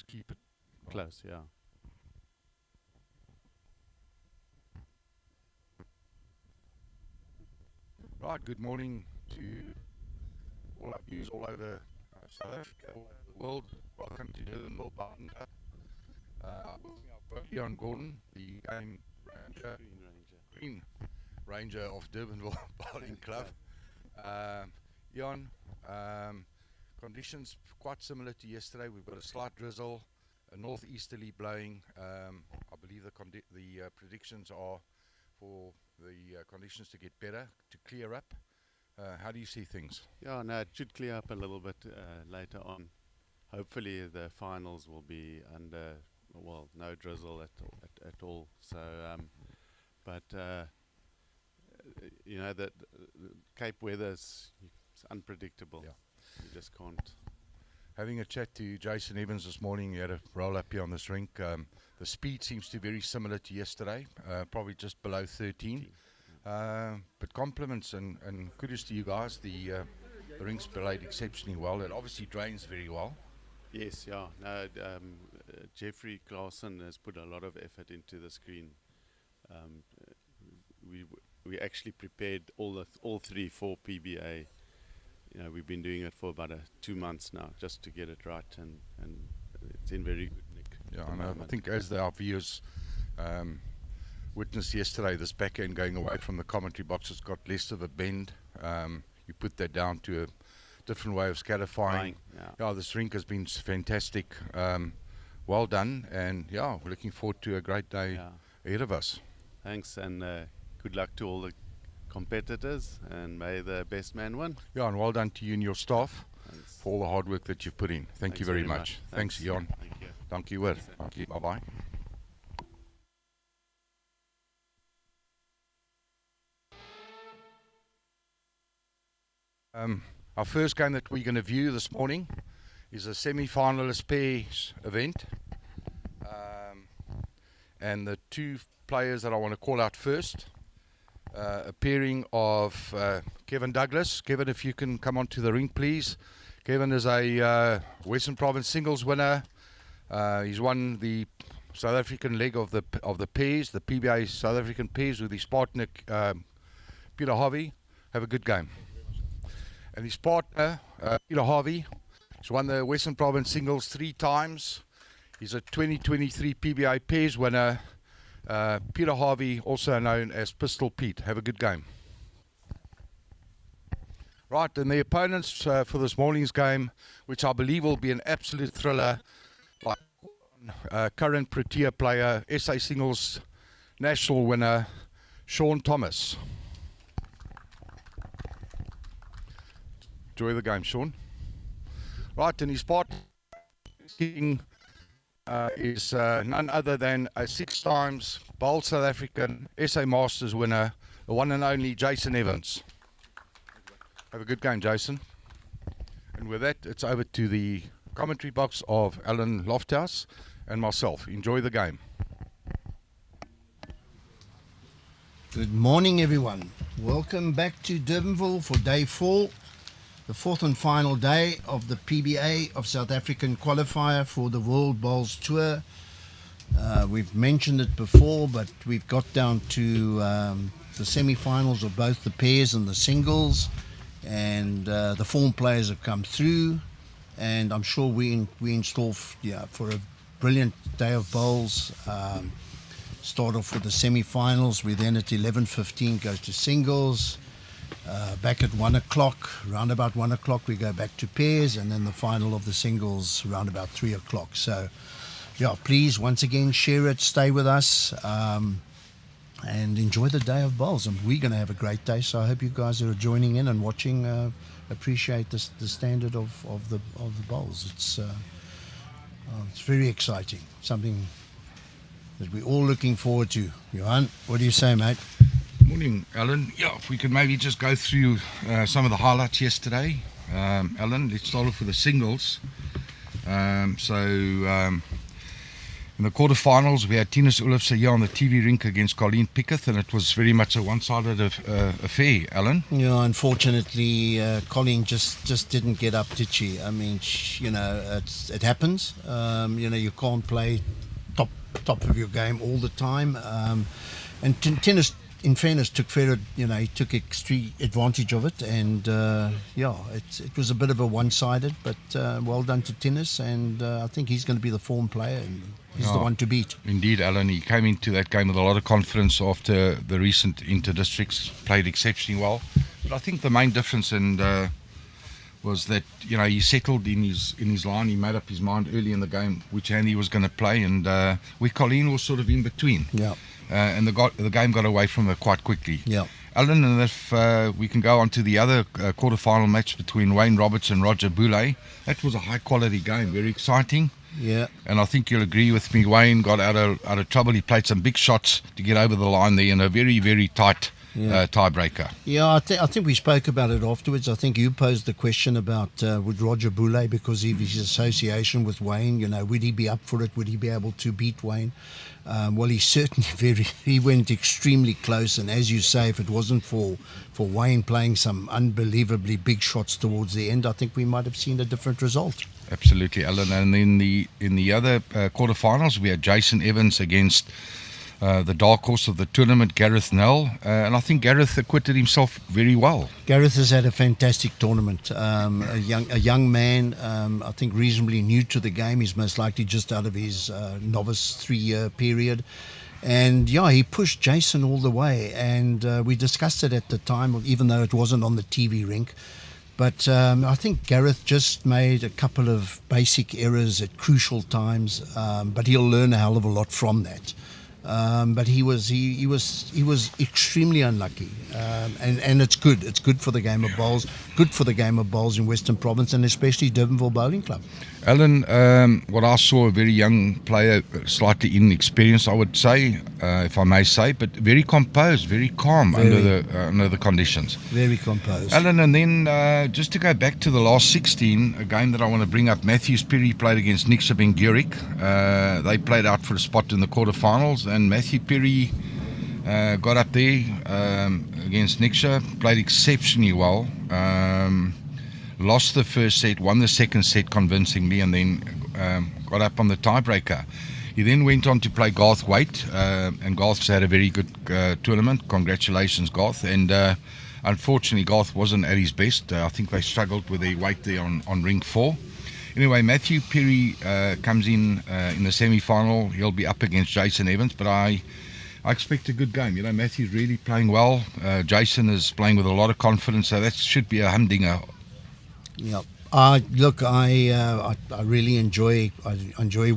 keep it close, yeah. Right, good morning to all our viewers all over South Africa, all over the world. Welcome to Durban Bowling Cup. I've got Leon Gordon, the game ranger, Green Ranger of Durbanville Bowling Club. Leon, conditions quite similar to yesterday. We've got a slight drizzle, a northeasterly blowing. I believe the predictions are for the conditions to get better, to clear up. How do you see things? Yeah, no, it should clear up a little bit later on. Hopefully the finals will be under, well, no drizzle at all. So, but you know that Cape weather's it's unpredictable. Yeah. You just can't. Having a chat to Jason Evans this morning, he had a roll up here on this rink. The speed seems to be very similar to yesterday, probably just below 13. But compliments and kudos to you guys. The rink's played exceptionally well. It obviously drains very well. Yes, yeah. No, Jeffrey Clausen has put a lot of effort into the screen. We actually prepared all three for PBA. You know, we've been doing it for about 2 months now, just to get it right, and it's in very good nick. Yeah, I know. I think as our viewers witnessed yesterday, this back end going away from the commentary box has got less of a bend. You put that down to a different way of scatter-fying. Yeah, this rink has been fantastic. Well done, and yeah, we're looking forward to a great day ahead of us. Thanks, and good luck to all the competitors, and may the best man win. Yeah, and well done to you and your staff for all the hard work that you've put in. Thank you very much. Thanks, Jan. Thank you. Thank you, Will. Thank you. Bye-bye. Our first game that we're going to view this morning is a semi-finalist pairs event. And the two players that I want to call out first, a pairing of Kevin Douglas. Kevin, if you can come onto the rink, please. Kevin is a Western Province singles winner. He's won the South African leg of the pairs, the PBA South African pairs, with his partner Peter Harvey. Have a good game. And his partner Peter Harvey, he's won the Western Province singles 3 times. He's a 2023 PBA pairs winner. Peter Harvey, also known as Pistol Pete. Have a good game. Right, and the opponents for this morning's game, which I believe will be an absolute thriller, like current Protea player, SA Singles national winner, Shaun Thomas. Enjoy the game, Shaun. Right, and his partner is none other than a 6 times bold South African SA Masters winner, the one and only Jason Evans. Have a good game, Jason. And with that, it's over to the commentary box of Alan Lofthouse and myself. Enjoy the game. Good morning, everyone. Welcome back to Durbanville for day 4, the 4th and final day of the PBA of South African qualifier for the World Bowls Tour. We've mentioned it before, but we've got down to the semi-finals of both the pairs and the singles, and the form players have come through, and I'm sure we in store for a brilliant day of bowls. Start off with the semi-finals. We then at 11:15 goes to singles. Back at 1 o'clock, round about 1 o'clock, we go back to pairs, and then the final of the singles round about 3 o'clock. So, yeah, please, once again, share it, stay with us, and enjoy the day of bowls. And we're going to have a great day, so I hope you guys are joining in and watching. Appreciate the standard of the bowls. It's very exciting, something that we're all looking forward to. Johan, what do you say, mate? Morning, Alan. Yeah, if we could maybe just go through some of the highlights yesterday. Alan, let's start off with the singles. In the quarterfinals, we had Thinus Oelofse here on the TV rink against Colleen Pickett, and it was very much a one-sided affair, Alan. Yeah, unfortunately, Colleen just didn't get up, did she? I mean, it happens. You can't play top of your game all the time. And Thinus, in fairness, took he took extreme advantage of it, and it was a bit of a one-sided, but well done to Thinus, and I think he's going to be the form player, and he's the one to beat. Indeed, Alan. He came into that game with a lot of confidence after the recent inter-districts, played exceptionally well. But I think the main difference was that he settled in his line. He made up his mind early in the game which hand he was going to play, and where Colleen was sort of in between. Yeah. And the game got away from her quite quickly. Yeah. Alan, and if we can go on to the other quarter-final match between Wayne Roberts and Roger Boulay, that was a high-quality game, very exciting. Yeah. And I think you'll agree with me, Wayne got out of trouble. He played some big shots to get over the line there in a very, very tight tiebreaker. Yeah, I think we spoke about it afterwards. I think you posed the question about would Roger Boulay, because of his association with Wayne, would he be up for it? Would he be able to beat Wayne? Well, he went extremely close, and as you say, if it wasn't for Wayne playing some unbelievably big shots towards the end, I think we might have seen a different result. Absolutely, Alan. And in the other quarterfinals, we had Jason Evans against the dark horse of the tournament, Gareth Nell, and I think Gareth acquitted himself very well. Gareth has had a fantastic tournament. A young man, I think reasonably new to the game. He's most likely just out of his novice 3-year period. And he pushed Jason all the way. And we discussed it at the time, even though it wasn't on the TV rink. But I think Gareth just made a couple of basic errors at crucial times, but he'll learn a hell of a lot from that. But he was extremely unlucky, and it's good. It's good for the game of bowls. Good for the game of bowls in Western Province, and especially Durbanville Bowling Club. Alan, what I saw, a very young player, slightly inexperienced, I would say, if I may say, but very composed, very calm under the conditions. Very composed. Alan, and then just to go back to the last 16, a game that I want to bring up, Mathews Phiri played against Nixa Bengurik. They played out for a spot in the quarterfinals, and Mathews Phiri got up there against Nixa, played exceptionally well. Lost the first set, won the second set convincingly, and then got up on the tiebreaker. He then went on to play Garth Waite, and Garth's had a very good tournament. Congratulations, Garth. And unfortunately, Garth wasn't at his best. I think they struggled with their weight there on ring 4. Anyway, Mathews Phiri comes in the semi-final. He'll be up against Jason Evans, but I expect a good game. Mathews really playing well. Jason is playing with a lot of confidence, so that should be a humdinger. Yeah. Look, I really enjoy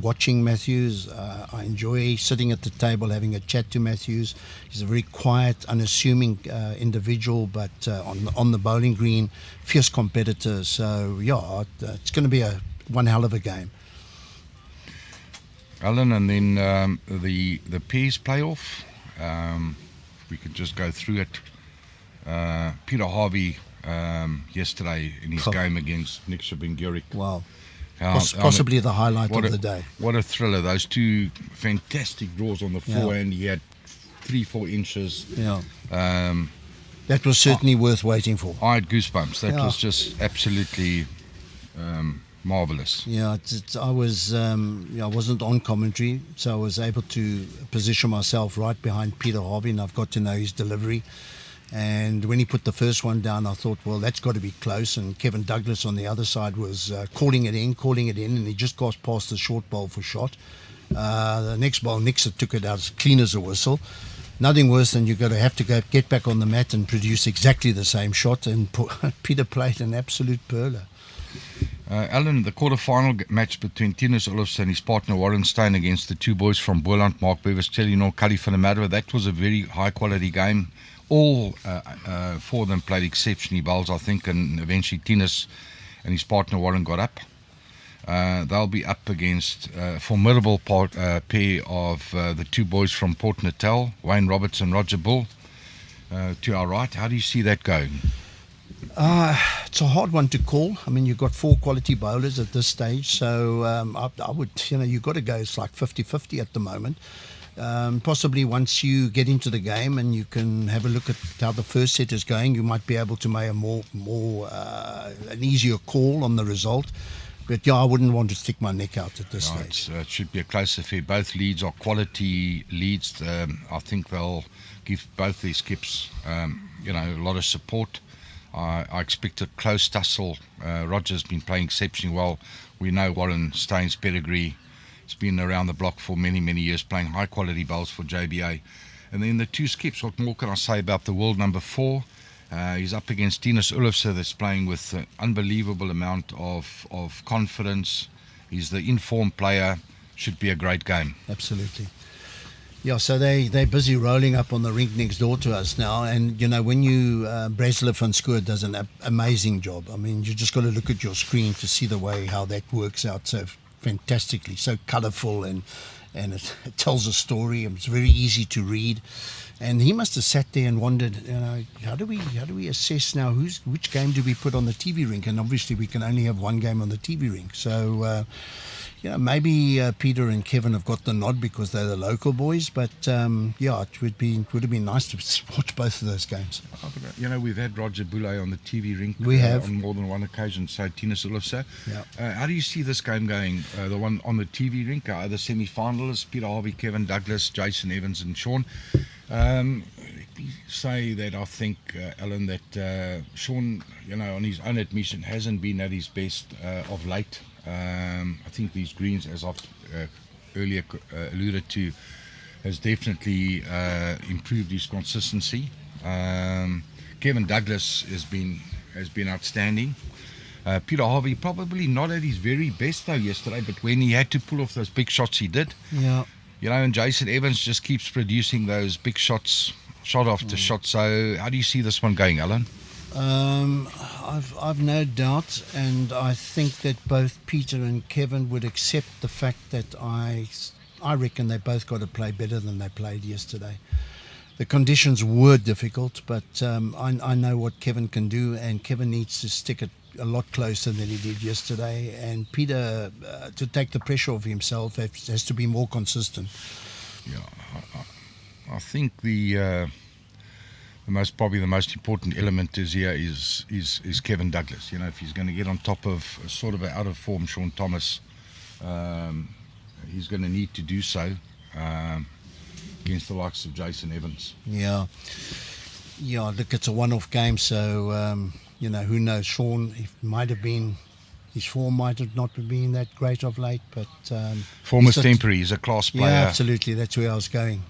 watching Mathews. I enjoy sitting at the table having a chat to Mathews. He's a very quiet, unassuming individual, but on the bowling green, fierce competitor. So it's going to be one hell of a game. Alan, and then the pairs playoff. We could just go through it. Peter Harvey. Yesterday in his game against Nixa Bengurik. Wow. Possibly the highlight of the day. What a thriller. Those two fantastic draws on the forehand. He had 3-4 inches. Yeah. That was certainly worth waiting for. I had goosebumps. That was just absolutely marvellous. Yeah, I wasn't on commentary, so I was able to position myself right behind Peter Harvey, and I've got to know his delivery. And when he put the first one down, I thought, well, that's got to be close. And Kevin Douglas on the other side was calling it in, and he just got past the short bowl for shot. The next bowl, Nixa took it out as clean as a whistle. Nothing worse than you've got to have to get back on the mat and produce exactly the same shot. And Peter played an absolute perler. Alan, the quarter-final match between Thinus Oelofse and his partner Warren Steyn against the two boys from Boland, Mark Beverstelli and Kali van der Merwe, that was a very high-quality game. All 4 of them played exceptionally bowls, I think, and eventually Thinus and his partner Warren got up. They'll be up against a formidable pair of the two boys from Port Natal, Wayne Roberts and Roger Bull, to our right. How do you see that going? It's a hard one to call. I mean, you've got 4 quality bowlers at this stage, so I would, you've got to go. It's like 50-50 at the moment. Possibly once you get into the game and you can have a look at how the first set is going, you might be able to make an easier call on the result. But yeah, I wouldn't want to stick my neck out at this stage. It should be a close affair. Both leads are quality leads. I think they'll give both these skips, a lot of support. I expect a close tussle. Roger's been playing exceptionally well. We know Warren Steyn's pedigree. He's been around the block for many, many years, playing high-quality bowls for JBA. And then the 2 skips, what more can I say about the world number 4? He's up against Thinus Oelofse, that's playing with an unbelievable amount of confidence. He's the informed player. Should be a great game. Absolutely. Yeah, so they're busy rolling up on the rink next door to us now. And, when Bresler van Schoor does an amazing job. I mean, you just got to look at your screen to see the way how that works out so fantastically, so colourful, and it tells a story. It's very easy to read. And he must have sat there and wondered, how do we assess now which game do we put on the TV rink? And obviously we can only have one game on the TV rink. So, maybe Peter and Kevin have got the nod because they're the local boys. But it would have been nice to watch both of those games. We've had Roger Boulay on the TV rink. We have on more than one occasion. So Thinus Oelofse. Yeah. How do you see this game going? The one on the TV rink, the semi-finalists: Peter, Harvey, Kevin, Douglas, Jason Evans, and Shaun. Let me say that I think, Alan, that Shaun, on his own admission, hasn't been at his best of late. I think these greens, as I've earlier alluded to, has definitely improved his consistency. Kevin Douglas has been outstanding. Peter Harvey probably not at his very best though yesterday, but when he had to pull off those big shots, he did. Yeah. And Jason Evans just keeps producing those big shots, shot after shot. So how do you see this one going, Alan? I've no doubt, and I think that both Peter and Kevin would accept the fact that I reckon they both got to play better than they played yesterday. The conditions were difficult, but I know what Kevin can do, and Kevin needs to stick it a lot closer than he did yesterday. And Peter, to take the pressure off himself, has to be more consistent. Yeah, I think the most important element is Kevin Douglas. If he's going to get on top of a sort of an out of form Shaun Thomas, he's going to need to do so against the likes of Jason Evans. Yeah. Look, it's a one-off game, so who knows? Shaun, his form might have not been that great of late, but form is temporary. He's a class player. Yeah, absolutely. That's where I was going.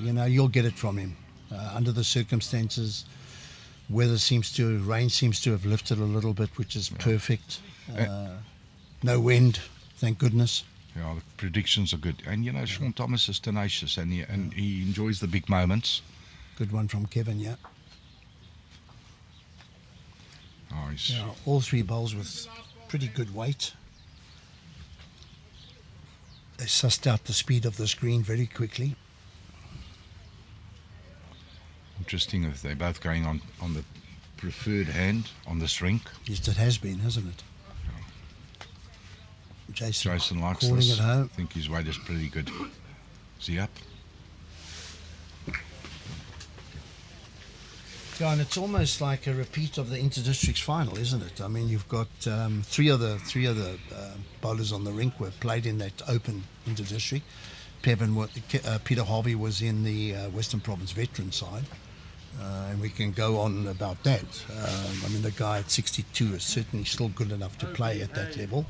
You'll get it from him. Under the circumstances, rain seems to have lifted a little bit, which is perfect. No wind, thank goodness. Yeah, the predictions are good. And, Shaun Thomas is tenacious, and he enjoys the big moments. Good one from Kevin, yeah. Oh, all 3 bowls with pretty good weight. They sussed out the speed of the screen very quickly. Interesting that they're both going on the preferred hand on this rink. Yes, it has been, hasn't it? Yeah. Jason likes calling this. It home. I think his weight is pretty good. Is he up? Yeah, and it's almost like a repeat of the Inter-Districts final, isn't it? I mean, you've got three of the bowlers on the rink were played in that open Inter-District. Peter Harvey was in the Western Province veteran side, and we can go on about that. I mean, the guy at 62 is certainly still good enough to play at that level.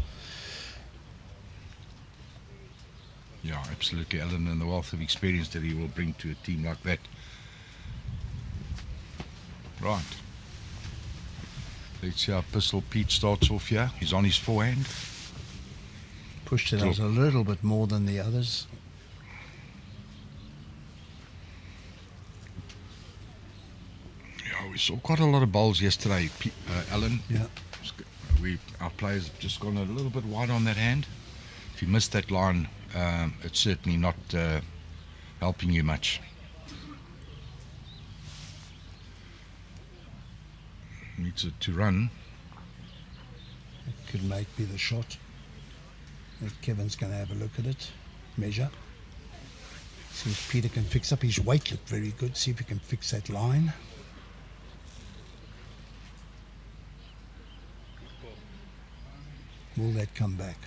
Yeah, absolutely, Alan, and the wealth of experience that he will bring to a team like that. Right. Let's see how Pistol Pete starts off here. He's on his forehand. Pushed it out a little bit more than the others. Yeah, we saw quite a lot of bowls yesterday, Alan. Yeah. Our players have just gone a little bit wide on that hand. If you missed that line, it's certainly not helping you much. Needs it to run. It could might be the shot. Kevin's going to have a look at it, measure. See if Peter can fix up. His weight looked very good. See if he can fix that line. Will that come back?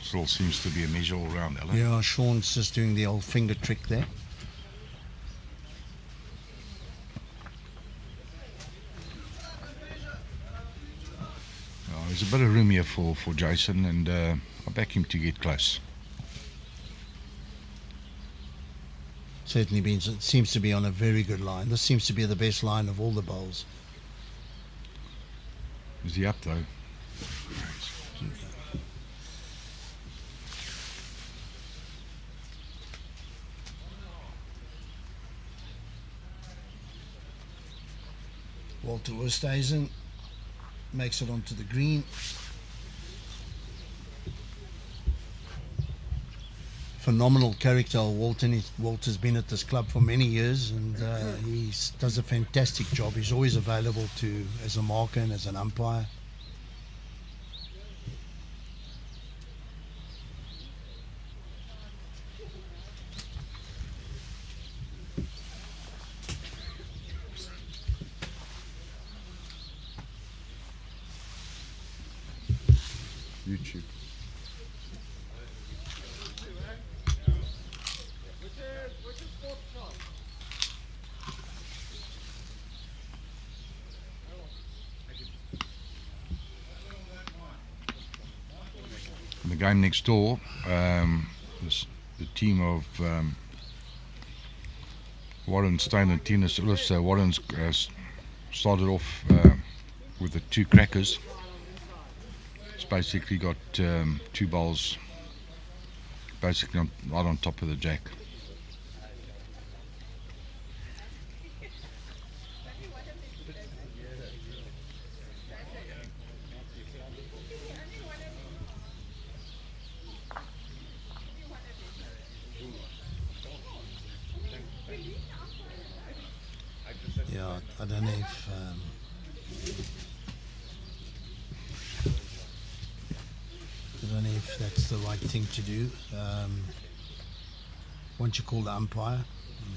Still seems to be a measure all round, Alan. Yeah, Shaun's just doing the old finger trick there. There's a bit of room here for Jason, and I back him to get close. Certainly seems to be on a very good line. This seems to be the best line of all the bowls. Is he up though? Walter Oelofse makes it onto the green. Phenomenal character, Walter. Walter's been at this club for many years, and he does a fantastic job. He's always available as a marker and as an umpire. YouTube. In the game next door, the team of Warren, Steyn and Thinus, Oelofse. Warren's started off with the two crackers. It's basically got two bowls basically right on top of the jack. Yeah, I don't know if that's the right thing to do. Once you call the umpire,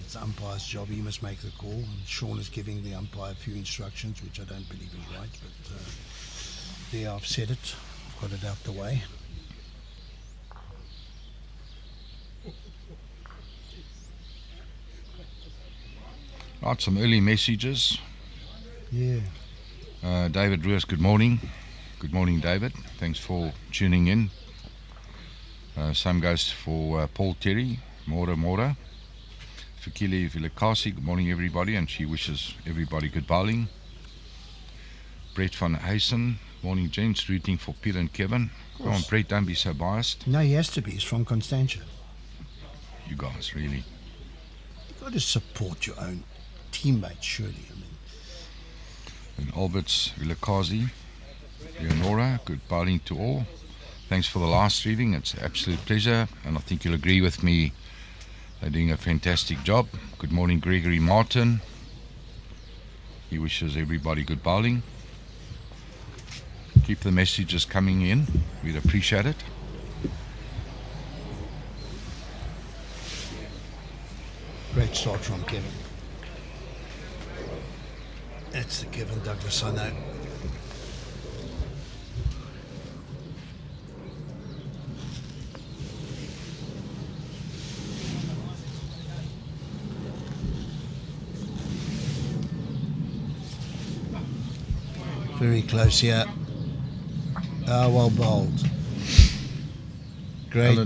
it's the umpire's job. He must make the call. And Shaun is giving the umpire a few instructions, which I don't believe is right. But there, I've said it. I've got it out the way. Right, some early messages. Yeah. David Ruiz, good morning. Good morning, David. Thanks for tuning in. Same goes for Paul Terry, Mora. Fikile Vilakasi, good morning, everybody, and she wishes everybody good bowling. Brett van Huysen, morning, gents, rooting for Peter and Kevin. Come on, Brett, don't be so biased. No, he has to be. He's from Constantia. You guys, really. You've got to support your own teammates, surely. I mean, And Alberts Vilakazi, Leonora, good bowling to all. Thanks for the live streaming. It's an absolute pleasure, and I think you'll agree with me. They're doing a fantastic job. Good morning, Gregory Martin. He wishes everybody good bowling. Keep the messages coming in. We'd appreciate it. great start from Kevin. That's the Kevin Douglas I know. Very close here. Ah, well bowled. Great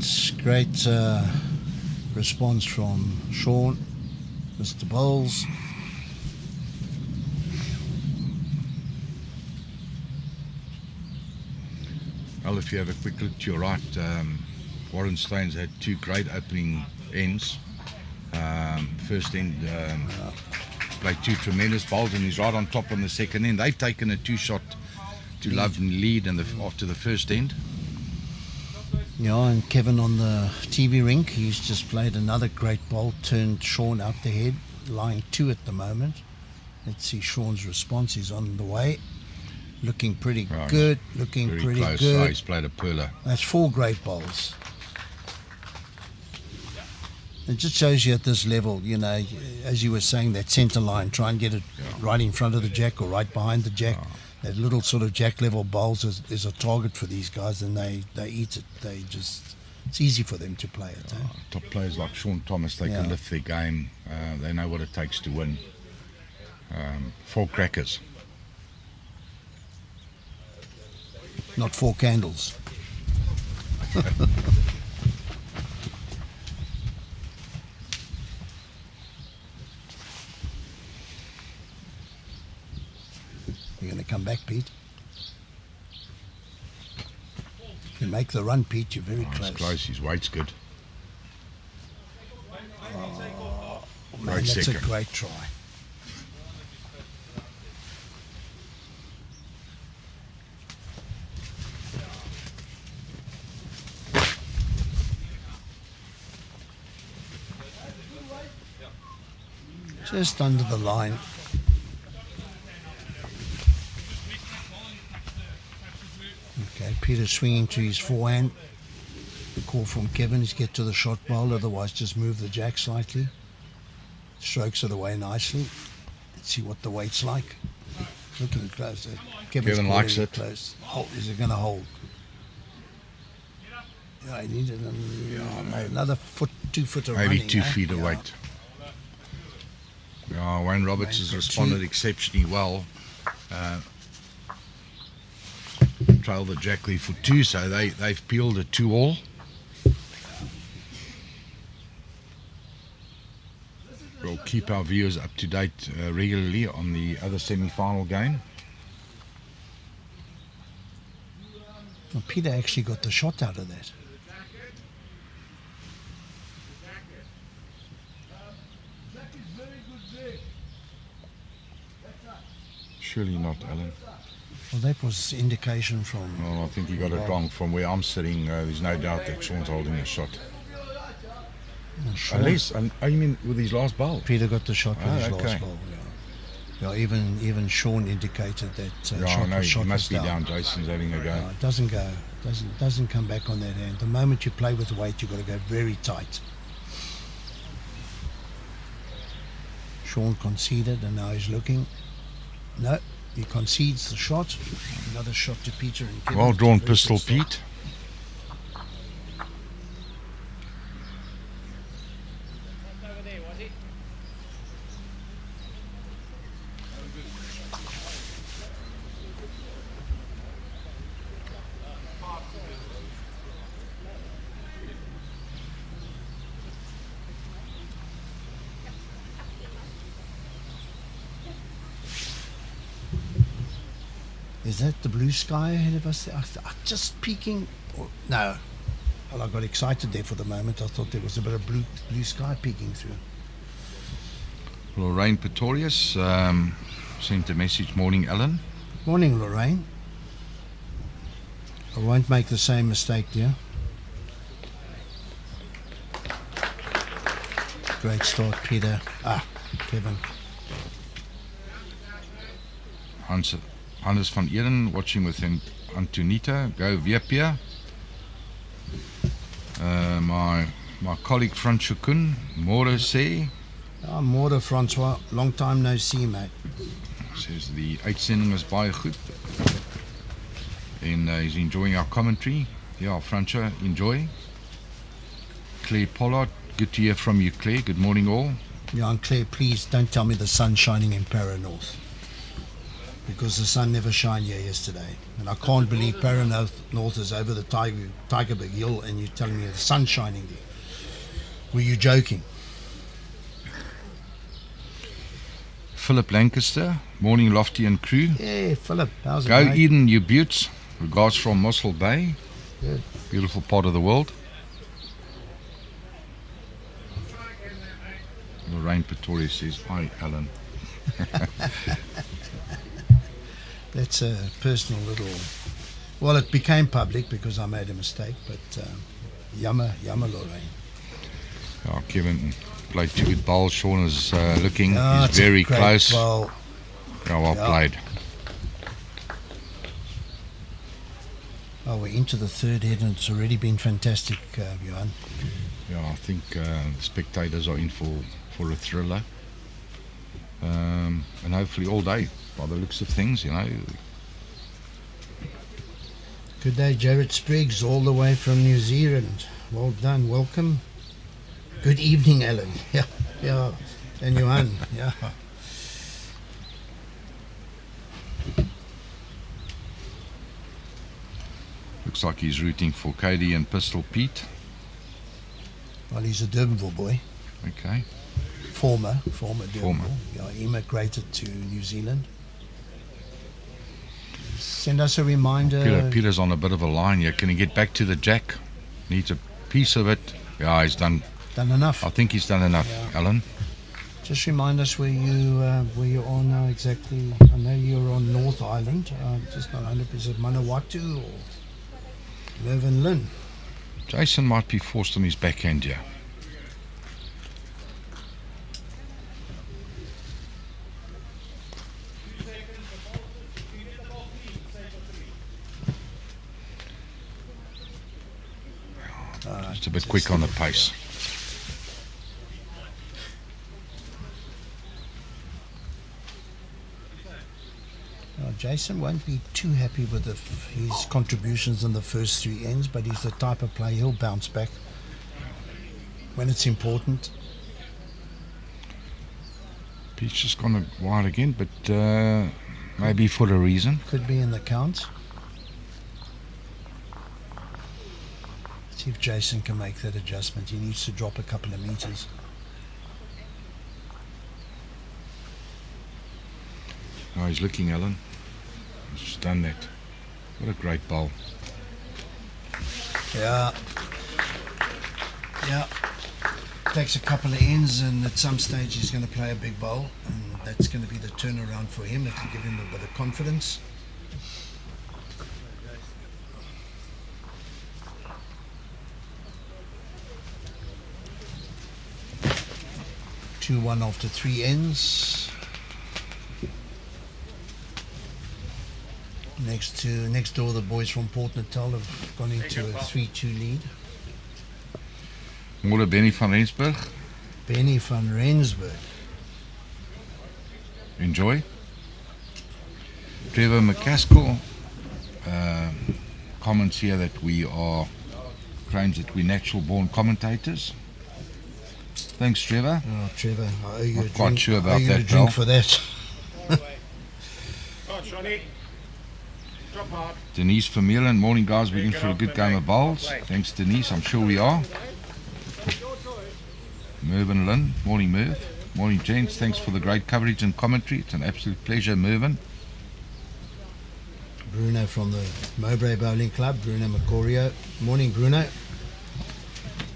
response from Shaun, Mr. Bowles. Well, if you have a quick look to your right, Warren Steyn's had two great opening ends. First end played two tremendous bowls, and he's right on top on the second end. They've taken a two-shot to love and lead after the first end. Yeah, and Kevin on the TV rink, he's just played another great bowl, turned Shaun out the head, lying 2 at the moment. Let's see Shaun's response. He's on the way. Looking pretty good, looking very pretty close. good. He's played a perler. That's 4 great bowls. It just shows you at this level, you know, as you were saying, that centre line, try and get it right in front of the jack or right behind the jack. That little sort of jack level bowls is a target for these guys, and they eat it. It's easy for them to play it. Top players like Shaun Thomas, they can lift their game. They know what it takes to win. 4 crackers. Not 4 candles. You're going to come back, Pete. You make the run, Pete. You're very close. He's close. His weight's good. Oh, man, Great that's second. a great try. Just under the line. Okay, Peter swinging to his forehand. The call from Kevin is get to the shot bowl, otherwise just move the jack slightly. Strokes it away nicely. Let's see what the weight's like. Looking close. Kevin likes it. Close. Oh, is it going to hold? Yeah, I needed another 2 foot of Maybe running, 2 feet of yeah. weight. Wayne Roberts has responded exceptionally well. Trailed the jack lead for 2, so they've peeled a 2-all. We'll keep our viewers up to date regularly on the other semi-final game. Well, Peter actually got the shot out of that. Surely not, Alan. Well, that was indication from... Well, I think you got it wrong. From where I'm sitting, there's no doubt that Shaun's holding the shot. Shaun. Unless, you mean with his last bowl? Peter got the shot with his okay. last ball. Yeah, even Shaun indicated that Yeah, no, shot he must was be down. Jason's having a go. No, it doesn't go. Doesn't come back on that hand. The moment you play with weight, you've got to go very tight. Shaun conceded, and now he's looking. No, he concedes the shot. Another shot to Peter. And Kevin. Well drawn Very pistol, good start. Pete. Is that the blue sky ahead of us? Just peeking. No. Well, I got excited there for the moment. I thought there was a bit of blue sky peeking through. Lorraine Pretorius sent a message. Morning, Alan. Morning, Lorraine. I won't make the same mistake, dear. Great start, Peter. Kevin. Hannes van Eden watching with Antonita. Go Viepia. My colleague Francois Kun, More say. More Francois, long time no see, mate. Says the uitsending is baie goed. And he's enjoying our commentary. Yeah, Francois, enjoy. Claire Pollard, good to hear from you, Claire. Good morning, all. Yeah, and Claire, please don't tell me the sun's shining in Para North. Because the sun never shined here yesterday. And I can't believe Para North is over the Tigerberg Hill and you're telling me the sun's shining there. Were you joking? Philip Lancaster, morning Lofty and crew. Yeah, Philip, how's Go it going? Eden, you buttes. Regards from Mossel Bay. Good. Beautiful part of the world. Lorraine Pretorius says, hi, Alan. That's a personal little... Well, it became public because I made a mistake, but jammer Lorraine. Oh, Kevin played 2 good bowls. Shaun is looking. Ah, He's very close. Bowl. Oh, well played. Oh, we're into the third head and it's already been fantastic, Johan. Yeah, I think the spectators are in for a thriller. And hopefully all day, by the looks of things, you know. Good day, Jared Spriggs, all the way from New Zealand. Well done, welcome. Good evening, Alan. Yeah, and Johan, yeah. Looks like he's rooting for Cody and Pistol Pete. Well, he's a Durbanville boy. Okay. Former Durbanville. Yeah, he immigrated to New Zealand. Send us a reminder. Peter's on a bit of a line here. Can he get back to the jack? Needs a piece of it. Yeah, he's done enough. I think he's done enough, yeah. Alan. Just remind us where you are now exactly. I know you're on North Island. Just not 100%. Is it Manawatu or Mervyn Lynn? Jason might be forced on his backhand here. Just a bit quick on the pace. Jason won't be too happy with his contributions in the first 3 ends, but he's the type of player he'll bounce back when it's important. Pete's just gone wide again, but maybe for a reason. Could be in the count. See if Jason can make that adjustment. He needs to drop a couple of meters. Oh, he's looking, Alan. He's just done that. What a great bowl. Yeah. Takes a couple of ends, and at some stage he's going to play a big bowl, and that's going to be the turnaround for him. It'll give him a bit of confidence. Two-one after 3 ends. Next door, the boys from Port Natal have gone into a 3-2 lead. Môre Benny van Rensburg. Benny van Rensburg. Enjoy. Trevor McCaskill comments here that claims that we're natural born commentators. Thanks, Trevor. Oh, Trevor, I owe you Not a quite drink. sure about I owe you that, a drink pal. for that. Denise Vermeulen, morning guys, we're in for a good game of bowls. Thanks Denise, I'm sure we are. Mervyn Lynn, morning Merv. Morning gents, thanks for the great coverage and commentary. It's an absolute pleasure, Mervyn. Bruno from the Mowbray Bowling Club, Bruno Macorio. Morning, Bruno.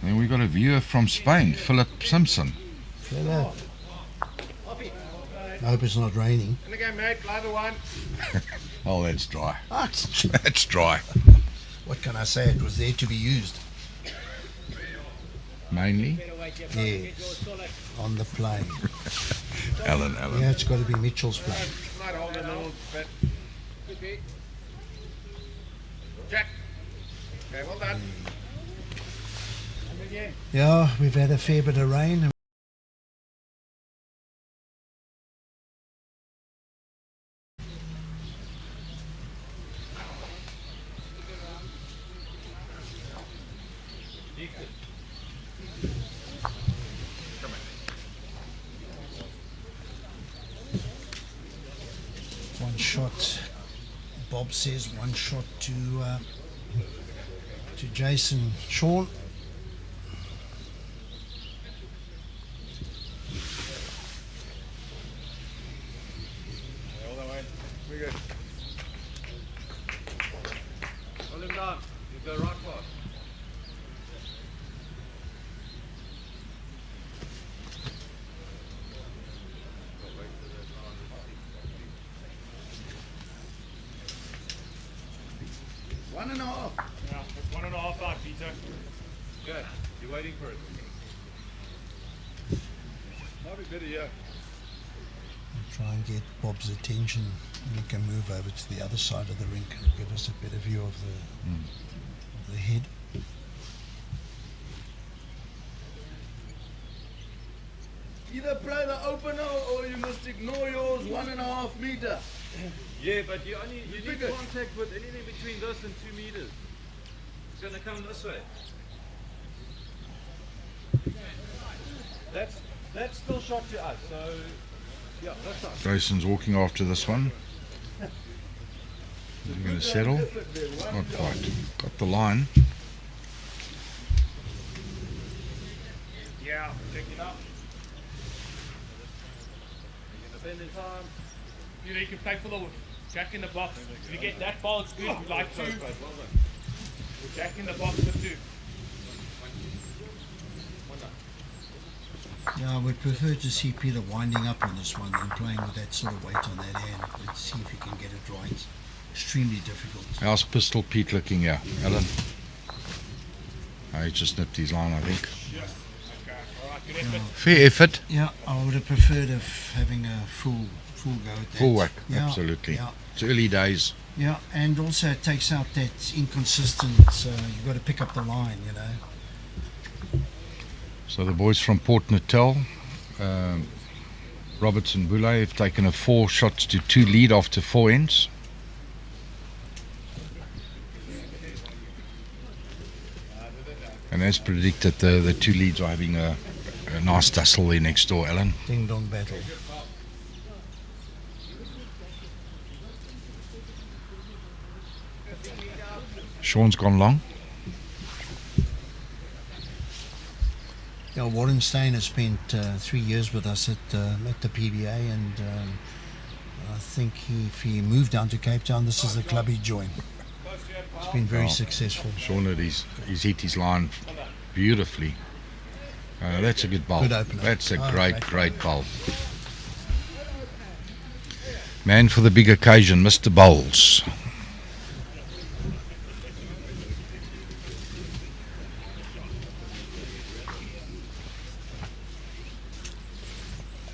And we've got a viewer from Spain, Philip Simpson. Philip. I hope it's not raining. In the game, mate, ladder one. Oh, that's dry. What? That's dry. What can I say? It was there to be used. Mainly? Yes. On the plane. Alan. Yeah, it's got to be Mitchell's plane. Might hold a little bit. Could be. Jack. Okay, well done. And again. Yeah, we've had a fair bit of rain. One shot, Bob says, one shot to Jason. Shaun. All that way. We're good. Hold him down. You go right pass. 1.5. Yeah, that's 1.5 out, Peter. Good. You're waiting for it. Might be better, yeah. Try and get Bob's attention, and he can move over to the other side of the rink and give us a better view of the head. Either play the opener or you must ignore yours 1.5 meter. Yeah, but you need bigger. contact with anything between this and 2 meters. It's going to come this way. That's still shot to us, so yeah, that's us. Jason's walking after this one. Is he going to settle? Not quite. Got the line. Yeah, checking up. Spending time. You can play for the jack in the box. If you get that ball, it's good. We like 2. Jack in the box for 2. Yeah, I would prefer to see Peter winding up on this one than playing with that sort of weight on that hand. Let's see if he can get it right. Extremely difficult. How's Pistol Pete looking here, Alan? He just nipped his line, I think. Yes. Okay. All right. Good effort. Fair effort. Yeah, I would have preferred having a full go at that. Full whack, Yeah, absolutely. Yeah, It's early days. yeah, and also it takes out that inconsistent. You've got to pick up the line, you know. So the boys from Port Natal, Roberts and Boulay, have taken a 4 shots to 2 lead after 4 ends. And as predicted, the 2 leads are having a nice tussle there next door, Alan. Ding dong battle. Shaun's gone long. Yeah, Warren Steyn has spent 3 years with us at the PBA, and I think if he moved down to Cape Town, this is the club he'd join. It's been very successful. Shaun he's hit his line beautifully. That's a good bowl. Good opener. That's a Oh, great bowl. Man for the big occasion, Mr. Bowles.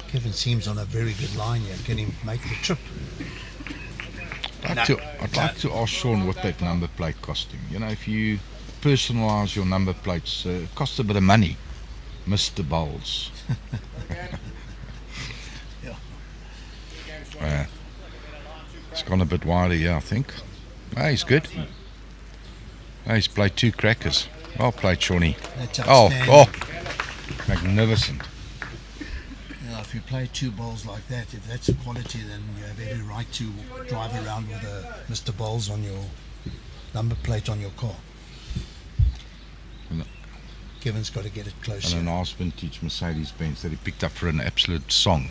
Kevin seems on a very good line here. Can he make the trip? I'd like to ask Shaun what that number plate cost him. You know, if you personalise your number plates, it costs a bit of money. Mr. Bowles. It's gone a bit wider here, I think. He's good. He's played 2 crackers. Well played, Shawnee. That's Oh, outstanding. magnificent. Yeah, if you play 2 balls like that, if that's the quality, then you have every right to drive around with a Mr. Bowles on your number plate on your car. And- Kevin's got to get it closer. And a nice vintage Mercedes-Benz that he picked up for an absolute song.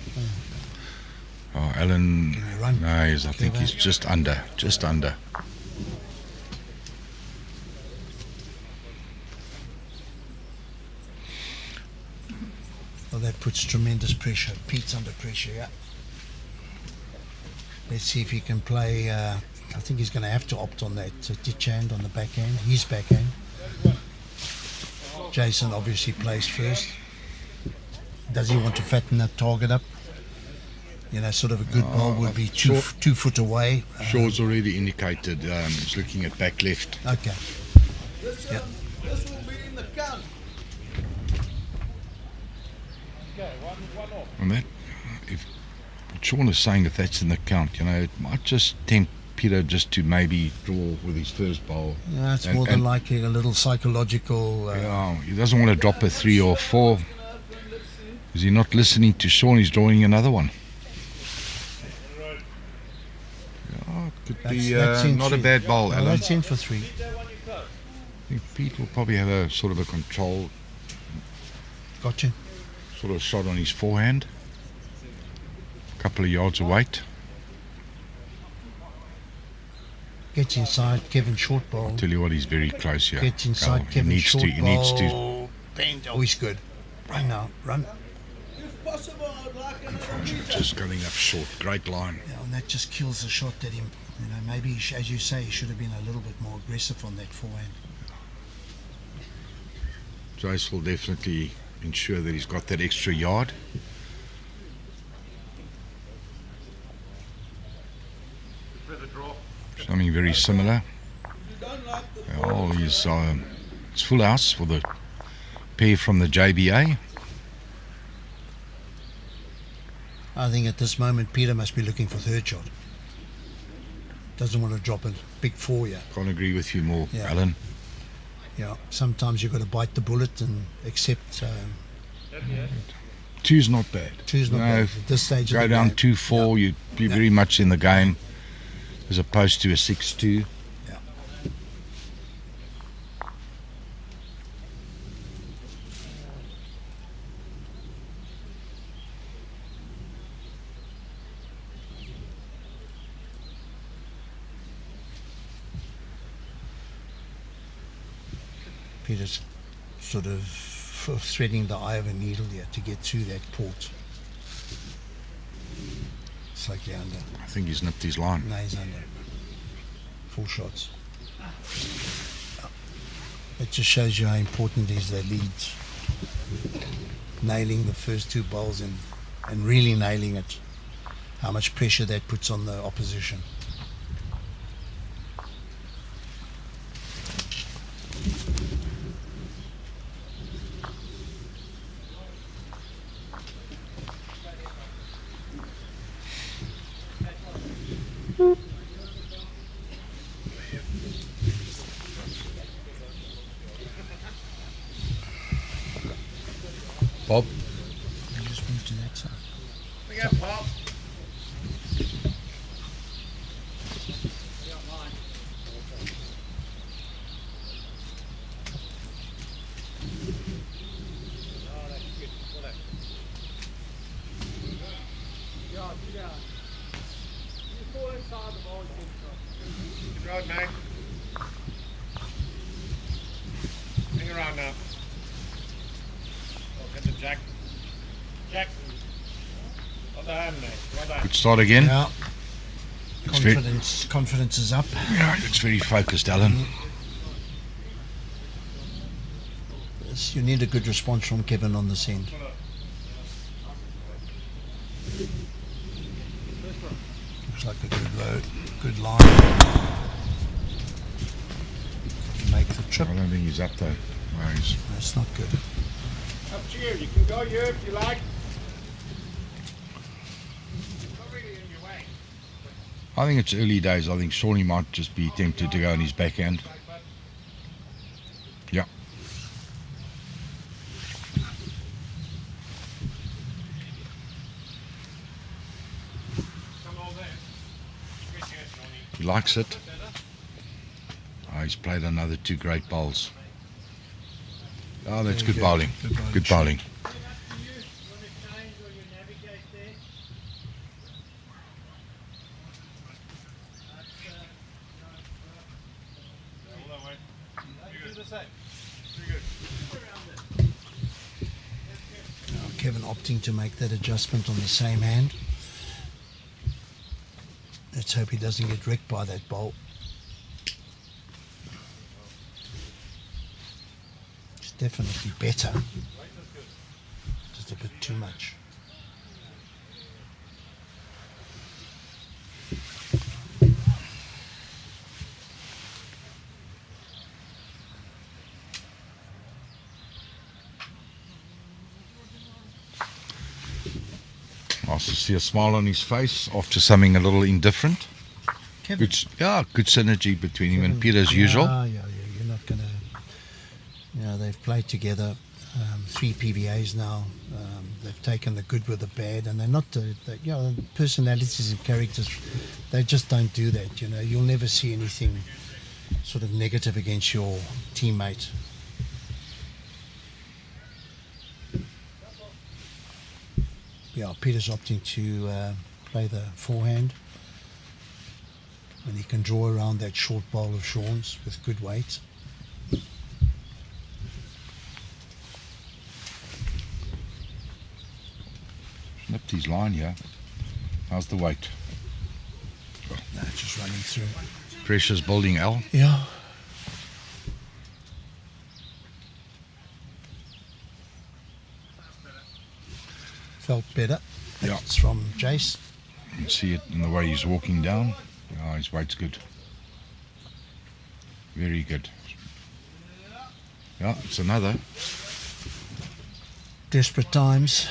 Oh, Alan, Can he run? no, I think Clever. he's just under. Well, that puts tremendous pressure. Pete's under pressure, yeah. Let's see if he can play. I think he's going to have to opt on that ditch hand on the backhand, his backhand. Jason obviously plays first. Does he want to fatten that target up? You know, sort of a good ball would be 2 foot away. Shaw's already indicated he's looking at back left. Okay. Yeah. This will be in the count. Okay, one off. And that, if Shaun is saying if that's in the count, you know, it might just tempt Peter just to maybe draw with his first bowl. Yeah, it's more than likely a little psychological. Yeah, he doesn't want to drop a 3 or 4. Is he not listening to Shaun? He's drawing another one. Yeah, it could be that's in not a 3. bad bowl, Well, Alan. that's in for 3. I think Pete will probably have a sort of a control, Gotcha. sort of shot on his forehand. A couple of yards of weight. Gets inside Kevin short ball. Tell you what, he's very close here. Gets inside He Kevin needs short to. He needs to. ball. Bend. Oh, he's good. Run now. Run. If possible, I'd like an Just going up short. Great line. Yeah, and that just kills the shot that he You know, maybe, as you say, he should have been a little bit more aggressive on that forehand. Jace will definitely ensure that he's got that extra yard. Something very similar. Oh, he's it's full house for the pair from the JBA. I think at this moment Peter must be looking for third shot. Doesn't want to drop a big four here. Can't agree with you more, Yeah. Alan. Yeah, sometimes you've got to bite the bullet and accept. Two's not bad. Two's not bad at this stage of Go the down game. 2-4, you'd be very much in the game, as opposed to a 6-2. Yeah. Peter's sort of threading the eye of a needle here to get through that port. Slightly under. I think he's nipped his line. No, he's under. 4 shots. It just shows you how important it is that leads. Nailing the first 2 balls and really nailing it. How much pressure that puts on the opposition. Bob? I'll just move to that side. Bring up, Bob. Good road, mate. Hang around now. Oh, get the jack. Jack. Well done, mate. Well done. Good start again. Yeah. Looks very- Confidence is up. Yeah, it's very focused, Alan. Yes, you need a good response from Kevin on this end. Looks like a good load, good line. Make the trip. I don't think he's up though. No, he's That's not good. Up to you. You can go here if you like. Not really in your way. I think it's early days. I think Shaun might just be tempted to go on his backhand. Yeah. Come over there. Good, yes, Shawnee. He likes it. Oh, he's played another 2 great bowls. Oh, that's Very good bowling. Good bowling. Now Kevin opting to make that adjustment on the same hand. Let's hope he doesn't get wrecked by that bowl. It's definitely better. Just a bit too much. Nice to see a smile on his face after something a little indifferent. Kevin. Good synergy between him and Peter as usual. Yeah, you're not going to... You know, they've played together 3 PBAs now. They've taken the good with the bad, and they're not... personalities and characters, they just don't do that, you know. You'll never see anything sort of negative against your teammate. Yeah, Peter's opting to play the forehand. And he can draw around that short bowl of Shaun's with good weight. Nipped his line here. How's the weight? Well, No, just running through. Pressure's building, Al. Yeah. Felt better. Yeah. It's from Jace. You can see it in the way he's walking down. Oh, his weight's good. Very good. Yeah, it's another. Desperate times.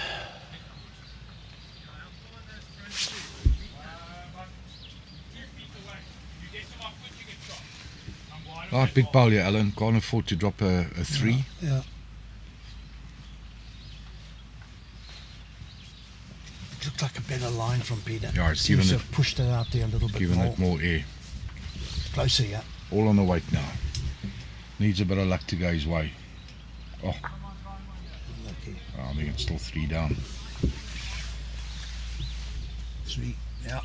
Right, big bowl here, Alan. Can't afford to drop a 3. Yeah. It looked like a better line from Peter. Yeah, it's Seems given to it- have pushed it out there a little bit Giving more. it more air. Closer, yeah. All on the weight now. Needs a bit of luck to go his way. Oh, Lucky. I think it's still 3 down. 3, yeah.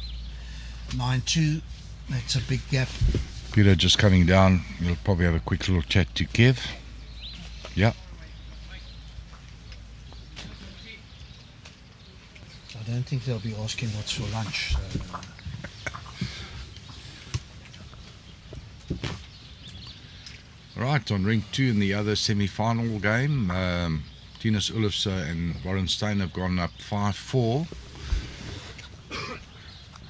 9-2. That's a big gap. Peter just coming down. We'll probably have a quick little chat to Kev. Yeah. I don't think they'll be asking what's for lunch. So. Right, on ring 2 in the other semi-final game, Thinus, Oelofse and Warren Steyn have gone up 5-4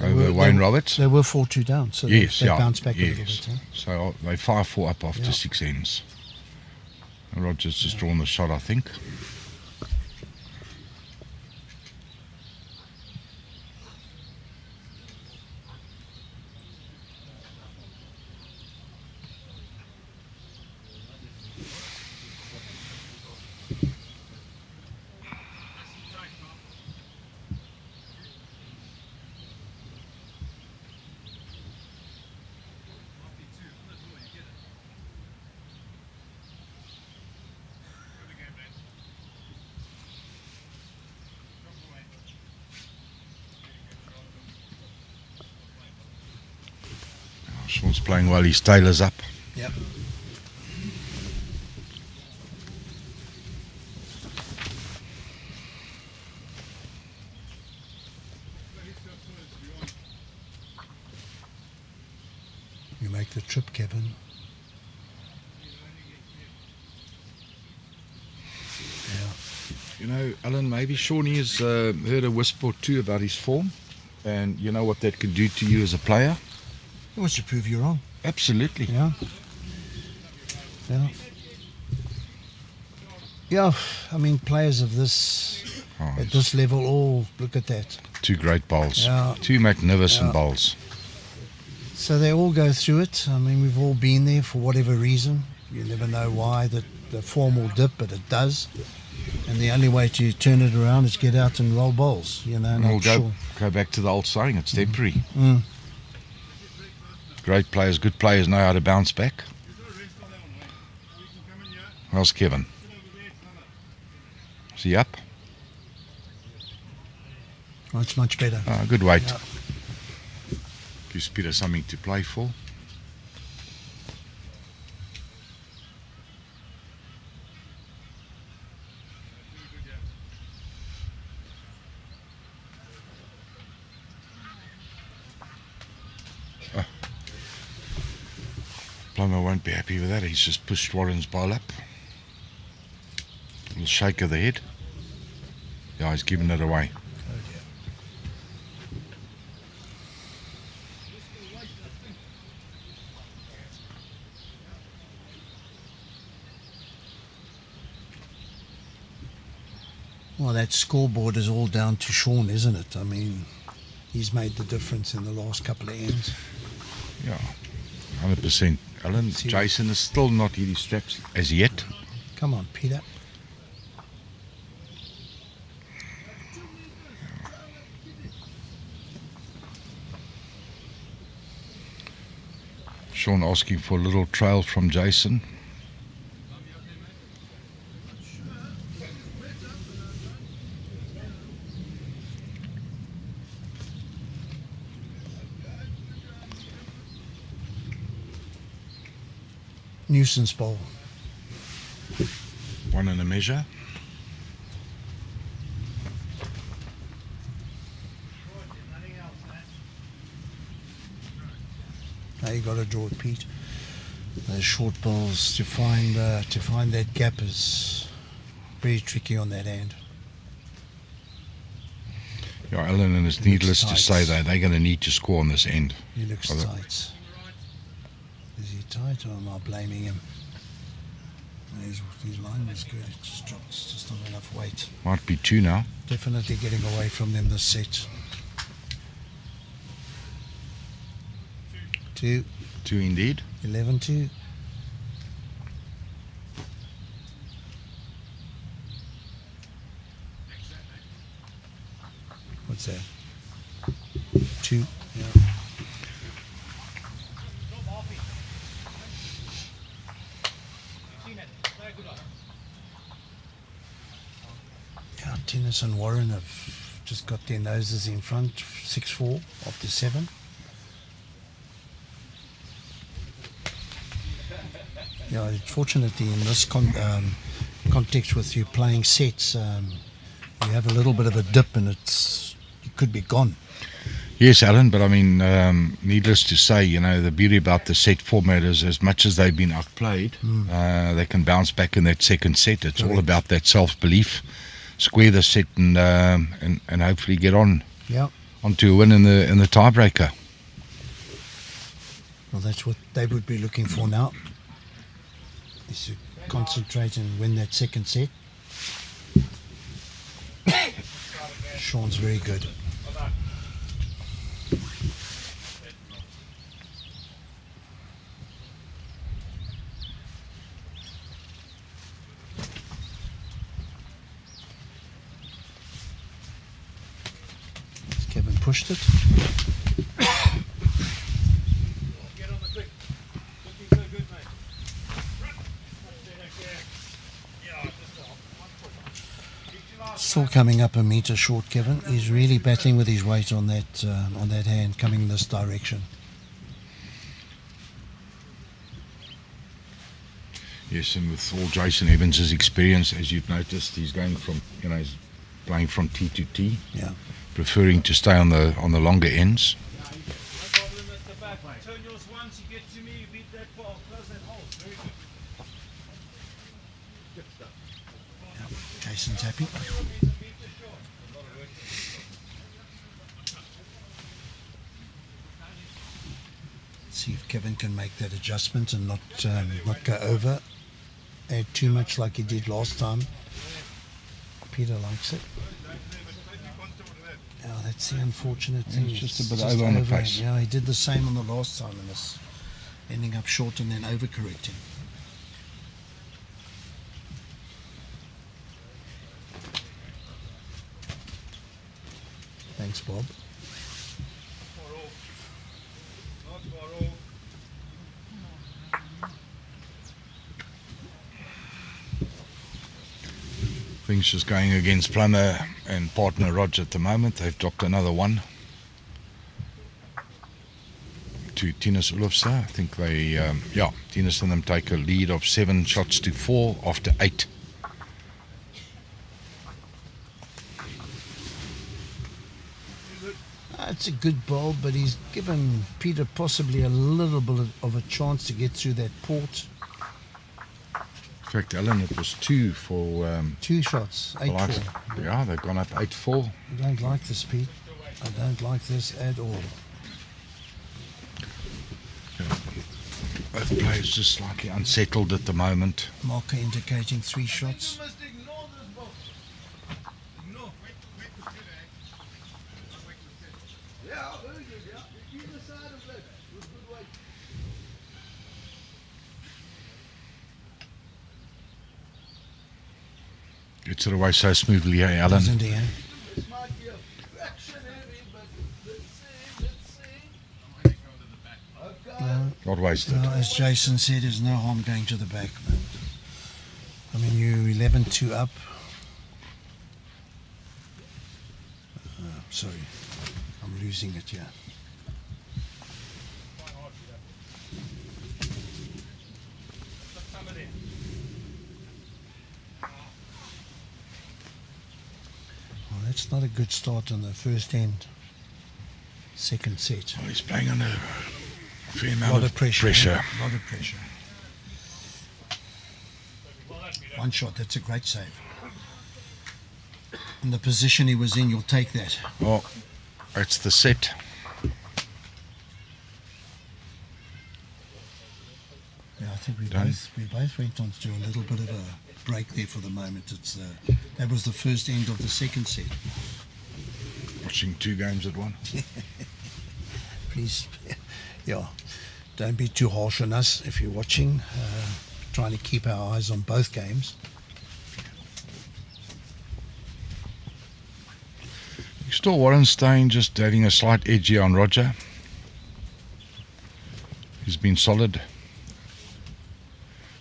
over Wayne Roberts. They were 4-2 down, so Yes, they yeah, bounced back a yes. little bit. Huh? So they 5-4 up after Yeah. 6 ends. Roger's just drawn the shot, I think. Shaun's playing well, his tailor's up. Yep. You make the trip, Kevin. You know, Alan, maybe Shaun has heard a whisper or two about his form, and you know what that could do to you as a player? He wants to prove you wrong. Absolutely. Yeah. Yeah. Yeah, I mean, players of this, Oh, at this level, all look at that. 2 great bowls. Yeah. 2 magnificent Yeah. bowls. So they all go through it. I mean, we've all been there for whatever reason. You never know why the form will dip, but it does. And the only way to turn it around is get out and roll bowls, you know, And we'll not sure. go back to the old saying, it's temporary. Mm. Great players, good players know how to bounce back. How's Kevin? Is he up? Oh, it's much better. Good weight. Yeah. Gives Peter something to play for. Plummer won't be happy with that. He's just pushed Warren's ball up. A little shake of the head. Yeah, he's given it away. Well, that scoreboard is all down to Shaun, isn't it? I mean, he's made the difference in the last couple of ends. Yeah, 100%. Alan, See- Jason is still not hit his straps as yet. Come on, Peter. Shaun asking for a little trail from Jason. Nuisance bowl. 1 and a measure. Now you got to draw it, Pete. Those short balls to find that gap is very tricky on that hand. Yeah, Alan, and it's needless to say that they're going to need to score on this end. He looks tight. Is he tight or am I blaming him? His line was good. It just dropped. It's just not enough weight. Might be 2 now. Definitely getting away from them this set. 2. 2 indeed. 11-2. What's that? 2. Yeah. Yeah, Thinus and Warren have just got their noses in front. 6-4 after 7. Yeah, fortunately in this context with you playing sets, you have a little bit of a dip and it could be gone. Yes, Alan, but I mean, needless to say, you know, the beauty about the set format is as much as they've been outplayed, they can bounce back in that second set. It's all about that self-belief, square the set and hopefully get on onto a win in the tiebreaker. Well, that's what they would be looking for now, is to concentrate and win that second set. Shaun's very good. Kevin pushed it. Still coming up a metre short, Kevin. He's really battling with his weight on that hand coming in this direction. Yes, and with all Jason Evans' experience, as you've noticed, he's going from, you know, he's playing from tee to tee. Yeah. Preferring to stay on the longer ends. Turn yours once, you get to me, you beat that ball, close that hole. Very good. Yeah. Jason's happy. See if Kevin can make that adjustment and not go over, add too much like he did last time. Peter likes it. Yeah, that's the unfortunate thing. It's just a bit over on the pace. Yeah, he did the same on the last time and was ending up short and then overcorrecting. Thanks, Bob. Things just going against Plummer and partner Roger at the moment. They've dropped another one to Thinus Oelofse. I think they, Thinus and them take a lead of 7 shots to 4 after 8. It's a good ball, but he's given Peter possibly a little bit of a chance to get through that port. In fact, Alan, it was 2 for... 2 shots, 8-4. Yeah, they've gone up 8-4. I don't like this, Pete. I don't like this at all. Both players just slightly unsettled at the moment. Marker indicating 3 shots. Gets it away so smoothly, eh, Alan? Isn't he, eh? Not wasted. As Jason said, there's no harm going to the back, man. I mean, you 11-2 up. Sorry, I'm losing it here. Well, that's not a good start on the first end. Second set. Well, he's playing on a fair A amount lot of pressure. pressure. A lot of pressure. One shot, that's a great save. And the position he was in, you'll take that. Oh, it's the set. Yeah, I think we Done. both went on to a little bit of a break there for the moment. It's that was the first end of the second set. Watching 2 games at once. Please, yeah, don't be too harsh on us if you're watching. Trying to keep our eyes on both games. Still Warren Steyn just adding a slight edge here on Roger. He's been solid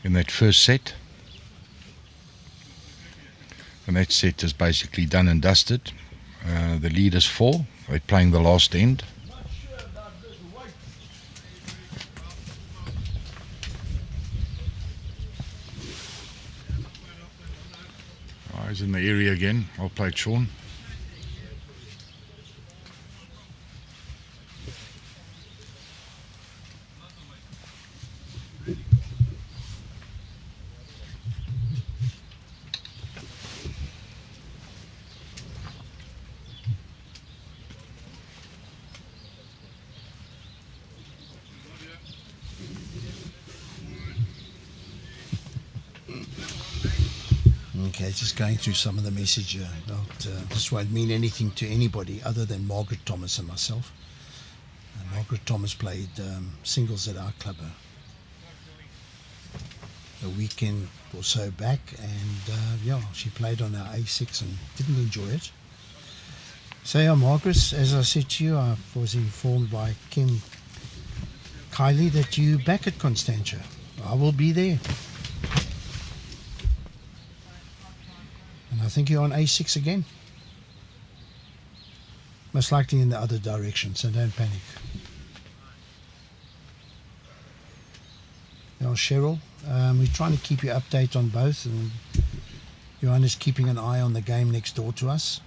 in that first set. And that set is basically done and dusted. The lead is 4. They're playing the last end. He's in the area again. I'll play Shaun. Okay, just going through some of the message. This won't mean anything to anybody other than Margaret Thomas and myself. Margaret Thomas played singles at our club a weekend or so back, and yeah, she played on our A6 and didn't enjoy it. So yeah, Margaret, as I said to you, I was informed by Kim Kylie that you back at Constantia. I will be there. And I think you're on A6 again. Most likely in the other direction, so don't panic. Now, Cheryl, we're trying to keep you updated on both, and Johan is keeping an eye on the game next door to us.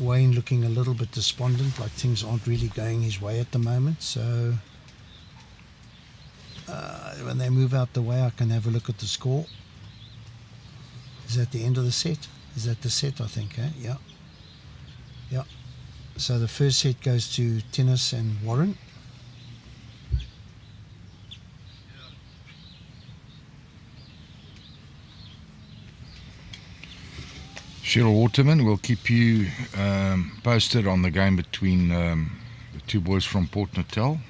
Wayne looking a little bit despondent, like things aren't really going his way at the moment, so when they move out the way, I can have a look at the score. Is that the end of the set? Is that the set, I think, eh? Yeah. Yeah. So the first set goes to Thinus and Warren. Cheryl Waterman will keep you posted on the game between the 2 boys from Port Natal.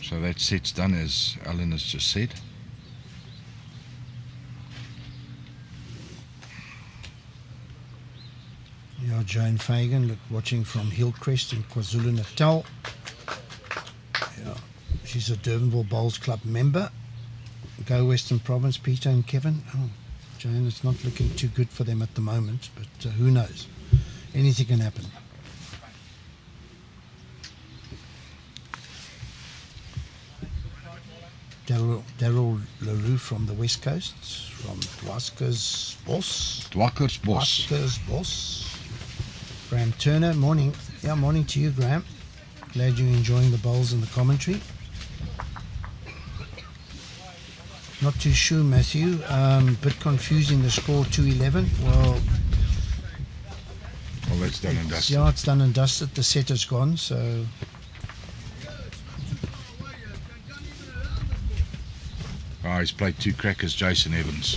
So that set's done, as Alan has just said. Yeah, Joan Fagan, watching from Hillcrest in KwaZulu-Natal. Yeah, she's a Durbanville Bowls Club member. Go Western Province, Peter and Kevin. Oh, Joan, it's not looking too good for them at the moment, but who knows? Anything can happen. Daryl LaRue from the West Coast, from Dwaska's Boss. Graham Turner, morning. Yeah, morning to you, Graham. Glad you're enjoying the bowls and the commentary. Not too sure, Matthew. Bit confusing, the score 2-11. Well, That's done and dusted. yeah, it's done and dusted. The set is gone, so He's played 2 crackers, Jason Evans.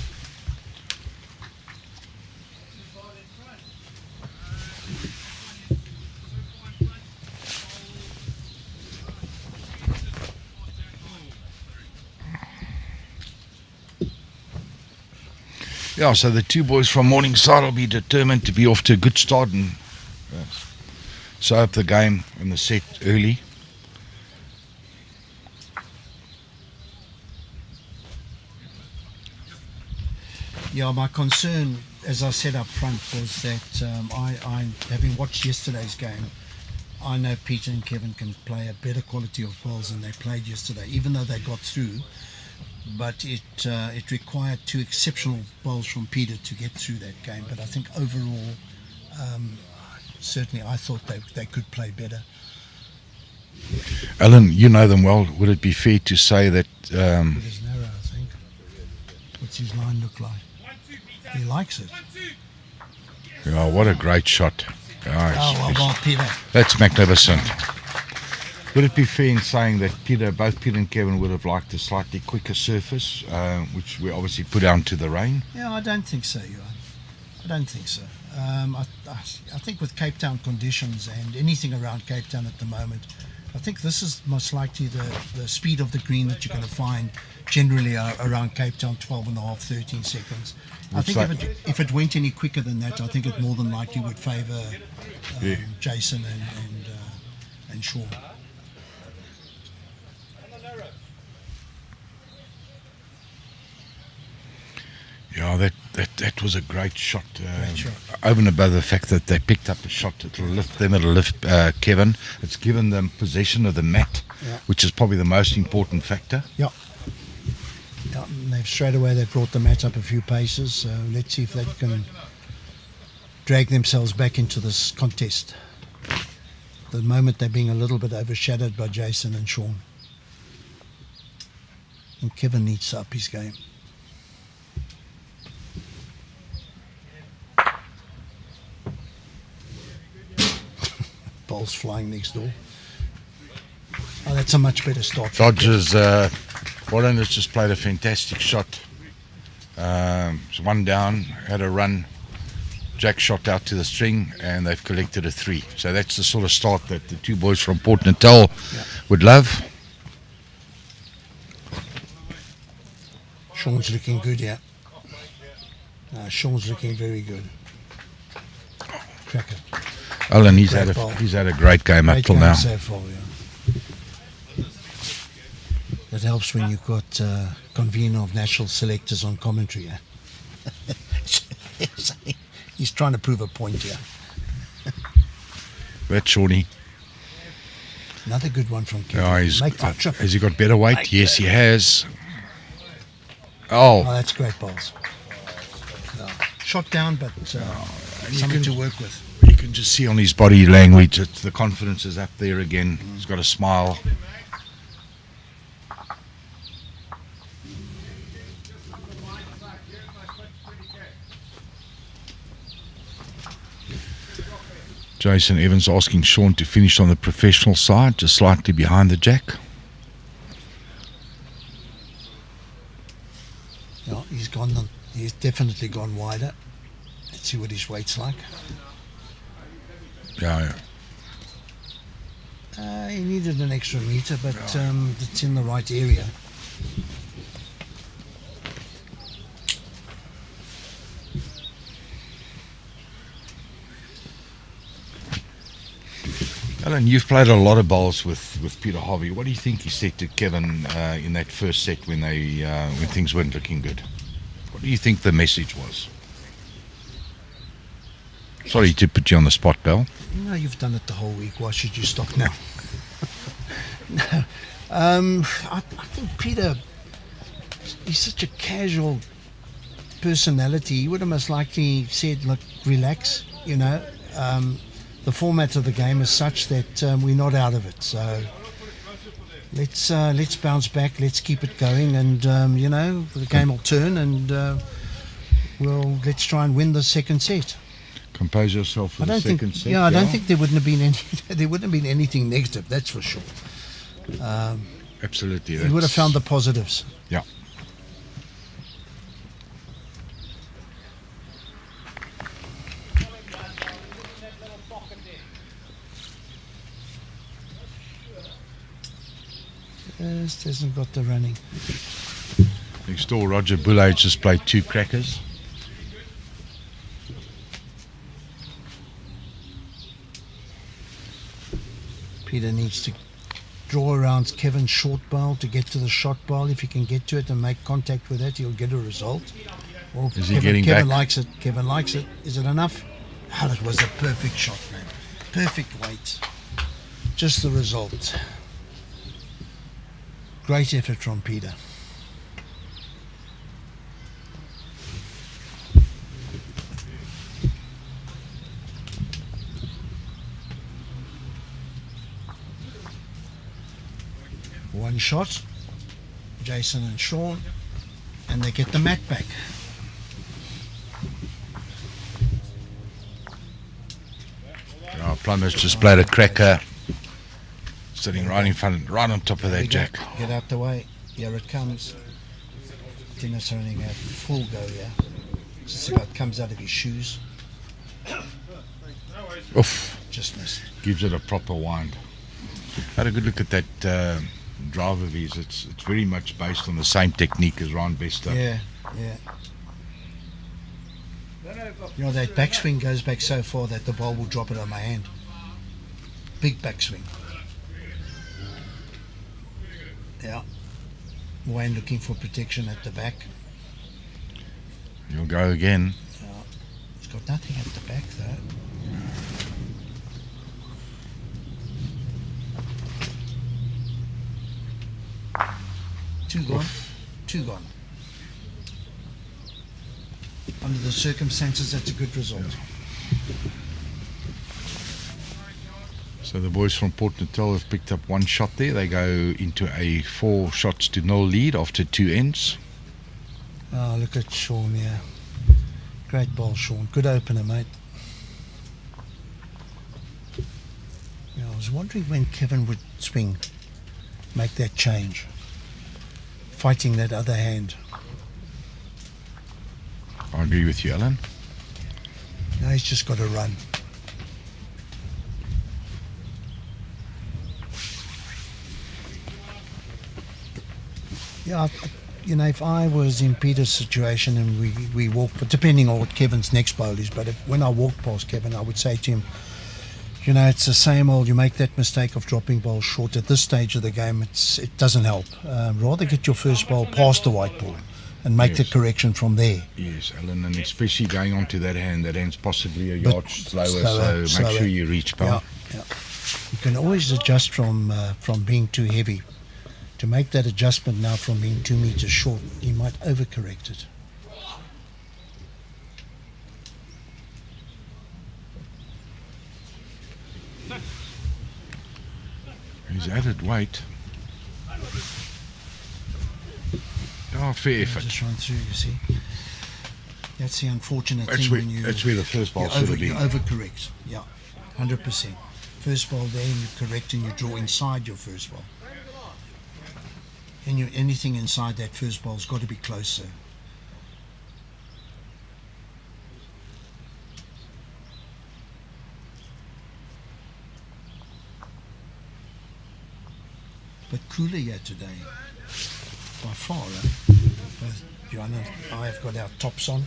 Yeah, so the 2 boys from Morningside will be determined to be off to a good start and sew up the game in the set early. yeah, my concern, as I said up front, was that I having watched yesterday's game, I know Peter and Kevin can play a better quality of bowls than they played yesterday, even though they got through. But it required 2 exceptional bowls from Peter to get through that game. But I think overall, certainly I thought they could play better. Alan, you know them well. Would it be fair to say that It is narrow, I think. What's his line look like? He likes it. oh, what a great shot. Oh, well, Peter. That's magnificent. Would it be fair in saying that both Peter and Kevin would have liked a slightly quicker surface, which we obviously put down to the rain? Yeah, I don't think so, Johan. I don't think so. I think with Cape Town conditions and anything around Cape Town at the moment, I think this is most likely the speed of the green that you're going to find generally around Cape Town, 12.5, 13 seconds. I think if it went any quicker than that, I think it more than likely would favour Jason and Shaun. Yeah, that was a great shot. Over and above the fact that they picked up a shot, it'll lift Kevin. It's given them possession of the mat, which is probably the most important factor. Yeah. And straight away they brought the mat up a few paces. So let's see if they can drag themselves back into this contest. The moment they're being a little bit overshadowed by Jason and Shaun. And Kevin needs to up his game. Ball's flying next door. Oh, that's a much better start. Dodgers, Warren has just played a fantastic shot. It's one down, had a run. Jack shot out to the string, and they've collected a 3. So that's the sort of start that the two boys from Port Natal would love. Shaun's looking good, yeah. Shaun's looking very good. Cracker. Alan, he's had a great game up till now. So far, yeah. That helps when you've got convener of national selectors on commentary. Yeah? He's trying to prove a point here. That's Shawnee. Another good one from Kevin. Oh, has he got better weight? Yes, he has. Oh, that's great balls. Shot down, but something to work with. You can just see on his body language that the confidence is up there again. He's got a smile. Jason Evans asking Shaun to finish on the professional side, just slightly behind the jack. Yeah, he's definitely gone wider. Let's see what his weight's like. Yeah. He needed an extra metre, but it's in the right area. Alan, you've played a lot of bowls with Peter Harvey. What do you think he said to Kevin in that first set when things weren't looking good? What do you think the message was? Sorry to put you on the spot, Bell. No, you've done it the whole week. Why should you stop now? No. I think Peter, he's such a casual personality. He would have most likely said, look, relax, you know. The format of the game is such that we're not out of it. So let's bounce back, let's keep it going, and the game will turn, and let's try and win the second set. Compose yourself for the second set. I don't think there wouldn't have been anything negative. That's for sure. Absolutely. He would have found the positives. Yeah. Just hasn't got the running. Next door, Roger Bullage just played 2 crackers. Peter needs to draw around Kevin's short bowl to get to the shot bowl. If he can get to it and make contact with it, he'll get a result. Well, is he getting back? Kevin likes it. Kevin likes it. Is it enough? Oh, it was a perfect shot, man. Perfect weight. Just the result. Great effort from Peter. One shot, Jason and Shaun, and they get the mat back. Plummer's just played a cracker, sitting right in front, right on top of that jack. Get out the way. Here it comes. Thinus running a full go here. Just about comes out of his shoes. Oof. Just missed. Gives it a proper wind. Had a good look at that drive of his. It's very much based on the same technique as Ron Bester. Yeah. You know, that backswing goes back so far that the ball will drop it on my hand. Big backswing. Yeah. Wayne looking for protection at the back. You'll go again. He's got nothing at the back though. Two gone. Two gone. Under the circumstances, that's a good result. So the boys from Port Natal have picked up one shot there. They go into a 4-0 lead after 2 ends. Oh, look at Shaun, yeah. Great ball, Shaun. Good opener, mate. Yeah, I was wondering when Kevin would swing, make that change. Fighting that other hand. I agree with you, Alan. Now he's just got to run. Yeah, you know, if I was in Peter's situation and we walked, but depending on what Kevin's next bowl is, but when I walked past Kevin, I would say to him, you know, it's the same old, you make that mistake of dropping balls short. At this stage of the game, it doesn't help. Rather get your first ball past the white ball and make the correction from there. Yes, Alan, and especially going on to that hand, that hand's possibly a yard slower, so make sure you reach pal. Yeah. You can always adjust from being too heavy. To make that adjustment now from being 2 meters short, you might overcorrect it. He's added weight. Oh, fair effort. Just run through, you see. That's the unfortunate thing when you... That's where the first ball should have been. You overcorrect, yeah, 100%. First ball there, you correct and you draw inside your first ball. And anything inside that first ball's got to be closer. But cooler here today, by far. Both Joanna and I have got our tops on.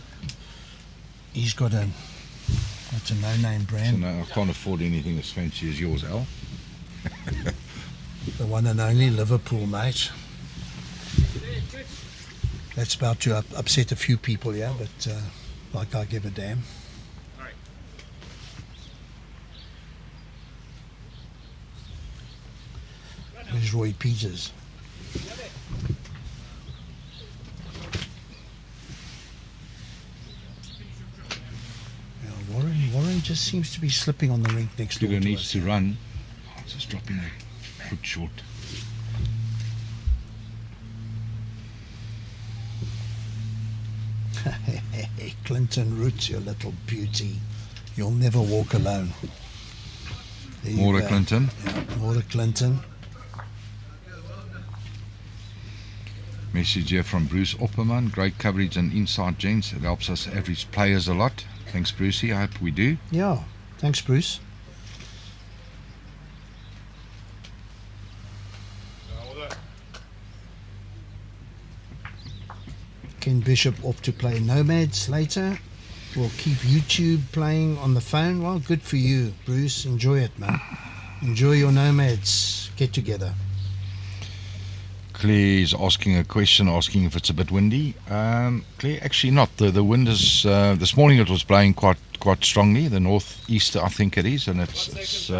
He's got that's a no-name brand. So no, I can't afford anything as fancy as yours, Al. The one and only Liverpool, mate. That's about to upset a few people, yeah, but like I give a damn. There's Roy Peters. Yeah, Warren just seems to be slipping on the rink next door. He needs to run. Oh, it's just dropping a foot short. Clinton Roots, your little beauty. You'll never walk alone. More Clinton. Yeah, more Clinton. Message here from Bruce Opperman. Great coverage and inside gents. It helps us average players a lot. Thanks, Brucey. I hope we do. Yeah, thanks, Bruce. Ken Bishop off to play Nomads later. We'll keep YouTube playing on the phone. Well, good for you, Bruce. Enjoy it, man. Enjoy your Nomads get together. Claire's asking a question, asking if it's a bit windy. Claire, actually not. The wind is this morning it was blowing quite strongly. The northeast, I think it is, and it's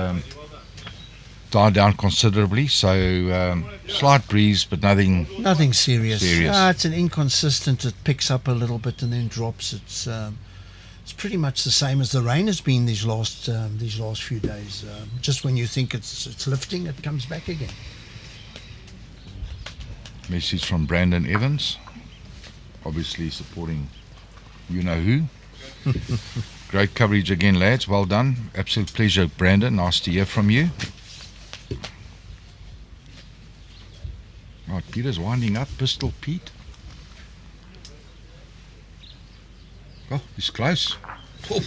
died down considerably. So slight breeze, but nothing serious. serious. It's an inconsistent. It picks up a little bit and then drops. It's pretty much the same as the rain has been these last few days. Just when you think it's lifting, it comes back again. Message from Brandon Evans, obviously supporting you know who. Great coverage again, lads. Well done. Absolute pleasure, Brandon. Nice to hear from you. Right, Peter's winding up. Pistol Pete. Oh, he's close. Oh.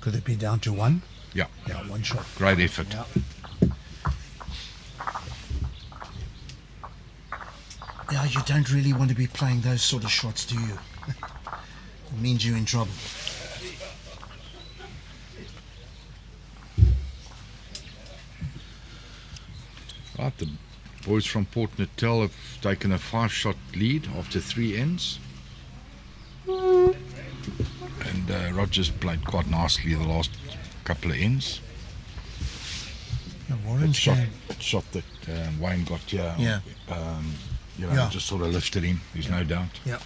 Could it be down to one? Yeah. Yeah, one shot. Great effort. Yeah. Yeah, you don't really want to be playing those sort of shots, do you? It means you're in trouble. Right, the boys from Port Natal have taken a 5-shot lead after 3 ends. And Rogers played quite nicely the last couple of ends. That shot that Wayne got here, Yeah. Just sort of lifted him, there's no doubt. Yeah.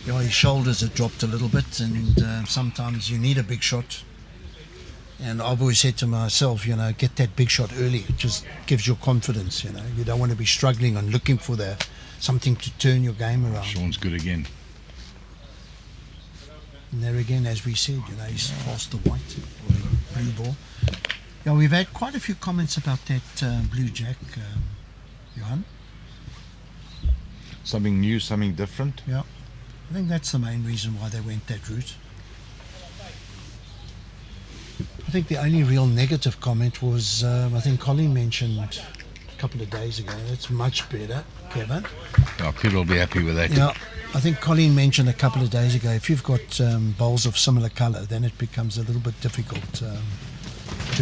Yeah, his shoulders have dropped a little bit, and sometimes you need a big shot. And I've always said to myself, get that big shot early. It just gives you confidence, You don't want to be struggling and looking for something to turn your game around. Shaun's good again. And there again, as we said, he's past the white or the blue ball. Yeah, we've had quite a few comments about that blue jack, Johan. Something new, something different. Yeah, I think that's the main reason why they went that route. I think the only real negative comment was, I think Colin mentioned a couple of days ago, that's much better, Kevin. Yeah, Peter will be happy with that. Yeah, I think Colin mentioned a couple of days ago, if you've got bowls of similar colour, then it becomes a little bit difficult to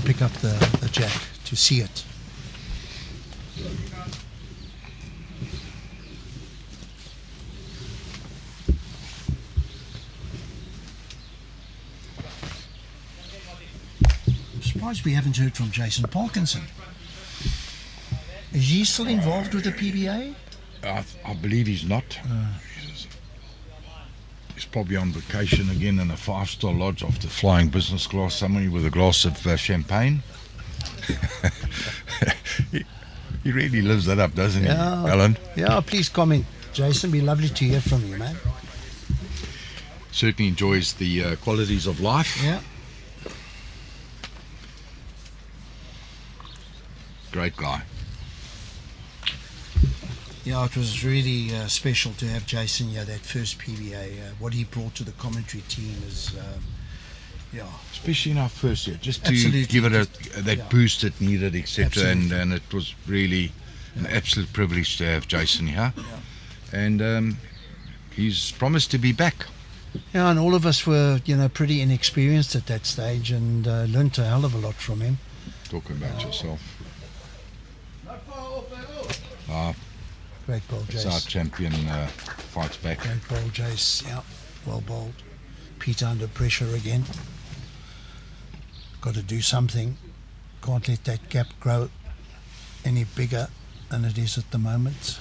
pick up the jack, to see it. I'm surprised we haven't heard from Jason Parkinson. Is he still involved with the PBA? I believe he's not. He's probably on vacation again in a 5-star lodge after flying business class somewhere with a glass of champagne. he really lives that up, doesn't he, Alan? Yeah, please comment. Jason, be lovely to hear from you, man. Certainly enjoys the qualities of life. Yeah. Great guy. Yeah, it was really special to have Jason here, that first PBA. What he brought to the commentary team is, especially in our first year, just to Absolutely. give it that boost it needed, etc. And it was really an absolute privilege to have Jason here. Yeah. And he's promised to be back. Yeah, and all of us were, pretty inexperienced at that stage, and learnt a hell of a lot from him. Talking about yourself. Great bowl, It's our Jace. champion fights back. Great bowl, Jace. Yeah, well bowled. Peter under pressure again. Got to do something. Can't let that gap grow any bigger than it is at the moment.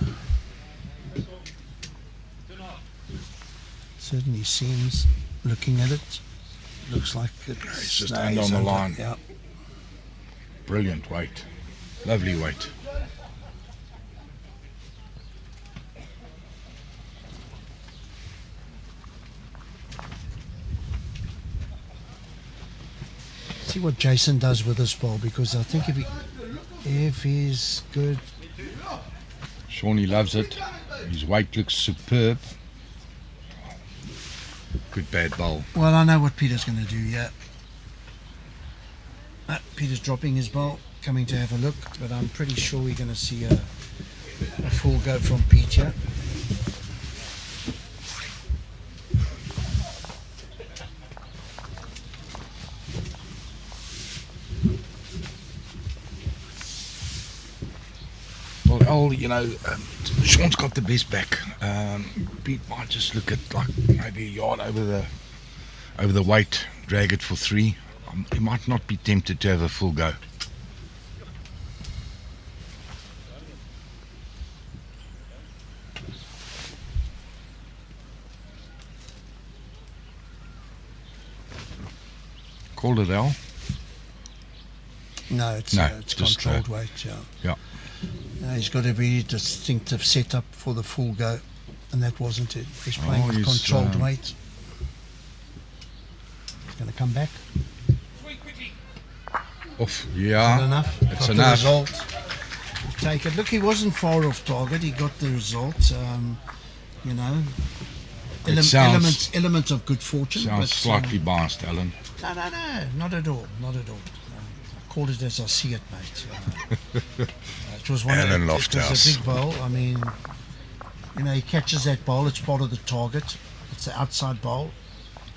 Certainly seems, looking at it, looks like it's just under on the line. Yeah. Brilliant weight. Lovely weight. See what Jason does with this ball, because I think if he's good. Shaun, he loves it. His weight looks superb. Good bad bowl. Well, I know what Peter's going to do, yeah. Peter's dropping his bowl, coming to have a look, but I'm pretty sure we're going to see a full go from Pete here. Well, Shaun's got the best back. Pete might just look at like maybe a yard over the weight, drag it for 3. He might not be tempted to have a full go. Called it Al? No, it's just, controlled weight, yeah. Yeah. He's got a very distinctive setup for the full go, and that wasn't it. He's playing with he's, controlled weight. He's going to come back. Off. Not Yeah. enough. It's Got enough. The result. Take it. Look, he wasn't far off target. He got the result. You know, It sounds- elements of good fortune. Sounds but, slightly biased, Alan. No, not at all. Not at all. I call it as I see it, mate. It was one. Alan It was Lofthouse. a big bowl. I mean, you know, he catches that bowl. It's part of the target. It's the outside bowl.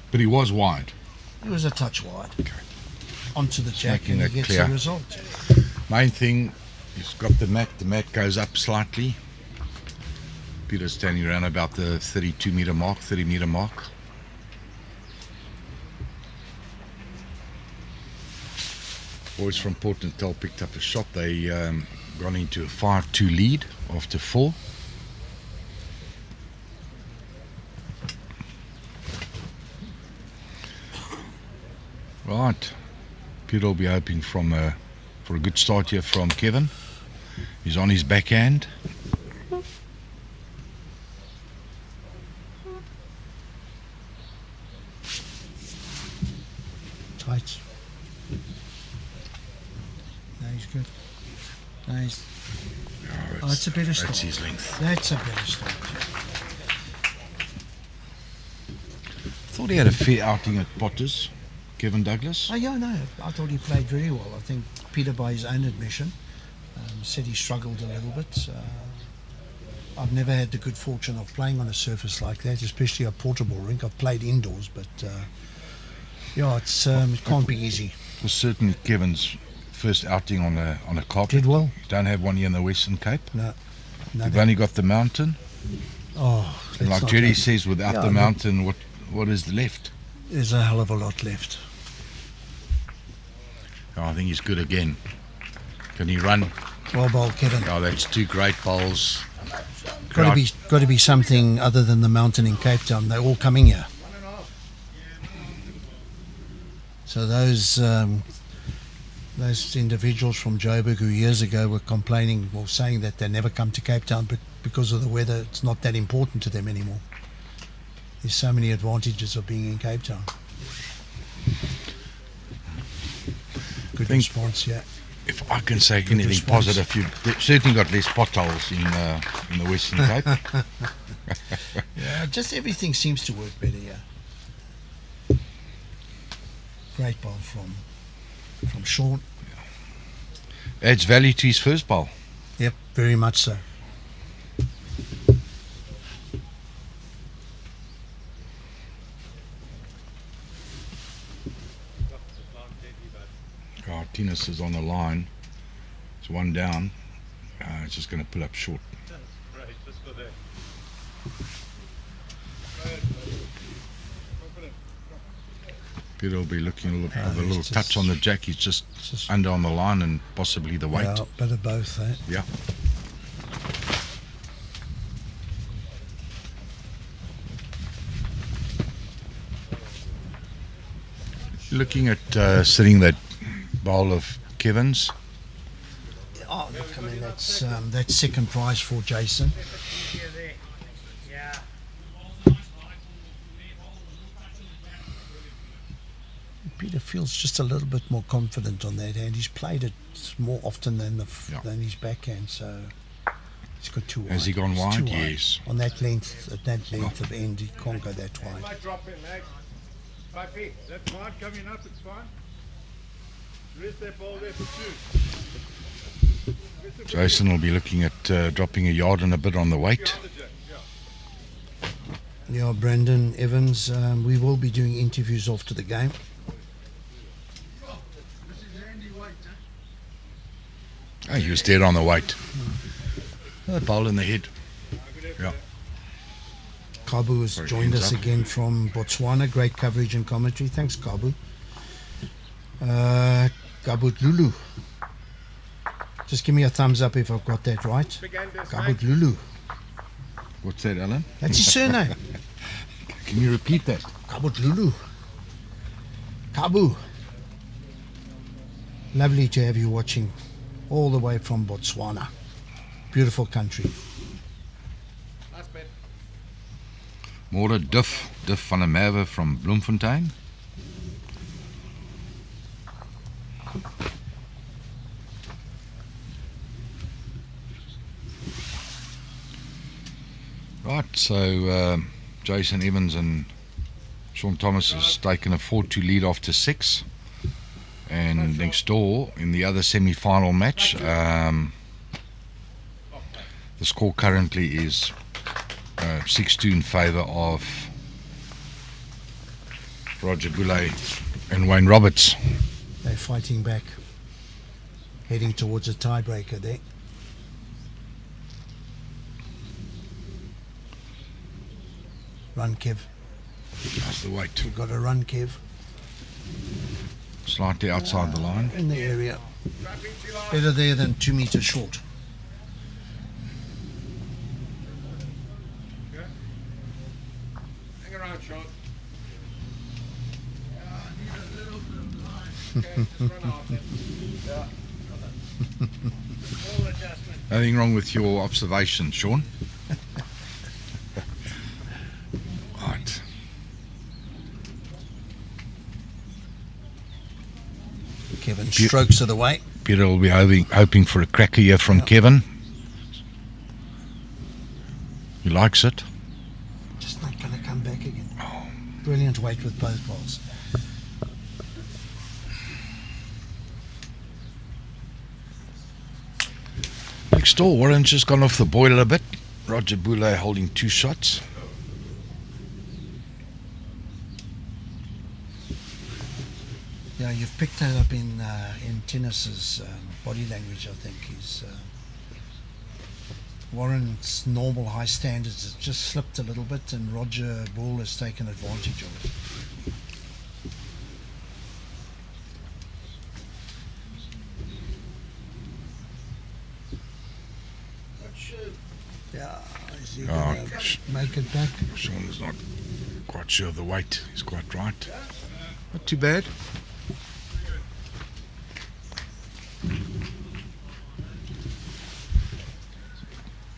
But he was wide. It was a touch wide. Onto the jack, making and he that gets clear. the result. Main thing, he's got the mat. The mat goes up slightly. Peter's standing around about the 32-meter mark, 30-meter mark. Boys from Port Natal picked up a shot. They gone into a 5-2 lead after 4. Right. Peter will be hoping for a good start here from Kevin. He's on his backhand. Tight. No, he's good. Nice. Oh, it's a better start. That's his length. That's a better start. Thought he had a fair outing at Potters, Kevin Douglas. Oh, yeah, no. I thought he played very well. I think Peter, by his own admission, said he struggled a little bit. I've never had the good fortune of playing on a surface like that, especially a portable rink. I've played indoors, but yeah, it's it can't be easy. It was certainly Kevin's first outing on a carpet. Did well. Don't have one here in the Western Cape. No, You've only got the mountain. oh, And let's like not Jerry go- says, without Yeah, the look. mountain, what is left? There's a hell of a lot left. Oh, I think he's good again. Can he run? Well bowled, Kevin. Oh, that's 2 great bowls. Got to be something other than the mountain in Cape Town. They're all coming here. So those individuals from Joburg who years ago were complaining or saying that they never come to Cape Town, but because of the weather, it's not that important to them anymore. There's so many advantages of being in Cape Town. Good Think- response, yeah. If I can say anything response. positive, you've certainly got less potholes in the Western Cape. Yeah, just everything seems to work better here. Great ball from Shaun. Adds value to his first bowl. Yep, very much so. Oh, Thinus is on the line. It's 1 down. It's just going to pull up short. Peter will be looking with a little he's touch just- on the jack. He's just just- under on the line and possibly the weight. Yeah, bit of both, eh? Yeah. Looking at sitting that bowl of Kevin's. Oh, look, I mean, that's second prize for Jason. Peter feels just a little bit more confident on that hand. He's played it more often than than his backhand, so he's got too wide. Has he gone It's wide? too Yes. On that length, at that length of end, he can't go that wide. Might drop in, Max. 5 feet. That's fine. Coming up, it's fine. Rest that ball there for 2. Jason will be looking at dropping a yard and a bit on the weight. Yeah, Brendan Evans, we will be doing interviews after the game. Oh, he was dead on the weight. A bowl in the head. Yeah. Kabu has Sorry, joined hands us up. again from Botswana. Great coverage and commentary. Thanks, Kabu. Kabut Lulu. Just give me a thumbs up if I've got that right. Kabut Lulu. What's that, Alan? That's his surname. Can you repeat that? Kabut Lulu. Kabu. Lovely to have you watching all the way from Botswana. Beautiful country. Nice bet. Môre Duff van der Merwe from Bloemfontein. Right, so Jason Evans and Shaun Thomas has taken a 4-2 lead after 6. And next door, in the other semi-final match, the score currently is 6-2 in favour of Roger Boulay and Wayne Roberts. They're fighting back, heading towards a tiebreaker there. Run, Kev. That's the weight. You've got to run, Kev. Slightly outside the line. In the area. Better there than 2 meters short. Hang around, Shaun. Nothing wrong with your observation, Shaun. Right. Kevin strokes it away. Peter will be hoping for a cracker here from Kevin. He likes it. Just not going to come back again. Brilliant weight with both balls. Next door, Warren's just gone off the boil a bit. Roger Boulay holding 2 shots. Yeah, you've picked that up in Thinus's body language, I think. Warren's normal high standards has just slipped a little bit, and Roger Bull has taken advantage of it. Yeah, is he going to make it back? Shaun's not quite sure of the weight. He's quite right. Not too bad.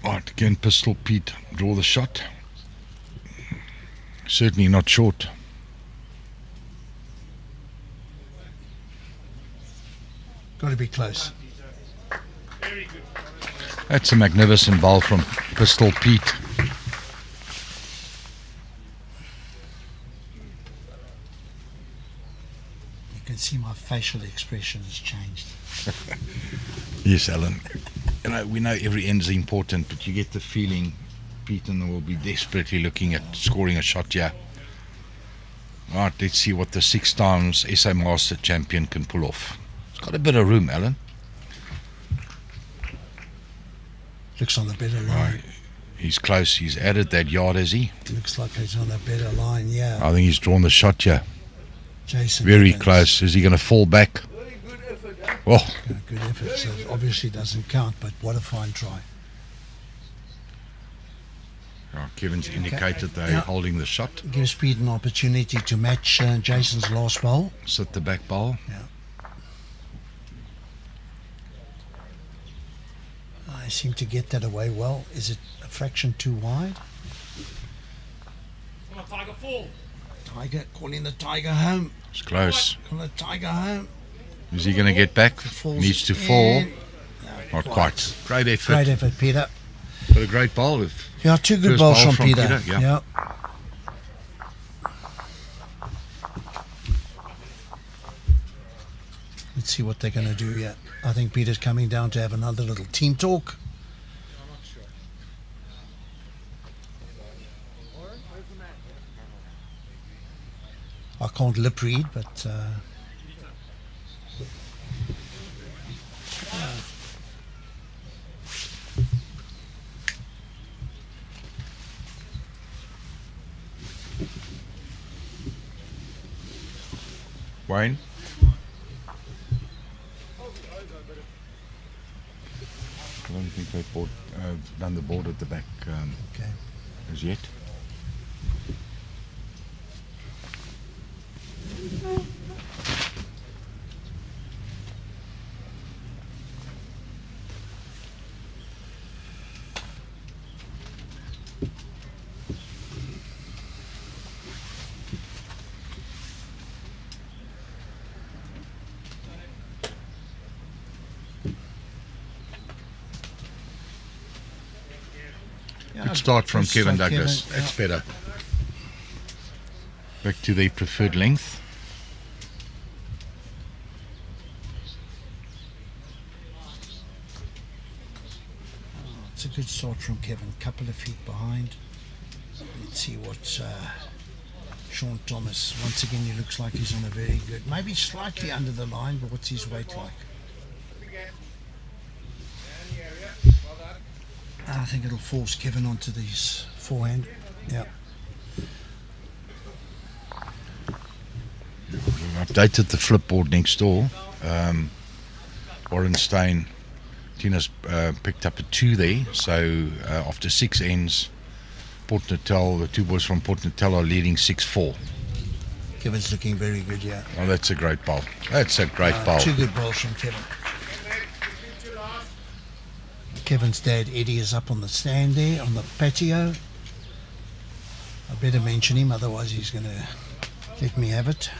Right, again, Pistol Pete draw the shot. Certainly not short. Got to be close. Very good. That's a magnificent ball from Pistol Pete. You can see my facial expression has changed. Yes, Alan. You know, we know every end's important, but you get the feeling Peterson will be desperately looking at scoring a shot here. Right, let's see what the 6 times SA Master champion can pull off. It's got a bit of room, Alan. Looks on the better line. Right. He's close. He's added that yard, has he? Looks like he's on a better line, yeah. I think he's drawn the shot here. Jason Very Evans. close. Is he going to fall back? Oh, Yeah, good effort. So it obviously doesn't count, but what a fine try. oh, Kevin's indicated they're Yeah. holding the shot. Gives Pete an opportunity to match Jason's last bowl. Sit the back bowl. I seem to get that away well. Is it a fraction too wide? Come on, Tiger, fall. Tiger, calling the Tiger home. It's close. Call the Tiger home. Is he going to get back? Falls Needs to fall. in. Not quite. Great effort. Great effort, Peter. But a great bowl. With Yeah, 2 good First bowls bowl from from Peter. Peter, yeah. Let's see what they're going to do here. I think Peter's coming down to have another little team talk. I can't lip read, but Wayne. I don't think they've done the board at the back okay. as yet. Yeah, Good start from good Kevin start, Douglas. Kevin, That's better. Back to the preferred length. It's a good start from Kevin. Couple of feet behind. Let's see what Shaun Thomas. Once again, he looks like he's on a very good, maybe slightly under the line, but what's his weight like? I think it'll force Kevin onto these forehand. Yeah. We've updated the flipboard next door. Warren Steyn, Thinus picked up a 2 there. So after 6 ends, Port Natal, the two boys from Port Natal are leading 6-4. Kevin's looking very good, yeah. Oh, that's a great bowl. That's a great bowl. 2 good bowls from Kevin. Kevin's dad, Eddie, is up on the stand there, on the patio. I better mention him, otherwise he's going to let me have it.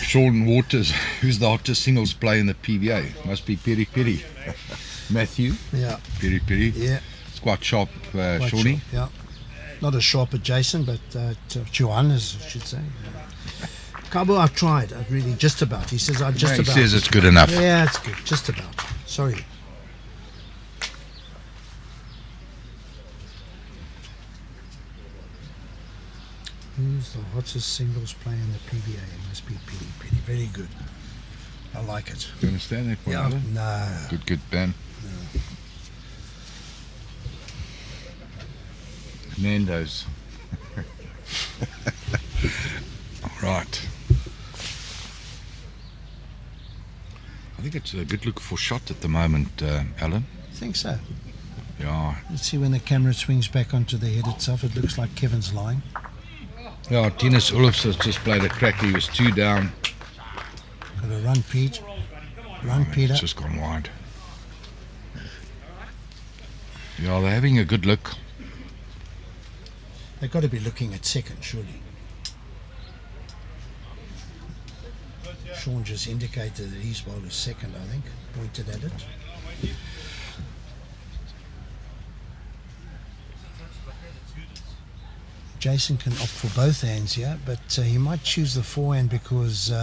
Shaun Waters, who's the hottest singles player in the PBA? Must be Phiri. Mathews, Yeah, Phiri. yeah. It's quite sharp, Quite Shawnee. sharp, yeah. Not as sharp as Jason, but Shaun, as I should say. Cabo, I tried. I really, just about. He says, I just He about. says it's good enough. Yeah, it's good. Just about. Sorry. Who's the hottest singles player in the PBA? It must be Phiri. Very good. I like it. Do you understand that one? Yeah. Alan? No. Good, Ben. Nando's. Right. I think it's a good look for shot at the moment, Alan. I think so. Yeah. Let's see when the camera swings back onto the head itself. It looks like Kevin's line. Yeah, Thinus Oelofse has just played a crack. He was 2 down. Got a run, Pete. Run, Peter. It's just gone wide. Yeah, they're having a good look. They've got to be looking at second, surely. Shaun just indicated that his ball is second, I think. Pointed at it. Jason can opt for both hands here, but he might choose the forehand because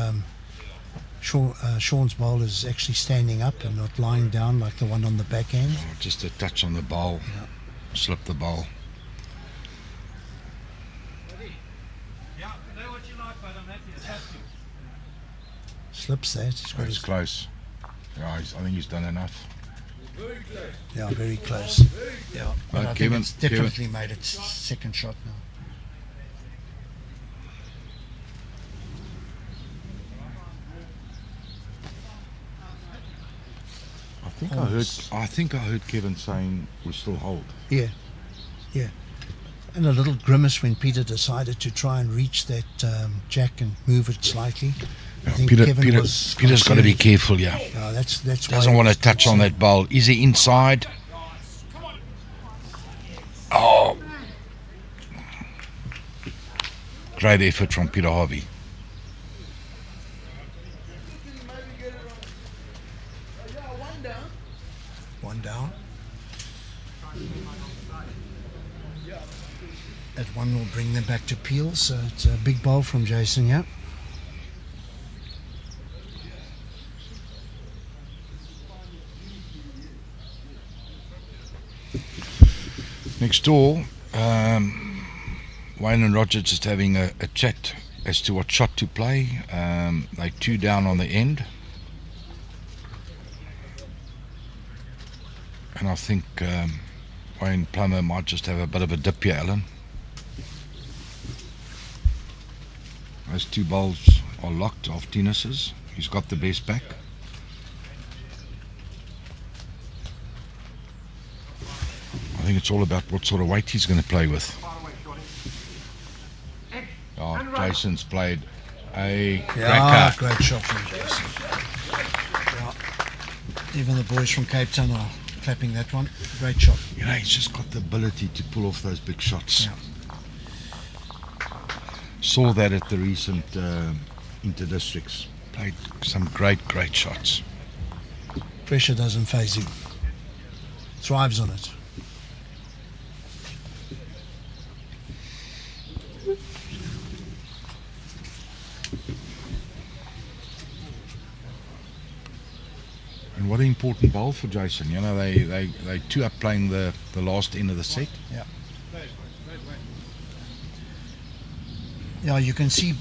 Shaun's bowl is actually standing up and not lying down like the one on the backhand. Oh, just a touch on the bowl. Yeah. Slip the bowl. Slips that. He's got It's his, close. Yeah, I think he's done enough. yeah, very close. Yeah, but I think Kevin, it's definitely made its second shot now. I think I heard Kevin saying we still hold. Yeah, yeah. And a little grimace when Peter decided to try and reach that jack and move it slightly. I think Kevin was Peter's got to be concerned. careful, yeah. That's Doesn't why want he to was touch on concerned. that bowl. Is he inside? Oh. Great effort from Peter Harvey. One down. That one will bring them back to Peel, so it's a big bowl from Jason, yeah. Next door, Wayne and Roger just having a chat as to what shot to play. They 2 down on the end. And I think Wayne Plummer might just have a bit of a dip here, Alan. Those 2 bowls are locked off Thinus's. He's got the best back. I think it's all about what sort of weight he's going to play with. Oh, Jason's played a Yeah, cracker. great shot from Jason. Yeah. Even the boys from Cape Town are clapping that one. Great shot. You know, he's just got the ability to pull off those big shots. Yeah. Saw that at the recent inter-districts. Played some great shots. Pressure doesn't faze him. Thrives on it. And what an important bowl for Jason. You know, they two up playing the last end of the set. Yeah. Yeah, you could see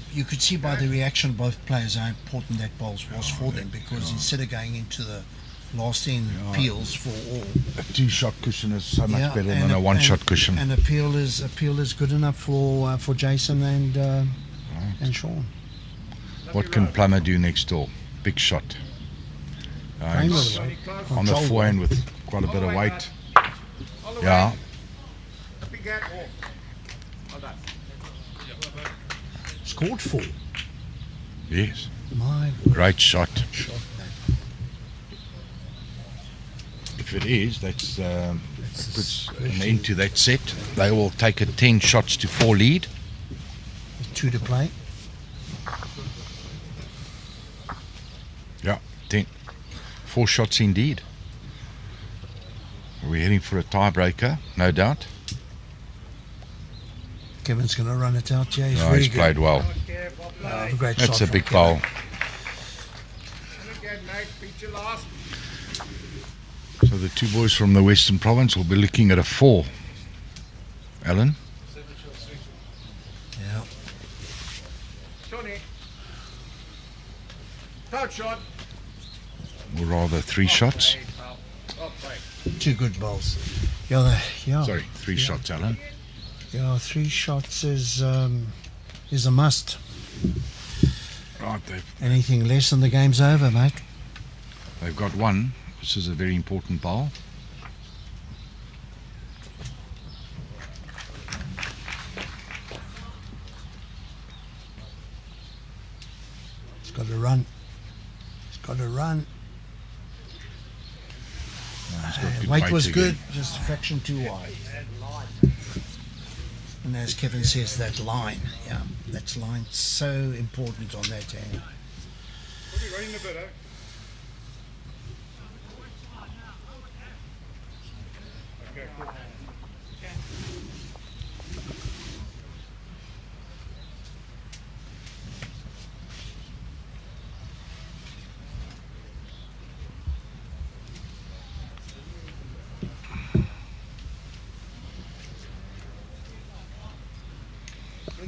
by the reaction of both players how important that bowl was for them, because instead of going into the last end peels for all, A 2-shot cushion is so much better and than a 1-shot cushion. And a peel is good enough for Jason and Shaun. What can Plummer do next door? Big shot. Playing He's with it, on the control. forehand with quite a bit of weight. Yeah. Scored 4. Yes. My word. Great shot. Shot, man. If it is, that's puts an end to that set. They will take a 10 shots to 4 lead. 2 to play. Yeah, 10. 4 shots indeed. We're heading for a tiebreaker, no doubt. Kevin's going to run it out. Yeah, he's Oh, very he's good. played well. A great That's shot a from big Kevin. bowl. So the two boys from the Western Province will be looking at a 4. Alan? Yeah. Or rather 3 shots. 2 good bowls. Yeah, Sorry, 3 shots, Alan. Yeah, 3 shots is a must. Right, Anything less and the game's over, mate. they've got 1. This is a very important bowl. It's got to run. It's got to run. He's got good Weight was again. good, just a fraction too wide. And as Kevin says, that line, that line so important on that hand.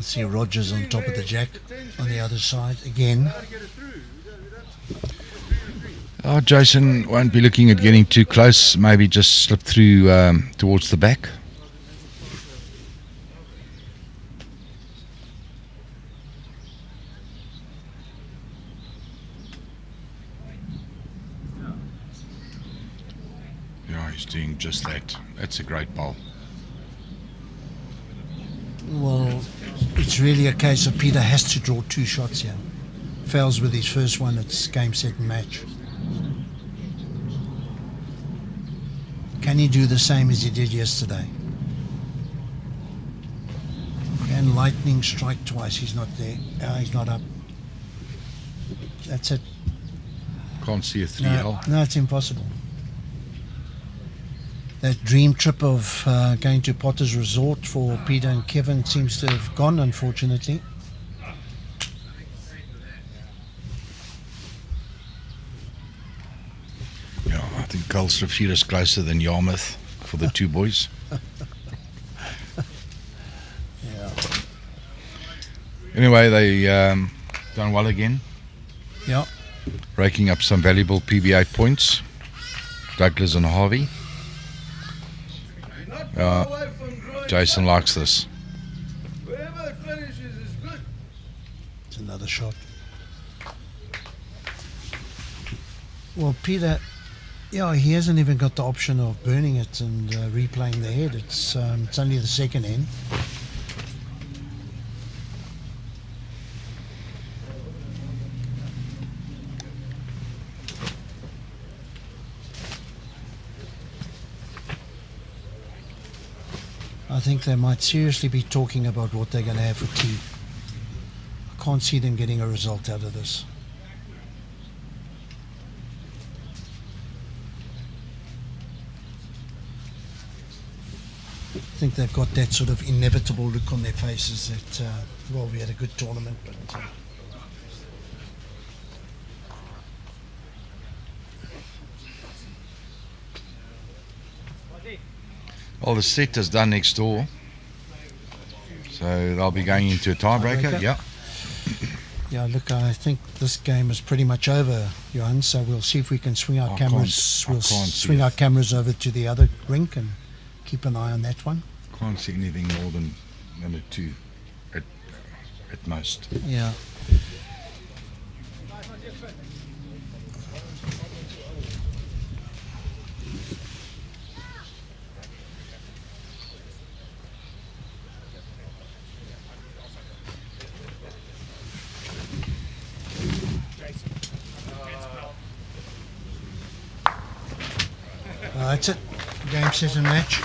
See Rogers on top of the jack on the other side again. Oh, Jason won't be looking at getting too close. Maybe just slip through towards the back. Yeah, he's doing just that. That's a great bowl. Well, it's really a case of Peter has to draw 2 shots here. Fails with his first one, it's game, set and match. Can he do the same as he did yesterday? Can lightning strike twice? He's not there. He's not up. That's it. Can't see a 3L. No, it's impossible. That dream trip of going to Potter's Resort for Peter and Kevin seems to have gone, unfortunately. Yeah, I think Kuilsrivier is closer than Yarmouth for the two boys. Yeah. Anyway, they done well again, Yeah. raking up some valuable PBA points. Douglas and Harvey. Jason likes this. Wherever it finishes is good. It's another shot. Well, Peter, yeah, he hasn't even got the option of burning it and replaying the head. It's only the second end. I think they might seriously be talking about what they're going to have for tea. I can't see them getting a result out of this. think they've got that sort of inevitable look on their faces that, well, we had a good tournament, but Well, the set is done next door, so they'll be going into a tiebreaker. Tiebreaker. Yeah. yeah, look, I think this game is pretty much over, Johan. So we'll see if we can swing our cameras. We'll swing our cameras over to the other rink and keep an eye on that one. Can't see anything more than a 2 at most. Yeah. That's it. Game, set and match.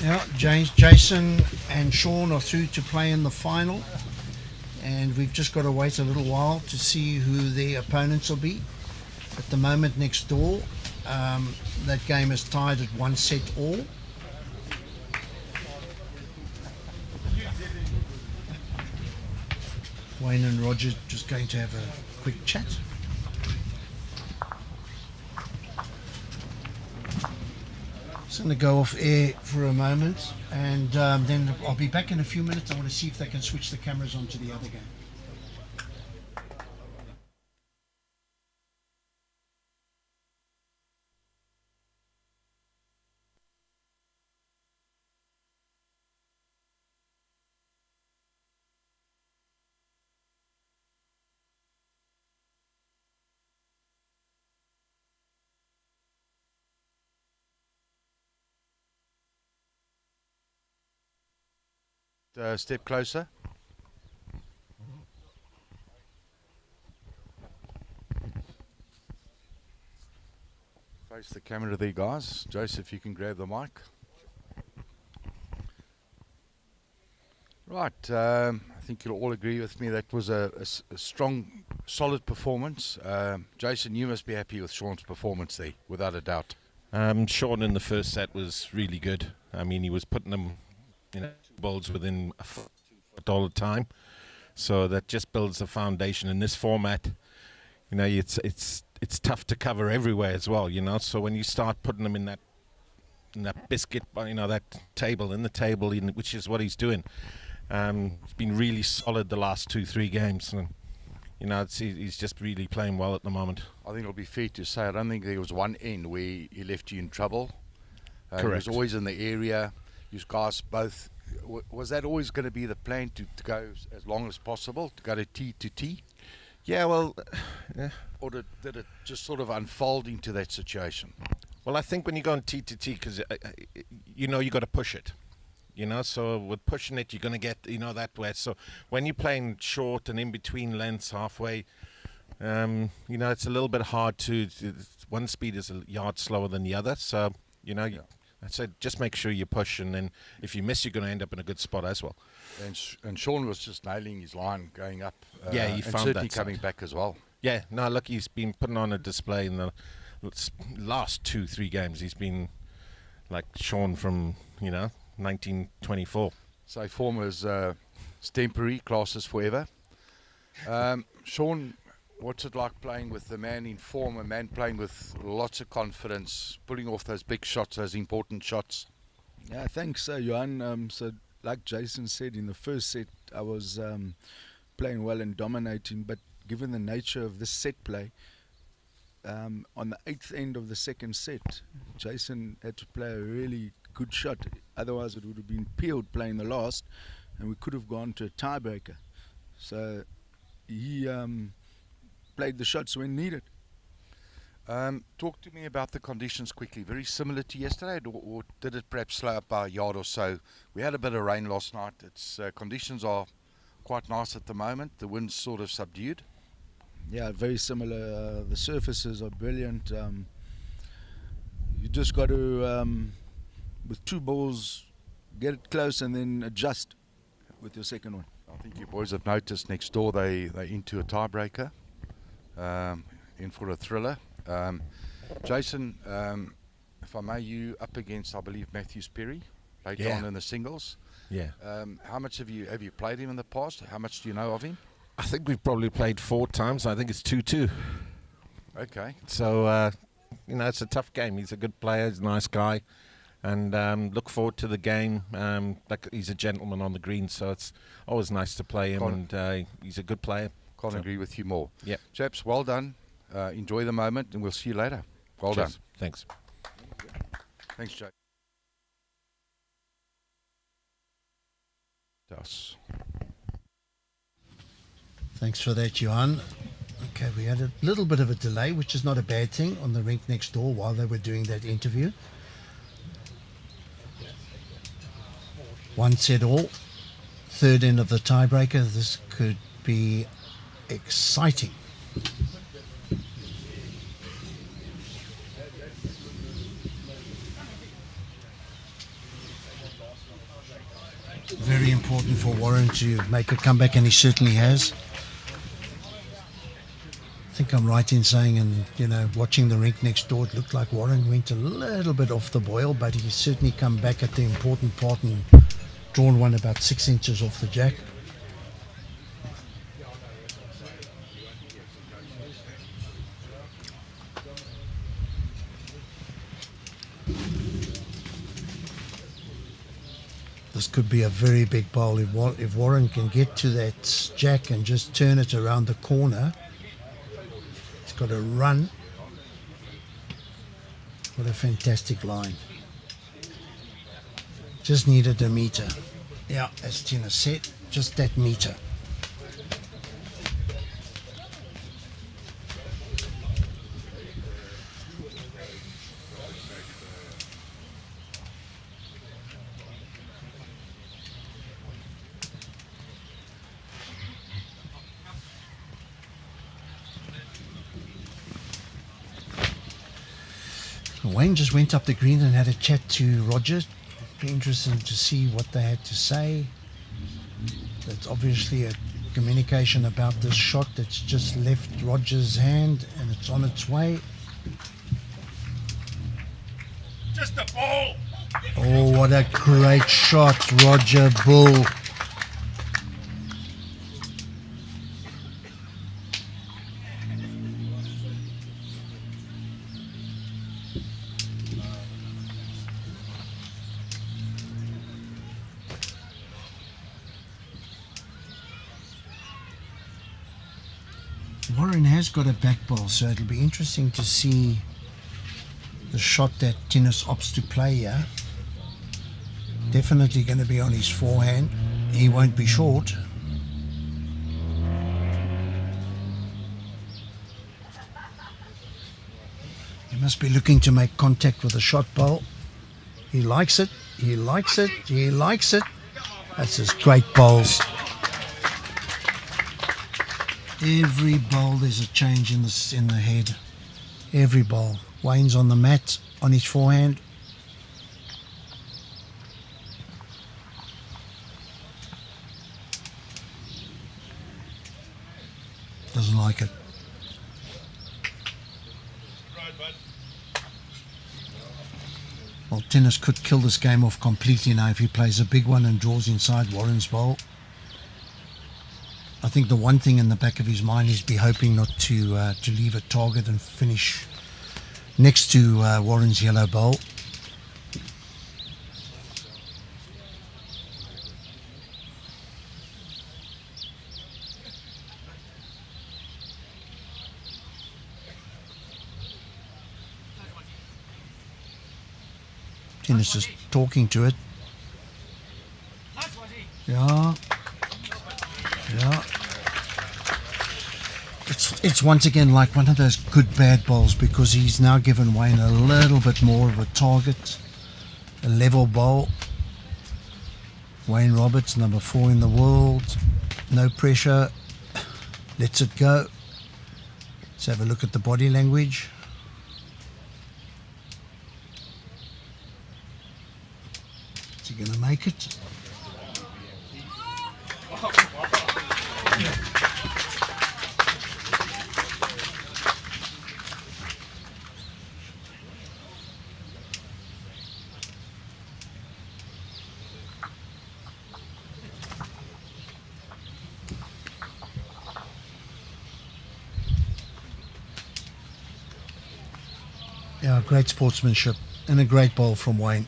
Yeah, Jason and Shaun are through to play in the final, and we've just got to wait a little while to see who their opponents will be. At the moment, next door, that game is tied at 1 set all. Wayne and Roger just going to have a quick chat. Just going to go off air for a moment, and then I'll be back in a few minutes. I want to see if they can switch the cameras onto the other game. Step closer. Face the camera there, guys. Joseph, you can grab the mic. Right, I think you'll all agree with me that was a strong, solid performance. Jason, you must be happy with Shaun's performance there, without a doubt. Shaun in the first set was really good. I mean, he was putting them, balls within a foot all the time, so that just builds the foundation in this format. It's tough to cover everywhere as well, so when you start putting them in that biscuit, that table, which is what he's doing. He's been really solid the last 2-3 games, and he's just really playing well at the moment. I think it'll be fair to say I don't think there was one end where he left you in trouble. Correct. He was always in the area. You guys both, was that always going to be the plan, to go as long as possible, to go to tee to tee? Yeah, well, Or did it just sort of unfold into that situation? Well, I think when you go on tee to tee, because you got to push it, so with pushing it, you're going to get, that way. So when you're playing short and in between lengths halfway, it's a little bit hard to one speed is a yard slower than the other. So, I said, just make sure you push, and then if you miss, you're going to end up in a good spot as well. And Shaun was just nailing his line going up. Yeah, he and found certainly that coming side back as well. Yeah, no, look, he's been putting on a display in the last 2-3 games. He's been like Shaun from 1924. So former's Steyn classes forever. Shaun, what's it like playing with the man in form, a man playing with lots of confidence, pulling off those big shots, those important shots? Yeah, thanks, Johan. So, like Jason said, in the first set, I was playing well and dominating, but given the nature of this set play, on the 8th end of the second set, Jason had to play a really good shot. Otherwise, it would have been peeled playing the last, and we could have gone to a tiebreaker. So, he played the shots when needed. Talk to me about the conditions quickly. Very similar to yesterday, or did it perhaps slow up by a yard or so? We had a bit of rain last night. Its conditions are quite nice at the moment. The wind's sort of subdued. Yeah, very similar. The surfaces are brilliant. You just got to, with 2 balls, get it close and then adjust with your second one. I think you boys have noticed next door they're into a tiebreaker, in for a thriller. Jason, if I may, you up against, I believe, Mathews Phiri later Yeah. on in the singles. Yeah. How much have you played him in the past? How much do you know of him? I think we've probably played 4 times. I think it's 2-2. Okay. So, it's a tough game. He's a good player. He's a nice guy. And look forward to the game. He's a gentleman on the green, so it's always nice to play him. And he's a good player. Can't agree with you more. Yep. Chaps, well done. Enjoy the moment, and we'll see you later. Well Cheers. done. Thanks. Thanks, Jay. Yes. Thanks for that, Johan. Okay, we had a little bit of a delay, which is not a bad thing, on the rink next door while they were doing that interview. 1-all. Third end of the tiebreaker. This could be exciting. Very important for Warren to make a comeback, and he certainly has. I think I'm right in saying, and watching the rink next door, it looked like Warren went a little bit off the boil, but he's certainly come back at the important part and drawn one about 6 inches off the jack. This could be a very big bowl. If Warren can get to that jack and just turn it around the corner, it's got a run. What a fantastic line. Just needed a meter. Yeah, as Tina said, just that meter. Wayne just went up the green and had a chat to Roger. Be interesting to see what they had to say. That's obviously a communication about this shot that's just left Roger's hand and it's on its way. Just a ball. Oh, what a great shot, Roger Bull. Warren has got a back ball, so it'll be interesting to see the shot that Thinus opts to play here. Definitely going to be on his forehand. He won't be short. He must be looking to make contact with the shot ball. He likes it. He likes it. He likes it. That's his great bowls. Every bowl there's a change in the head. Every bowl. Wayne's on the mat on his forehand. Doesn't like it. Well, Thinus could kill this game off completely now if he plays a big one and draws inside Warren's bowl. I think the one thing in the back of his mind is be hoping not to leave a target and finish next to Warren's yellow bowl. Thinus is talking to it. Yeah. Yeah. It's once again like one of those good bad bowls because he's now given Wayne a little bit more of a target, a level bowl. Wayne Roberts, number 4 in the world, no pressure, lets it go. Let's have a look at the body language. Is he going to make it? Yeah, great sportsmanship and a great bowl from Wayne.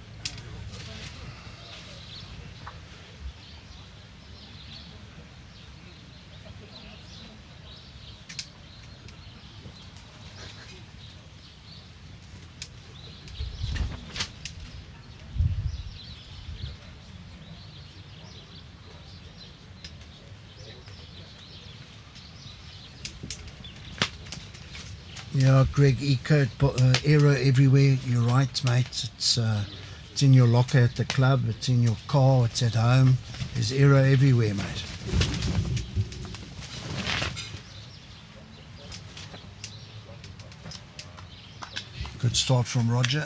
Yeah, Greg Eco, error everywhere. You're right, mate. It's in your locker at the club. It's in your car. It's at home. There's error everywhere, mate. Good start from Roger.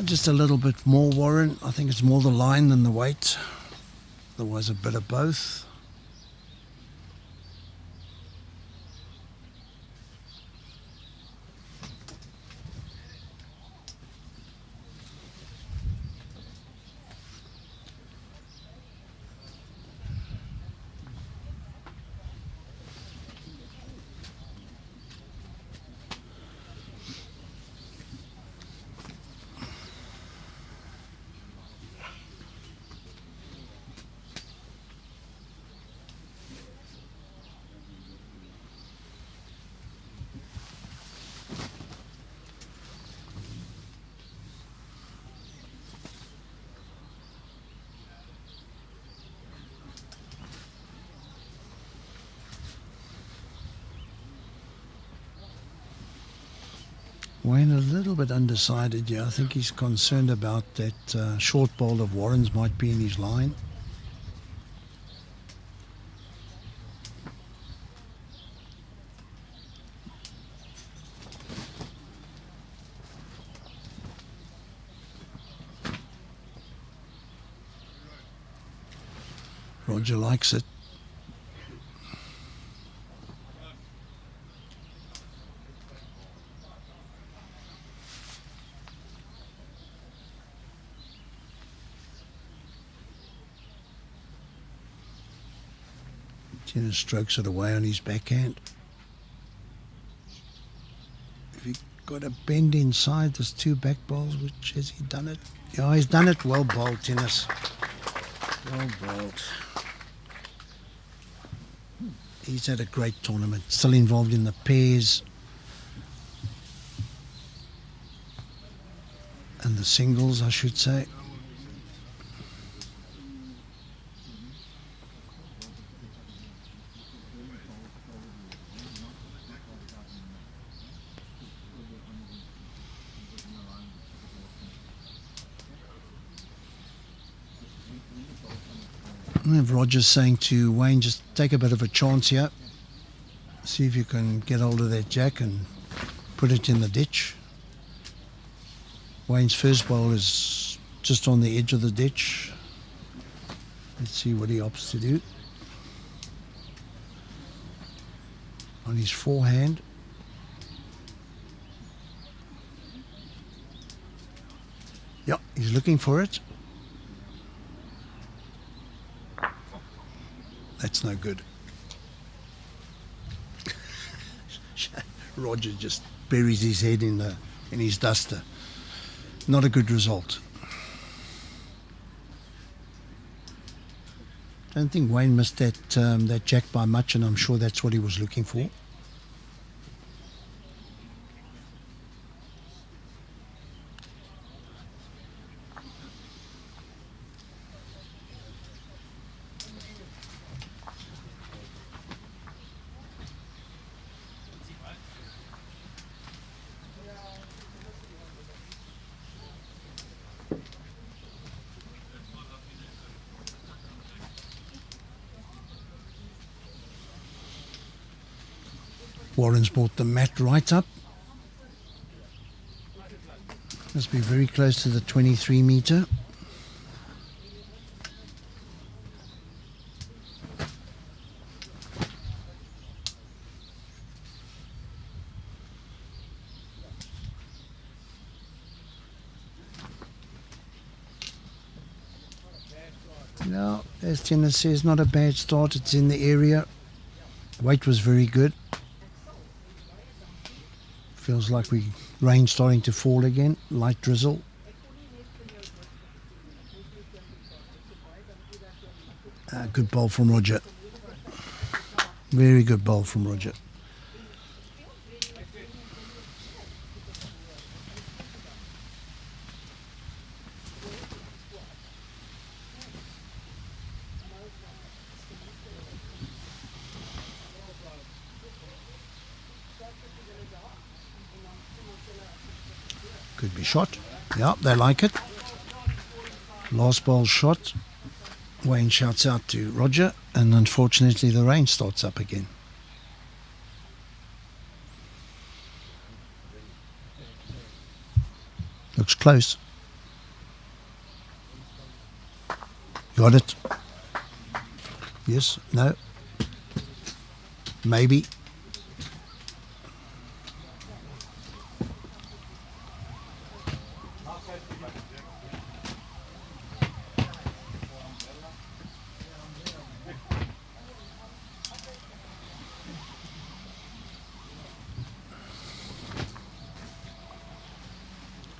Just a little bit more, Warren. I think it's more the line than the weight. Otherwise, a bit of both. Wayne a little bit undecided, yeah. I think he's concerned about that short bowl of Warren's might be in his line. Roger likes it. Thinus strokes it away on his backhand. If he got a bend inside, there's two back bowls, which has he done it? Yeah, he's done it. Well bowled, Thinus. Well bowled. He's had a great tournament. Still involved in the pairs and the singles, I should say. Roger's saying to Wayne, just take a bit of a chance here. See if you can get hold of that jack and put it in the ditch. Wayne's first bowl is just on the edge of the ditch. Let's see what he opts to do. On his forehand. Yep, he's looking for it. That's no good. Roger just buries his head in his duster. Not a good result. Don't think Wayne missed that jack by much, and I'm sure that's what he was looking for. Warren's brought the mat right up. Must be very close to the 23 meter. Now, as Thinus says, not a bad start. It's in the area. Weight was very good. Feels like rain starting to fall again. Light drizzle. Good bowl from Roger. Very good bowl from Roger. Could be shot. Yeah, they like it. Last ball shot. Wayne shouts out to Roger, and unfortunately the rain starts up again. Looks close. Got it. Yes, no. Maybe.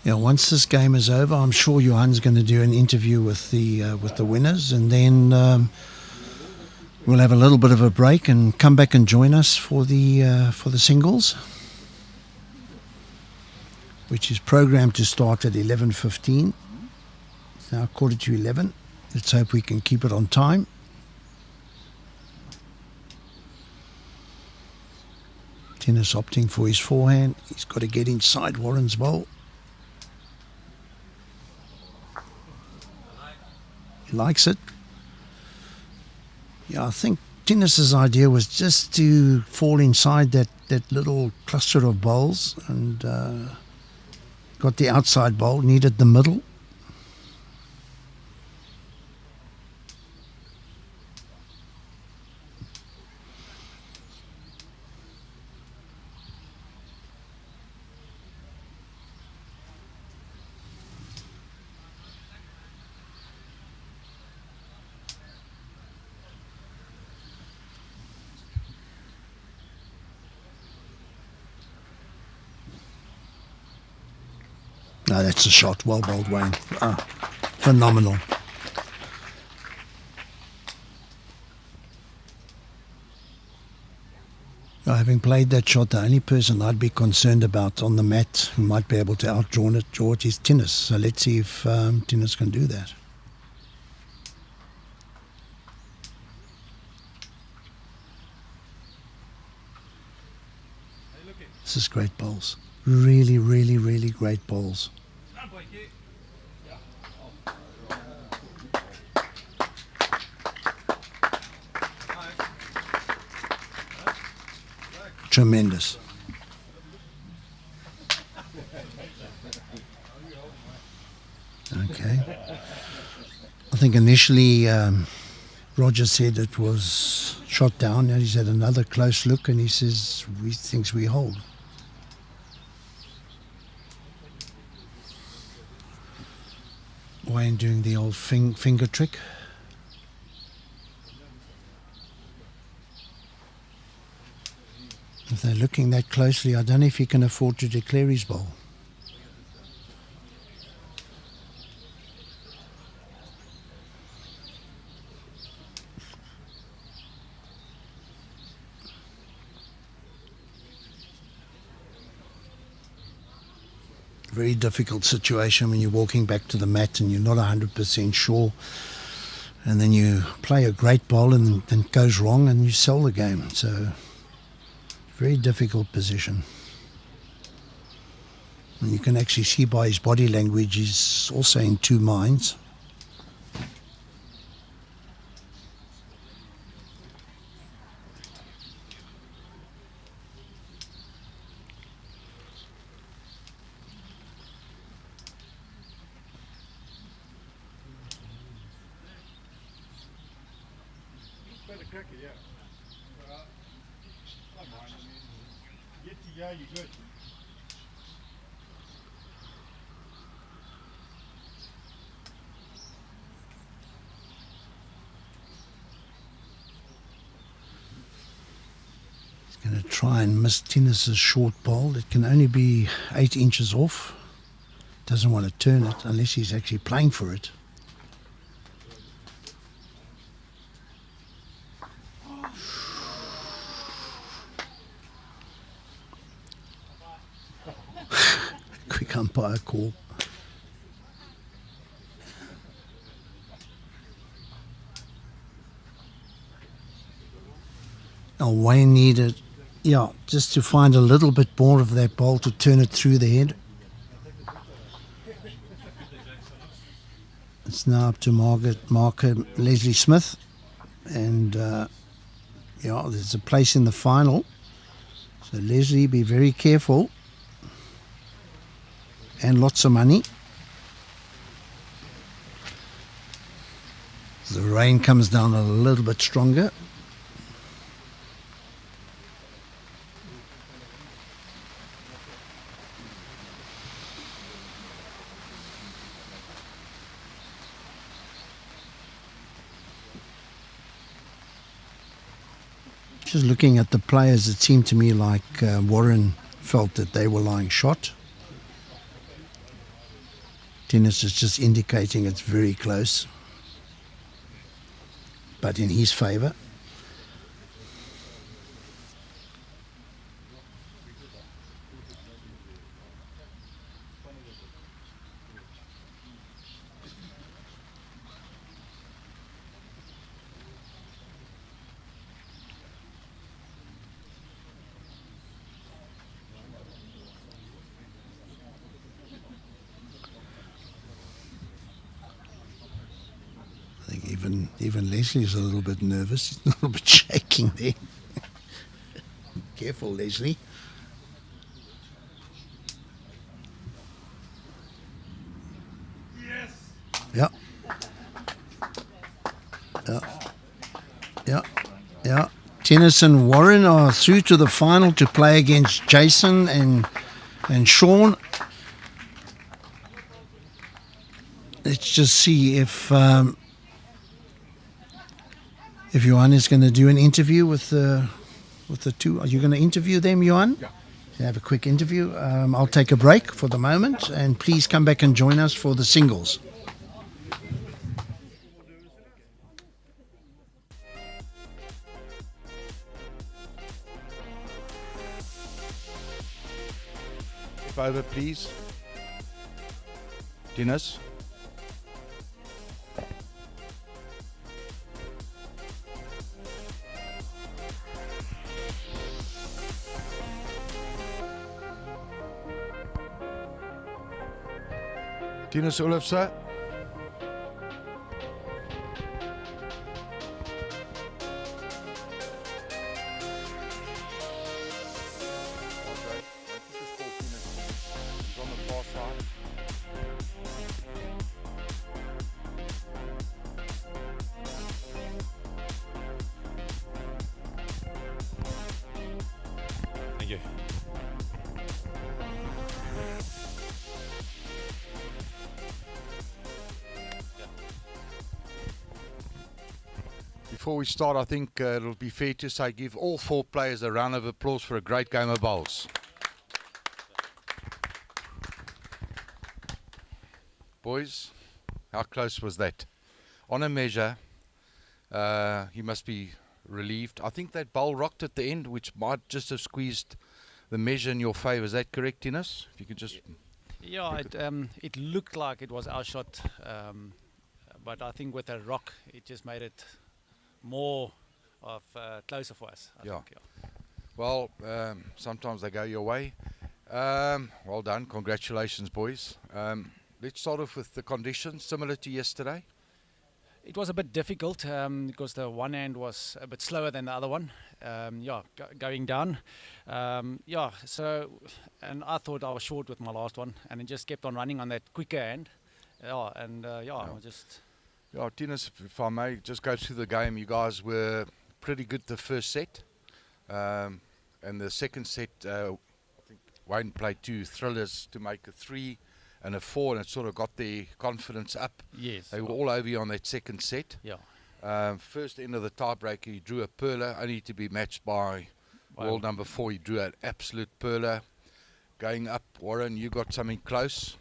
Yeah, once this game is over, I'm sure Johan's going to do an interview with the winners, and then we'll have a little bit of a break and come back and join us for the singles, which is programmed to start at 11:15. It's now 11:15. Let's hope we can keep it on time. Thinus opting for his forehand. He's got to get inside Warren's bowl. He likes it. Yeah, I think Thinus's idea was just to fall inside that little cluster of bowls, and got the outside bowl, needed the middle. No, that's a shot. Well bowled, Wayne. Phenomenal. Having played that shot, the only person I'd be concerned about on the mat who might be able to outdraw it is Thinus. So let's see if Thinus can do that. This is great bowls. Really, really, really great bowls. Tremendous. Okay. I think initially Roger said it was shot down, and he's had another close look, and he says he thinks we hold. Wayne doing the old finger trick. If they're looking that closely, I don't know if he can afford to declare his bowl. Very difficult situation when you're walking back to the mat and you're not 100% sure, and then you play a great bowl and it goes wrong and you sell the game. So very difficult position. And you can actually see by his body language he's also in two minds. kicker, yeah. Come on, I mean, get to yeah, you're good. He's going to try and miss Thinus' short ball. It can only be 8 inches off. Doesn't want to turn it unless he's actually playing for it. Quick umpire call. Now Wayne needed, just to find a little bit more of that ball to turn it through the head. It's now up to marker Leslie Smith, and there's a place in the final. So Leslie, be very careful, and lots of money. The rain comes down a little bit stronger. Just looking at the players, it seemed to me like Warren felt that they were lying shot. Thinus is just indicating it's very close, but in his favour. Even Leslie's a little bit nervous. He's a little bit shaking there. Careful, Leslie. Yes. Yeah. Thinus and Warren are through to the final to play against Jason and Shaun. Let's just see if Johan is going to do an interview with the two. Are you going to interview them, Johan? Yeah. Have a quick interview. I'll take a break for the moment, and please come back and join us for the singles. Step over, please. Thinus. Thinus Oelofse. Thank you. Before we start, I think it'll be fair to say give all 4 players a round of applause for a great game of bowls. Boys, how close was that? On a measure, he must be relieved. I think that bowl rocked at the end, which might just have squeezed the measure in your favour. Is that correct, Thinus? If you could just... Yeah, it looked like it was our shot, but I think with a rock, it just made it more of closer for us. I think, yeah. Well, sometimes they go your way. Well done. Congratulations, boys. Let's start off with the conditions, similar to yesterday. It was a bit difficult because the one hand was a bit slower than the other one. Going down. So, and I thought I was short with my last one, and it just kept on running on that quicker hand. Thinus, if I may just go through the game, you guys were pretty good the first set. And the second set, I think Wayne played 2 thrillers to make a 3 and a 4, and it sort of got their confidence up. Yes. They were all over you on that second set. Yeah. First end of the tiebreaker, he drew a perler, only to be matched by world number 4. He drew an absolute perler. Going up, Warren, you got something close,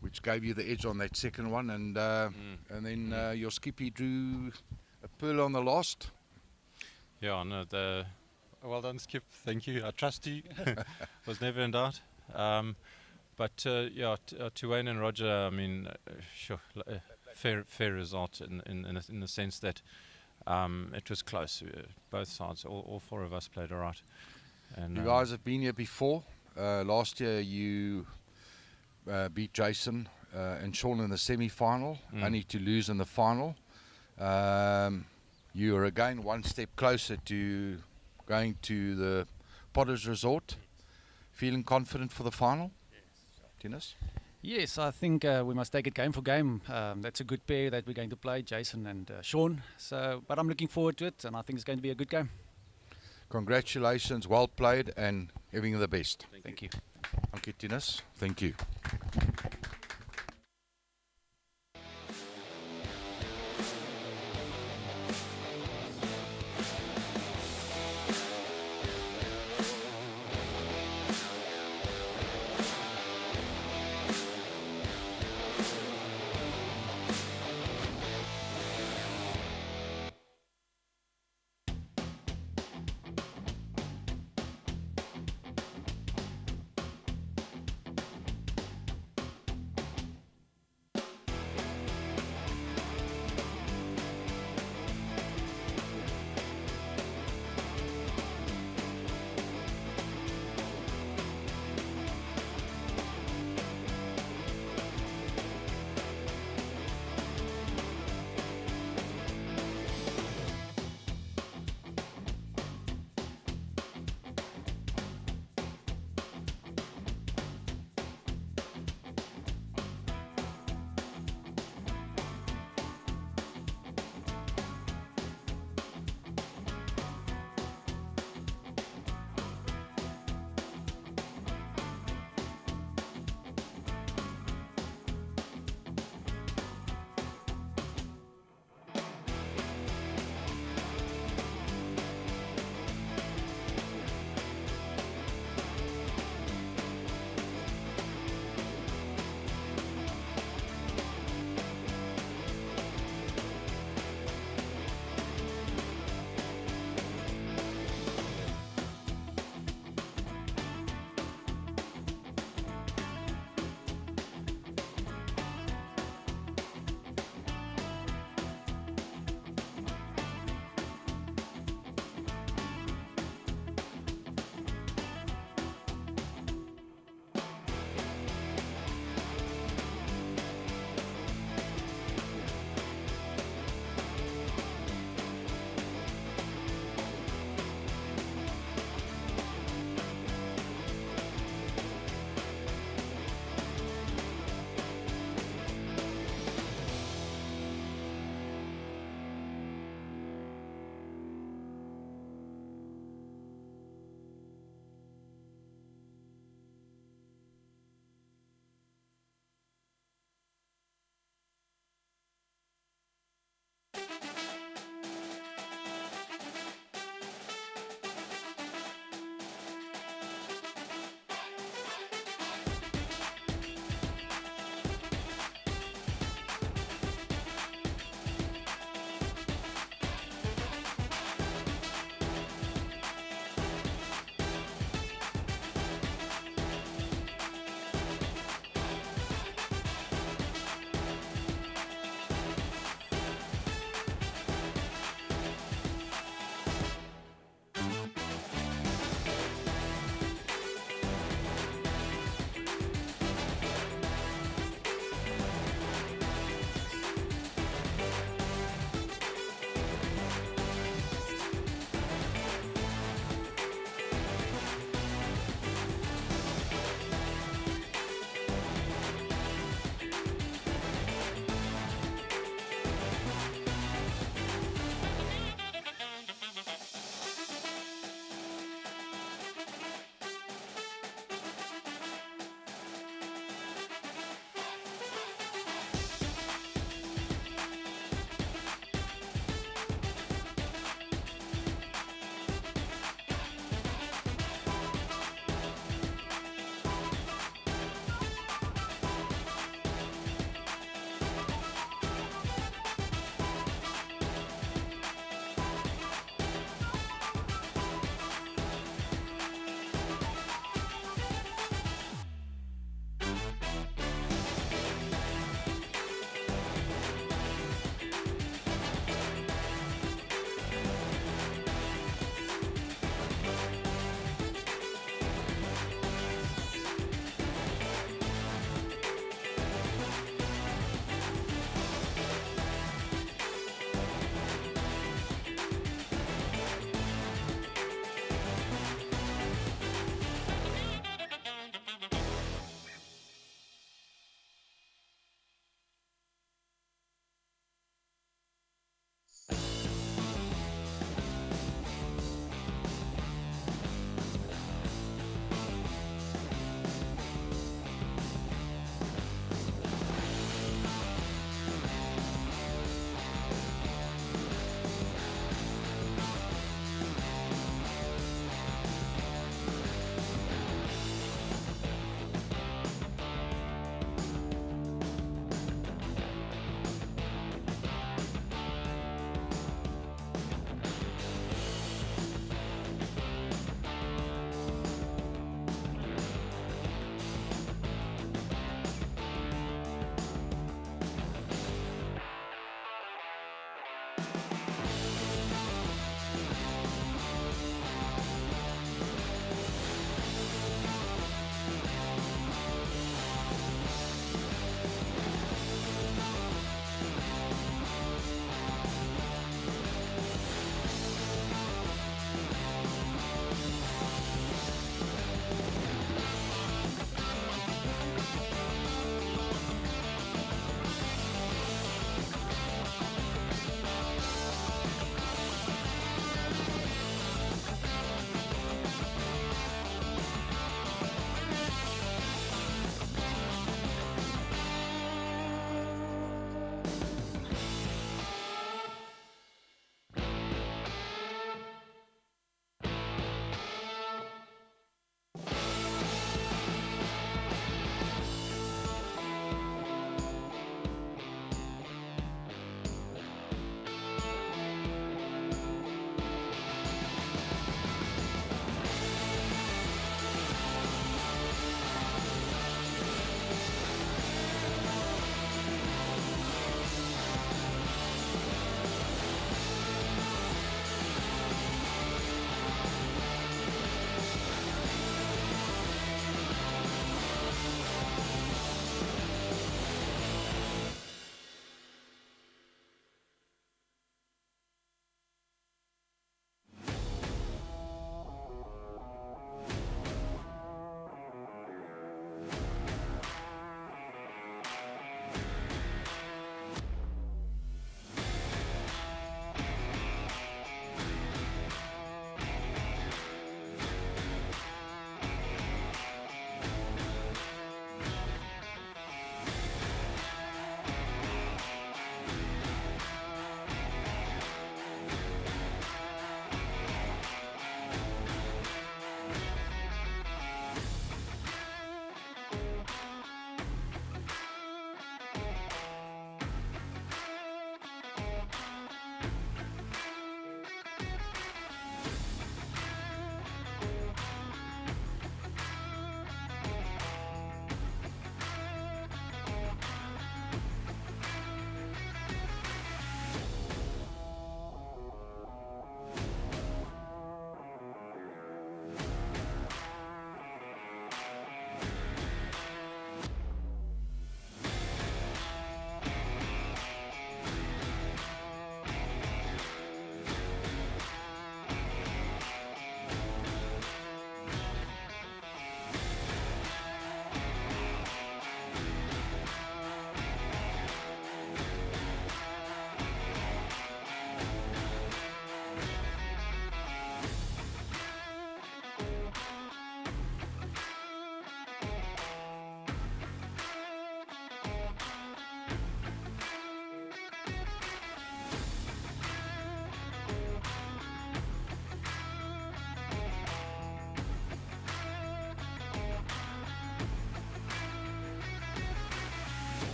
which gave you the edge on that second one, and then your skippy drew a pearl on the last. Yeah, no, well done, Skip. Thank you. I trust you. Was never in doubt. But to Wayne and Roger, I mean, sure, fair result in the sense that it was close. Both sides, all 4 of us played all right. And you guys have been here before. Last year you beat Jason and Shaun in the semi-final, only to lose in the final. You are again one step closer to going to the Potters Resort. Feeling confident for the final? Thinus? Yes, I think we must take it game for game. That's a good pair that we're going to play, Jason and Shaun. But I'm looking forward to it, and I think it's going to be a good game. Congratulations, well played, and everything the best. Thank you. Thank you, Thinus. Thank you.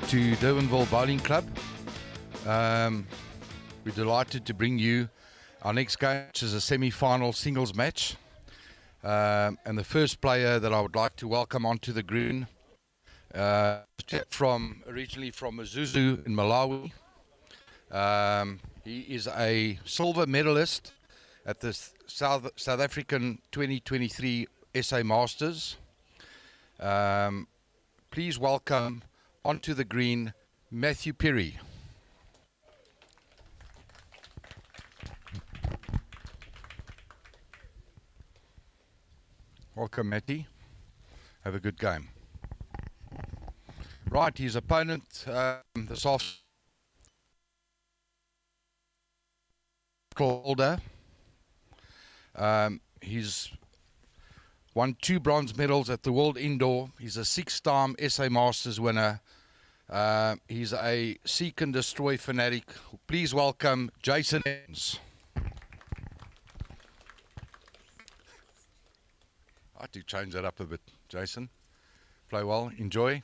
to Durbanville Bowling Club. We're delighted to bring you our next game, which is a semi-final singles match. And the first player that I would like to welcome onto the green, originally from Mathews in Malawi. He is a silver medalist at the South African 2023 SA Masters. Please welcome onto the green Mathews Phiri. Welcome, Matty. Have a good game. Right, his opponent this afternoon, holder. He's won 2 bronze medals at the World Indoor. He's a 6-time SA Masters winner. He's a seek and destroy fanatic. Please welcome Jason Evans. I had to change that up a bit, Jason. Play well, enjoy.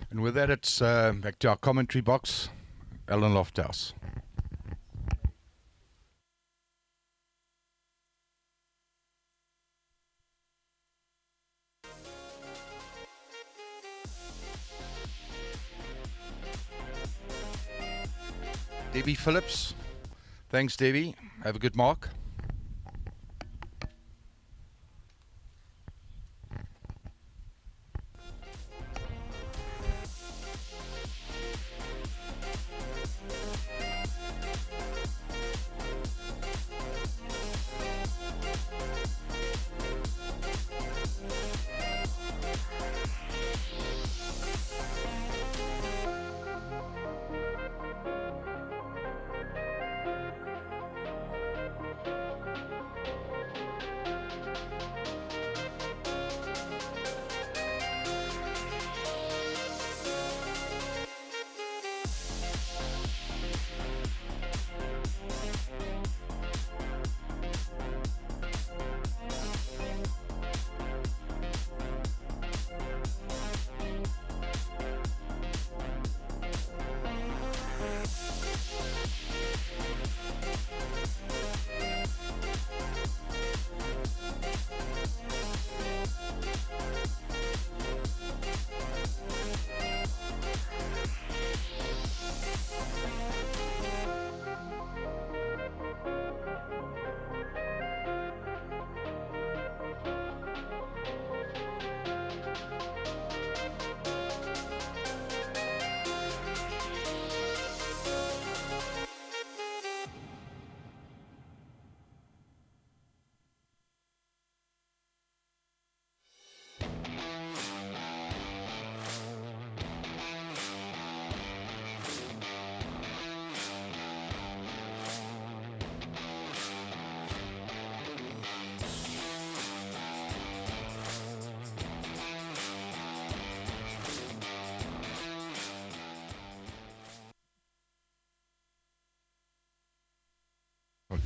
And with that, it's back to our commentary box, Alan Lofthouse. Debbie Phillips. Thanks, Debbie. Have a good mark.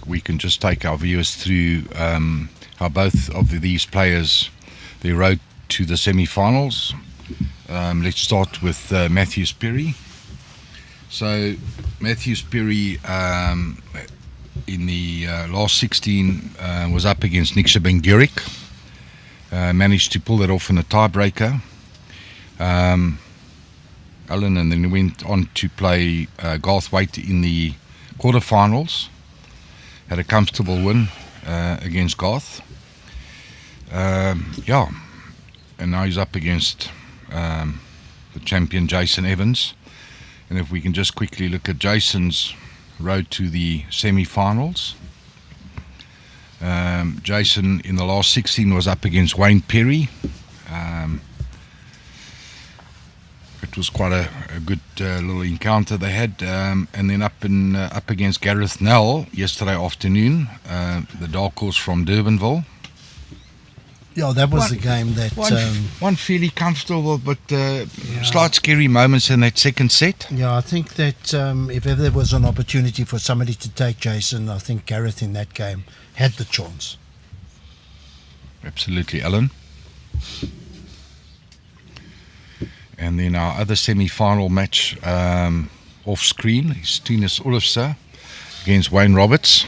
We can just take our viewers through how both of these players, their road to the semi-finals. Let's start with Mathews Phiri. So Mathews Phiri in the last 16 was up against Niksha Ben-Gurik. Managed to pull that off in a tiebreaker. Alan, and then went on to play Garth Waite in the quarterfinals. Had a comfortable win against Garth. Yeah, and now he's up against the champion Jason Evans. And if we can just quickly look at Jason's road to the semi-finals. Jason in the last 16 was up against Wayne Phiri. It was quite a good little encounter they had, and then up against Gareth Nell yesterday afternoon, the dark horse from Durbanville. Yeah, that was the game that... One fairly comfortable, but slight scary moments in that second set. Yeah, I think that if ever there was an opportunity for somebody to take Jason, I think Gareth in that game had the chance. Absolutely, Alan. And then our other semi-final match off screen is Thinus Oelofse against Wayne Roberts.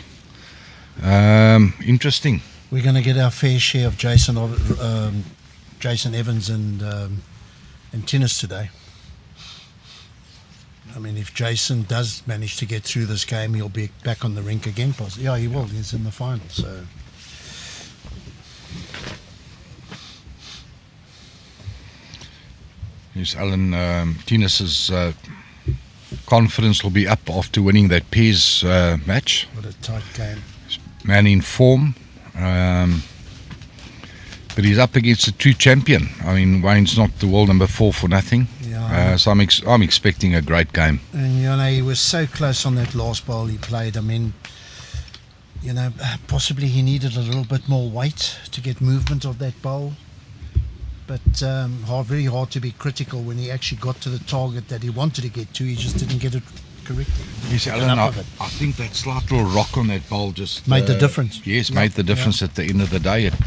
Interesting. We're going to get our fair share of Jason Evans and Thinus today. I mean, if Jason does manage to get through this game, he'll be back on the rink again. Yeah, he will. He's in the final. So. Yes, Alan, Thinus's confidence will be up after winning that Pairs match. What a tight game. Man in form. But he's up against a true champion. I mean, Wayne's not the world number 4 for nothing. Yeah. So I'm expecting a great game. And, you know, he was so close on that last bowl he played. I mean, you know, possibly he needed a little bit more weight to get movement of that bowl. But very hard to be critical when he actually got to the target that he wanted to get to. He just didn't get it correctly. Yes, Alan, I think that slight little rock on that bowl just made the difference. Yes, made the difference at the end of the day. It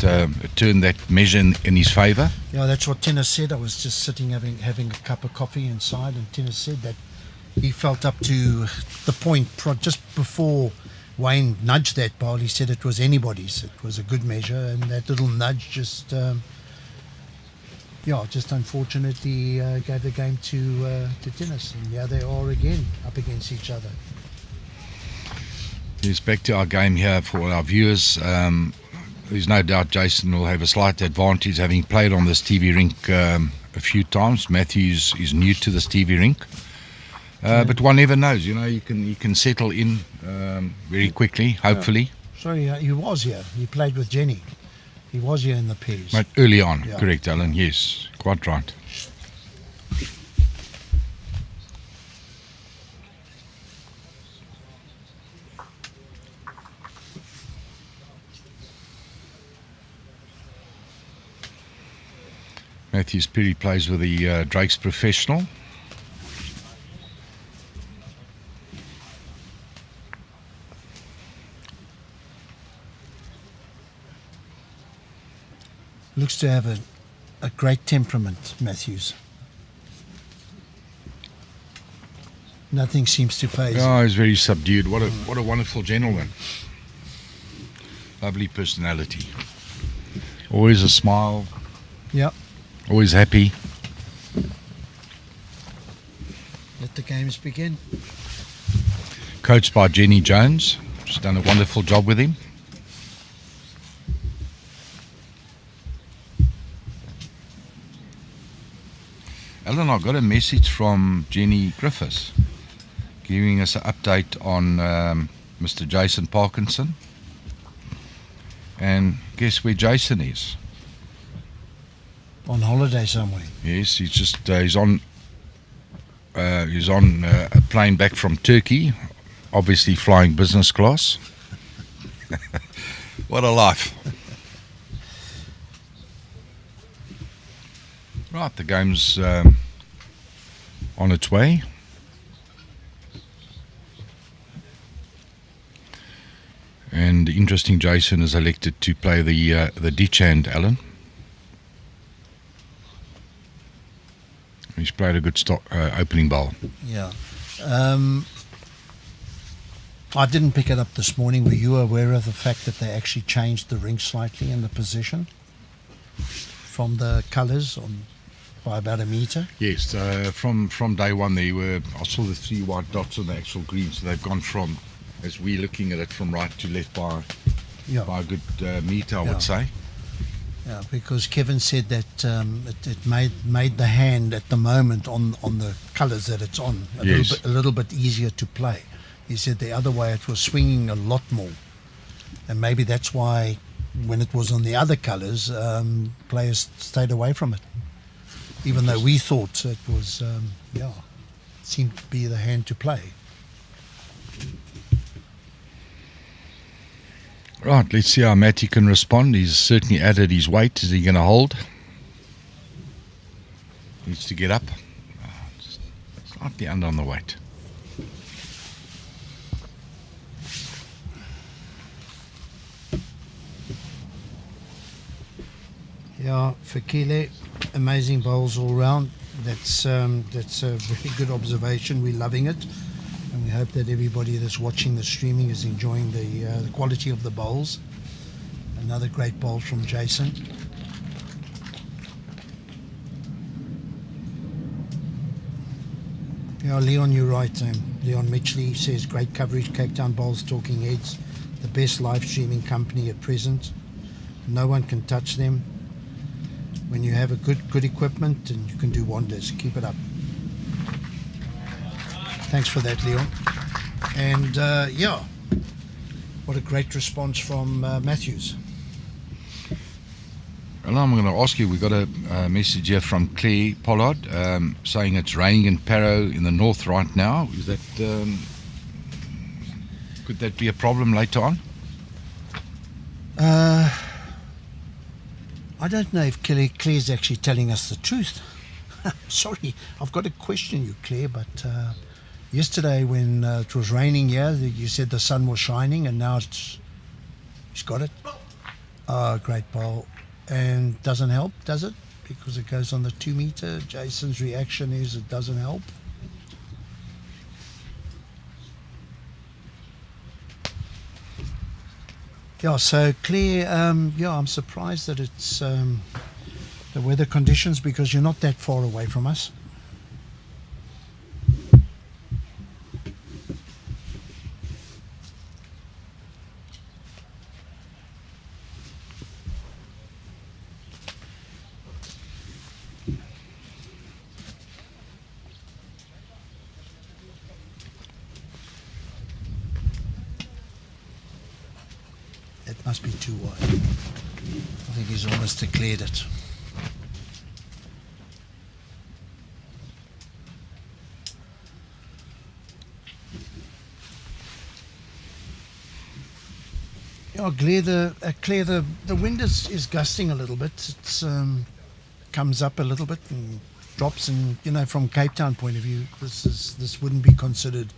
turned that measure in his favour. Yeah, that's what Thinus said. I was just sitting having a cup of coffee inside, and Thinus said that he felt up to the point just before Wayne nudged that bowl. He said it was anybody's. It was a good measure, and that little nudge just unfortunately gave the game to Thinus, and yeah, they are again up against each other. Yes, back to our game here for our viewers. There's no doubt Jason will have a slight advantage having played on this TV rink a few times. Mathews is new to this TV rink, but one never knows. You know, you can settle in very quickly, hopefully. Sorry, he was here. He played with Jenny. He was here in the Pairs. But early on, yeah. Correct, Alan, yes, quite right. Mathews Phiri plays with the Drake's Professional. Looks to have a great temperament, Mathews. Nothing seems to faze him. Oh, he's very subdued. What a wonderful gentleman. Lovely personality. Always a smile. Yep. Always happy. Let the games begin. Coached by Jenny Jones. She's done a wonderful job with him. Alan, I got a message from Jenny Griffiths giving us an update on Mr. Jason Parkinson. And guess where Jason is? On holiday somewhere. Yes, he's just he's on a plane back from Turkey, obviously flying business class. What a life. Right, the game's on its way. And interesting, Jason is elected to play the ditch hand, Alan. He's played a good opening bowl. Yeah. I didn't pick it up this morning. Were you aware of the fact that they actually changed the ring slightly in the position from the colours by about a metre? Yes, from day one I saw the 3 white dots on the actual green, so they've gone from, as we're looking at it, from right to left by a good metre, I would say. Yeah, because Kevin said that it made the hand at the moment on the colours that it's on a little bit easier to play. He said the other way it was swinging a lot more, and maybe that's why when it was on the other colours, players stayed away from it. Even though we thought it was, seemed to be the hand to play. Right, let's see how Matty can respond. He's certainly added his weight. Is he going to hold? Needs to get up. Just slightly under on the weight. Yeah, Fikile, amazing bowls all round. that's a very good observation. We're loving it, and we hope that everybody that's watching the streaming is enjoying the quality of the bowls. Another great bowl from Jason. Yeah, Leon, you're right. Leon Mitchley says great coverage. Cape Town Bowls Talking Heads, the best live streaming company at present. No one can touch them. When you have a good equipment, and you can do wonders. Keep it up. Thanks for that, Leon. And yeah, what a great response from Mathews. Well, I'm going to ask you, we got a message here from Claire Pollard saying it's raining in Parow in the north right now. Is that could that be a problem later on? I don't know if Claire's actually telling us the truth. Sorry, I've got to question you, Claire, but yesterday when it was raining here, you said the sun was shining, and now she's got it. Oh, great bowl. And doesn't help, does it? Because it goes on the 2 meter. Jason's reaction is it doesn't help. Yeah, so Claire, yeah, I'm surprised that it's the weather conditions, because you're not that far away from us. It must be too wide. I think he's almost declared it. Yeah, Claire, the wind is gusting a little bit. It's comes up a little bit and drops, and you know, from Cape Town point of view, this wouldn't be considered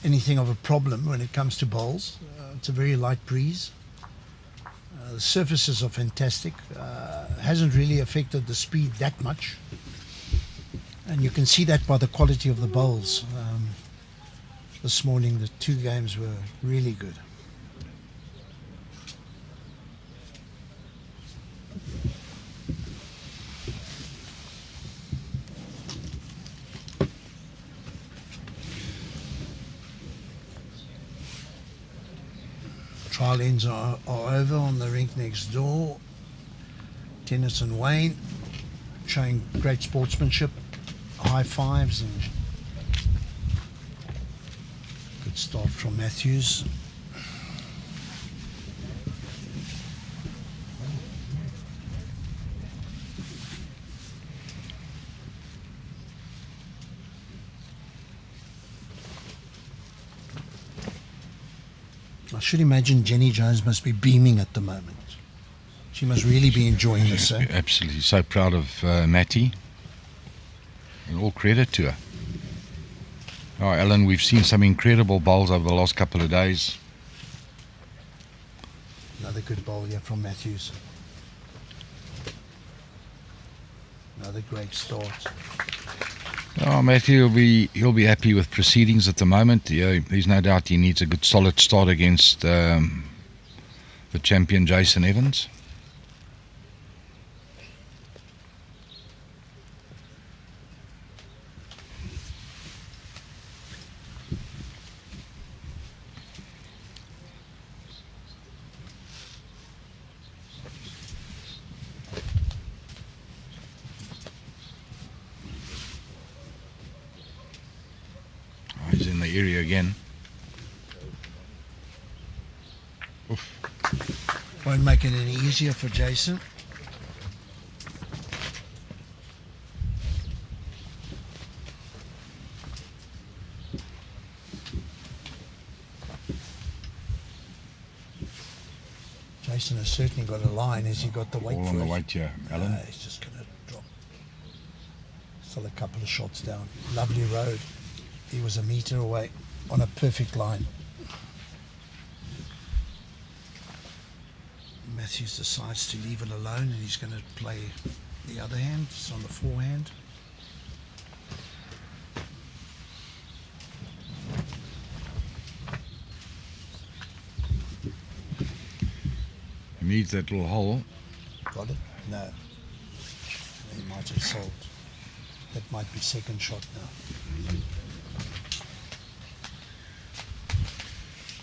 anything of a problem when it comes to bowls. It's a very light breeze. The surfaces are fantastic. Hasn't really affected the speed that much, and you can see that by the quality of the bowls. This morning, the 2 games were really good. Trial ends are over on the rink next door. Thinus and Wayne showing great sportsmanship, high fives, and good start from Mathews. I should imagine Jenny Jones must be beaming at the moment. She must really be enjoying this. Eh? Absolutely. So proud of Matty. And all credit to her. Oh, Alan, we've seen some incredible bowls over the last couple of days. Another good bowl here from Mathews. Another great start. Oh, Matthew he'll be happy with proceedings at the moment. Yeah, there's no doubt he needs a good solid start against the champion Jason Evans. He's in the area again. Oof. Won't make it any easier for Jason. Jason has certainly got a line. Has he got the weight all for on it? the weight here, Alan. He's just going to drop. Still a couple of shots down. Lovely road. He was a metre away on a perfect line. Mathews decides to leave it alone, and he's going to play The other hand is on the forehand. He needs that little hole. Got it? No. He might have sold. That might be second shot now.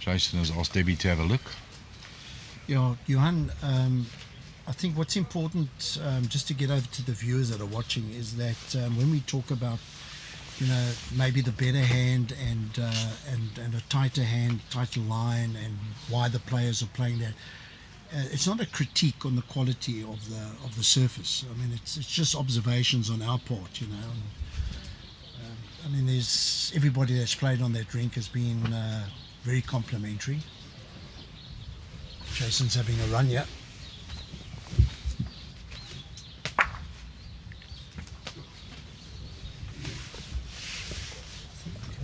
Jason has asked Debbie to have a look. Yeah, Johan, I think what's important, just to get over to the viewers that are watching, is that when we talk about, maybe the better hand and a tighter hand, tighter line, and why the players are playing that, it's not a critique on the quality of the surface. I mean, it's just observations on our part, I mean, there's everybody that's played on that rink has been very complimentary. Jason's having a run, yeah.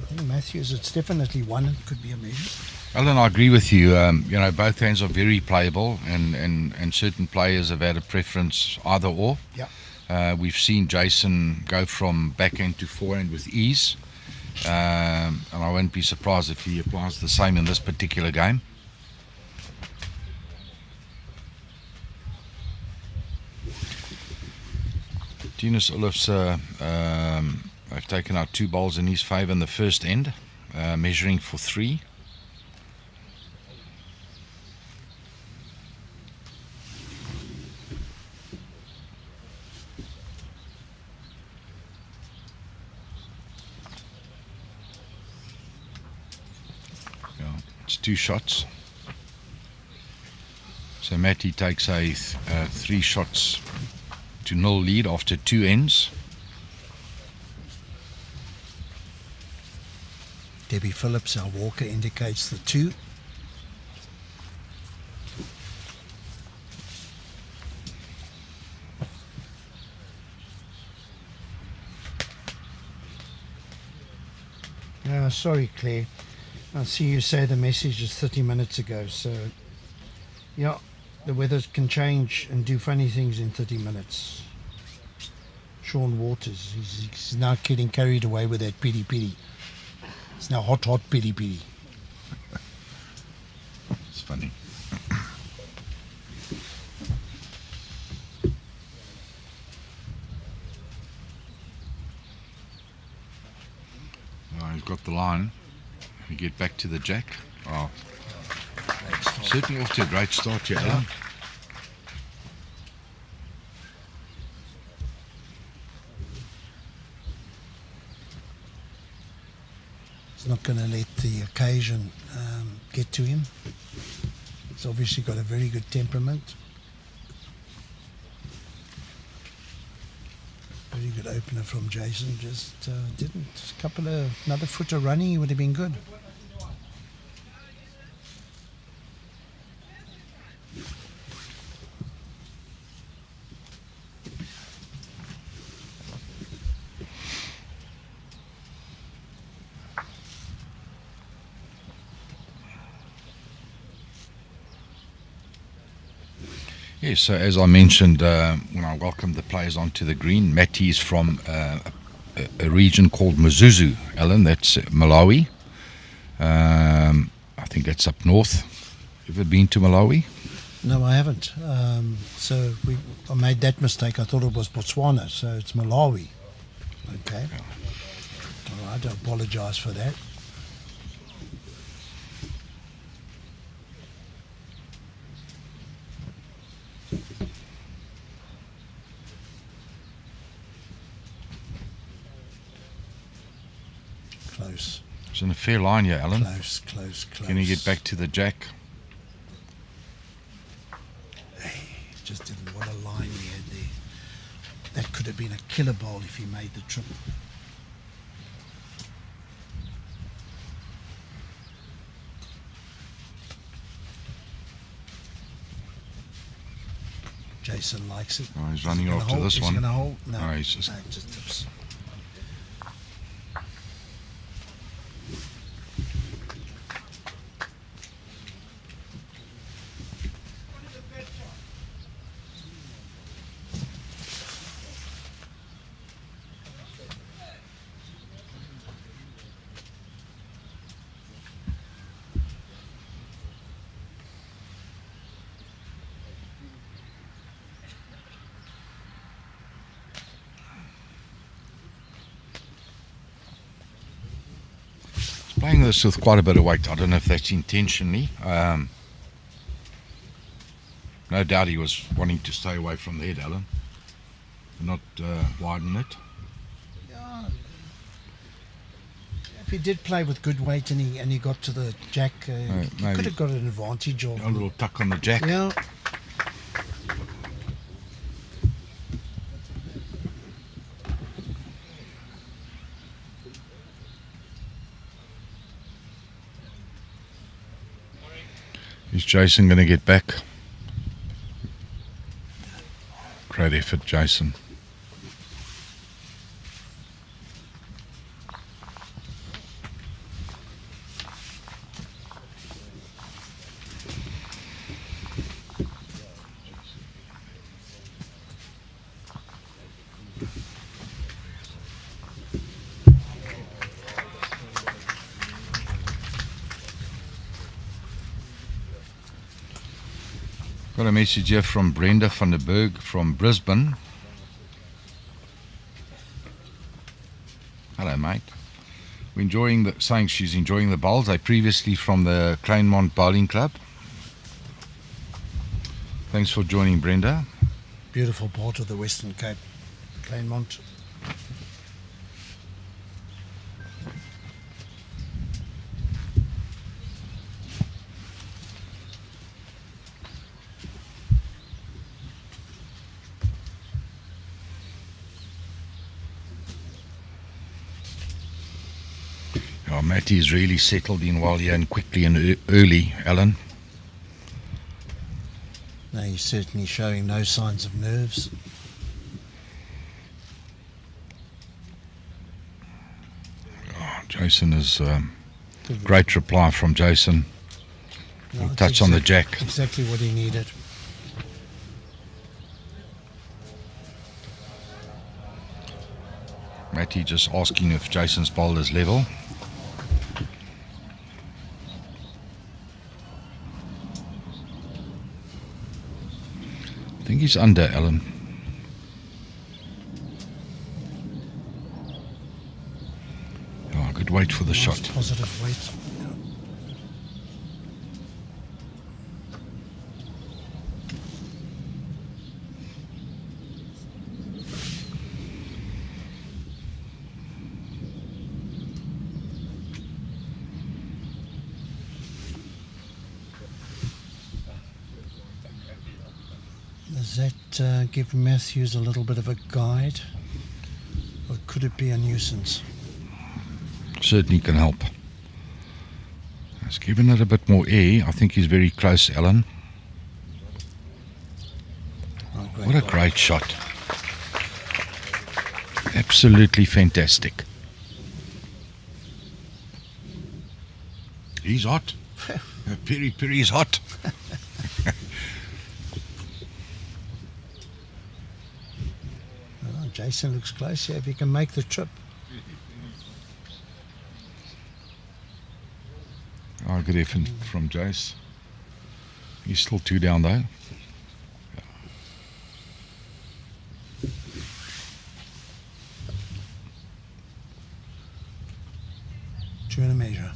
I think Mathews, it's definitely one. It could be amazing. Alan, I agree with you. Both hands are very playable, and certain players have had a preference either or. Yeah. We've seen Jason go from backhand to forehand with ease, and I won't be surprised if he applies the same in this particular game. Thinus Oelofse have taken out 2 balls in his favour in the first end, measuring for 3. It's 2 shots. So Matty takes a 3 shots to 0 lead after 2 ends. Debbie Phillips, our walker, indicates the 2. Sorry, Claire. I see you say the message is 30 minutes ago, so yeah, the weather can change and do funny things in 30 minutes. Shaun Waters, he's now getting carried away with that piri piri. It's now hot piri piri. It's funny. He's got the line. We get back to the jack. Oh, certainly off to a great start here, Alan. He's not going to let the occasion get to him. He's obviously got a very good temperament. Very good opener from Jason. Just didn't. Another footer running, he would have been good. Yes, so as I mentioned when I welcomed the players onto the green, Mathews from a region called Mazuzu, Alan, that's Malawi. I think that's up north. Ever been to Malawi? No, I haven't. So I made that mistake. I thought it was Botswana, so it's Malawi. Okay. All right, I apologise for that. Close. It's in a fair line here, Alan. Close. Can you get back to the jack? Hey, just didn't. What a line he had there. That could have been a killer bowl if he made the trip. Jason likes it. Oh, he's running off to this one. He's going to hold? No, he's just... No, just tips. playing this with quite a bit of weight. I don't know if that's intentionally. No doubt he was wanting to stay away from the head, Alan. Not widen it. Yeah. If he did play with good weight and he got to the jack, he maybe could have got an advantage of a little tuck on the jack. Yeah. Is Jason going to get back? Great effort, Jason. Got a message here from Brenda van der Berg from Brisbane. Hello, mate. We're enjoying saying she's enjoying the bowls. They previously from the Kleinmond Bowling Club. Thanks for joining, Brenda. Beautiful part of the Western Cape, Kleinmond. Mathews really settled in well here and quickly and early, Alan. No, he's certainly showing no signs of nerves. Jason is great reply from Jason. No, touch on the jack. Exactly what he needed. Matty just asking if Jason's bowl is level. I think he's under, Alan. Oh, good weight for the shot. Positive weight. Does that give Mathews a little bit of a guide? Or could it be a nuisance? Certainly can help. He's given it a bit more air. I think he's very close, Alan. Oh, what a great shot. Absolutely fantastic. He's hot. Phiri's hot. Jason looks close here if he can make the trip. Oh, good effort from Jace. He's still 2 down though. Two and a measure.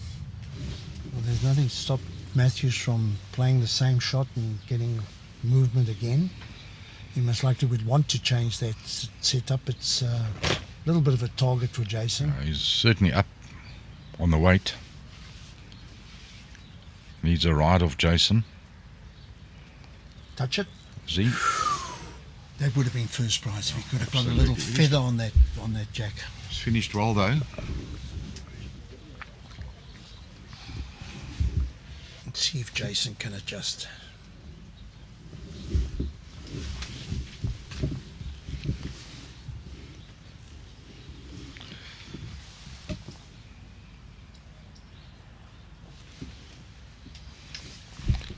Well, there's nothing to stop Mathews from playing the same shot and getting movement again. He most likely would want to change that setup. It's a little bit of a target for Jason. He's certainly up on the weight. Needs a ride off Jason. Touch it. Is he? That would have been first prize if he could have got a little feather on that jack. He's finished well though. Let's see if Jason can adjust.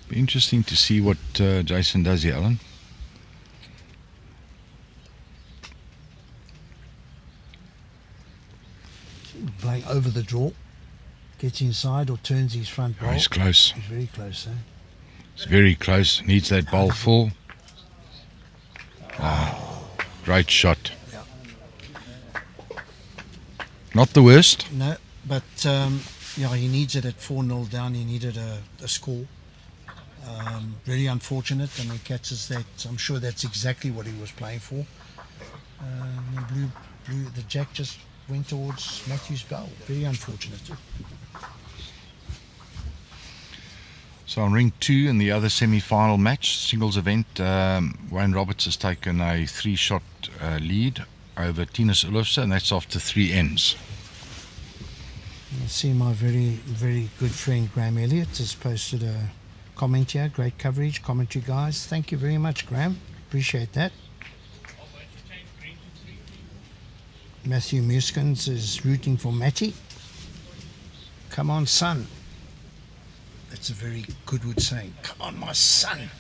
Be interesting to see what Jason does here, Alan. Playing over the draw. Gets inside or turns his front bowl. Oh, he's close. He's very close, eh? He's very close. Needs that bowl full. Oh, great shot. Yeah. Not the worst. No, but Yeah, he needs it at 4-0 down. He needed a score. Really unfortunate. I mean, catches that. I'm sure that's exactly what he was playing for. The jack just went towards Mathews' bowl. Very unfortunate. So on ring 2 in the other semi-final match, singles event, Wayne Roberts has taken a 3-shot lead over Thinus Oelofse, and that's after 3 ends. I see my very, very good friend Graham Elliott has posted a comment here. Great coverage, commentary guys. Thank you very much, Graham. Appreciate that. Matthew Muskins is rooting for Matty. Come on, son. That's a very Goodwood saying. Come on, my son.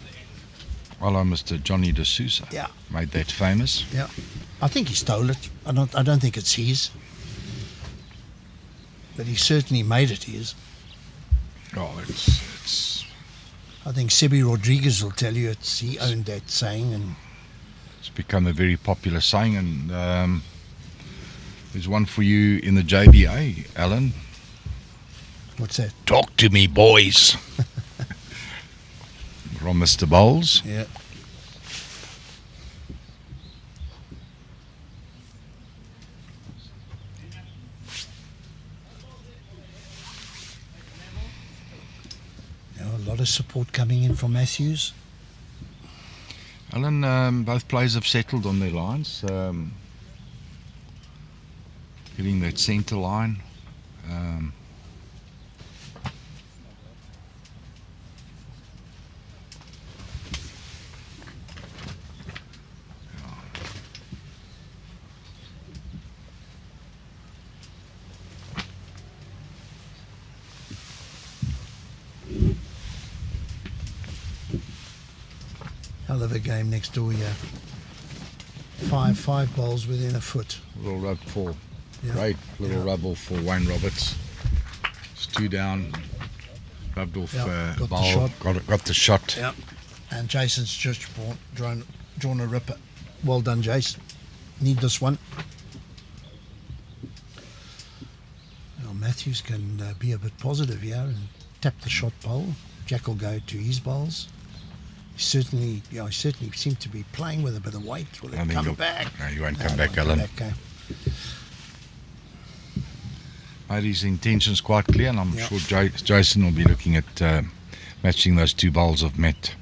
Hello, Mr. Johnny De Sousa. Yeah. Made that famous. Yeah. I think he stole it. I don't think it's his. But he certainly made it his. Oh, it's I think Sebi Rodriguez will tell you he owned that saying, and it's become a very popular saying. And there's one for you in the JBA, Alan. What's that? Talk to me, boys. From Mr. Bowles. Yeah. A lot of support coming in from Mathews. Alan, both players have settled on their lines. Hitting that centre line. Hell of a game next door, yeah. Five balls within a foot. Little rub for Yeah. great little Yeah. rubble for Wayne Roberts. It's 2 down, rubbed off Yeah, got the bowl, shot. got the shot. Yeah. And Jason's just drawn a ripper. Well done, Jason. Need this one. Well, Mathews can be a bit positive here and tap the shot bowl. Jack will go to his bowls. He certainly seemed to be playing with a bit of weight. Will I it think come he'll- back? No, he won't No, come it back, won't Alan. come back, Made his intentions quite clear, and I'm Yeah. sure Jason will be looking at matching those 2 bowls of Met.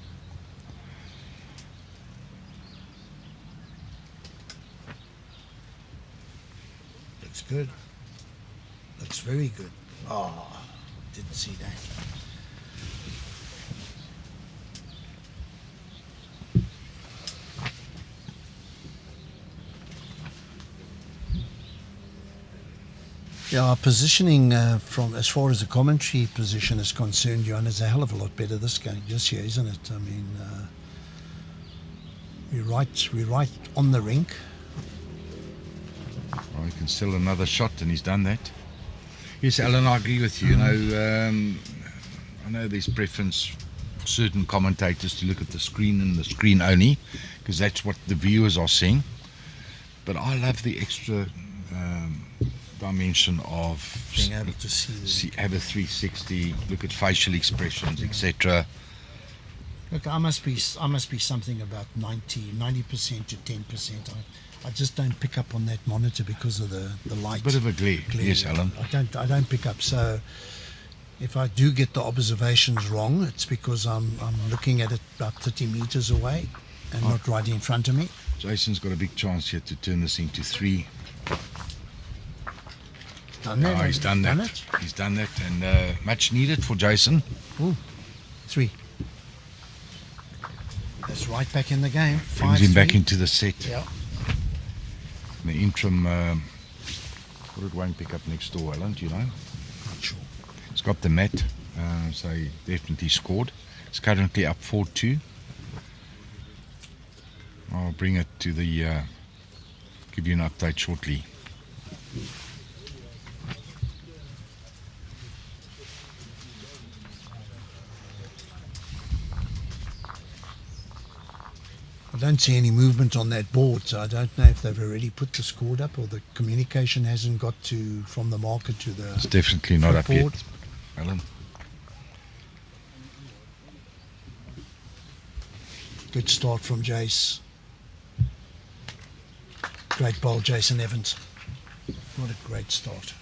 Looks good. Looks very good. Oh, didn't see that. Yeah, our positioning from as far as the commentary position is concerned, Johan, is a hell of a lot better this year, isn't it? I mean, we're right on the rink. Oh, he can still another shot, and he's done that. Yes, Alan, I agree with you. You know, I know there's preference for certain commentators to look at the screen and the screen only, because that's what the viewers are seeing. But I love the extra dimension of Being able to see have a 360, look at facial expressions, etc. Look, I must be something about 90% to 10%. I just don't pick up on that monitor because of the light. Bit of a glare. Yes, Alan. I don't pick up. So if I do get the observations wrong, it's because I'm looking at it about 30 meters away and not right in front of me. Jason's got a big chance here to turn this into 3. Done that? Oh, he's done that. it? He's done that, and much needed for Jason. Ooh, 3. That's right back in the game. Brings him back 5-3. into the set. Yeah. The interim, what did Wayne pick up next door, Alan? Do you know? Not sure. He's got the mat, so he definitely scored. It's currently up 4-2. I'll bring it to the, give you an update shortly. I don't see any movement on that board, so I don't know if they've already put the score up or the communication hasn't got to from the marker to the. It's definitely not up board. yet, Alan. Good start from Jace. Great bowl, Jason Evans. What a great start.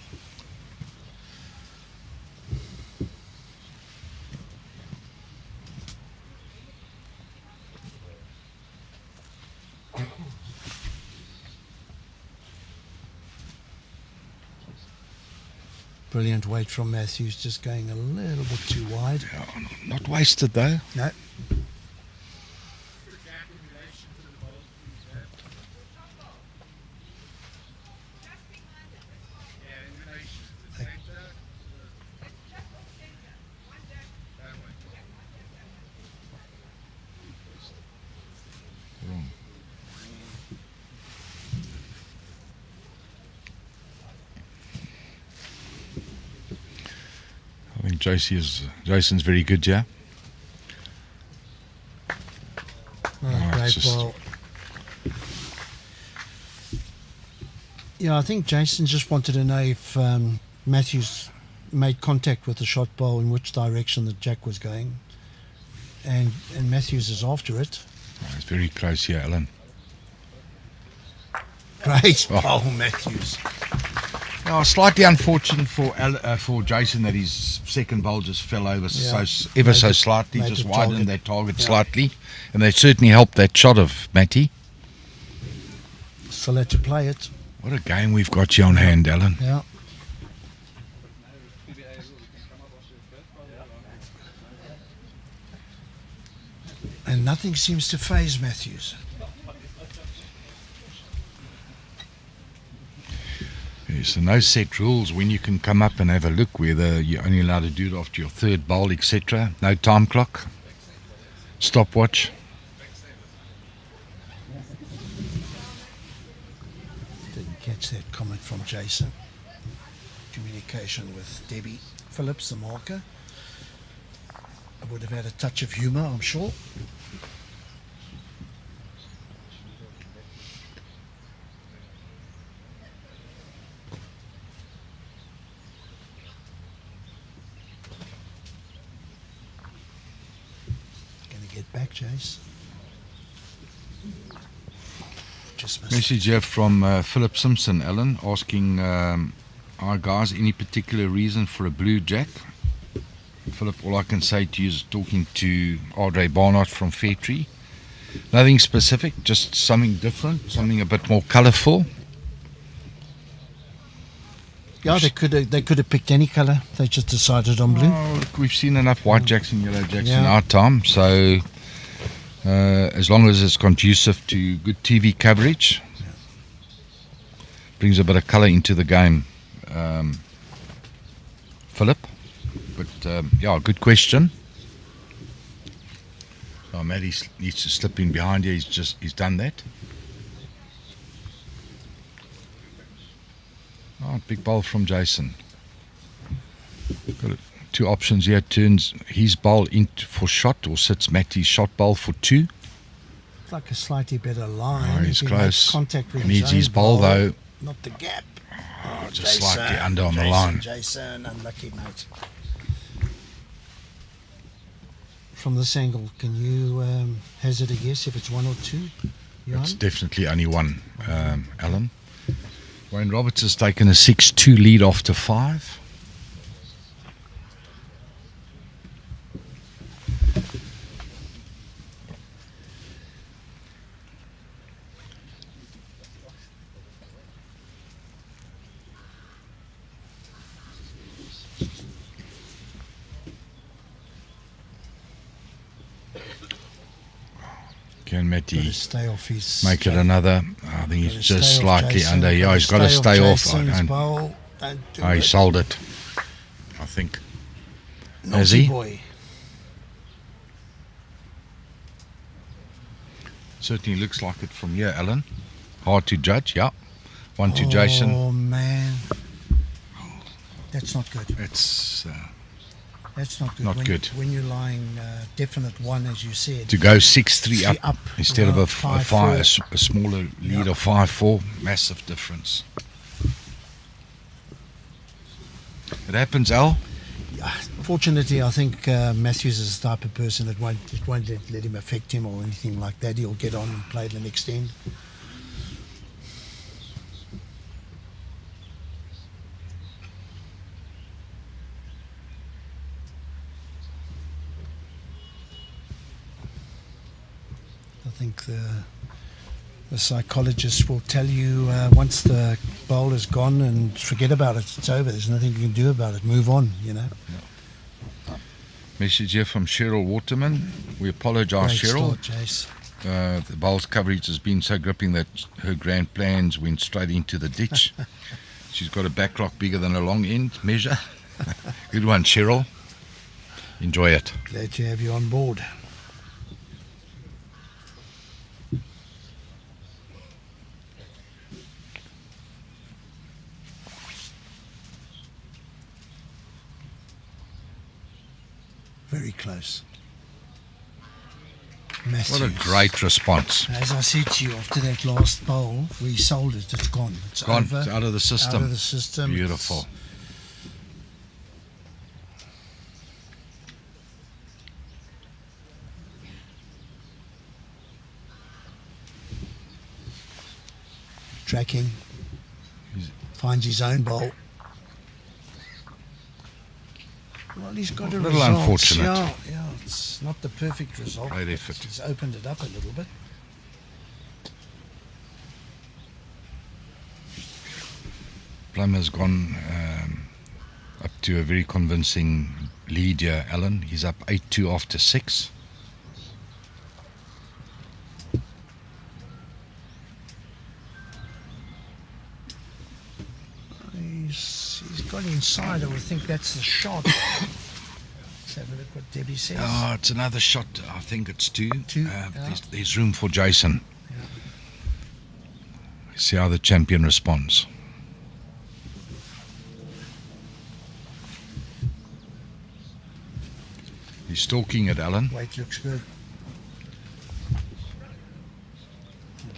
Brilliant weight from Mathews, just going a little bit too wide. Yeah, not wasted though. No. I think Jason's very good, yeah. Great ball. Yeah, I think Jason just wanted to know if Mathews made contact with the shot ball, in which direction the jack was going, and Mathews is after it. Oh, it's very close here, Alan. Great ball, Mathews. Oh, slightly unfortunate for Jason that his second bowl just fell over so slightly, just widened that target slightly, and they certainly helped that shot of Matty. Still had to play it. What a game we've got here on hand, Alan. Yeah. And nothing seems to faze Mathews. So no set rules when you can come up and have a look, whether you're only allowed to do it after your third bowl, etc. No time clock, stopwatch. Didn't catch that comment from Jason. Communication with Debbie Phillips, the marker. I would have had a touch of humour, I'm sure. Get back, Jace. Just missed. Message here from Philip Simpson, Alan, asking, "Hi guys, any particular reason for a blue jack?" Philip, all I can say to you is talking to Andre Barnard from Phiri. Nothing specific, just something different, something a bit more colourful. Yeah, they could have picked any colour. They just decided on blue. Oh, look, we've seen enough white jacks and yellow jacks in our time, so as long as it's conducive to good TV coverage, brings a bit of colour into the game, Philip. But yeah, good question. Oh, Matty needs to slip in behind you. He's done that. Oh, big bowl from Jason. Got two options here. Turns his bowl into for shot, or sits Matty's shot bowl for two. It's like a slightly better line. Oh, he's If he close. makes contact with He needs own his bowl though. Not the gap. Oh, just slightly under on the line. Jason, unlucky mate. From this angle, can you hazard a guess if it's one or two? Johan? It's definitely only one, Alan. Wayne Roberts has taken a 6-2 lead after 5. Can Matty stay off his make it another? I think he's just slightly Jason. under. Yeah, he's got to stay off. I Jason's don't. bowl. Don't do Oh, he it. sold it, I think. Naughty Has he? boy. Certainly looks like it from here, Alan. Hard to judge, yeah. One to Jason. Oh, man. That's not good. It's That's not good. Not when, good. When you're lying definite one, as you said. To go 6-3 up, instead of a 5-4. a smaller lead of 5-4, massive difference. It happens, Al. Fortunately, I think Mathews is the type of person that won't let him affect him or anything like that. He'll get on and play the next end. I think the psychologist will tell you once the bowl is gone and forget about it. It's over. There's nothing you can do about it. Move on, you know. Yeah. Message here from Cheryl Waterman. We apologise, Great Cheryl. start, Jace. The bowl's coverage has been so gripping that her grand plans went straight into the ditch. She's got a backlock bigger than a long end measure. Good one, Cheryl. Enjoy it. Glad to have you on board. Very close. Mathews. What a great response. As I said to you, after that last bowl, we sold it. It's gone. It's Gone. over. It's out of the system. Out of the system. Beautiful. Tracking. Finds his own bowl. Well, he's got a little result. unfortunate. Yeah, it's not the perfect result. Great effort. He's opened it up a little bit. Plummer's gone up to a very convincing lead here, Alan. He's up 8-2 after 6. He's got inside. I would think that's the shot. Let's have a look what Debbie says. Oh, it's another shot. I think it's 2. Yeah. There's room for Jason. See how the champion responds. He's stalking it, Alan. Weight looks good.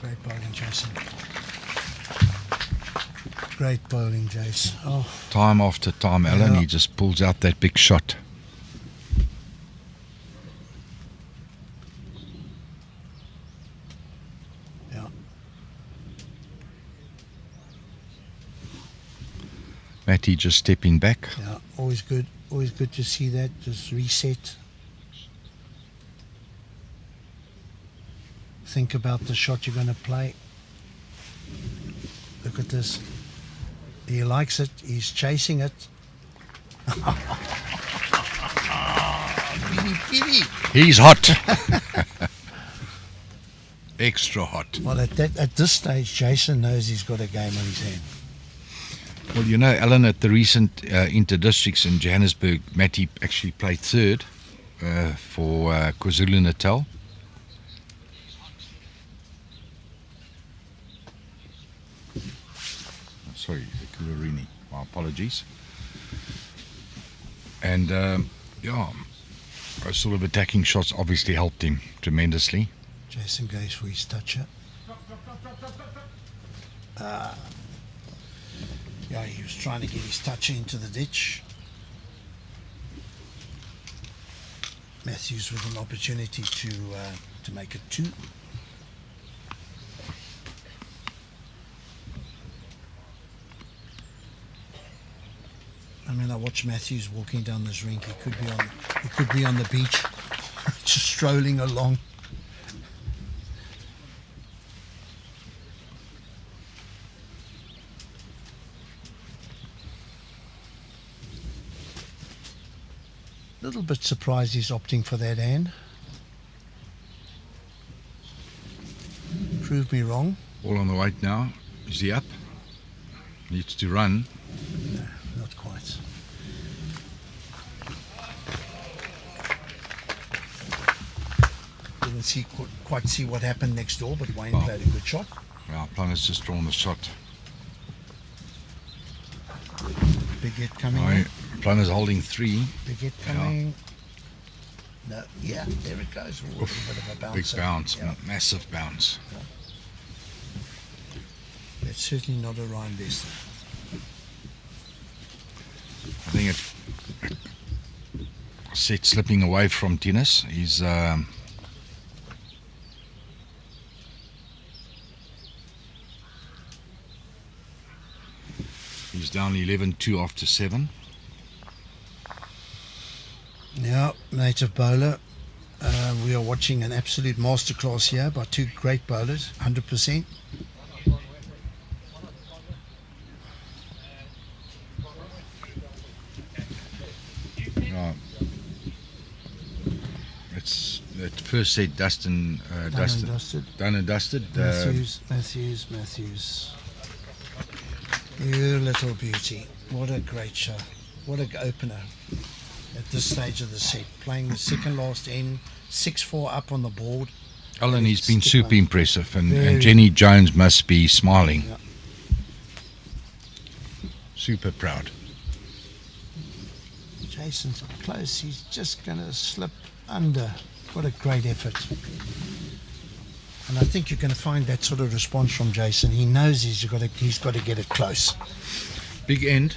Great bowling, Jason. Great bowling, Jace. Oh, Time after time, Alan, Yeah. he just pulls out that big shot. yeah. Matty just stepping back. Yeah, always good. Always good to see that. Just reset. Think about the shot you're going to play. Look at this. He likes it. He's chasing it. Phiri. He's hot. Extra hot. Well, at this stage, Jason knows he's got a game on his hand. Well, you know, Alan, at the recent inter-districts in Johannesburg, Matty actually played third for KwaZulu-Natal. Sorry, Kuwarini. My apologies. And, yeah, those sort of attacking shots obviously helped him tremendously. Jason goes for his toucher. Yeah, he was trying to get his toucher into the ditch. Mathews with an opportunity to make it 2. I mean, I watch Mathews walking down this rink. He could be on the beach, just strolling along. Little bit surprised he's opting for that hand. Prove me wrong. All on the weight now. Is he up? Needs to run. No, not quite. Didn't quite see what happened next door, but Wayne played a good shot. Well, Plummer's just drawn the shot. Big hit coming in. Plummer's holding 3. Big hit coming. No, yeah, there it goes. Ooh, a little bit of a bounce. Big bounce, Yeah. massive bounce. That's certainly not a Ryan Bester. I think it set slipping away from Thinus. He's down 11-2 after 7. Yeah, native bowler. We are watching an absolute masterclass here by two great bowlers, 100%. It's that first set, Dustin, Dusted. done and dusted. Mathews. You little beauty. What a great shot. What an opener at this stage of the set. Playing the second last end, 6-4 up on the board. Alan, he's been Stick super one. impressive, and Very. Jenny Jones must be smiling. Yeah. Super proud. Jason's close. He's just going to slip under. What a great effort. And I think you're going to find that sort of response from Jason. He knows he's got to get it close. Big end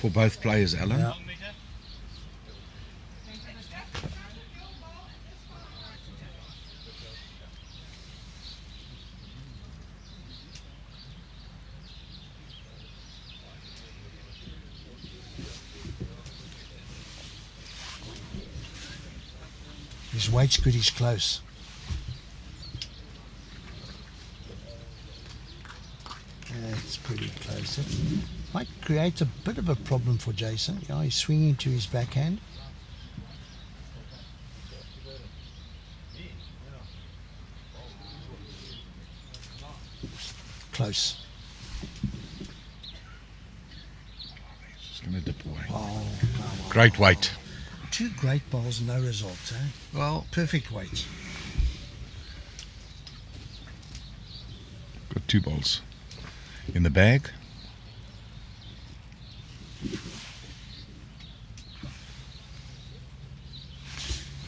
for both players, Alan. Yeah. His weight's good, he's close. It's pretty close. It might create a bit of a problem for Jason. Yeah, he's swinging to his backhand. Close. Just going to dip away. Oh, wow. Great weight. Two great bowls, no results, eh? Well, Perfect weight. got 2 balls in the bag.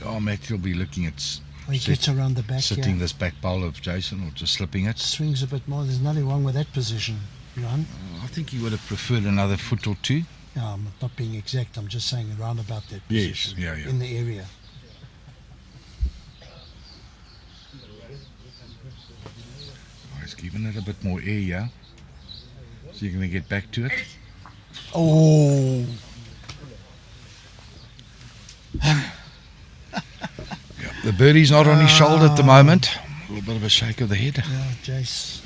Oh, Matt, you'll be looking at He gets around the back sitting here. this back bowl of Jason, or just slipping it. Swings a bit more. There's nothing wrong with that position, Johan. I think he would have preferred another foot or 2. Yeah, I'm not being exact. I'm just saying around about that Yes, position. yeah. In the area. Oh, he's giving it a bit more air, yeah. So you're going to get back to it. Oh, Yeah, the birdie's not on his shoulder at the moment. A little bit of a shake of the head. yeah, Jace.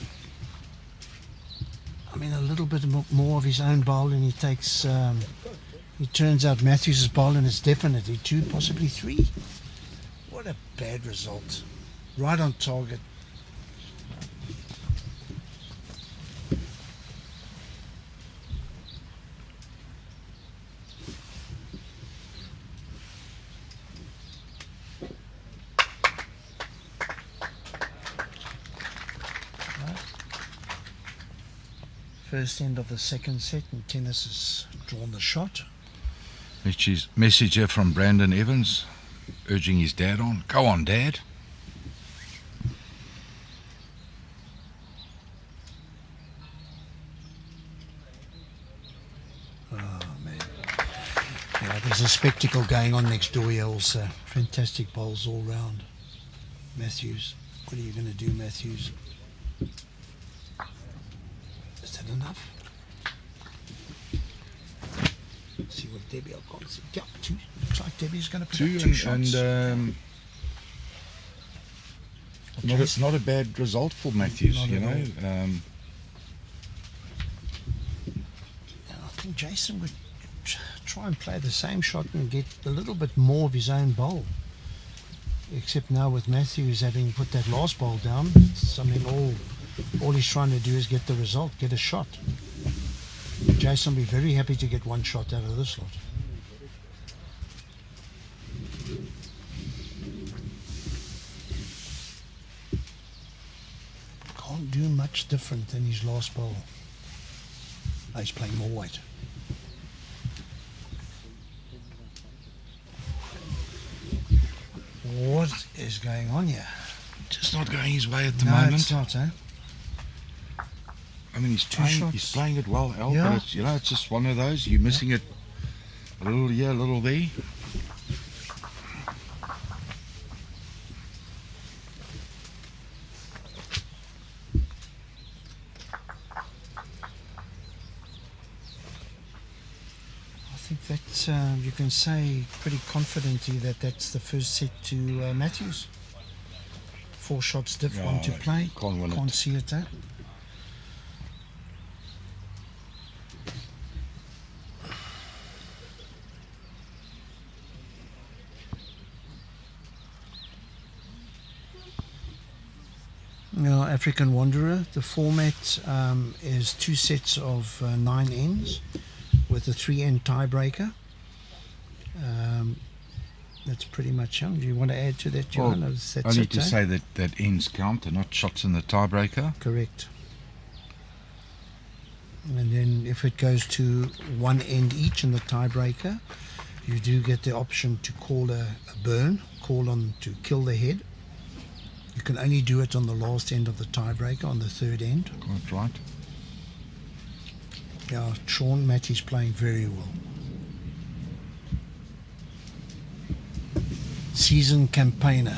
I mean, a little bit more of his own bowl, and he takes. He turns out Mathews' bowl, and it's definitely 2, possibly 3. What a bad result. Right on target. First end of the second set, and Thinus has drawn the shot. Message here from Brandon Evans, urging his dad on. Go on, Dad. Oh, man. Yeah, there's a spectacle going on next door here also. Fantastic bowls all round. Mathews. What are you going to do, Mathews? Is that enough? See what Debbie I've got. Yeah, 2. Looks like Debbie's going to put 2 up 2 shots. and not a bad result for Mathews, Not you at know. Yeah, I think Jason would try and play the same shot and get a little bit more of his own bowl. Except now with Mathews having put that last ball down, I mean, all he's trying to do is get the result, get a shot. Jason will be very happy to get 1 shot out of this lot. Can't do much different than his last ball. Oh, he's playing more weight. What is going on here? Just not going his way at the No, moment. it's not, eh? I mean, he's shots. playing it well, Al, Yeah. but it's, it's just one of those. You're missing it a little here, a little there. I think that you can say pretty confidently that that's the first set to Mathews. 4 shots diff, Yeah, 1 to play. can't win it. Can't see it, eh? Now, African Wanderer, the format is 2 sets of 9 ends with a 3-end tiebreaker. That's pretty much it. Do you want to add to that, Johan? Well, That's only it, to eh? say that ends count and not shots in the tiebreaker. Correct. And then if it goes to 1 end each in the tiebreaker, you do get the option to call a burn, call on to kill the head. You can only do it on the last end of the tiebreaker, on the 3rd end. Quite right. Yeah, Shaun, Mathews playing very well. Seasoned campaigner.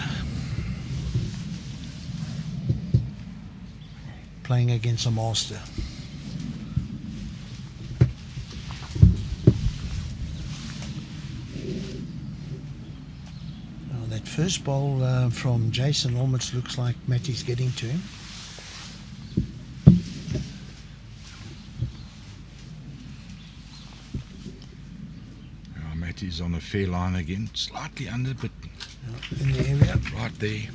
Playing against a master. Well, that first bowl from Jason almost looks like Mathews getting to him. Mathews on a fair line again, slightly under, but In the area. right there.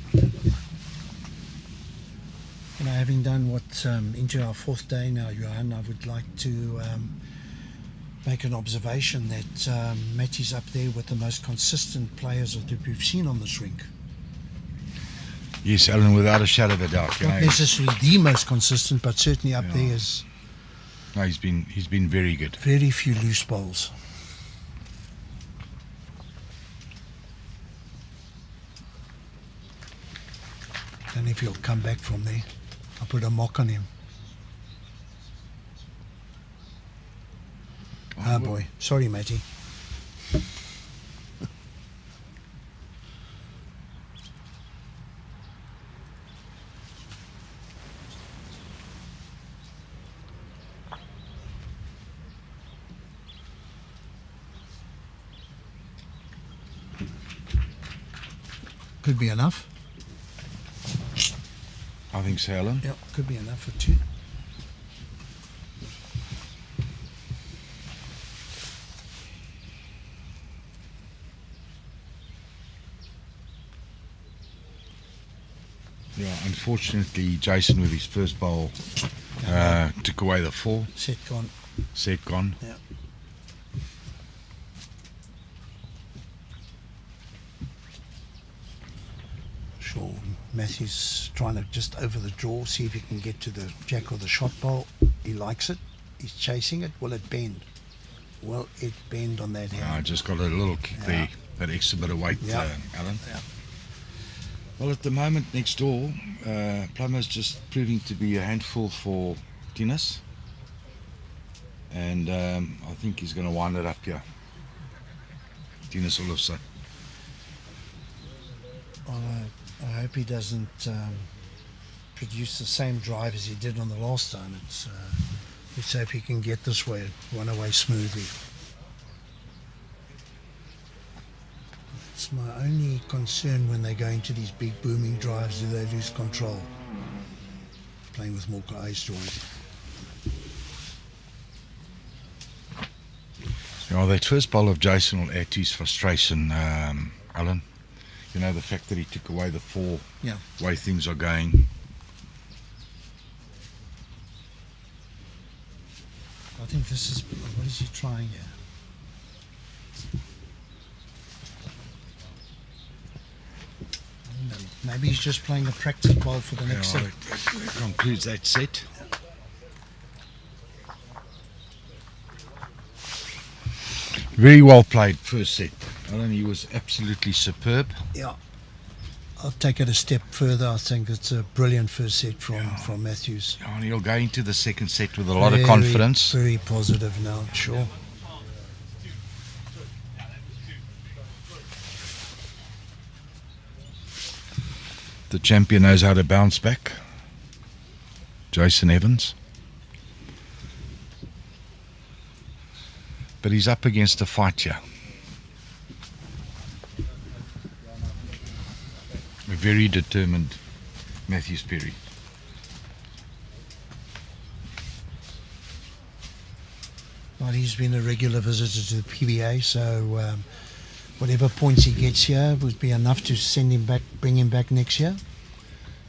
You know, having done what into our 4th day now, Johan, I would like to make an observation that Mathews up there with the most consistent players that we've seen on this rink. Yes, Alan, without a shadow of a doubt. Not necessarily the most consistent, but certainly up there is No, he's been very good. very few loose bowls. And if he'll come back from there, I'll put a mock on him. Oh boy, sorry, Matty. Could be enough. I think so, Alan. Yep, could be enough for 2. Yeah, unfortunately, Jason with his first bowl took away the 4. Set gone. Set gone. Yeah. Sure, Mathews trying to just over the draw, see if he can get to the jack or the shot bowl. He likes it. He's chasing it. Will it bend? Will it bend on that hand? I just got a little kick there, that extra bit of weight, Alan. Yeah. Well, at the moment, next door, Plummer's just proving to be a handful for Thinus. And I think he's going to wind it up here. Thinus Oelofse. Well, I hope he doesn't produce the same drive as he did on the last time. Let's hope he can get this way, run away smoothly. It's my only concern when they go into these big booming drives, do they lose control? Playing with more eyes joint. Yeah, that first bowl of Jason will add to his frustration, Alan. You know, the fact that he took away the 4, way things are going. I think this is, what is he trying here? Maybe he's just playing a practice bowl for the next set. That concludes that set. Very well played first set. Alan, he was absolutely superb. Yeah. I'll take it a step further. I think it's a brilliant first set from Mathews. And he'll go into the second set with a lot of Very, confidence. Very positive now, sure. The champion knows how to bounce back. Jason Evans. But he's up against a fight here. A very determined Mathews Phiri. Well, he's been a regular visitor to the PBA, so whatever points he gets here would be enough to send him back, bring him back next year.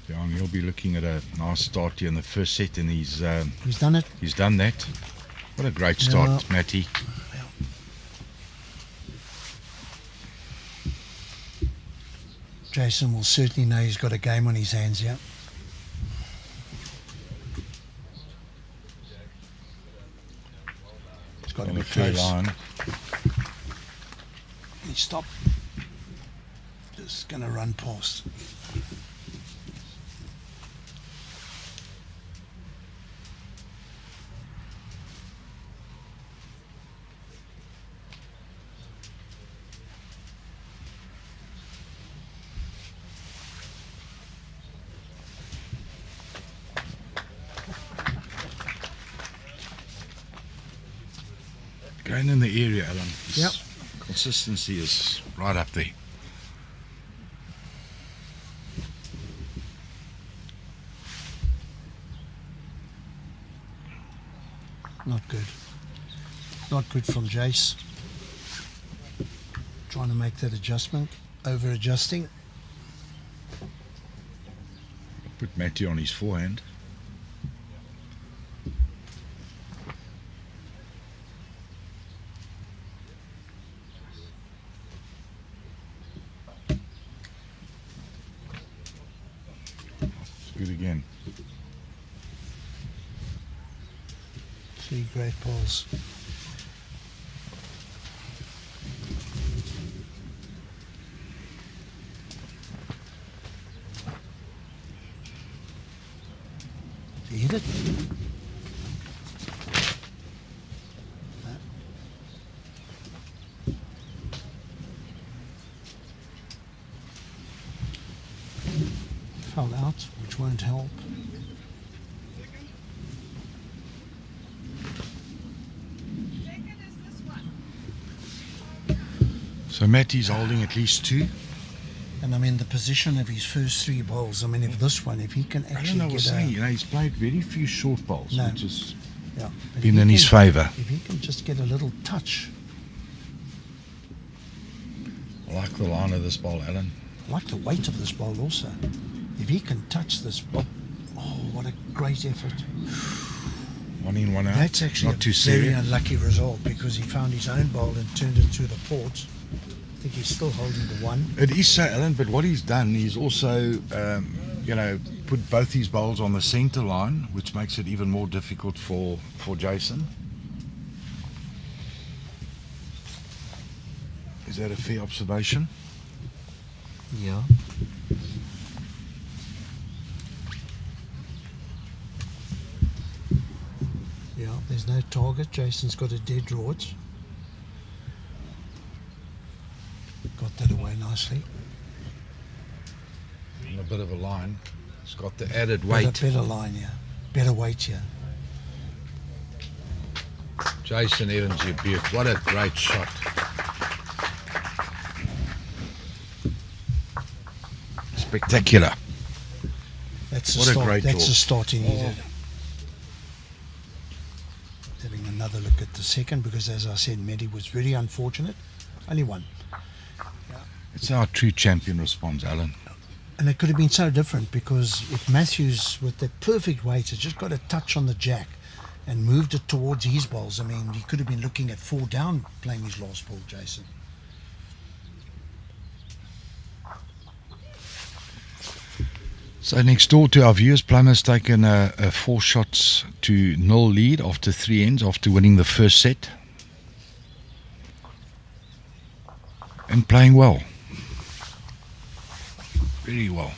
Yeah, and he'll be looking at a nice start here in the first set, and he's done it. He's done that. What a great start, Yeah. Matty. Jason will certainly know he's got a game on his hands here. It's got to be clear close. line. He stopped. Just going to run past. Going in the area, Alan. His Yep. Consistency is right up there. Not good. Not good from Jace. Trying to make that adjustment. Over adjusting. Put Matty on his forehand. Good again. 3 great balls. Did he hit it? Fell out, which won't help. So Matty's holding at least 2. And I mean the position of his first 3 balls. I mean, if this one, if he can I actually don't know what get I'm saying. a, You know, he's played very few short balls, No. which has yeah, but been if in he his can- favour. If he can just get a little touch, I like the line of this ball, Alan. I like the weight of this ball also. If he can touch this ball, oh, what a great effort. 1 in, 1 out. That's actually not too a very serious. unlucky result because he found his own ball and turned it to the port. I think he's still holding the 1. It is so, Alan, but what he's done, he's also, you know, put both his bowls on the centre line, which makes it even more difficult for Jason. Is that a fair observation? Yeah. Yeah, there's no target. Jason's got a dead draw it. Got that away nicely. And a bit of a line. It's got the added weight. Better line here. Better weight here. Jason Evans, you beaut. What a great shot. Spectacular. That's What a a start. great That's draw. a start he needed. Having another look at the second because, as I said, Medi was very unfortunate. Only 1. It's how a true champion responds, Alan. And it could have been so different because if Mathews, with the perfect weight, has just got a touch on the jack and moved it towards his balls, I mean, he could have been looking at 4 down playing his last ball, Jason. So next door to our viewers, Plum has taken a 4 shots to 0 lead after 3 ends, after winning the first set. And playing well. very well.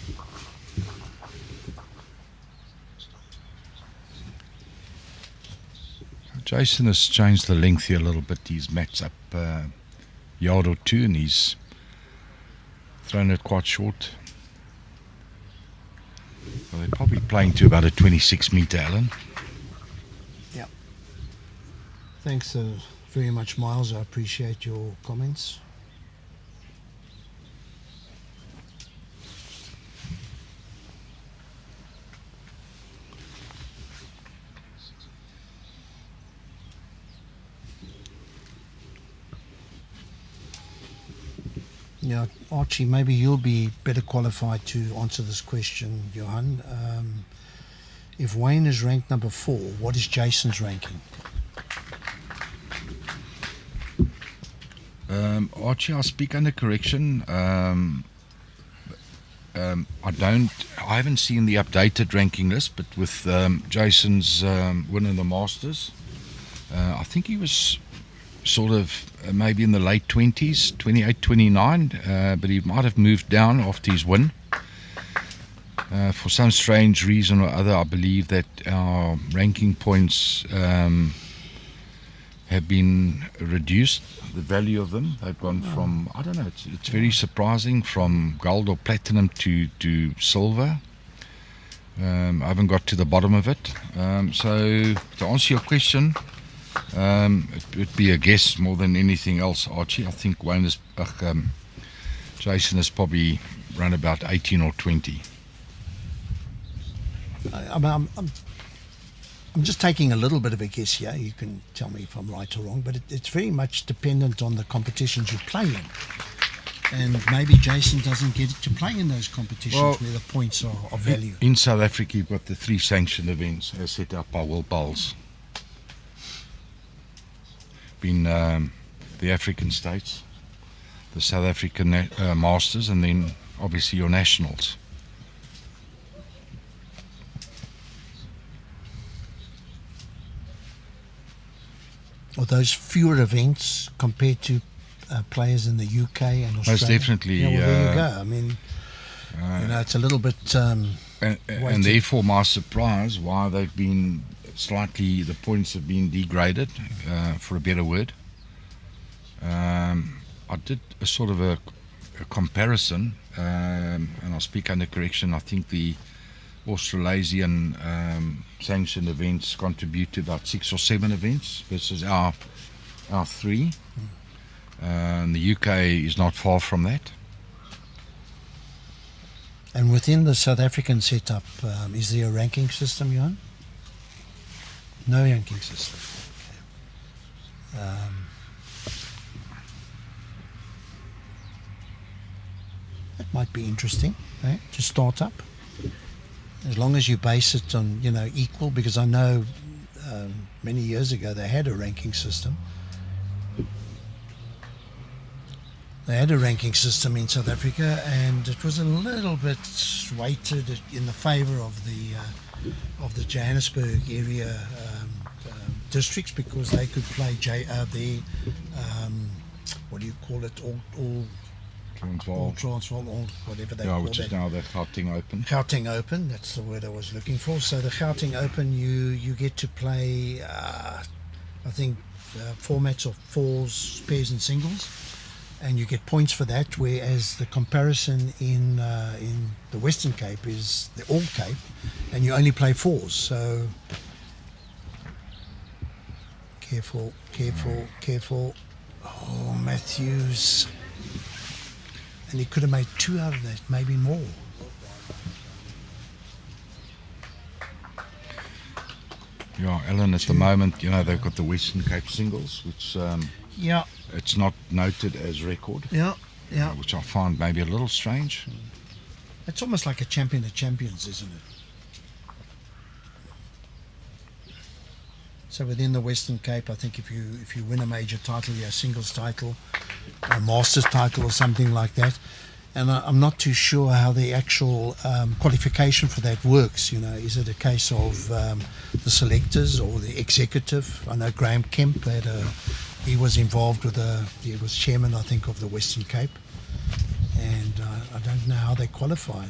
Jason has changed the length here a little bit. He's matched up a yard or two, and he's thrown it quite short. Well, they're probably playing to about a 26 metre, Alan. Yeah. Thanks very much, Miles. I appreciate your comments. Yeah, Archie, maybe you'll be better qualified to answer this question, Johan. If Wayne is ranked number 4, what is Jason's ranking? Archie, I'll speak under correction. I haven't seen the updated ranking list, but with Jason's win in the Masters, I think he was sort of maybe in the late 20s, 28, 29, but he might have moved down after his win. For some strange reason or other, I believe that our ranking points have been reduced, the value of them. They've gone from, I don't know, it's very surprising, from gold or platinum to silver. I haven't got to the bottom of it. So to answer your question, it would be a guess more than anything else, Archie. I think Jason has probably run about 18 or 20. I'm just taking a little bit of a guess here. You can tell me if I'm right or wrong, but it's very much dependent on the competitions you play in. And maybe Jason doesn't get to play in those competitions where the points are of value. In South Africa, you've got the 3 sanctioned events as set up by World Bowls. Been the African states, the South African Masters, and then obviously your nationals. Are those fewer events compared to players in the UK and Australia? Most definitely. Yeah, well, there you go. I mean, it's a little bit... and therefore my surprise why they've been slightly, the points have been degraded, for a better word. I did a sort of a comparison, and I'll speak under correction. I think the Australasian sanctioned events contribute to about 6 or 7 events versus our 3. And the UK is not far from that. And within the South African setup, is there a ranking system, Johan? No ranking system. Okay. That might be interesting, to start up. As long as you base it on, equal, because I know many years ago they had a ranking system. They had a ranking system in South Africa, and it was a little bit weighted in the favour of the Johannesburg area districts, because they could play what do you call it, all Transvaal, all whatever they call it. Which is now the Gauteng Open. Gauteng Open, that's the word I was looking for. So the Gauteng Open, you get to play, I think, formats of 4s, pairs and singles, and you get points for that, whereas the comparison in the Western Cape is the All Cape, and you only play 4s. So careful. Oh, Mathews. And he could have made 2 out of that, maybe more. Yeah, Alan, at the moment, they've got the Western Cape singles, which it's not noted as record. Yeah. Which I find maybe a little strange. It's almost like a champion of champions, isn't it? So within the Western Cape, I think if you win a major title, a singles title, a Masters title or something like that. And I'm not too sure how the actual qualification for that works. Is it a case of the selectors or the executive? I know Graham Kemp he was involved with he was chairman, I think, of the Western Cape. and I don't know how they qualified.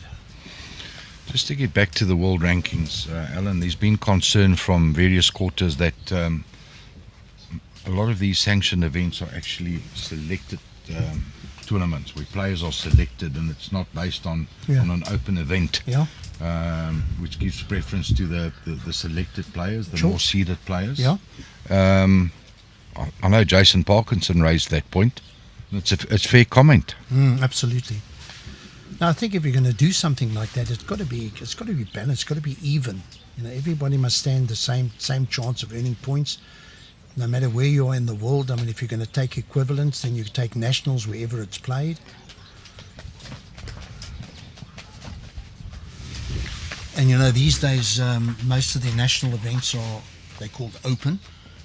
Just to get back to the world rankings, Alan, there's been concern from various quarters that a lot of these sanctioned events are actually selected tournaments where players are selected, and it's not based on an open event, which gives preference to the selected players, the more seeded players. I know Jason Parkinson raised that point. It's fair comment. Absolutely. Now, I think if you're going to do something like that, it's got to be balanced. It's got to be even. You know, everybody must stand the same chance of earning points, no matter where you are in the world. I mean, if you're going to take equivalents, then you take nationals wherever it's played. And you know, these days, most of the national events they're called open.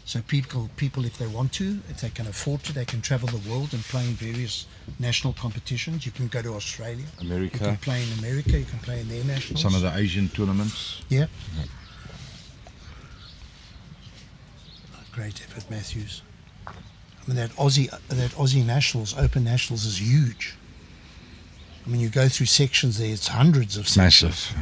So people, if they want to, if they can afford to, they can travel the world and play in various national competitions. You can go to Australia, America. You can play in America. You can play in their nationals. Some of the Asian tournaments. Yeah. Great effort, Mathews. I mean, that Aussie nationals, open nationals, is huge. I mean, you go through sections there; it's hundreds of sections. Massive.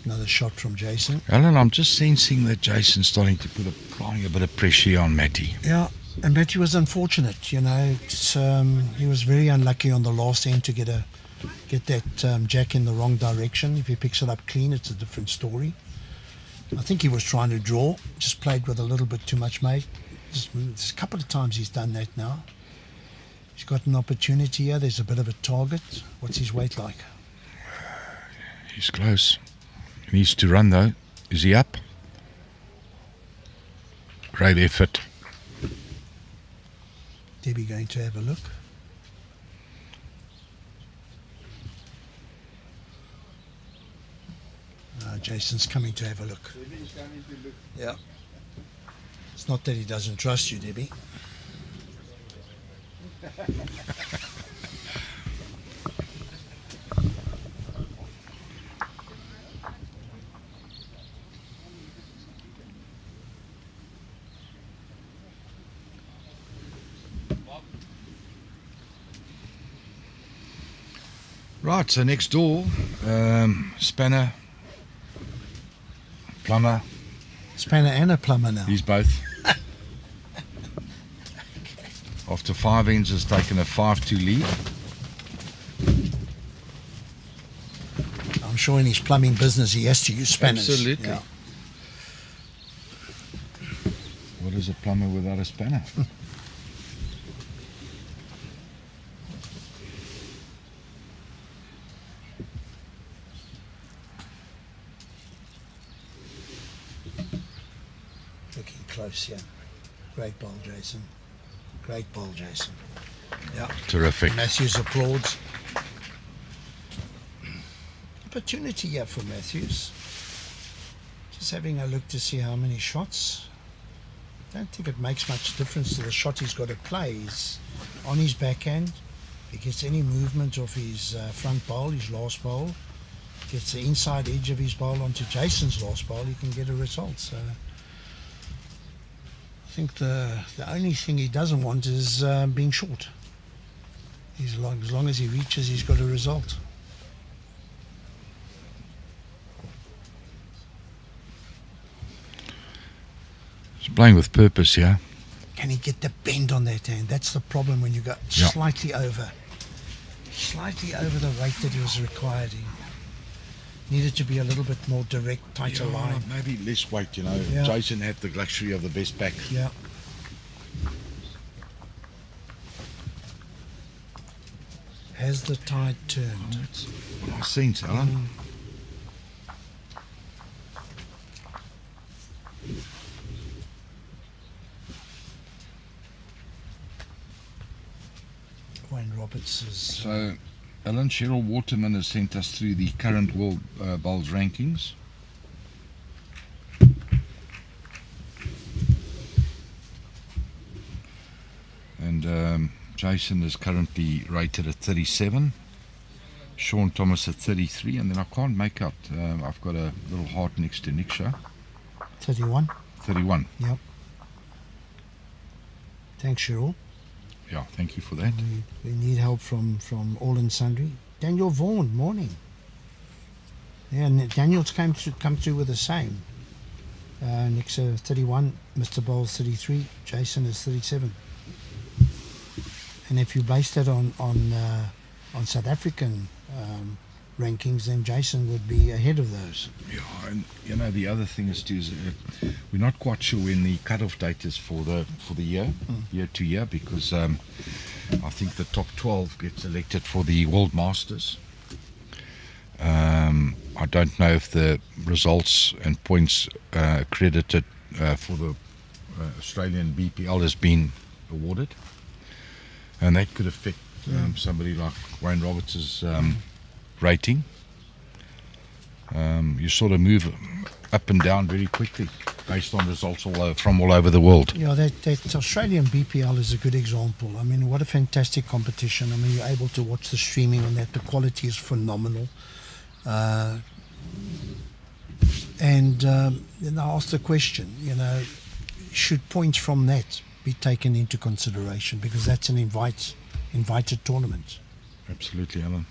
Another shot from Jason. Alan, I'm just sensing that Jason's starting to applying a bit of pressure on Matty. Yeah, and Matty was unfortunate. You know, he was very unlucky on the last end to get that jack in the wrong direction. If he picks it up clean, it's a different story. I think he was trying to draw, just played with a little bit too much, mate. There's a couple of times he's done that now. He's got an opportunity here. There's a bit of a target. What's his weight like? He's close. He needs to run though. Is he up? Great effort. Debbie going to have a look. Jason's coming to have a look. Yeah. It's not that he doesn't trust you, Debbie. Right, so next door, Spanner, Plummer. Spanner and a Plummer now. He's both. After 5 ends has taken a 5-2 lead. I'm sure in his plumbing business he has to use spanners. Absolutely. Yeah. What is a plumber without a spanner? Close, yeah. Great ball, Jason. Great ball, Jason. Yeah. Terrific. Mathews applauds. Opportunity here for Mathews. Just having a look to see how many shots. Don't think it makes much difference to the shot he's got to play. He's on his backhand. If he gets any movement off his front bowl, his last bowl, gets the inside edge of his bowl onto Jason's last bowl, he can get a result. So I think the only thing he doesn't want is being short. As long as he reaches, he's got a result. He's playing with purpose, yeah. Can he get the bend on that hand? That's the problem when you go slightly over the rate that he was required. He needed to be a little bit more direct, tighter line. Maybe less weight, you know. Yeah. Jason had the luxury of the best back. Yeah. Has the tide turned? That's what I sense, Alan. Wayne Roberts is... So, Alan, Cheryl Waterman has sent us through the current World Bowls rankings. And Jason is currently rated at 37. Shaun Thomas at 33. And then I can't make out. I've got a little heart next to Niksha. 31. 31. Yep. Thanks, Cheryl. Yeah, thank you for that. We need help from all and sundry. Daniel Vaughan, morning. Yeah, and Daniel's come through with the same. Nick's 31, Mr. Bowles 33, Jason is 37. And if you base that on South African rankings, then Jason would be ahead of those. Yeah, and you know the other thing is too is we're not quite sure when the cut-off date is for the year, year to year, because I think the top 12 gets elected for the World Masters. I don't know if the results and points credited for the Australian BPL has been awarded, and that could affect somebody like Wayne Roberts' rating. You sort of move up and down very quickly based on results from all over the world. Yeah, that Australian BPL is a good example. I mean, what a fantastic competition. I mean, you're able to watch the streaming on that. The quality is phenomenal. And then I asked the question, you know, should points from that be taken into consideration, because that's an invited tournament. Absolutely, Alan.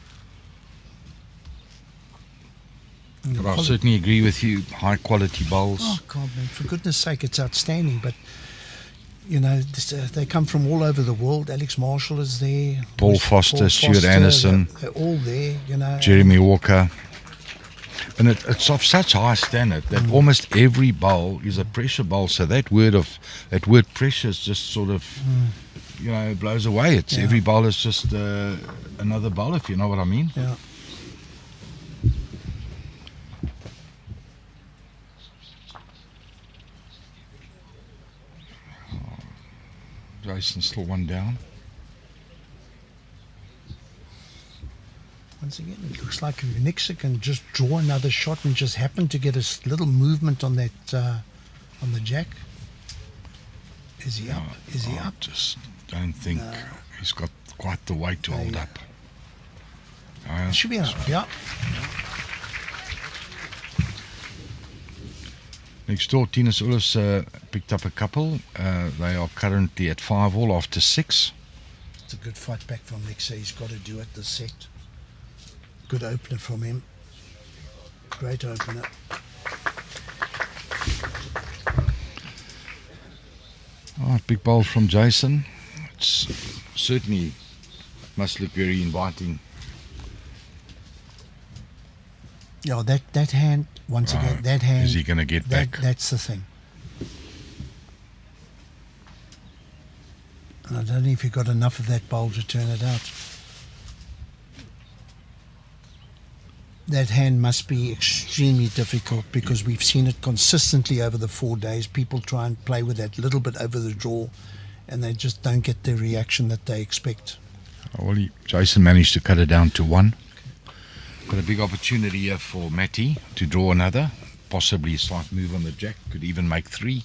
But I certainly agree with you. High quality bowls. Oh God, man! For goodness' sake, it's outstanding. But you know, they come from all over the world. Alex Marshall is there. Paul Foster, Stuart Anderson. They're all there. You know. Jeremy Walker. And it's of such high standard that almost every bowl is a pressure bowl. So that word pressure is just sort of, you know, blows away. It's every bowl is just another bowl, if you know what I mean. Yeah. Jason's still one down. Once again, it looks like Nixa can just draw another shot and just happen to get a little movement on that on the jack. Is he up? Is he up? Just don't think he's got quite the weight to hold up. Should be up. Yeah. Next door, Thinus Oelofse picked up a couple. They are currently at 5-all after 6. It's a good fight back from Nixa. He's got to do it this set. Good opener from him. Great opener. Oh, big bowl from Jason. It's certainly must look very inviting. Yeah, that hand, once again, that hand. Is he going to get back? That's the thing. And I don't know if he got enough of that bowl to turn it out. That hand must be extremely difficult, because we've seen it consistently over the 4 days. People try and play with that little bit over the draw, and they just don't get the reaction that they expect. Well, Jason managed to cut it down to 1. Got a big opportunity here for Matty to draw another. Possibly a slight move on the jack. Could even make 3.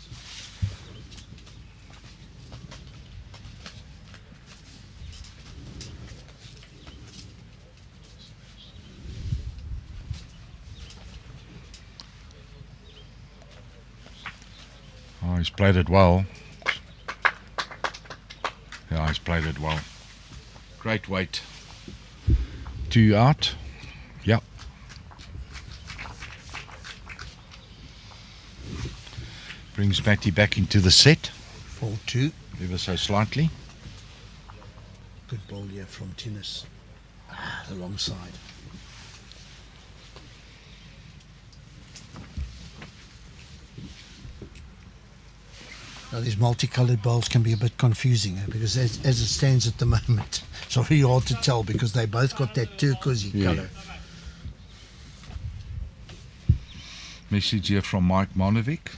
Oh, he's played it well. Yeah, he's played it well. Great weight. 2 out. Yep. Brings Matty back into the set. 4-2. Ever so slightly. Good ball here from Thinus. The wrong side. Now, these multicolored bowls can be a bit confusing, because as it stands at the moment, it's really hard to tell, because they both got that turquoisey colour. Message here from Mike Manovic.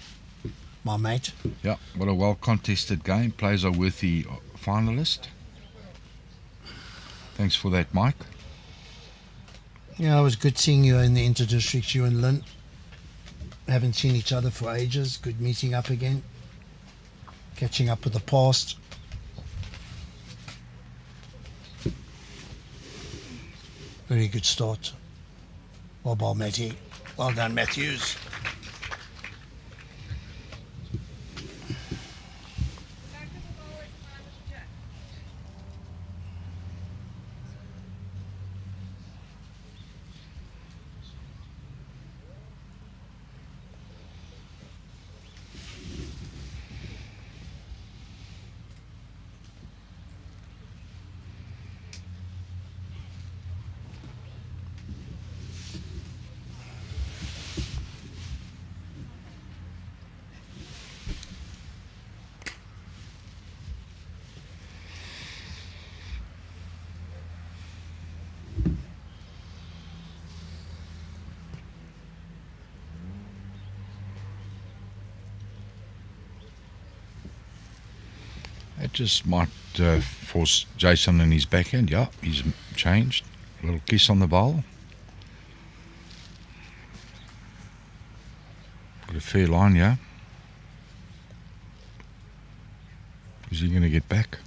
My mate. Yeah, what a well contested game. Players are worthy finalist. Thanks for that, Mike. Yeah, it was good seeing you in the inter-districts, you and Lynn. Haven't seen each other for ages. Good meeting up again. Catching up with the past. Very good start. Well done, Matty. Well done, Mathews. That just might force Jason in his backhand. Yeah, he's changed. A little kiss on the bowl. Got a fair line, yeah. Is he going to get back?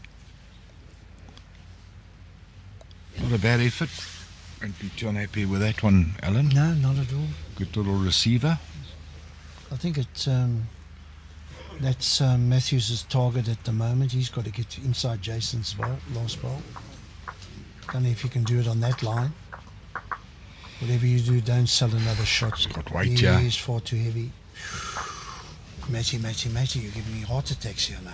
Not a bad effort. Won't be too unhappy with that one, Alan. No, not at all. Good little receiver. I think it's that's Mathews' target at the moment. He's got to get inside Jason's last ball. Don't know if you can do it on that line. Whatever you do, don't sell another shot. It's got weight, yeah. He's far too heavy. Matty, you're giving me heart attacks here, mate.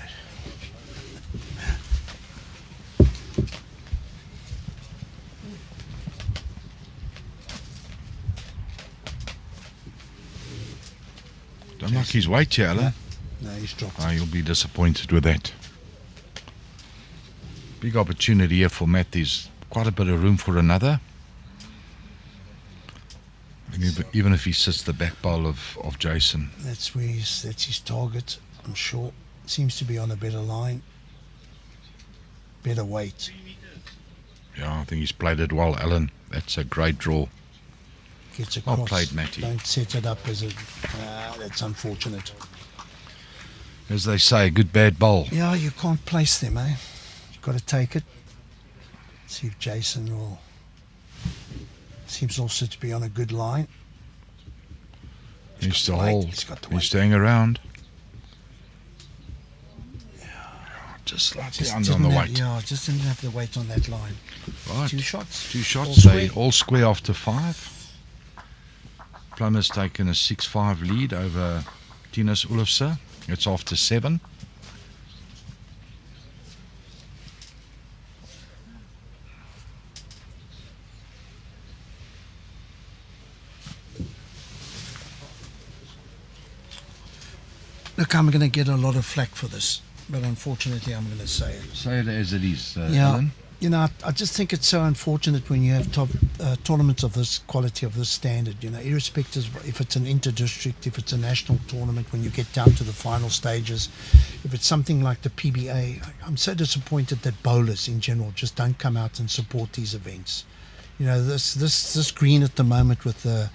Don't like his weight, yeah, Alan. No, he's dropped. Oh, you'll be disappointed with that. Big opportunity here for Mathews. Quite a bit of room for another. And even if he sits the back bowl of Jason. That's his target, I'm sure. Seems to be on a better line. Better weight. Yeah, I think he's played it well, Alan. That's a great draw. Gets across. Well played, Matty. Don't set it up as a... that's unfortunate. As they say, good bad bowl. Yeah, you can't place them, eh? You've got to take it. See if Jason will... Seems also to be on a good line. He's to hold. He's got the weight. He's staying around. Yeah, just slightly under on the weight. Yeah, just didn't have the weight on that line. Right. Two shots. They all square after 5. Plummer's taken a 6-5 lead over Thinus Oelofse. It's after 7. Look, I'm going to get a lot of flack for this, but unfortunately I'm going to say it. Say it as it is, yeah, Alan. You know, I just think it's so unfortunate when you have top tournaments of this quality, of this standard, you know, irrespective of if it's an inter-district, if it's a national tournament, when you get down to the final stages, if it's something like the PBA. I'm so disappointed that bowlers in general just don't come out and support these events. You know, this green at the moment with the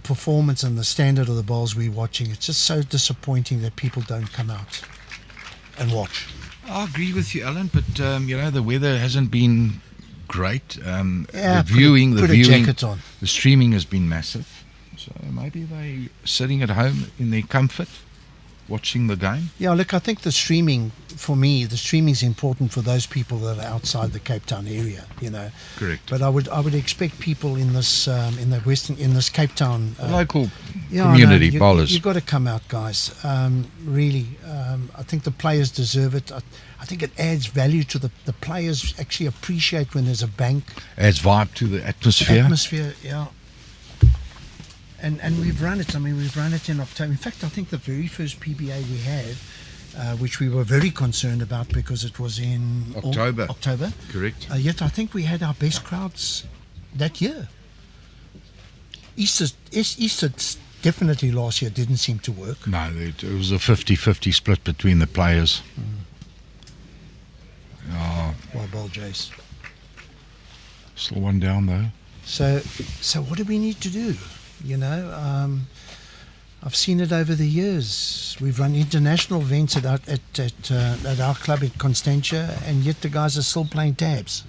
performance and the standard of the bowls we're watching, it's just so disappointing that people don't come out and watch. I agree with you, Alan, but you know, the weather hasn't been great. Yeah, the viewing, jacket on. The streaming has been massive. So maybe they sitting at home in their comfort, watching the game. Yeah, look, I think the streaming, for me, the streaming is important for those people that are outside the Cape Town area, you know. Correct. But I would expect people in this in this Cape Town local community bowlers. You've got to come out, guys. Really, I think the players deserve it. I think it adds value to the players. Actually appreciate when there's a bank. Adds vibe to the atmosphere. Atmosphere, yeah. And we've run it. I mean, we've run it in October. In fact, I think the very first PBA we had, which we were very concerned about because it was in October. October. Correct. Yet I think we had our best crowds that year. Easter definitely last year didn't seem to work. No, it was a 50-50 split between the players. Oh. Well, ball, Jace. Still one down though. So what do we need to do? You know, I've seen it over the years. We've run international events at our club at Constantia, and yet the guys are still playing tabs.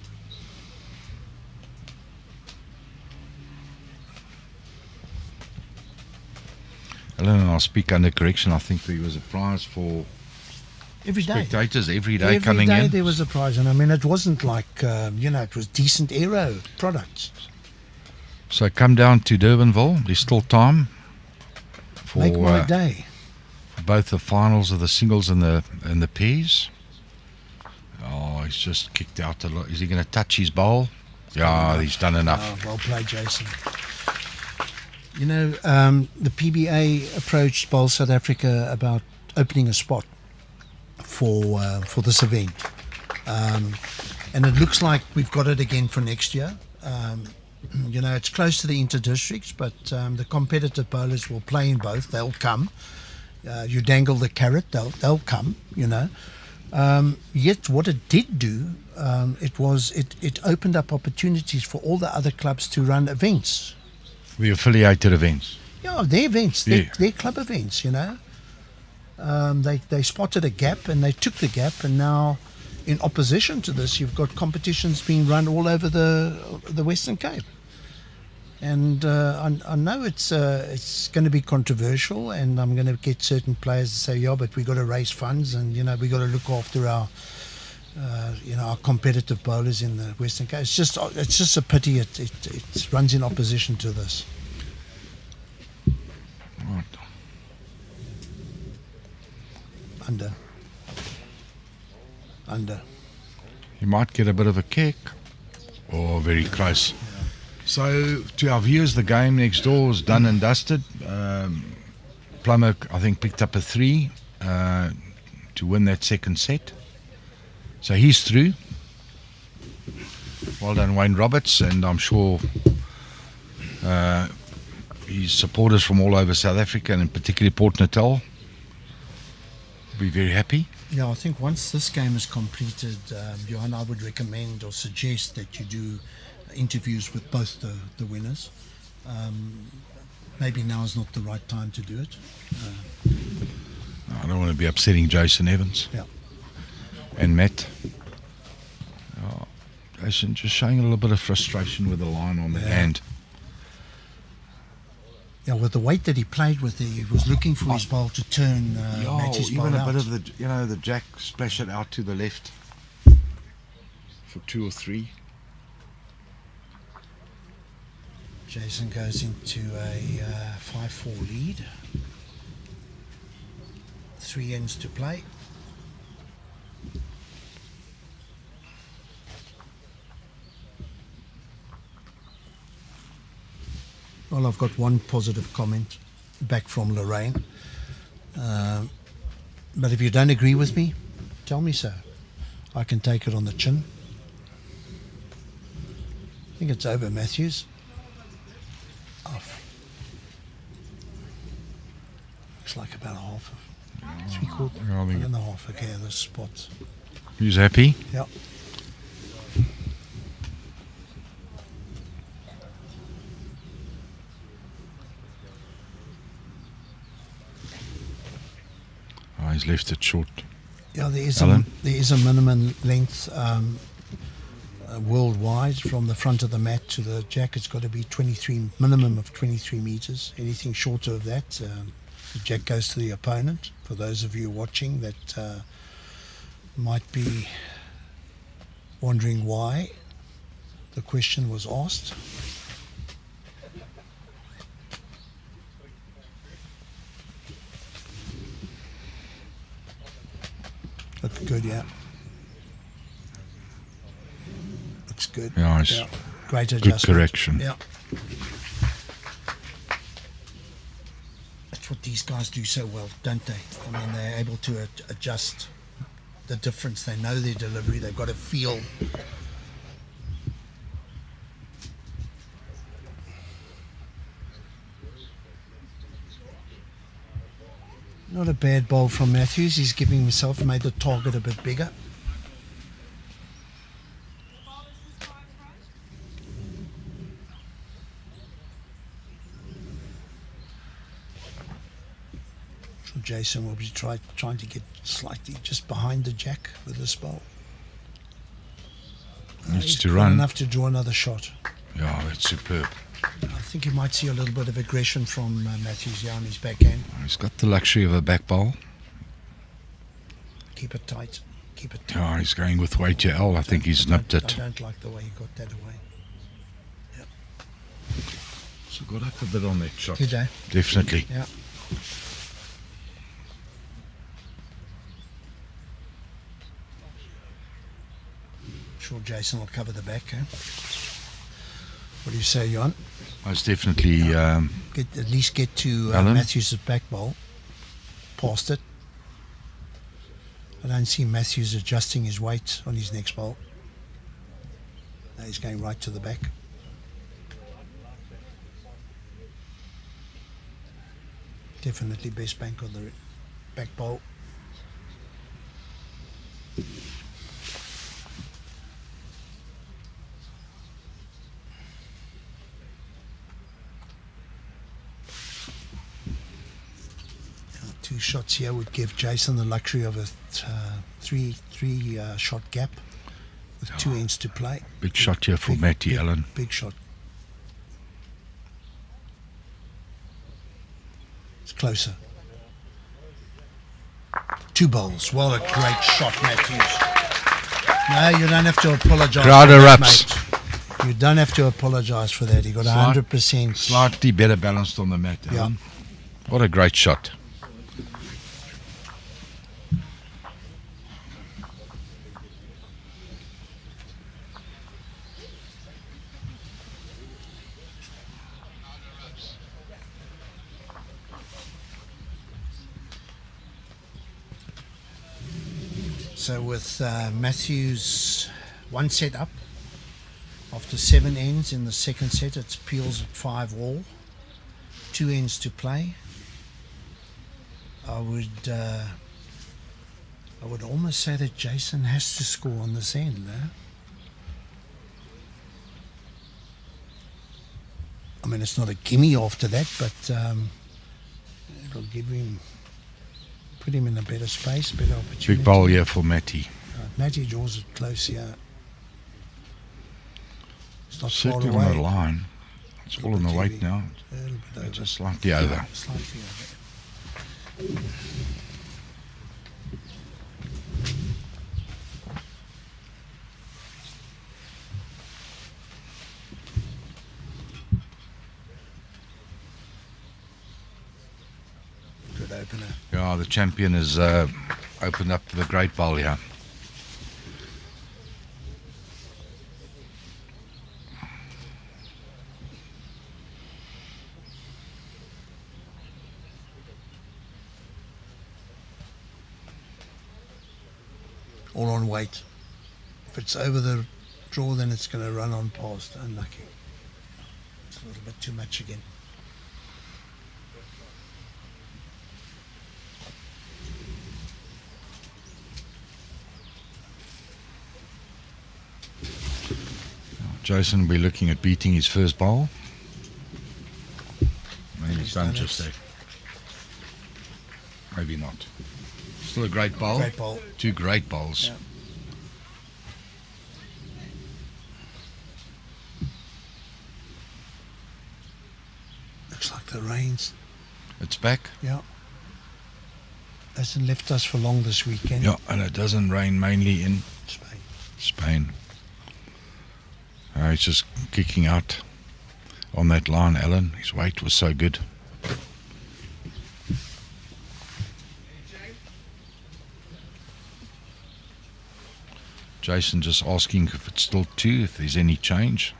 Alan, and I'll speak under correction. I think there was a prize for every day. Spectators every day coming in. Every day there was a prize, and I mean, it wasn't like you know, it was decent aero products. So come down to Durbanville. There's still time for make my day. For both the finals of the singles and the pairs. Oh, he's just kicked out a lot. Is he going to touch his bowl? Yeah, he's done enough. Oh, well played, Jason. You know, the PBA approached Bowl South Africa about opening a spot for this event, and it looks like we've got it again for next year. You know, it's close to the inter-districts, but the competitive bowlers will play in both. They'll come. You dangle the carrot, they'll come, you know. Yet what it did do, it opened up opportunities for all the other clubs to run events. The affiliated events. Yeah, their events, Yeah. their club events, you know. They spotted a gap and they took the gap, and now in opposition to this, you've got competitions being run all over the Western Cape. And I know it's going to be controversial, and I'm going to get certain players to say, yeah, but we got to raise funds, and you know we got to look after our our competitive bowlers in the Western Cape. It's just a pity it runs in opposition to this. Right. Under. You might get a bit of a kick, or very close. So, to our viewers, the game next door is done and dusted. Plummer, I think, picked up a 3 to win that second set. So he's through. Well done, Wayne Roberts, and I'm sure his supporters from all over South Africa, and particularly Port Natal, will be very happy. Yeah, I think once this game is completed, Johan, I would recommend or suggest that you do interviews with both the winners. Maybe now is not the right time to do it. I don't want to be upsetting Jason Evans. Yeah. And Matt. Oh, Jason just showing a little bit of frustration with the line on the hand. Yeah, with the weight that he played with, he was looking for his ball to turn Mathews' ball even a out. bit of the jack splash it out to the left for 2 or 3. Jason goes into a 5-4 lead. 3 ends to play. Well, I've got one positive comment back from Lorraine. But if you don't agree with me, tell me so. I can take it on the chin. I think it's over, Mathews. Off. Looks like about half of 3/4. Yeah, I think 1.5. Okay, the spot. He's happy. Yep. Oh, he's left it short. Yeah, there is Alan? a minimum length worldwide from the front of the mat to the jack. It's got to be 23, minimum of 23 meters. Anything shorter of that, the jack goes to the opponent. For those of you watching that might be wondering why the question was asked. Look good, yeah. Looks good. Yeah, it's Yeah. Great good adjustment. correction. Yeah. That's what these guys do so well, don't they? I mean, they're able to adjust the difference. They know their delivery. They've got a feel. Not a bad bowl from Mathews. He's giving himself, made the target a bit bigger. So Jason will be trying to get slightly just behind the jack with this bowl. Needs He's to got run. enough to draw another shot. Yeah, that's superb. I think you might see a little bit of aggression from Mathews here on his backhand. He's got the luxury of a back bowl. Keep it tight. Keep it tight. Yeah, he's going with way to L. I think he's nipped it. I don't like the way he got that away. So got up a bit on that shot. Good day. Definitely. Yeah. Sure, Jason will cover the back. Eh? What do you say, Johan? Most definitely. At least get to Alan? Mathews' back bowl. Past it. I don't see Mathews adjusting his weight on his next bowl. No, he's going right to the back. Definitely best bank on the back bowl. Two shots here would give Jason the luxury of a three shot gap with 2 ends to play. Big shot here for Matty, Alan. Big shot. It's closer. 2 bowls. What a great shot, Mathews. No, you don't have to apologise. Crowd for that, erupts. mate. You don't have to apologise for that. He got 100%. Slightly better balanced on the mat, Alan. What a great shot. So with Mathews 1 set up, after 7 ends in the second set, it's Peels at 5 all, 2 ends to play. I would almost say that Jason has to score on this end, though. I mean, it's not a gimme after that, but it'll give him, put him in a better space, better opportunity. Big bowl here for Matty. Matty draws it close here. It's not Certainly far away. on the line. It's all on the weight now. A little bit over. Just slightly over. Slightly over. Good opener. Yeah, the champion has opened up the great bowl here. All on weight. If it's over the draw, then it's going to run on past. Unlucky. It's a little bit too much again. Jason will be looking at beating his first bowl. Maybe he's done just that. Maybe not. Still a great bowl. Great bowl. 2 great bowls. Yeah. Looks like the rain's, It's back. yeah, hasn't left us for long this weekend. Yeah, and it doesn't rain mainly in Spain. Spain. He's just kicking out on that line, Alan. His weight was so good. Jason just asking if it's still 2, if there's any change.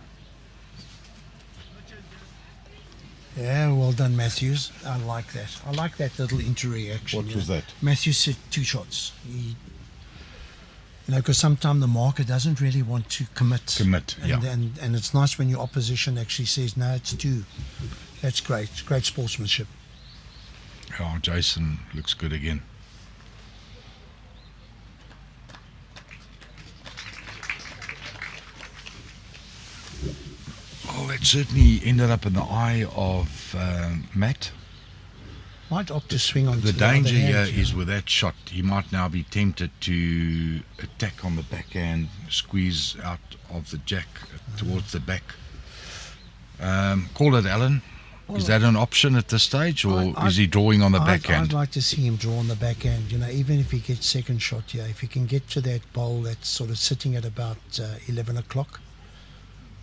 Yeah, well done, Mathews. I like that. I like that little inter-reaction. What was that? Mathews said 2 shots. Because sometimes the marker doesn't really want to commit. And it's nice when your opposition actually says, no, it's 2. That's great. It's great sportsmanship. Oh, Jason looks good again. Well, that certainly ended up in the eye of Matt. Might opt to swing on The to danger the other here hand, is with that shot, he might now be tempted to attack on the backhand, squeeze out of the jack towards the back. Call it, Alan. Is that an option at this stage, or is he drawing on the backhand? I'd like to see him draw on the backhand. Even if he gets second shot here, if he can get to that bowl that's sort of sitting at about 11 o'clock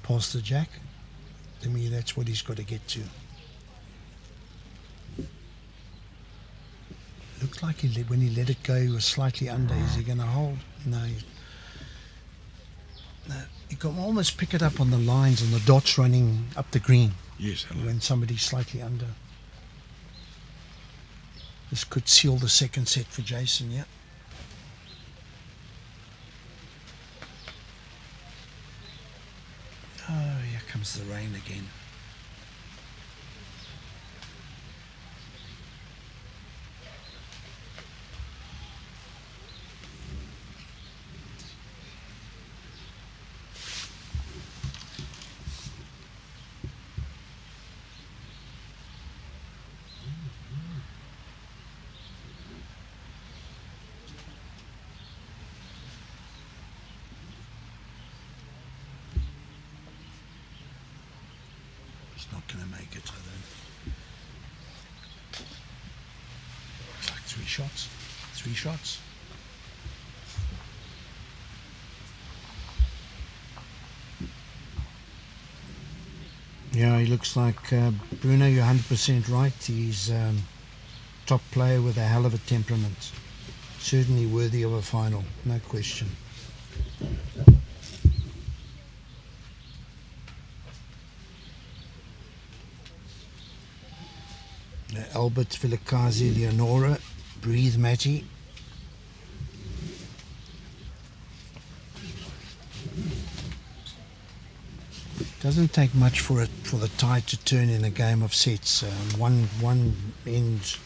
past the jack, to me that's what he's got to get to. Looked like when he let it go, he was slightly under. Is he going to hold? No. You can almost pick it up on the lines and the dots running up the green. Yes, Alan. When somebody's slightly under. This could seal the second set for Jason, yeah. Oh, here comes the rain again. He's not going to make it, I don't. It's like 3 shots. 3 shots. Yeah, he looks like Bruno, you're 100% right. He's top player with a hell of a temperament. Certainly worthy of a final, no question. Albert Vilakazi, Leonora, breathe Matty. Doesn't take much for the tide to turn in a game of sets. One end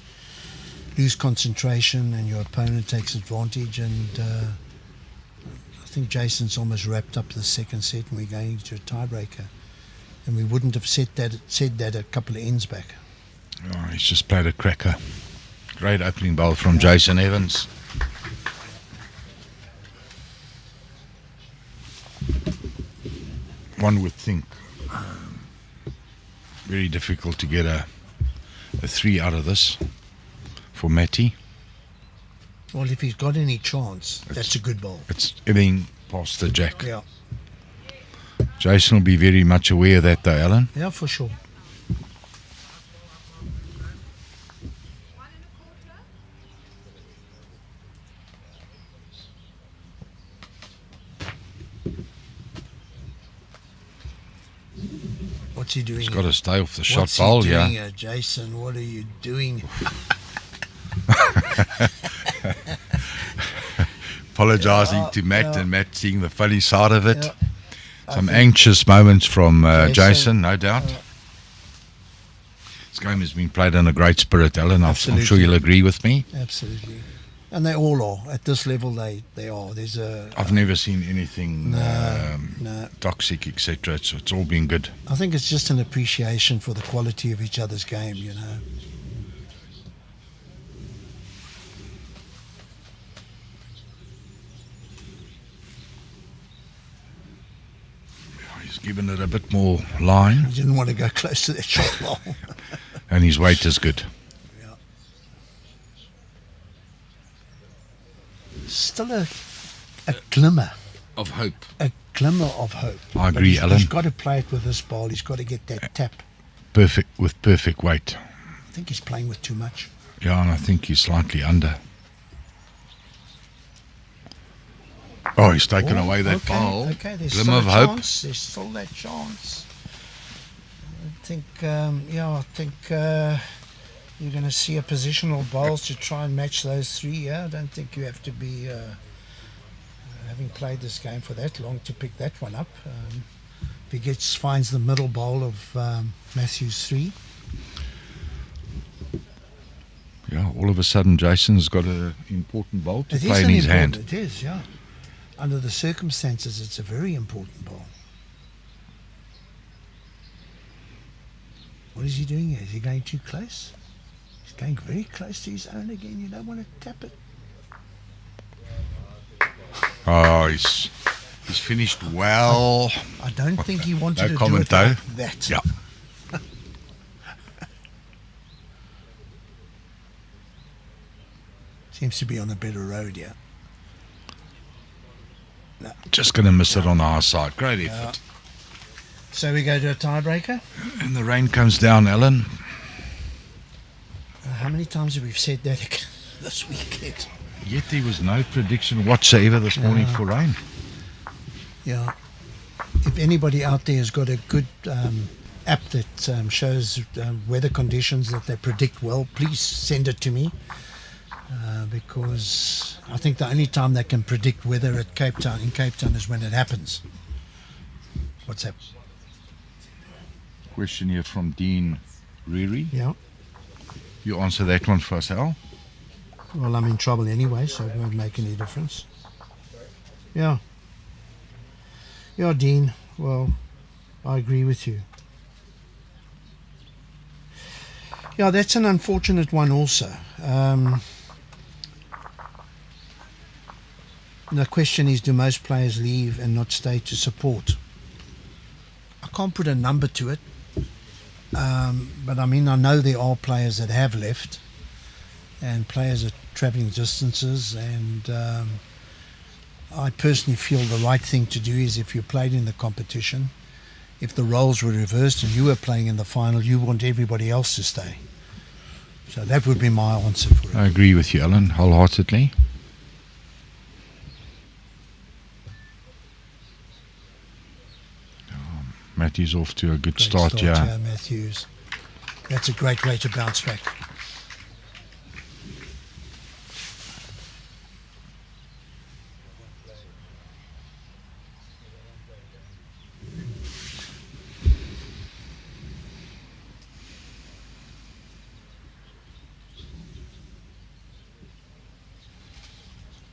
lose concentration and your opponent takes advantage, and I think Jason's almost wrapped up the second set and we're going into a tiebreaker, and we wouldn't have said that a couple of ends back. Oh, he's just played a cracker. Great opening bowl from Jason Evans. One would think very difficult to get a 3 out of this for Matty. Well, if he's got any chance, that's a good ball. It's everything past the jack. Yeah. Jason will be very much aware of that though, Alan. Yeah, for sure. What's he doing? He's got to stay off the shot What's bowl, he doing yeah. here, Jason, what are you doing? Apologising to Matt, and Matt seeing the funny side of it. Some think anxious moments from Jason, Jason, no doubt. This game has been played in a great spirit, Alan. I'm sure Absolutely. you'll agree with me. Absolutely. And they all are. At this level, they are. There's a... I've never seen anything No. toxic, etc. It's all been good. I think it's just an appreciation for the quality of each other's game, you know. He's given it a bit more line, He didn't want to go close to that shot ball. and his weight is good. Still a glimmer. Of hope. A glimmer of hope. I But agree, Alan. He's got to play it with this ball. He's got to get that tap. Perfect weight. I think he's playing with too much. Yeah, and I think he's slightly under. Oh, he's taken away that ball. Okay, there's Glimmer still of a hope. chance. There's still that chance. I think, you're going to see a positional bowls to try and match those 3. Yeah, I don't think you have to be having played this game for that long to pick that one up. If he finds the middle bowl of Mathews 3. Yeah, all of a sudden Jason's got an important bowl to It play is in his hand. It is, yeah. Under the circumstances, it's a very important ball. What is he doing here? Is he going too close? He's going very close to his own again. You don't want to tap it. Oh, he's finished well. I don't think he wanted No to do comment it though. like that. Yeah. Seems to be on a better road, yeah. Just going to miss it on our side. Great effort. So we go to a tiebreaker. And the rain comes down, Alan. How many times have we said that this weekend? Yet there was no prediction whatsoever this morning for rain. Yeah. If anybody out there has got a good app that shows weather conditions that they predict well, please send it to me. Because I think the only time they can predict weather in Cape Town is when it happens. What's that? Question here from Dean Phiri. Yeah. You answer that one for us, Al. Well, I'm in trouble anyway, so it won't make any difference. Yeah. Yeah, Dean. Well, I agree with you. Yeah, that's an unfortunate one also. The question is, do most players leave and not stay to support? I can't put a number to it, But I mean, I know there are players that have left, and players are travelling distances, and I personally feel the right thing to do is, if you played in the competition, if the roles were reversed and you were playing in the final, you want everybody else to stay. So that would be my answer for it. I agree with you, Alan, wholeheartedly. Mathews off to a good Great start, yeah. Mathews. That's a great way to bounce back.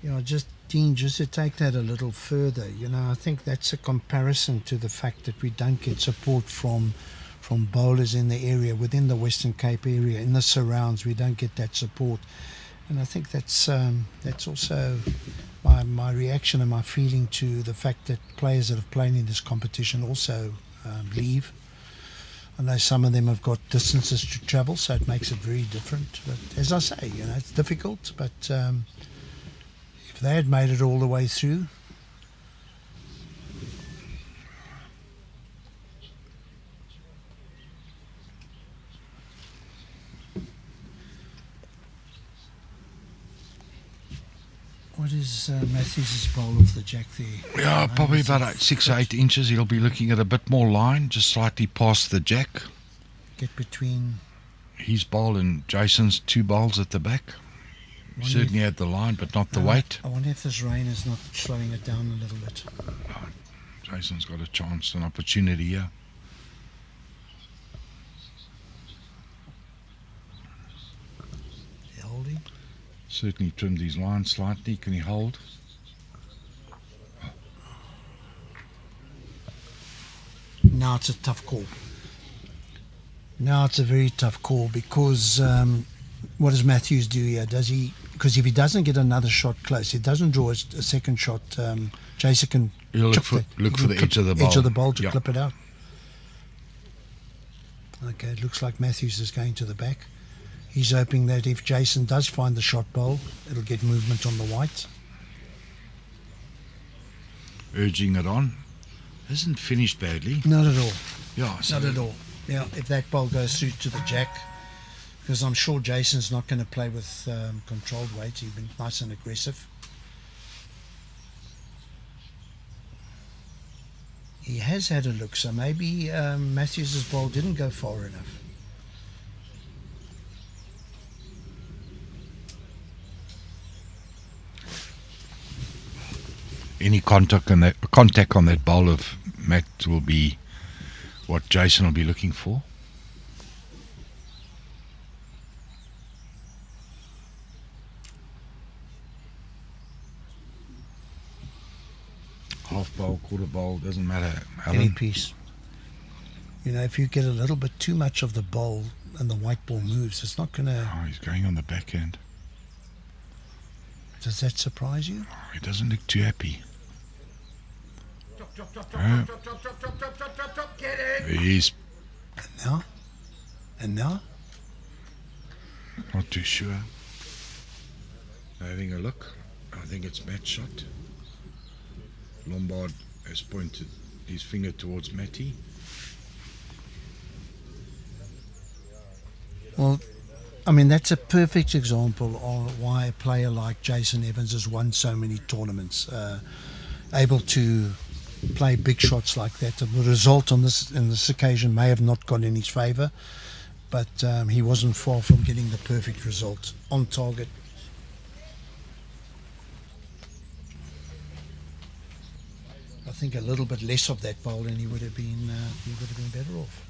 You know, Dean, just to take that a little further, you know, I think that's a comparison to the fact that we don't get support from bowlers in the area, within the Western Cape area, in the surrounds. We don't get that support, and I think that's also my reaction and my feeling to the fact that players that have played in this competition also leave. I know some of them have got distances to travel, so it makes it very different. But as I say, you know, it's difficult, but if they had made it all the way through, what is Mathews' bowl of the jack there? Yeah, probably about 6 or 8 inches. He'll be looking at a bit more line, just slightly past the jack. Get between His bowl and Jason's 2 bowls at the back. Certainly had the line, but not the weight. I wonder if this rain is not slowing it down a little bit. Jason's got a chance, an opportunity here. Holding. Certainly trimmed his line slightly. Can he hold? Now it's a tough call. Now it's a very tough call, because what does Mathews do here? Does he? Because if he doesn't get another shot close, he doesn't draw a second shot. Jason can He'll look for the edge of the bowl. Edge of the bowl to Yeah. clip it out. Okay, it looks like Mathews is going to the back. He's hoping that if Jason does find the shot bowl, it'll get movement on the white. Urging it on. Hasn't finished badly. Not at all. Yeah, so Not at all. Yeah, if that bowl goes through to the jack, because I'm sure Jason's not going to play with controlled weight. He's been nice and aggressive. He has had a look, so maybe Mathews' ball didn't go far enough. any contact on that bowl of Matt will be what Jason will be looking for. Half bowl, quarter bowl, doesn't matter. Alan. Any piece. You know, if you get a little bit too much of the bowl and the white ball moves, it's not going to... Oh, he's going on the backhand. Does that surprise you? Oh, he doesn't look too happy. Get it! He's And now? And now? not too sure. Having a look. I think it's Matt's shot. Lombard has pointed his finger towards Matty. Well, I mean, that's a perfect example of why a player like Jason Evans has won so many tournaments, able to play big shots like that. The result on this occasion may have not gone in his favour, but he wasn't far from getting the perfect result on target. I think a little bit less of that bowl, and he would have been better off.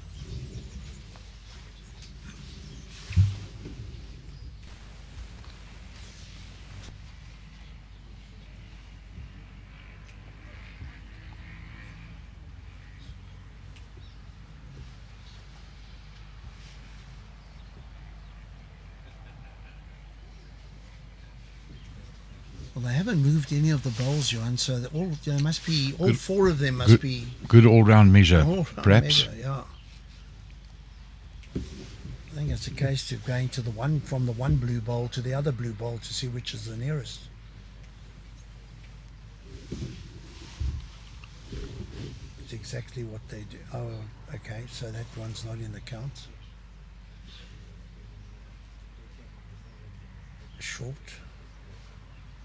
Well, they haven't moved any of the bowls, Johan, so that all Good- four of them must be Good all-round measure, all round perhaps. measure, yeah. it's a case of going to from the one blue bowl to the other blue bowl to see which is the nearest. It's exactly what they do. Oh, okay, so that one's not in the count. Short.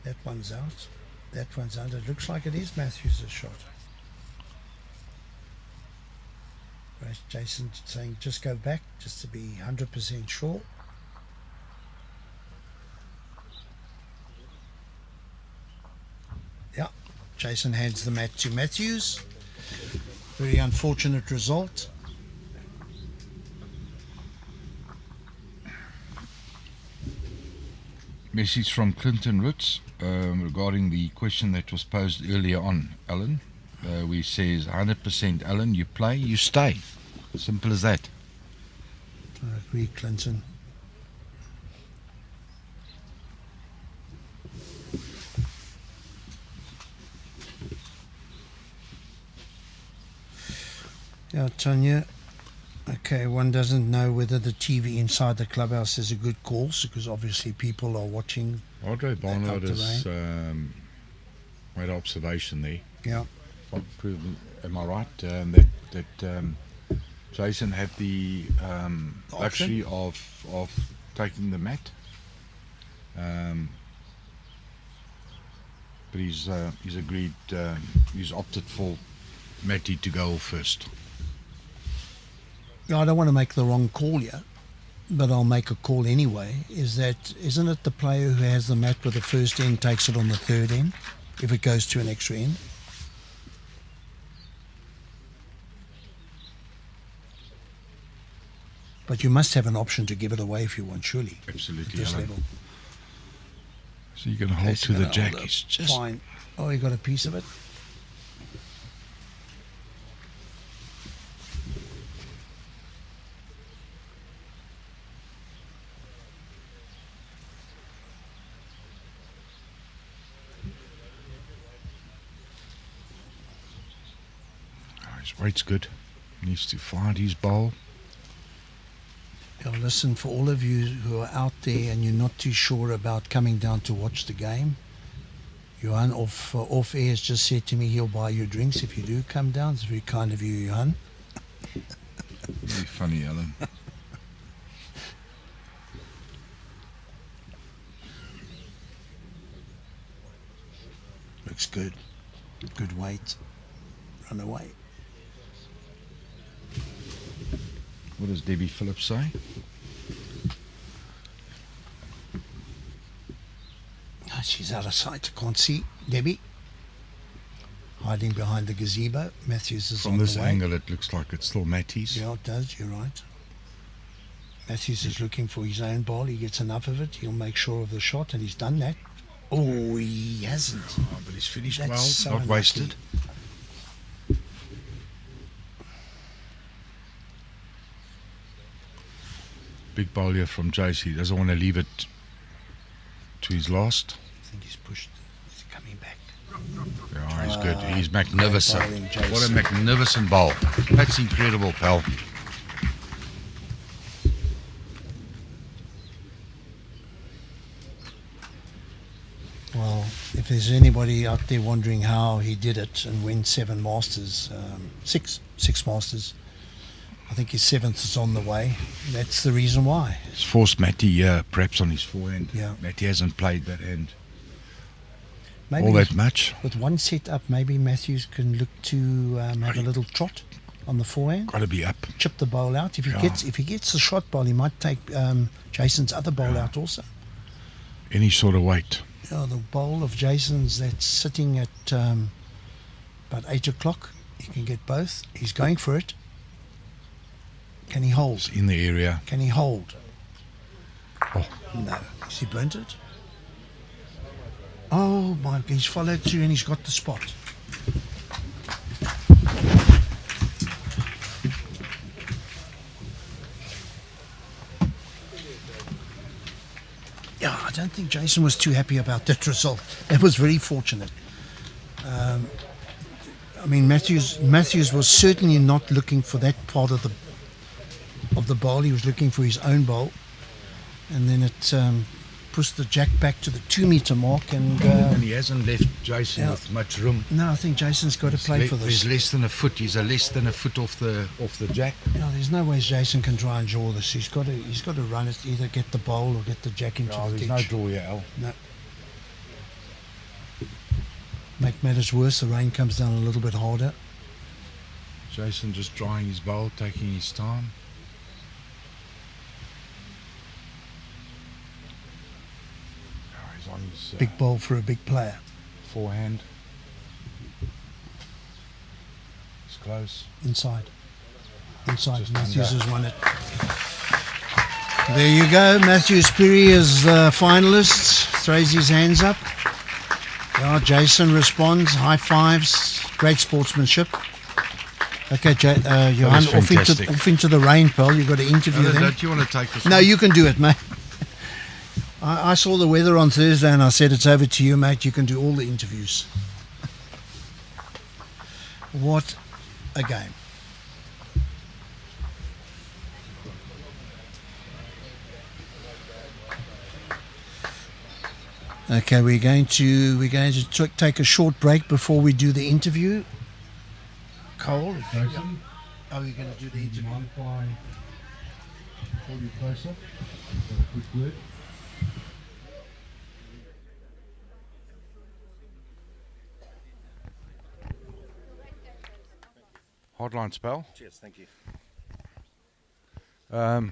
That one's out. That one's out. It looks like it is Mathews' shot. Whereas Jason saying just go back just to be 100% sure. Yeah, Jason hands the mat to Mathews. Very unfortunate result. Message from Clinton Roots regarding the question that was posed earlier on, Alan. We says 100% Alan, you play, you stay. Simple as that. I agree, Clinton. Yeah, Tanya. Okay, one doesn't know whether the TV inside the clubhouse has a good course because obviously people are watching. Andre Barnard has made an observation there. Yeah. Am I right? That Jason had the luxury of taking the mat, but he's agreed. He's opted for Matty to go first. I don't want to make the wrong call yet, but I'll make a call anyway. Isn't it the player who has the mat with the first end takes it on the third end if it goes to an extra end? But you must have an option to give it away if you want, surely. Absolutely, at this Alan. level. So you're going to hold to the jack. It's just fine. Oh, you got a piece of it. His weight's good. Needs to find his bowl. Now listen, for all of you who are out there and you're not too sure about coming down to watch the game, Johan off air has just said to me he'll buy you drinks if you do come down. It's very kind of you, Johan. Very funny, Alan. Looks good. Good weight. Run away. What does Debbie Phillips say? Oh, she's out of sight. I can't see. Debbie. Hiding behind the gazebo. Mathews is From on this the way. angle, it looks like it's still Matty's. Yeah, it does. You're right. Mathews is looking for his own ball. He gets enough of it. He'll make sure of the shot, and he's done that. Oh, he hasn't. Oh, but he's finished That's well, so not unlucky. wasted. Big bowl here from Jace. He doesn't want to leave it to his last. I think he's pushed. He's coming back. Yeah, he's good. He's magnificent. bowling, Jace. What a magnificent bowl. That's incredible, pal. Well, if there's anybody out there wondering how he did it and win 7 Masters, six Masters, I think his 7th is on the way. That's the reason why. He's forced Matty perhaps on his forehand. Yeah. Matty hasn't played that hand Maybe all that much. with one set up, maybe Mathews can look to have a little trot on the forehand, Got to be up. chip the bowl out. If he Yeah. gets the shot bowl, he might take Jason's other bowl out also. Any sort of weight. Yeah, the bowl of Jason's that's sitting at about 8 o'clock. He can get both. He's going for it. Can he hold? It's in the area. Can he hold? Oh. No. Has he burnt it? Oh my, he's followed through and he's got the spot. Yeah, I don't think Jason was too happy about that result. That was very fortunate. I mean, Mathews was certainly not looking for that part of of the bowl. He was looking for his own bowl, and then it pushed the jack back to the 2 meter mark, and he hasn't left Jason with much room. No, I think Jason's got to play for this. He's less than a foot. He's less than a foot off the jack. No, there's no way Jason can try and draw this. He's got to run it, either get the bowl or get the jack into the ditch. There's no draw here, Al. No. Make matters worse, the rain comes down a little bit harder. Jason just drying his bowl, taking his time. He's on his big bowl for a big player. Forehand. It's close. Inside. Just Mathews has won it. There you go. Mathews Phiri is the finalist. Throws his hands up. Yeah, Jason responds. High fives. Great sportsmanship. Okay, Johan, off into the rain, pal. You've got to interview them. Don't you want to take this? No, you can do it, mate. I saw the weather on Thursday and I said, it's over to you, mate. You can do all the interviews. What a game. Okay, we're going to take a short break before we do the interview. Cole, you're going to do the interview. Hold you closer. Quick word. Hardline spell. Cheers, thank you. I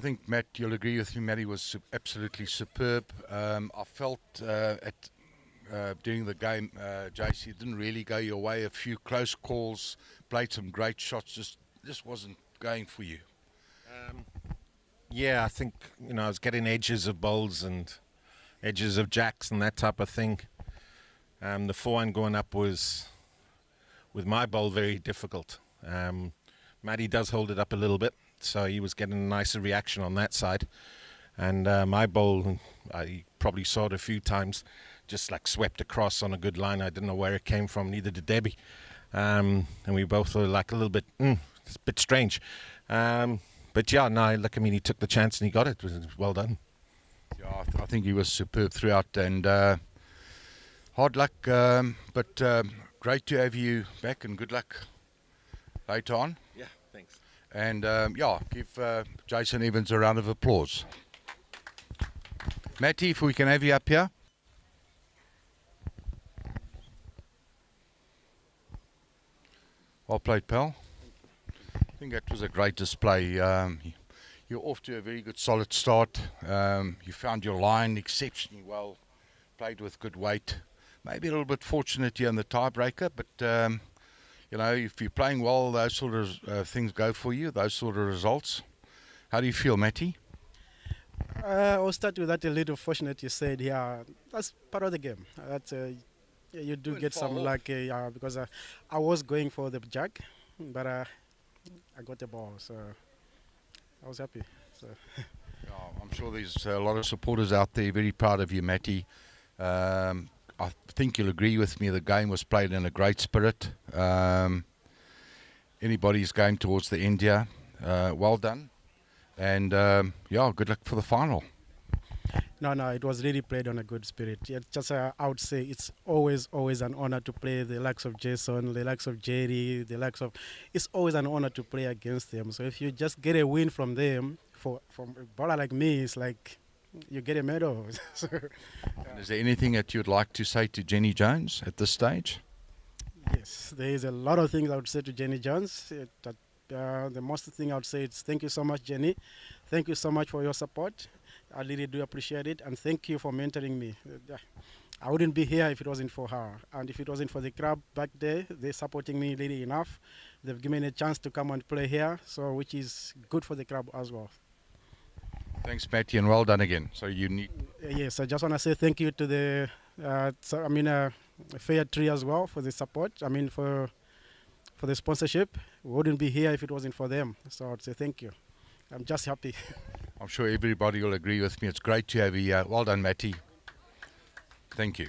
think, Matt, you'll agree with me. Matty was absolutely superb. I felt during the game, JC, it didn't really go your way. A few close calls, played some great shots, just wasn't going for you. Yeah, I think, I was getting edges of bowls and edges of jacks and that type of thing. The forehand going up was, with my bowl, very difficult. Matty does hold it up a little bit, so he was getting a nicer reaction on that side. And my bowl, I probably saw it a few times, just like swept across on a good line. I didn't know where it came from, neither did Debbie. And we both were like a little bit, it's a bit strange. But yeah, no, look, I mean, he took the chance and he got it. It was well done. Yeah, I think he was superb throughout, and hard luck, but great to have you back, and good luck later on. Yeah, thanks. And give Jason Evans a round of applause. Matty, if we can have you up here. Well played, pal. I think that was a great display. You're off to a very good, solid start. You found your line exceptionally well, played with good weight. Maybe a little bit fortunate here in the tiebreaker, but if you're playing well, those sort of things go for you, those sort of results. How do you feel, Matty? I'll start with that a little fortunate you said. Yeah, that's part of the game. You do get some luck because I was going for the jack, but I got the ball, so I was happy. So. I'm sure there's a lot of supporters out there very proud of you, Matty. I think you'll agree with me, the game was played in a great spirit. Anybody's game towards the end here, well done. And good luck for the final. No, it was really played on a good spirit. I would say it's always an honor to play the likes of Jason, the likes of Jerry, it's always an honor to play against them. So if you just get a win from them, from a bowler like me, it's like you get a medal. So, is there anything that you'd like to say to Jenny Jones at this stage? Yes, there is a lot of things I would say to Jenny Jones. The most thing I would say is thank you so much, Jenny. Thank you so much for your support. I really do appreciate it, and thank you for mentoring me. I wouldn't be here if it wasn't for her, and if it wasn't for the club back there, they're supporting me really enough. They've given me a chance to come and play here, so which is good for the club as well. Thanks, Matty, and well done again. So you need. Yes, I just want to say thank you to the, Fair Tree as well for the support. For the sponsorship. We wouldn't be here if it wasn't for them. So I'd say thank you. I'm just happy. I'm sure everybody will agree with me. It's great to have you here. Well done, Matty. Thank you.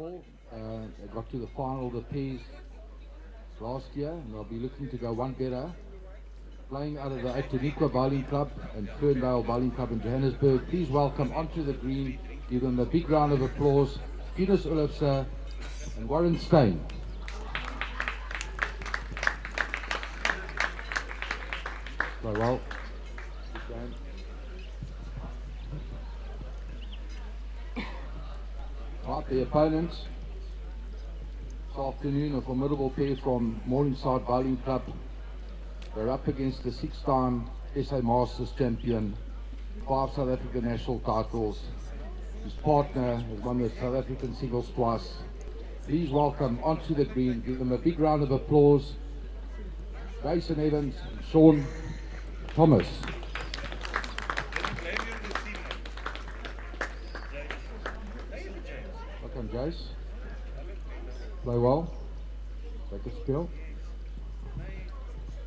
before. They got to the final of the pairs last year, and they'll be looking to go one better. Playing out of the Atoniqua Bowling Club and Ferndale Bowling Club in Johannesburg. Please welcome onto the green, give them a big round of applause, Thinus Oelofse and Warren Steyn. Play well. Right, the opponents this afternoon, a formidable pair from Morningside Bowling Club. They're up against the 6-time SA Masters champion, 5 South African national titles. His partner has won the South African singles twice. Please welcome onto the green, give them a big round of applause, Jason Evans and Shaun Thomas. Welcome, Jace. Play well. Take a spill.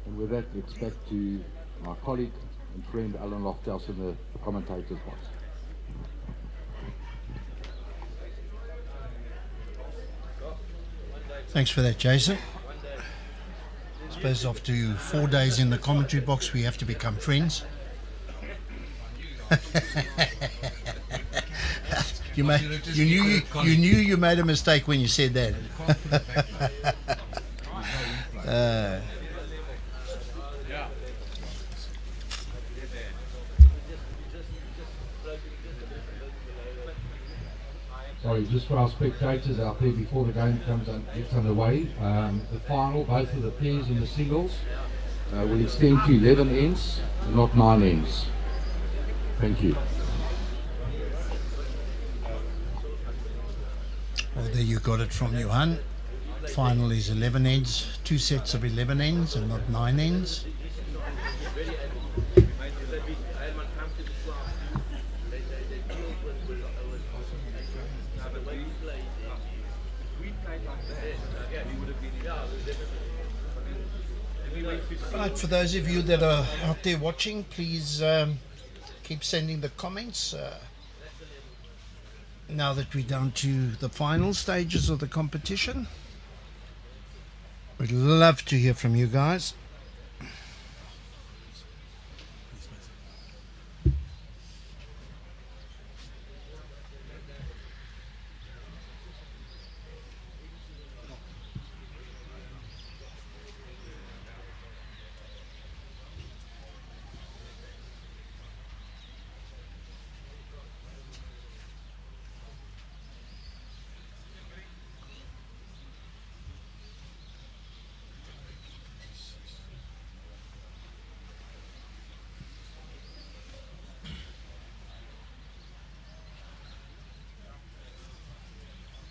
And with that, let's back to my colleague and friend Alan Lofthouse in the commentators box. Thanks for that, Jason. I suppose after 4 days in the commentary box, we have to become friends. You knew you made a mistake when you said that. Sorry, just for our spectators out there before the game gets underway, the final, both of the pairs and the singles, will extend to 11 ends, not 9 ends. Thank you. Well, there you got it from Johan. Final is 11 ends, 2 sets of 11 ends and not 9 ends. Right, for those of you that are out there watching, please keep sending the comments. Now that we're down to the final stages of the competition, we'd love to hear from you guys.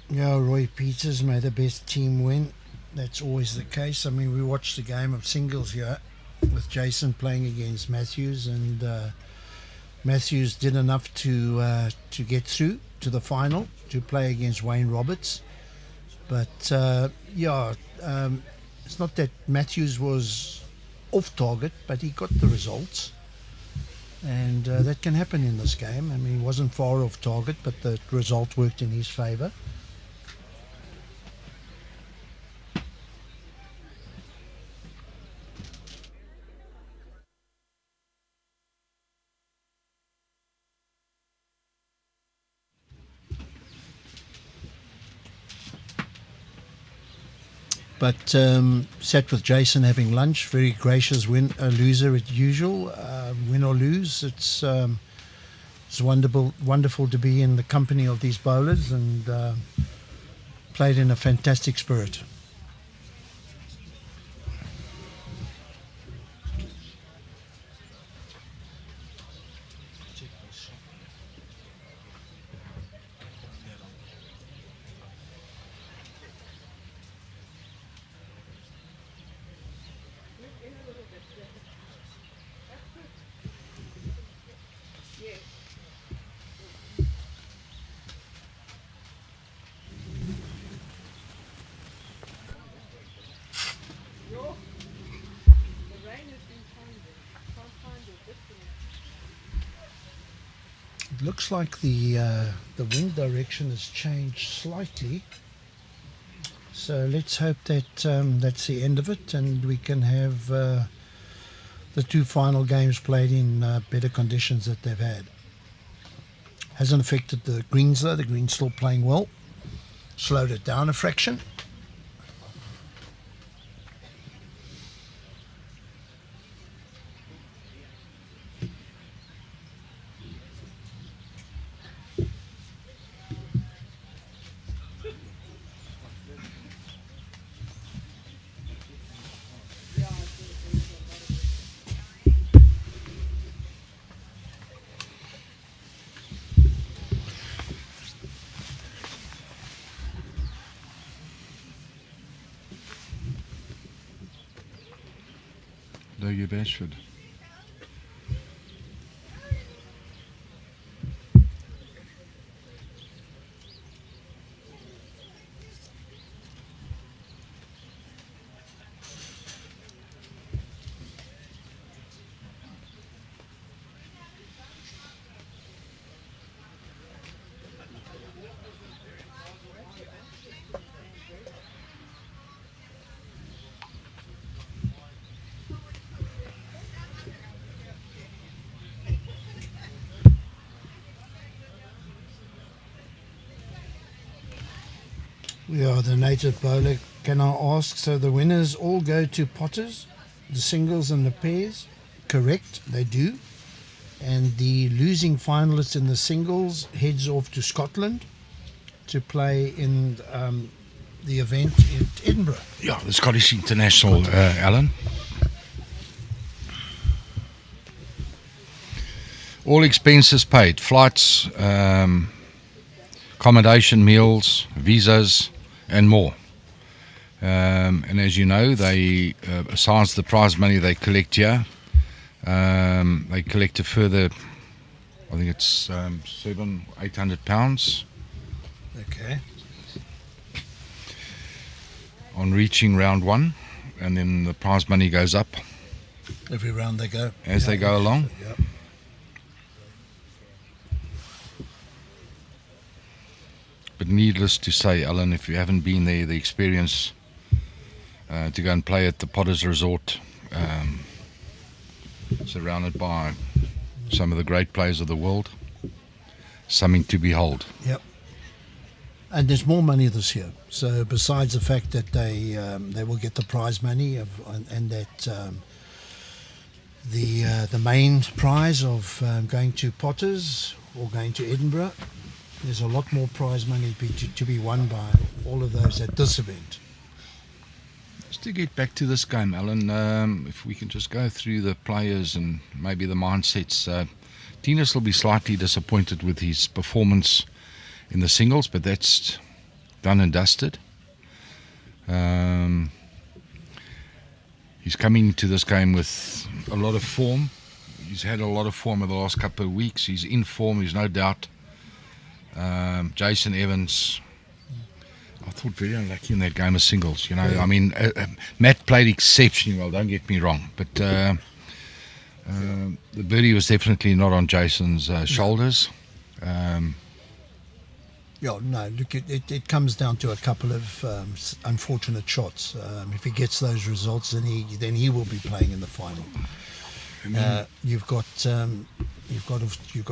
Yeah, Roy Peters, may the best team win. That's always the case. I mean, we watched the game of singles here with Jason playing against Mathews, and Mathews did enough to get through to the final to play against Wayne Roberts. But it's not that Mathews was off target, but he got the results. And that can happen in this game. I mean, he wasn't far off target, but the result worked in his favour. But sat with Jason having lunch, very gracious loser as usual, win or lose. It's wonderful to be in the company of these bowlers, and played in a fantastic spirit. looks like the wind direction has changed slightly. So let's hope that that's the end of it, and we can have the 2 final games played in better conditions that they've had. Hasn't affected the greens though. The greens still playing well. Slowed it down a fraction. Dougie Bashford. We are the native bowler. Can I ask, so the winners all go to Potters, the singles and the pairs? Correct, they do. And the losing finalists in the singles heads off to Scotland to play in the event in Edinburgh. Yeah, the Scottish International, Alan. All expenses paid, flights, accommodation, meals, visas, and more. And as you know, they, besides the prize money they collect here, they collect a further, I think it's £700-800 Okay. on reaching round 1, and then the prize money goes up Every round they go. as they go along. Yep. But needless to say, Alan, if you haven't been there, the experience to go and play at the Potters Resort, surrounded by some of the great players of the world, something to behold. Yep. And there's more money this year. So besides the fact that they will get the prize money and that the main prize of going to Potters or going to Edinburgh, there's a lot more prize money to be won by all of those at this event. Just to get back to this game, Alan, if we can just go through the players and maybe the mindsets. Thinus will be slightly disappointed with his performance in the singles, but that's done and dusted. He's coming to this game with a lot of form. He's had a lot of form over the last couple of weeks. He's in form, there's no doubt. Jason Evans, I thought very unlucky in that game of singles. You know, I mean, Matt played exceptionally well, don't get me wrong, but the birdie was definitely not on Jason's shoulders. Yeah, no, look, it comes down to a couple of unfortunate shots. If he gets those results, then he will be playing in the final. You've got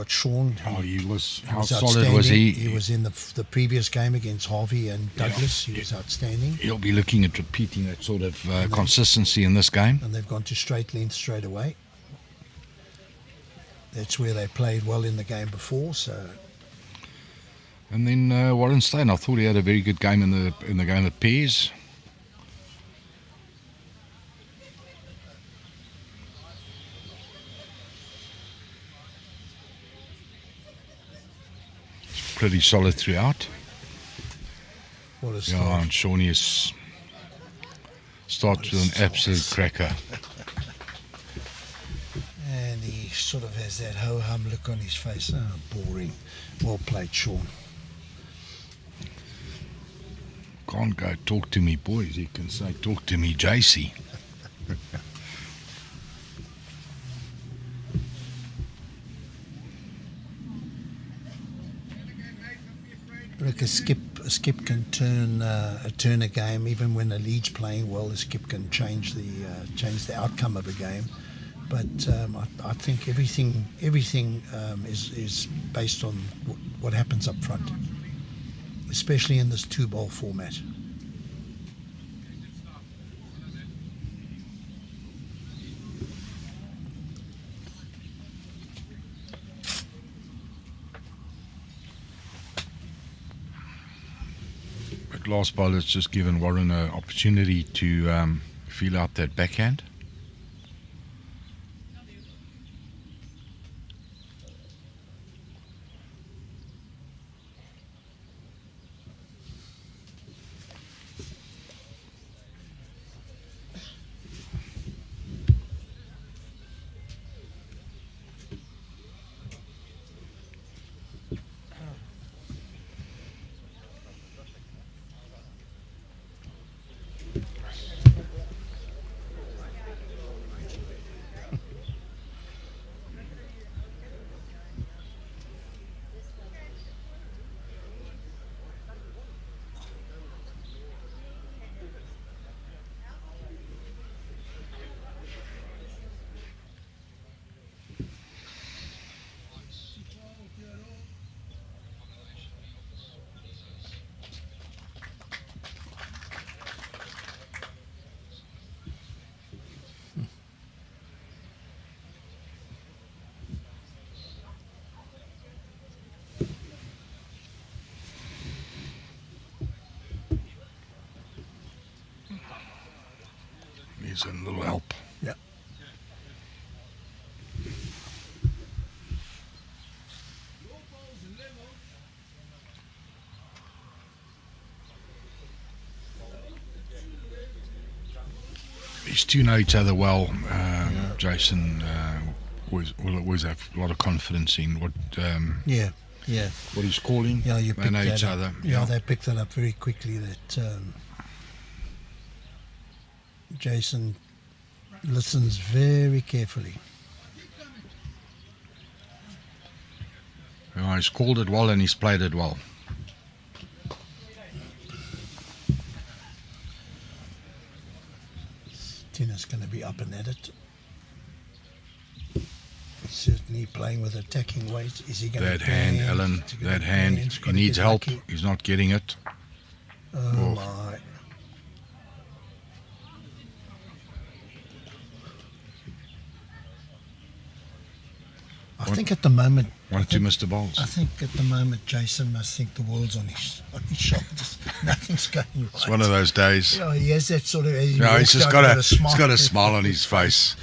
Shaun. Oh, he was. How solid outstanding. was he? He was in the previous game against Harvey and Douglas. He was outstanding. He'll be looking at repeating that sort of consistency in this game. And they've gone to straight length straight away. That's where they played well in the game before. So. And then Warren Steyn, I thought he had a very good game in the game of pairs. Pretty solid throughout. What a start. Yeah, and Shaun starts with an absolute cracker. And he sort of has that ho-hum look on his face. Oh, boring. Well played, Shaun. Can't go talk to me, boys. You can say, talk to me, JC. Look, a skip can turn a game. Even when the lead's playing well, a skip can change the outcome of a game. But I think everything is based on what happens up front, especially in this 2-ball format. Last ball has just given Warren an opportunity to feel out that backhand. Needs a little help. Yeah. These two know each other well. Jason will always have a lot of confidence in what what he's calling. Yeah, you they pick know that each up. other. Yeah, they picked that up very quickly. That Jason listens very carefully. Yeah, he's called it well and he's played it well. Tina's going to be up and at it. Certainly playing with attacking weight. Is he going to That hand, Ellen, that hand, he needs help. Lucky. He's not getting it. Oh my. I think at the moment... One or two Mr. Bowles. I think at the moment Jason must think the world's on his shoulders. Nothing's going right. It's one of those days. You know, he has that sort of... No, he's just got a smile on his face.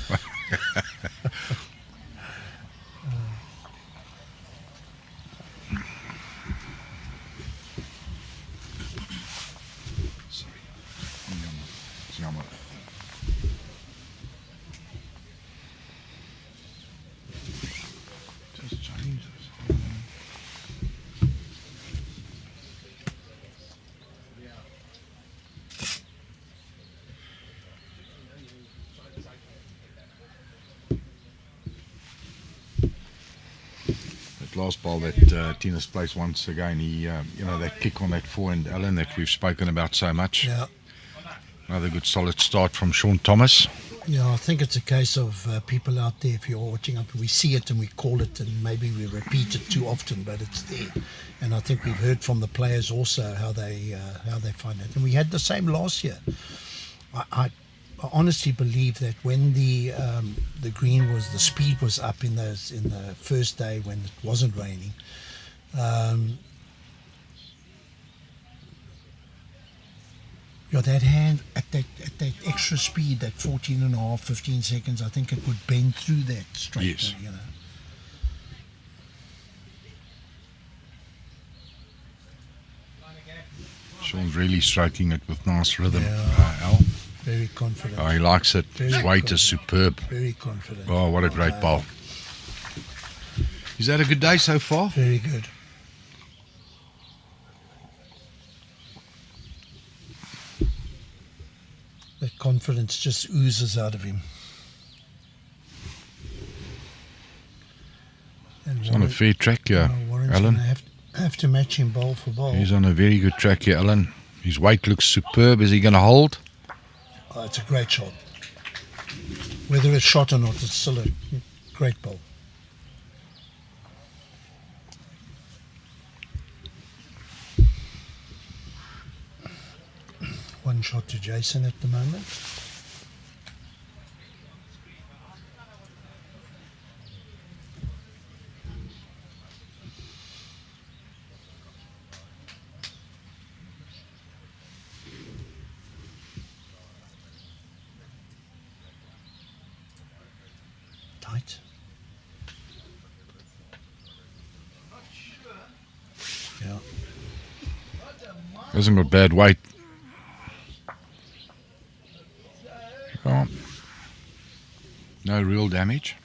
Last ball that Thinus plays once again, he that kick on that forehand, Alan, that we've spoken about so much. Yeah. Another good solid start from Shaun Thomas. Yeah, I think it's a case of people out there, if you're watching up, we see it and we call it and maybe we repeat it too often, but it's there. And I think we've heard from the players also how they find it. And we had the same last year. I honestly believe that when the green was, the speed was up in the first day when it wasn't raining, that hand at that extra speed, that 14 and a half, 15 seconds, I think it would bend through that straight. Yes. You know. Shaun's really stroking it with nice rhythm, Yeah. Al. Very confident. Oh, he likes it. His Very weight is superb. Very confident. Oh, what a great ball. Is that a good day so far? Very good. That confidence just oozes out of him. And It's on a fair track here, Warren's Alan. gonna have to match him bowl for bowl. He's on a very good track here, Alan. His weight looks superb. Is he going to hold? Oh, it's a great shot. Whether it's shot or not, it's still a great bowl. One shot to Jason at the moment. Tight. Yeah. Hasn't got bad weight. Oh. No real damage.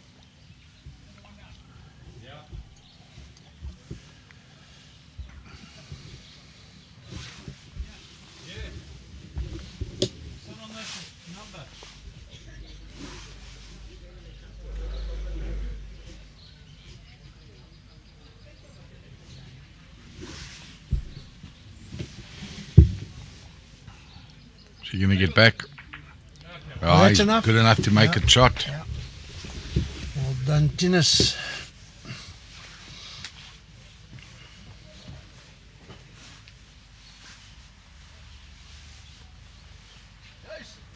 So you're going to get back? Well, that's he's enough. Good enough to make a shot. Yeah. Well done, Thinus.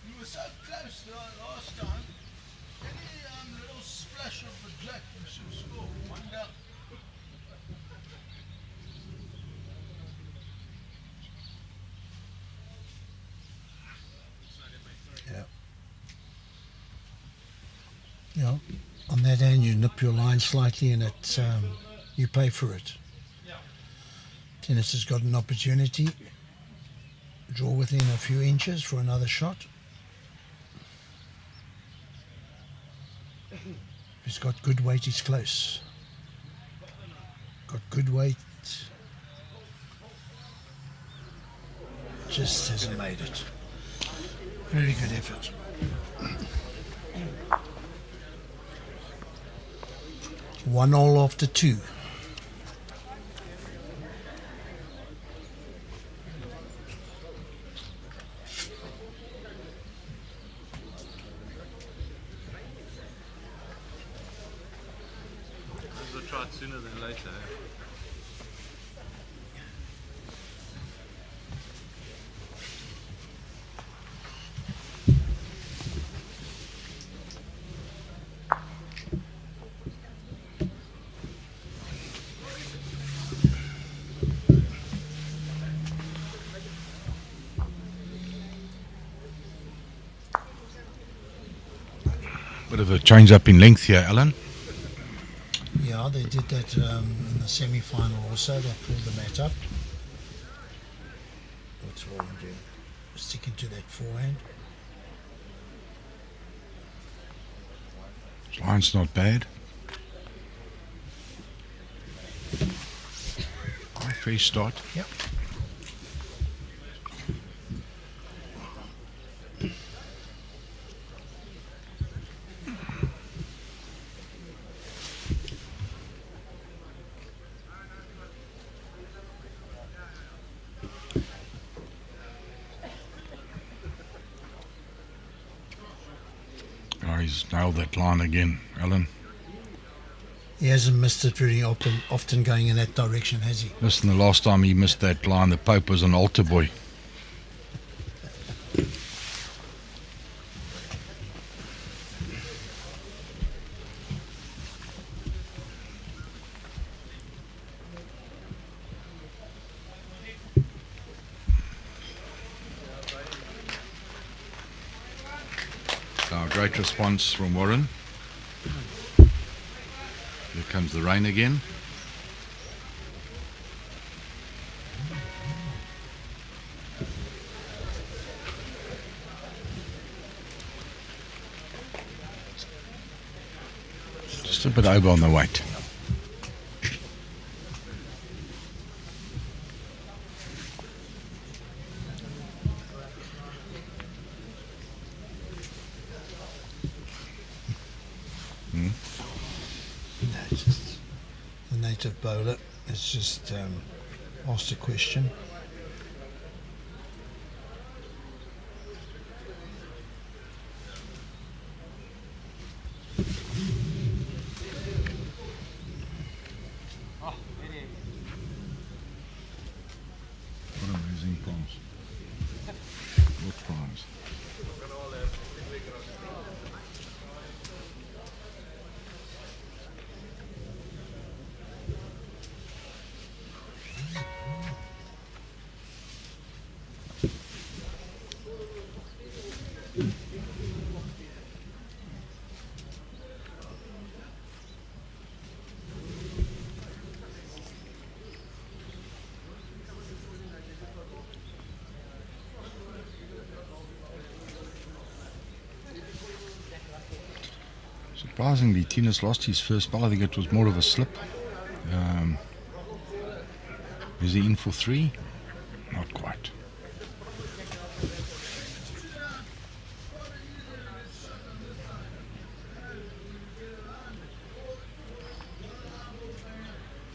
You were so close last time. Any little splash of the black, you should score. One down. Yeah. On that end, you nip your line slightly, and it you pay for it. Thinus has got an opportunity. Draw within a few inches for another shot. If he's got good weight, he's close. Got good weight. Just hasn't made it. Very good effort. One all after two. We'll try it sooner than later. Bit of a change up in length here, Alan. Yeah, they did that in the semi-final also. They pulled the mat up. What's wrong with you? Sticking to that forehand. Line's not bad. Fair start. Yep. Oh, he's nailed that line again, Alan. He hasn't missed it very often going in that direction, has he? Listen, the last time he missed that line, the Pope was an altar boy. Great response from Warren. Here comes the rain again. Just a bit over on the weight. No, it's just the native bowler. It's just asked a question. What amazing palms. What palms. Surprisingly, Thinus lost his first ball. I think it was more of a slip. Is he in for 3? Not quite.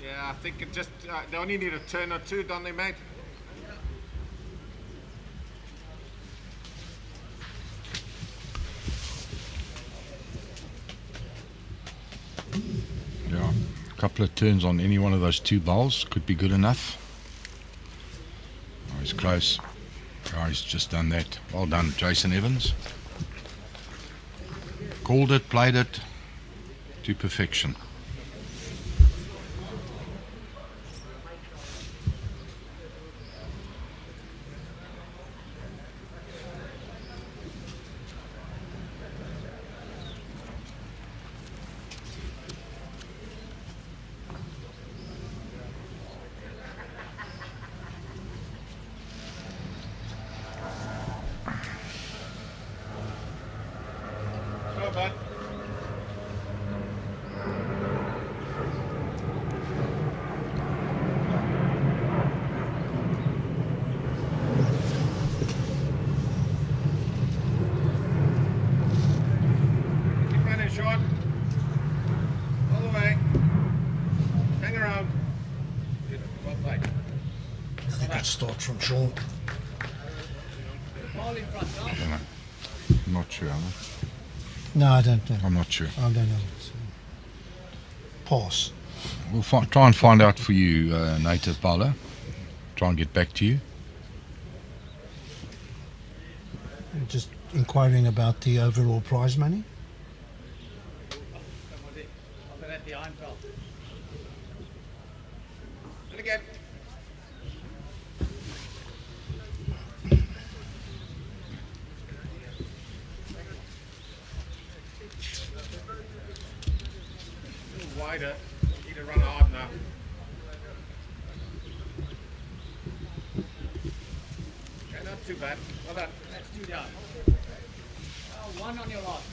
Yeah, I think it just, they only need a turn or two, don't they, mate? Yeah, a couple of turns on any one of those 2 bowls could be good enough. Oh, he's close. Oh, he's just done that. Well done, Jason Evans. Called it, played it to perfection. Go, bud. Keep running, Shaun. All the way. Hang around. Good. Well played. Another good start from Shaun. I'm not sure. No, I don't know. I'm not sure. I don't know. Pass. We'll try and find out for you, native bowler. Try and get back to you. Just inquiring about the overall prize money. And again. Wider. Need to run hard now. Okay, not too bad. Well done. That's 2 down. 1 on your last.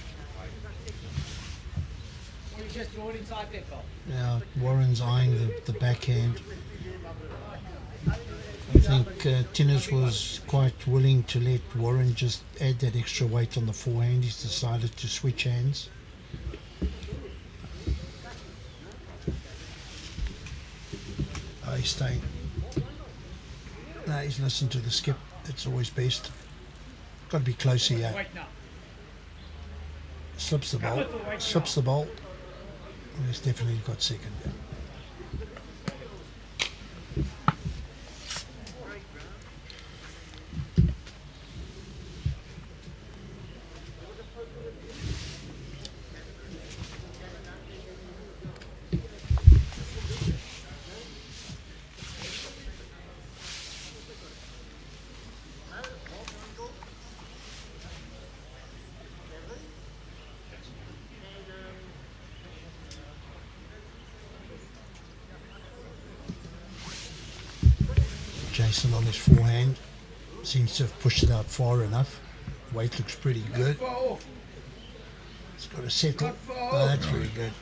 Or you just draw it inside that ball. Now Warren's eyeing the backhand. I think Thinus was quite willing to let Warren just add that extra weight on the forehand. He's decided to switch hands. Oh, he's staying. No, he's listened to the skip. That's always best. Got to be close here. Wait now. Slips the ball. Slips the ball. And he's definitely got second. Jason on his forehand seems to have pushed it out far enough. Weight looks pretty good. It's got to settle. Oh, that's very good.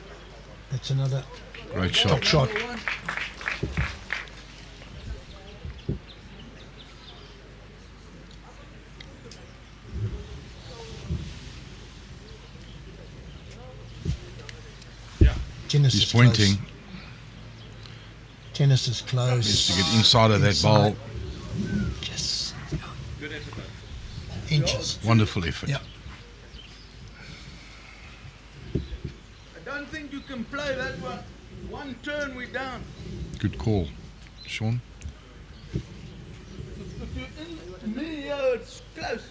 That's another Great shot. top shot. He's pointing. Tennis is close. Needs to get inside of that ball. Just inches. Wonderful effort. Yeah. I don't think you can play that one. One turn, we're down. Good call, Shaun. It's close.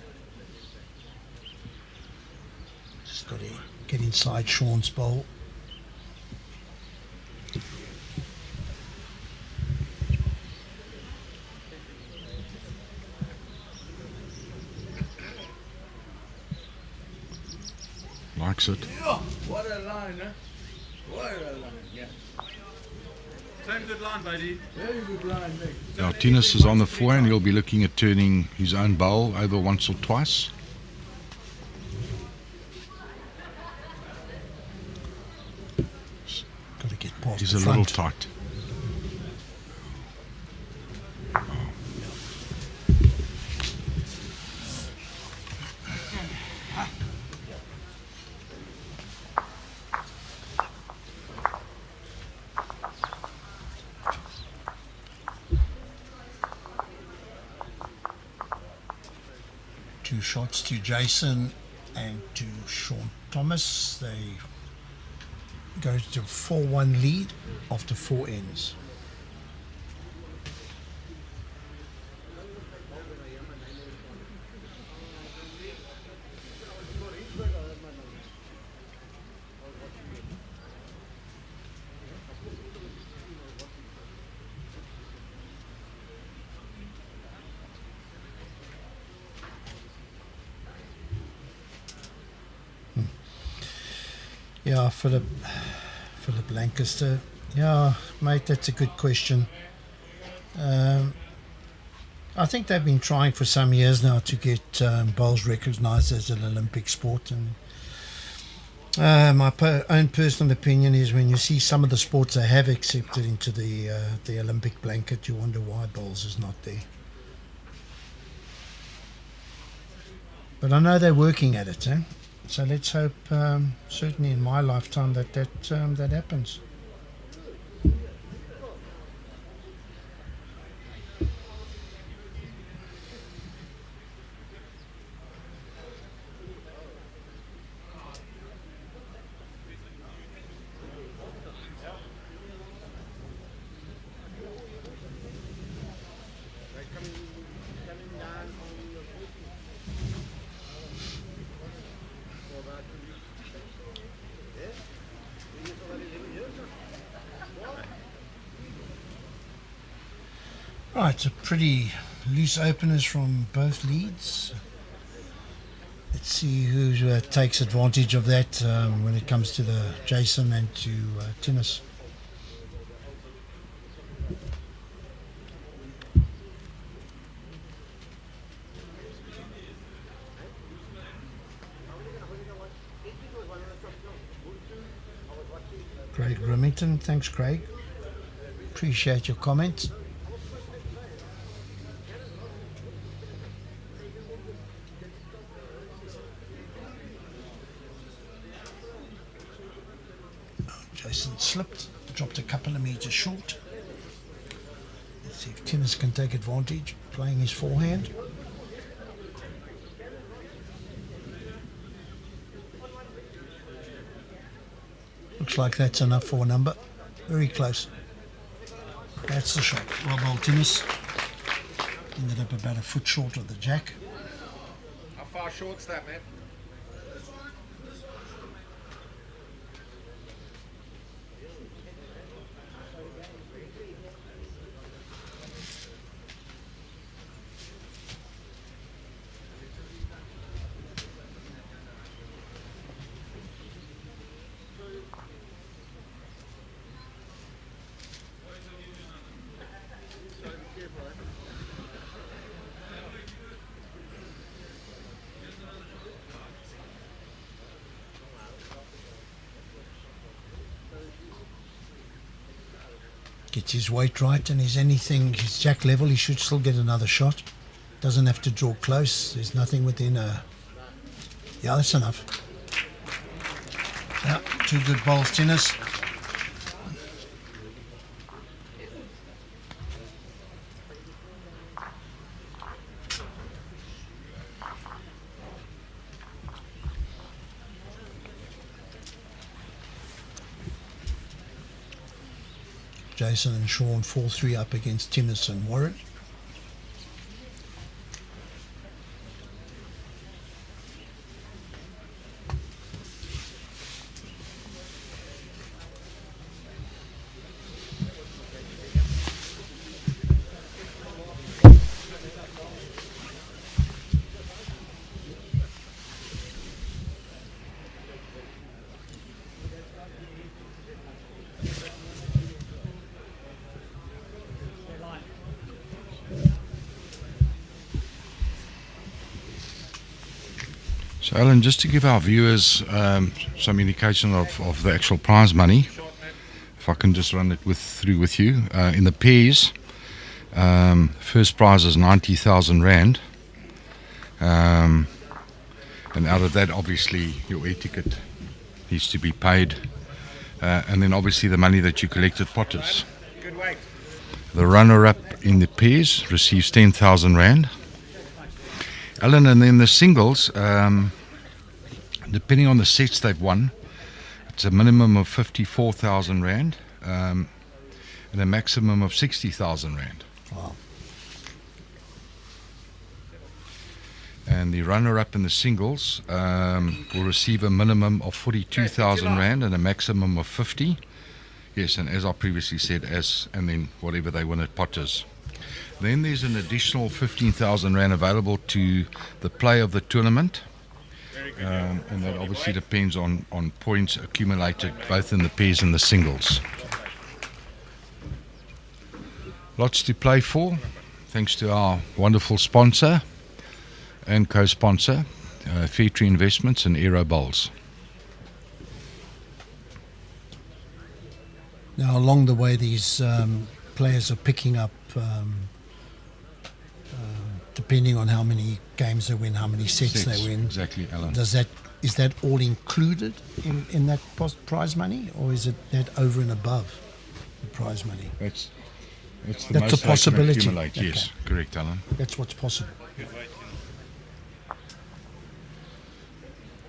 Just got to get inside Shaun's bowl. Likes it. Oh, what a line, huh? What a line, yeah. Same good line, buddy. Very good line, mate. Now, Thinus is on the forehand. He'll be looking at turning his own bowl over once or twice. Got to get past He's the a front. little tight. Two shots to Jason and to Shaun Thomas. They go to 4-1 lead after 4 ends. Yeah, Philip Lancaster. Yeah, mate, that's a good question. I think they've been trying for some years now to get bowls recognised as an Olympic sport. And my own personal opinion is when you see some of the sports they have accepted into the Olympic blanket, you wonder why bowls is not there. But I know they're working at it, eh? So let's hope, certainly in my lifetime, that happens. Right, so pretty loose openers from both leads. Let's see who takes advantage of that when it comes to the Jason and to Thinus. Craig Remington, thanks Craig. Appreciate your comments. Jason slipped, dropped a couple of meters short. Let's see if Thinus can take advantage, playing his forehand. Looks like that's enough for a number. Very close. That's the shot. Well bowled, Thinus. Ended up about a foot short of the jack. How far short's that, man? Gets his weight right and is anything, his jack level, he should still get another shot. Doesn't have to draw close. There's nothing within a... Yeah, that's enough. Yeah, two good bowls, Thinus. Jason and Shaun 4-3 up against Thinus and Warren. So Alan, just to give our viewers some indication of the actual prize money, if I can just run it through with you. In the pairs, first prize is 90,000 Rand. And out of that, obviously, your air ticket needs to be paid. And then obviously the money that you collect at Potters. The runner-up in the pairs receives 10,000 Rand. Alan, and then the singles, depending on the sets they've won, it's a minimum of 54,000 Rand and a maximum of 60,000 Rand. Wow. And the runner-up in the singles will receive a minimum of 42,000 Rand and a maximum of 50. Yes, and as I previously said, and then whatever they win at Potters. Then there's an additional 15,000 Rand available to the play of the tournament. And that obviously depends on points accumulated both in the pairs and the singles. Lots to play for, thanks to our wonderful sponsor and co-sponsor, Phiri Investments and Aero Bowls. Now, along the way, these players are picking up, depending on how many games they win, how many sets they win. Exactly, Alan. Is that all included in that prize money, or is it that over and above the prize money? That's That's a possibility. Okay. Yes, correct, Alan. That's what's possible. At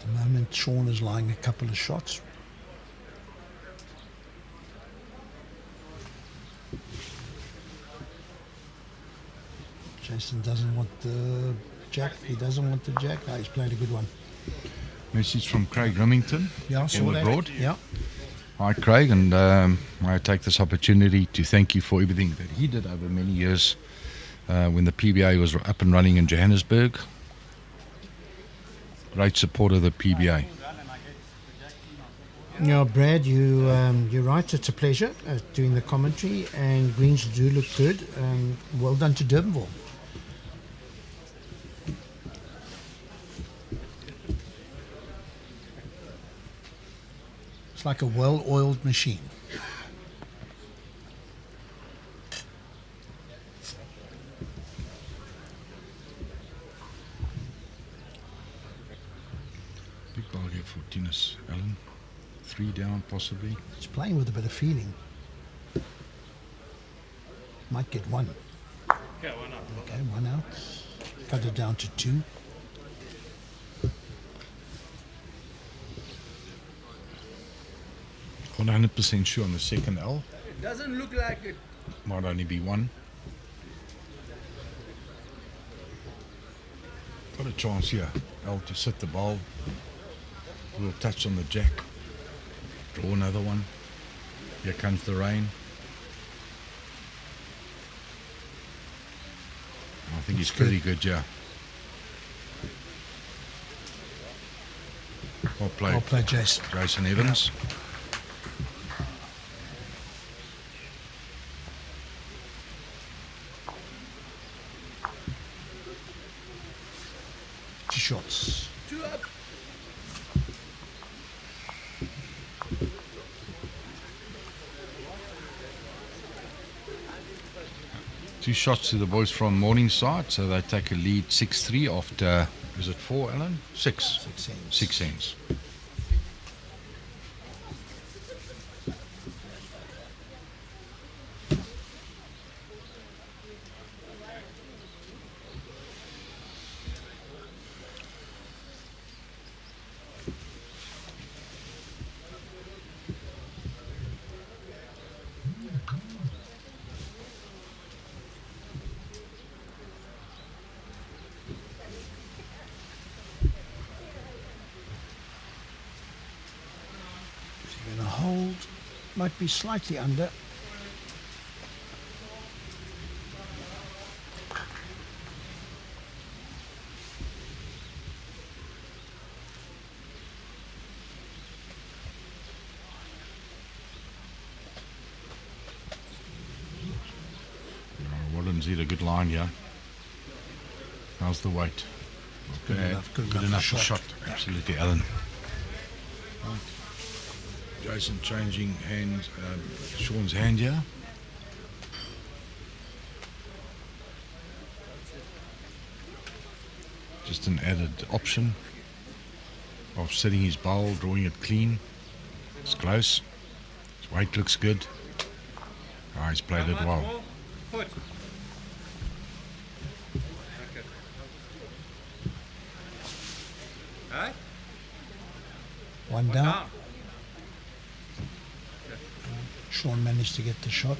the moment, Shaun is lying a couple of shots. Jason doesn't want the jack. He doesn't want the jack. No, he's played a good one. Message from Craig Remington. Yeah, I saw in that. Broad. Yeah. Hi, Craig, and I take this opportunity to thank you for everything that he did over many years when the PBA was up and running in Johannesburg. Great support of the PBA. Yeah, Brad, you're right. It's a pleasure doing the commentary, and greens do look good. Well done to Durbanville. It's like a well-oiled machine. Big ball here for Thinus, Alan. 3 down, possibly. He's playing with a bit of feeling. Might get 1. Okay, why not? Okay, 1 out. Cut it down to 2. I'm 100% sure on the second L. It doesn't look like it. Might only be 1. Got a chance here, L, to sit the ball. A little touch on the jack. Draw another one. Here comes the rain. I think he's pretty good, yeah. I'll play Jason. Jason Evans. Yeah. 2 shots. 2 up. Two shots to the boys from Morningside, so they take a lead 6-3 after, is it 4, Alan? 6. 6 ends. 6 ends. might be slightly under. Wallen's hit a good line here. How's the weight? Good enough for shot. Absolutely, Alan. Right. Jason changing hand, Shaun's hand here. Just an added option of setting his bowl, drawing it clean. It's close. His weight looks good. Oh, he's played it well. Foot. Right? One down. Shaun managed to get the shot.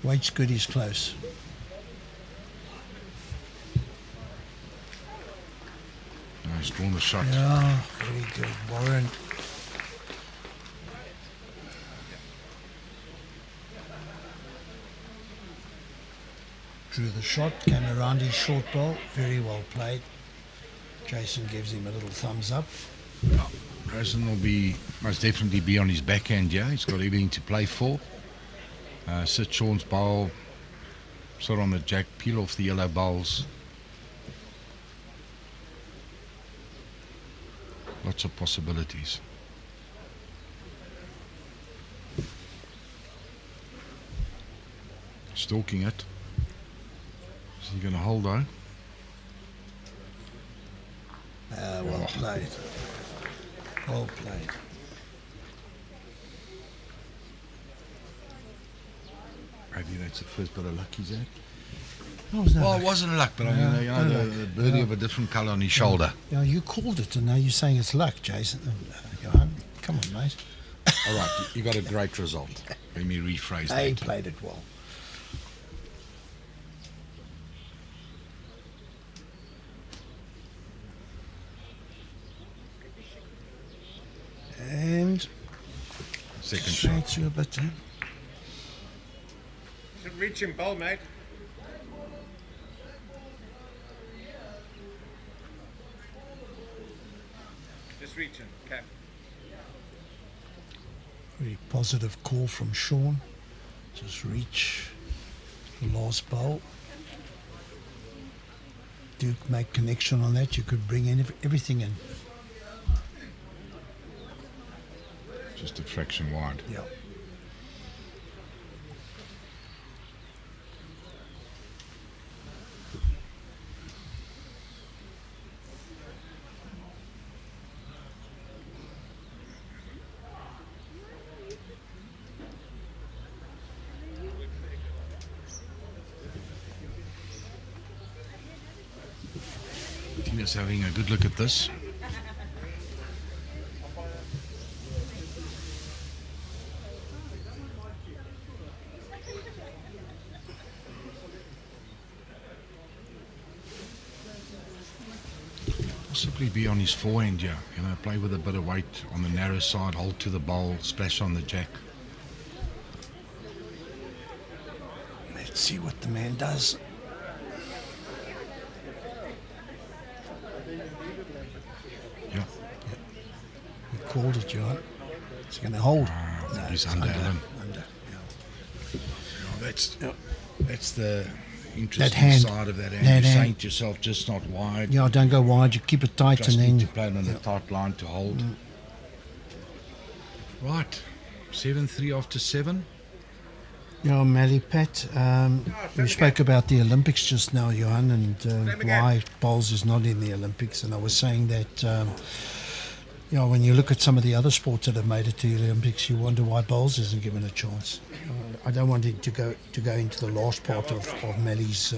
Weight's good, he's close. Oh, he's drawn the shot. Yeah, very good, Warren. Drew the shot, came around his short ball, very well played. Jason gives him a little thumbs up. Yeah, Jason will be most definitely be on his backhand, yeah. He's got everything to play for. Sit Shaun's bowl, sit on the jack, peel off the yellow bowls. Lots of possibilities. Stalking it. Is he going to hold though? Well played. Well played. Maybe that's the first bit of luck he's had. Well, it wasn't luck, but I mean, the birdie of a different colour on his shoulder. Yeah, you called it, and now you're saying it's luck, Jason. Johan, come on, mate. All right, you got a great result. Let me rephrase that. He played it well. And second straight shot. through a bit. Reaching ball, mate. Just reaching, cap. Very positive call from Shaun. Just reach the last bowl. Duke make connection on that. You could bring in everything in. Just a fraction wide. Yeah. Thinus having a good look at this. Possibly be on his forehand, yeah. Play with a bit of weight on the narrow side, hold to the bowl, splash on the jack. Let's see what the man does. Yeah. We called it, John. Is he going to hold? I think he's it's under, Alan. Under, yeah. That's the interesting hand, side of that hand. You're saying to yourself, just not wide. Yeah, don't go wide. You keep it tight, Just and then need to play it on a tight line to hold. Right, 7-3 after 7. Yeah, Mally Pat. We spoke about the Olympics just now, Johan, and why bowls is not in the Olympics. And I was saying that, when you look at some of the other sports that have made it to the Olympics, you wonder why bowls isn't given a chance. I don't want it to go into the last part of Mally's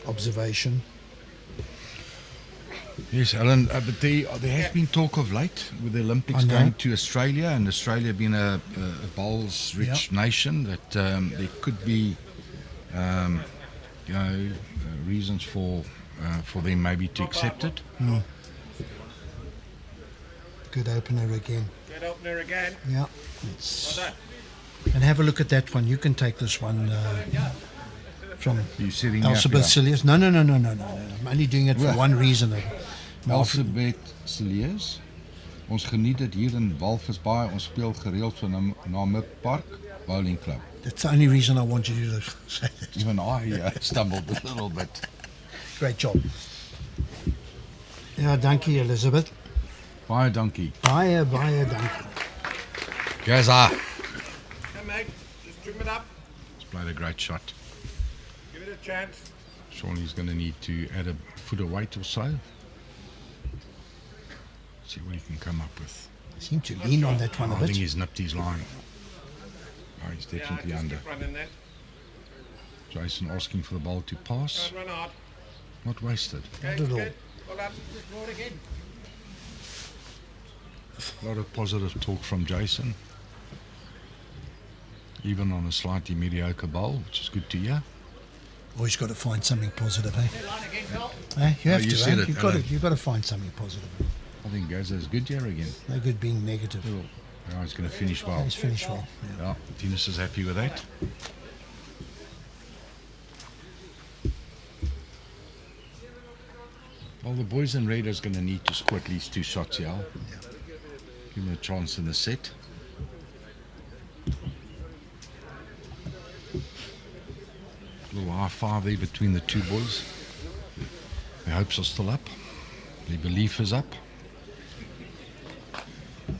observation. Yes, Alan, but there has been talk of late with the Olympics going to Australia, and Australia being a bowls-rich nation, that there could be, reasons for them maybe to accept it. Good opener again. Good opener again. Yeah. And have a look at that one. You can take this one from Elizabeth Cilliers. No. I'm only doing it for one reason. Elizabeth Cilliers. Ons geniet dit hier in Walvisbaai. Ons speel gereeld so na Midpark Bowling Club. That's the only reason I want you to say that. Even I stumbled a little bit. Great job. Ja, dankie Elizabeth. Baie dankie. Baie dankie. Gaza. Come mate, just trim it up. He's played a great shot. Give it a chance. Shaun is going to need to add a foot of weight or so. See what he can come up with. I seem to lean on that one a bit. I think he's nipped his line. Oh, he's definitely under. Jason asking for the ball to pass. Run hard. Not wasted. Not at all. Well done. Just draw it again. A lot of positive talk from Jason. Even on a slightly mediocre bowl, which is good to hear. Always got to find something positive, eh? You have to. You've got to find something positive. I think Gaza is good here again. No good being negative. Yeah, he's going to finish well. He's finished well. Yeah, Thinus is happy with that. Well, the boys in red is going to need to score at least 2 shots here. Yeah. Give them a chance in the set. A little high five there between the two boys. Their hopes are still up. Their belief is up.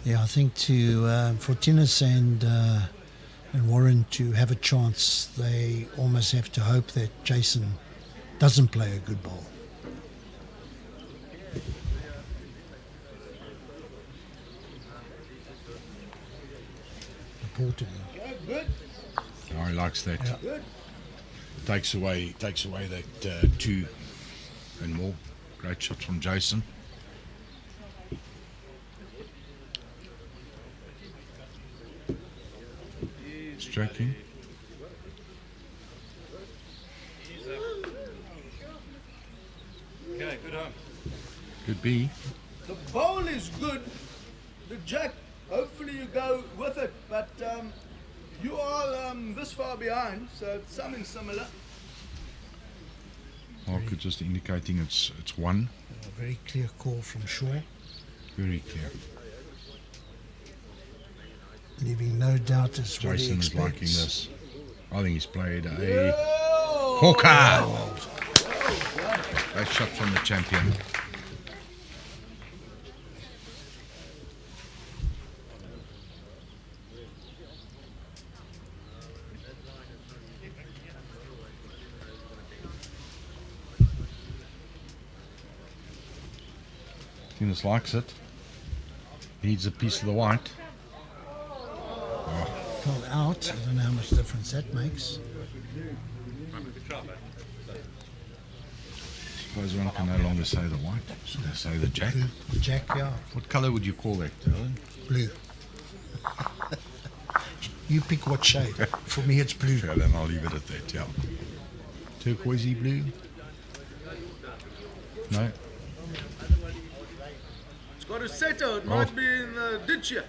Yeah, I think for Thinus and Warren to have a chance, they almost have to hope that Jason doesn't play a good ball. Important. Good. Oh, he likes that. Yeah. Good. Takes away that 2 and more. Great shot from Jason. Striking. Okay, good home. Could be. The bowl is good. The jack, hopefully you go with it, but you are this far behind, so it's something similar. Marker just indicating it's 1. A very clear call from Shaun. Very clear. Leaving no doubt as what he Jason expects. is liking this. I think he's played a hooker. Great shot from the champion. Thinus likes it. Needs a piece of the white. Fell out. I don't know how much difference that makes. Suppose one can no longer say the white. Should I say the jack? The jack, yeah. What colour would you call that, Alan? Blue. You pick what shade. For me, it's blue. Yeah, then I'll leave it at that, yeah. Turquoisey blue? No? It's got a setter, it might be in the ditch here.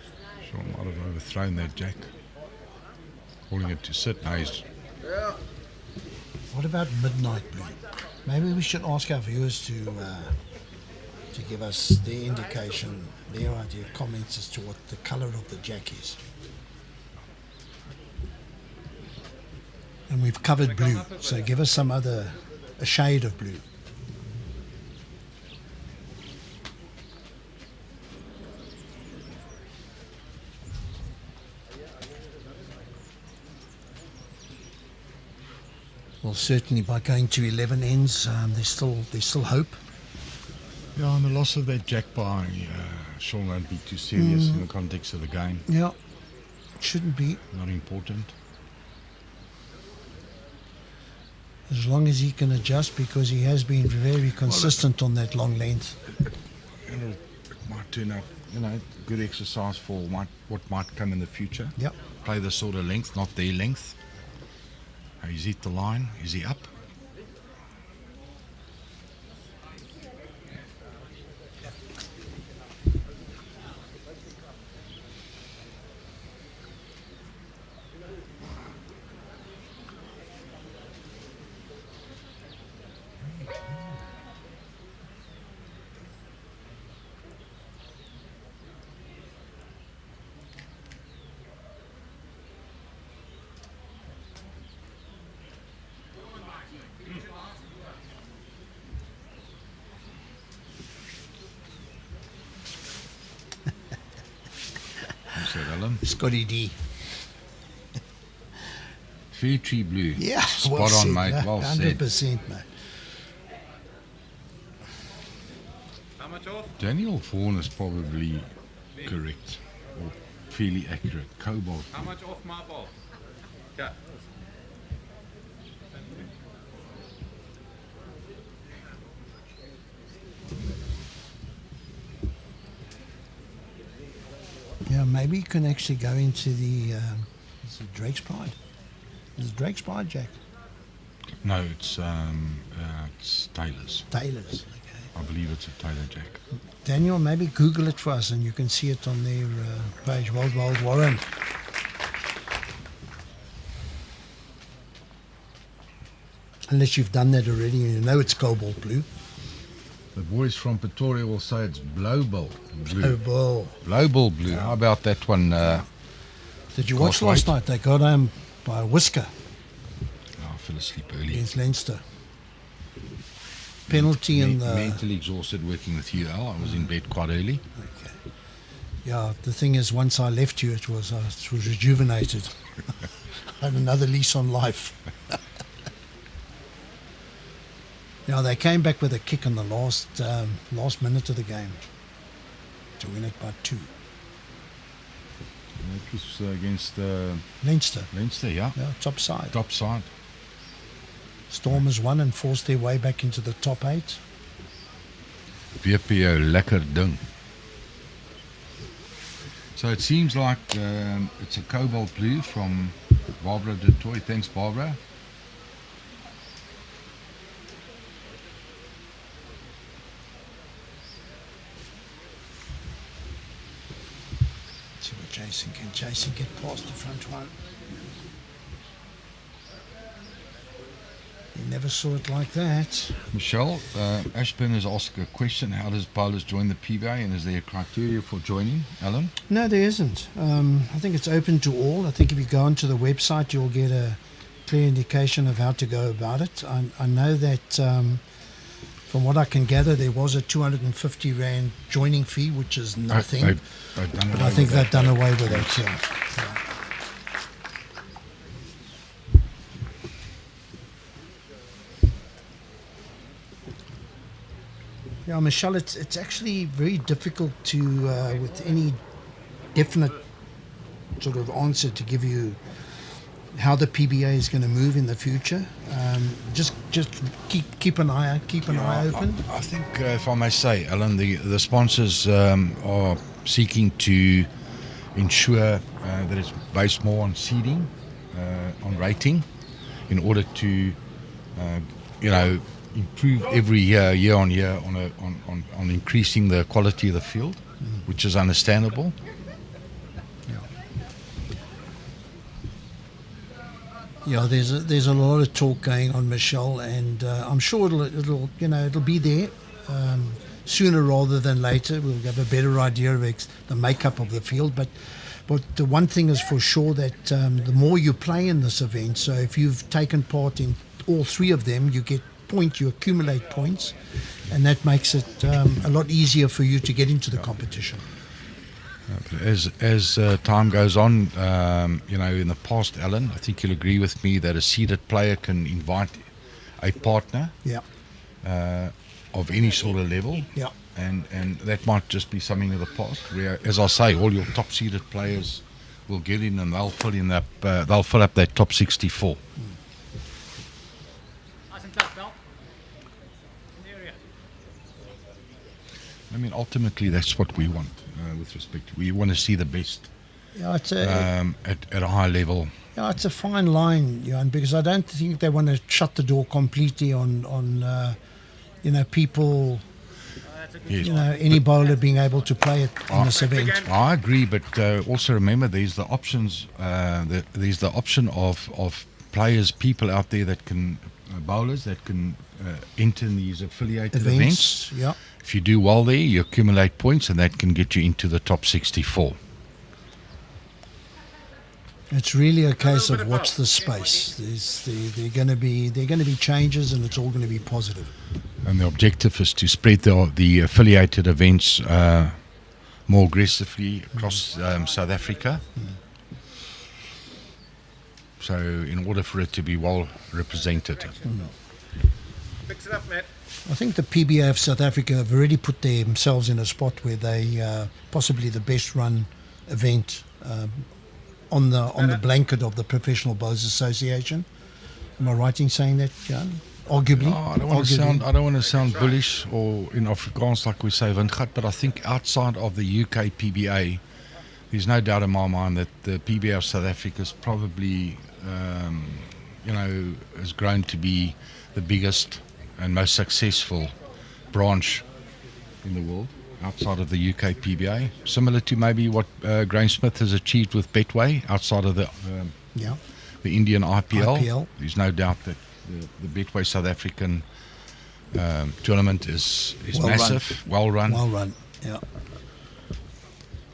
Shaun might have overthrown that jack. Calling it to sit. No, he's Yeah. What about midnight blue? Maybe we should ask our viewers to give us their indication, their idea, comments as to what the colour of the jack is. And we've covered blue, so give us some other, a shade of blue. Well, certainly by going to 11 ends, there's still hope. Yeah, and the loss of that jack by Shaun won't be too serious in the context of the game. Yeah, it shouldn't be. Not important. As long as he can adjust, because he has been very consistent on that long length. It might turn out, good exercise for what might come in the future. Yep. Play the sort of length, not their length. He's hit the line. Is he up? Scotty D. Fair tree blue. Yeah, spot well on, said, mate. Well 100%, said. mate. How much off? Daniel Vaughan is probably correct or fairly accurate. Cobalt. How much off my ball? Yeah. Yeah, maybe you can actually go into the is it Drake's Pride? Is it Drake's Pride, Jack? No, it's Taylor's. Taylor's, okay. I believe it's a Taylor Jack. Daniel, maybe Google it for us and you can see it on their page. Wild Warren. Unless you've done that already and you know it's cobalt blue. The boys from Pretoria will say it's blowball blue. Blowball blue. How about that one? Did you watch last night? They got home by a whisker. Oh, I fell asleep early. Against Leinster. Penalty in the... Mentally exhausted working with you, Al. I was in bed quite early. Okay. Yeah, the thing is, once I left you, it was rejuvenated. I had another lease on life. Yeah, they came back with a kick in the last minute of the game to win it by 2. That was against Leinster. Leinster, yeah. Yeah, top side. Top side. Stormers won and forced their way back into the top 8. WPO, lekker ding. So it seems like it's a cobalt blue from Barbara du Toit. Thanks, Barbara. See what Jason can. Jason get past the front one. He never saw it like that. Michelle, Ashburn has asked a question. How does Paulus join the PBA, and is there a criteria for joining, Alan? No, there isn't. I think it's open to all. I think if you go onto the website, you'll get a clear indication of how to go about it. I know that from what I can gather, there was a 250 Rand joining fee, which is nothing. But I think they've done away with it, yeah. Yeah, Michelle, it's actually very difficult to, with any definite sort of answer to give you how the PBA is going to move in the future. Just keep an eye open. I think, if I may say, Alan, the sponsors are seeking to ensure that it's based more on seeding, on rating, in order to, improve every year on year on increasing the quality of the field, which is understandable. Yeah, there's a lot of talk going on, Michelle, and I'm sure it'll be there sooner rather than later. We'll have a better idea of the makeup of the field, but the one thing is for sure that the more you play in this event, so if you've taken part in all 3 of them, you accumulate points, and that makes it a lot easier for you to get into the competition. As time goes on, in the past, Alan, I think you'll agree with me that a seeded player can invite a partner of any sort of level, and that might just be something of the past. Where, as I say, all your top seeded players will get in and they'll fill up that top 64. I mean, ultimately, that's what we want. With respect, we want to see the best Yeah, it's at a high level. yeah, it's a fine line, Johan, because I don't think they want to shut the door completely on people. Yes. Any bowler being able to play it in this event. I agree, but also remember there's the options. There's the option of players, people out there that can bowlers that can enter in these affiliated events. Yeah. If you do well there, you accumulate points, and that can get you into the top 64. It's really a case of watch the space. There are going to be changes, and it's all going to be positive. And the objective is to spread the affiliated events more aggressively across South Africa. So in order for it to be well represented. Fix it up, Matt. I think the PBA of South Africa have already put themselves in a spot where they possibly the best run event on the blanket of the Professional Bowlers Association. Am I right in saying that, John? Arguably. No, I don't want to sound bullish or in Afrikaans like we say windgat, but I think outside of the UK PBA, there's no doubt in my mind that the PBA of South Africa is probably, has grown to be the biggest and most successful branch in the world outside of the UK PBA, similar to maybe what Graeme Smith has achieved with Betway outside of the Indian IPL. There's no doubt that the Betway South African tournament is well massive, well run. Well run, yeah.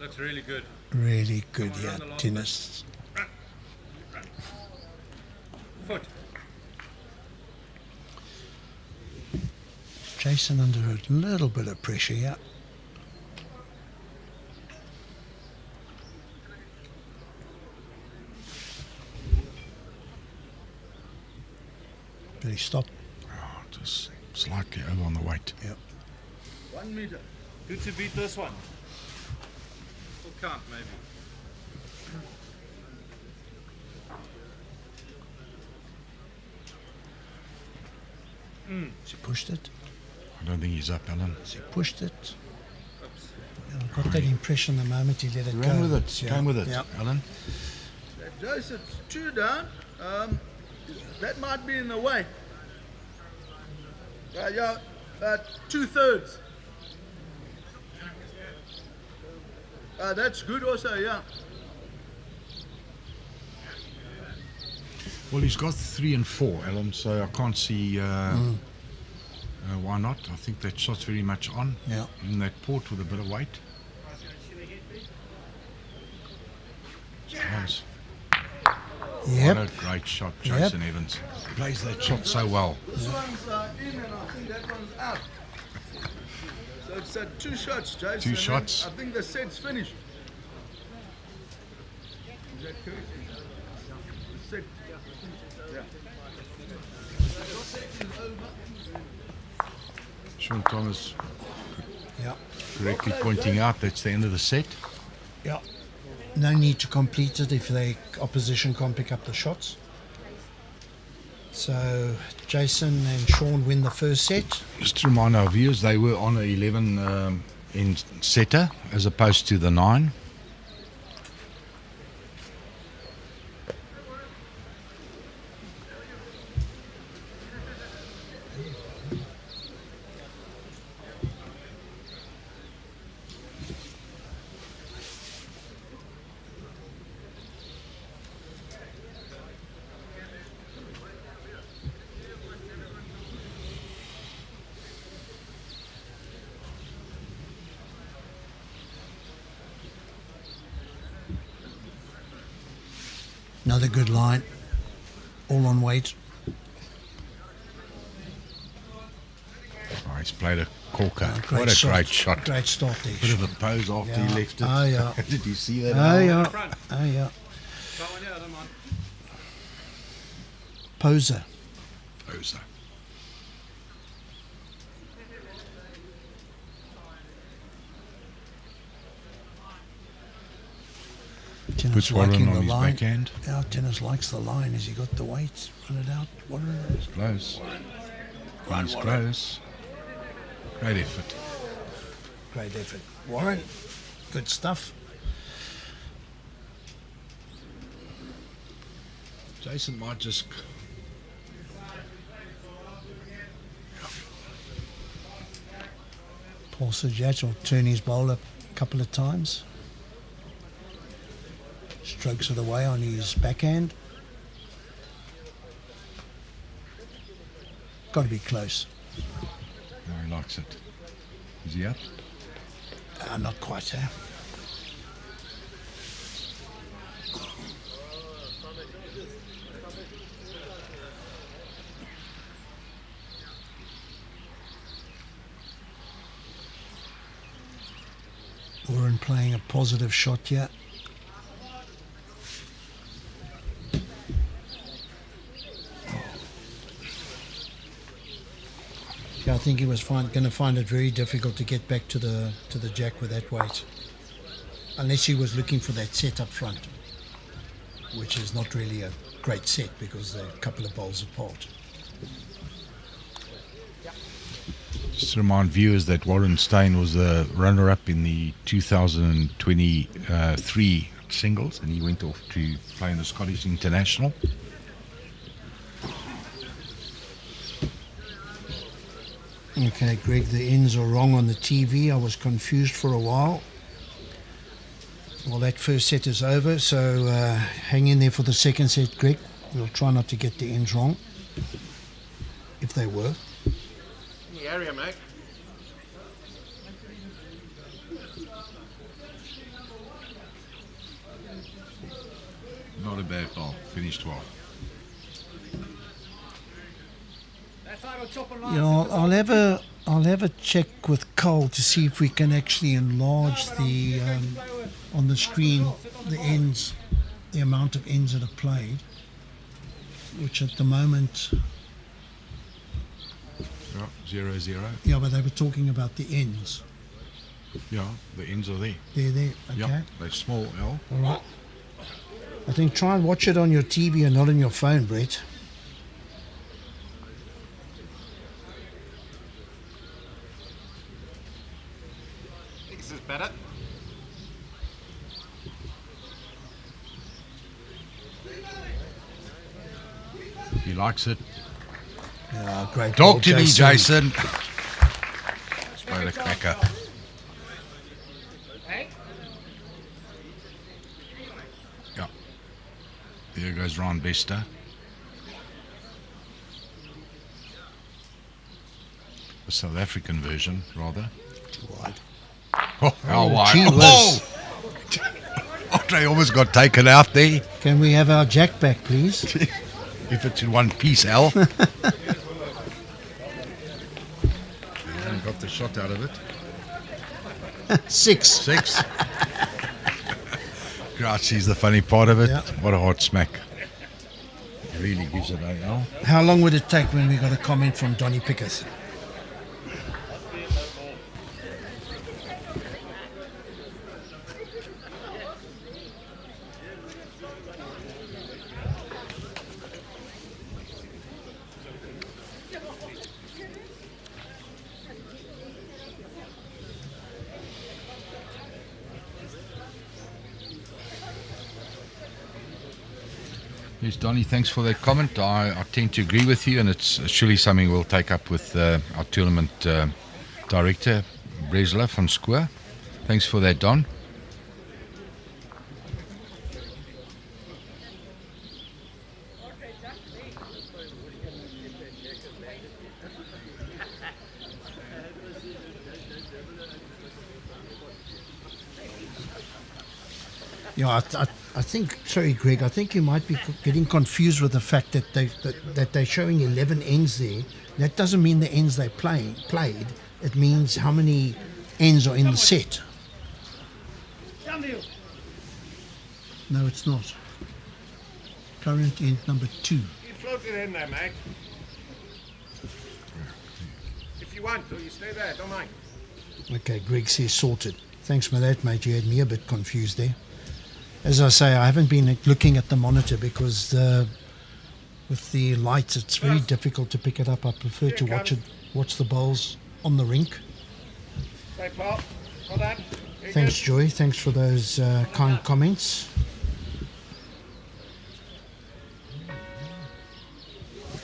Looks really good. Really good, yeah, Thinus. Foot. Jason under a little bit of pressure, yeah. Did he stop? Oh, just slightly over on the weight. Yep. 1 meter. Good to beat this one. Still can't, maybe. Has he pushed it? I don't think he's up, Alan. Has he pushed it? Yeah, I got that impression the moment he let it go. Run with it. Yeah. Came with it, Yeah. Alan. Joseph, two down. That might be in the way. 2/3. That's good also, yeah. Well, he's got 3 and 4, Alan, so I can't see why not. I think that shot's very much on in that port with a bit of weight. Nice. Yep. What a great shot, Jason Evans. Plays that shot so well. This one's in and I think that one's out. So it's 2 shots, Jason. 2 shots. I think the set's finished. Is that correct? The set. Yeah. Shaun Thomas correctly pointing out that's the end of the set. Yeah. No need to complete it if the opposition can't pick up the shots. So Jason and Shaun win the first set. Just to remind our viewers, they were on a 11 in setter as opposed to the 9. Another good line. All on weight. Oh, he's played a corker. Great What a shot. great shot. Great start there. Bit of a pose after he left it. Oh, yeah. Did you see that? Oh, yeah. Oh, yeah. Poser. Poser. Thinus Puts one liking on the his line. backhand. Yeah, Thinus likes the line. Has he got the weight? Run it out. What are it? Close. He's close. Great effort. Great effort. Warren, good stuff. Jason might just... Paul Sajat will turn his bowl up a couple of times. Strokes it away on his backhand. Got to be close. No, he likes it. Is he up? Not quite, eh? Warren playing a positive shot here. Yeah, I think he was going to find it very difficult to get back to the jack with that weight, unless he was looking for that set up front, which is not really a great set because they're a couple of bowls apart. Just to remind viewers that Warren Steyn was the runner-up in the 2023 singles, and he went off to play in the Scottish International. Okay, Greg, the ends are wrong on the TV. I was confused for a while. Well, that first set is over, so hang in there for the second set, Greg. We'll try not to get the ends wrong, if they were. In the area, mate. Not a bad ball. Finished well. Yeah, I'll have a check with Cole to see if we can actually enlarge the on the screen the ends, the amount of ends that are played, which at the moment. Yeah, 0-0. Yeah, but they were talking about the ends. Yeah, the ends are there. They're there. Okay. Yeah, they're small, L. All right. I think try and watch it on your TV and not on your phone, Brett. This is better. He likes it. Yeah, great. Talk to me, Jason. Spray the cracker. Yeah. There goes Ron Bester. The South African version, rather. Too wide. Oh, how wide. Gee Oh! Andre almost got taken out there. Can we have our jack back, please? If it's in one piece, Al. Got the shot out of it. 6. Grouchy's the funny part of it. Yeah. What a hard smack. Really gives it a Al. How long would it take when we got a comment from Donnie Pickett? Yes, Donnie, thanks for that comment. I tend to agree with you, and it's surely something we'll take up with our tournament director, Bresla van Skoor. Thanks for that, Don. Yeah, I think, sorry, Greg, I think you might be getting confused with the fact that they're showing 11 ends there. That doesn't mean the ends they played. It means how many ends are in the set. No, it's not. Current end number 2. You float it in there, mate. If you want to, you stay there, don't mind. Okay, Greg says sorted. Thanks for that, mate. You had me a bit confused there. As I say, I haven't been looking at the monitor because with the lights, it's very difficult to pick it up. I prefer to watch the bowls on the rink. Stay, Paul. Well done. Very Thanks, good. Joy. Thanks for those kind comments.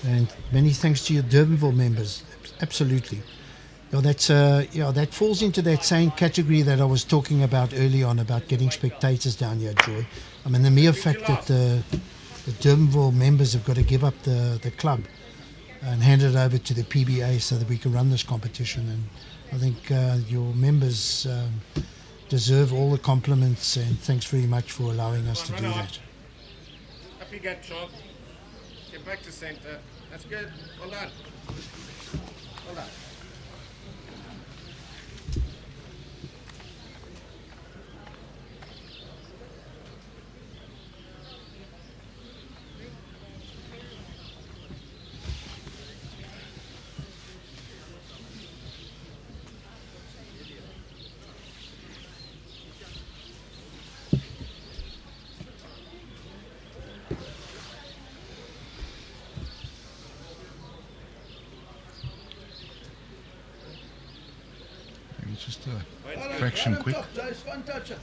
And many thanks to your Durbanville members. Absolutely. Yeah, that falls into that same category that I was talking about early on about getting spectators down here, Joy. I mean, the mere fact that the Durbanville members have got to give up the club and hand it over to the PBA so that we can run this competition. And I think your members deserve all the compliments, and thanks very much for allowing us to do that. Up you get, Shaun. Get back to centre. That's good. Well done. Well done. Just a fraction quick. Jace, one toucher.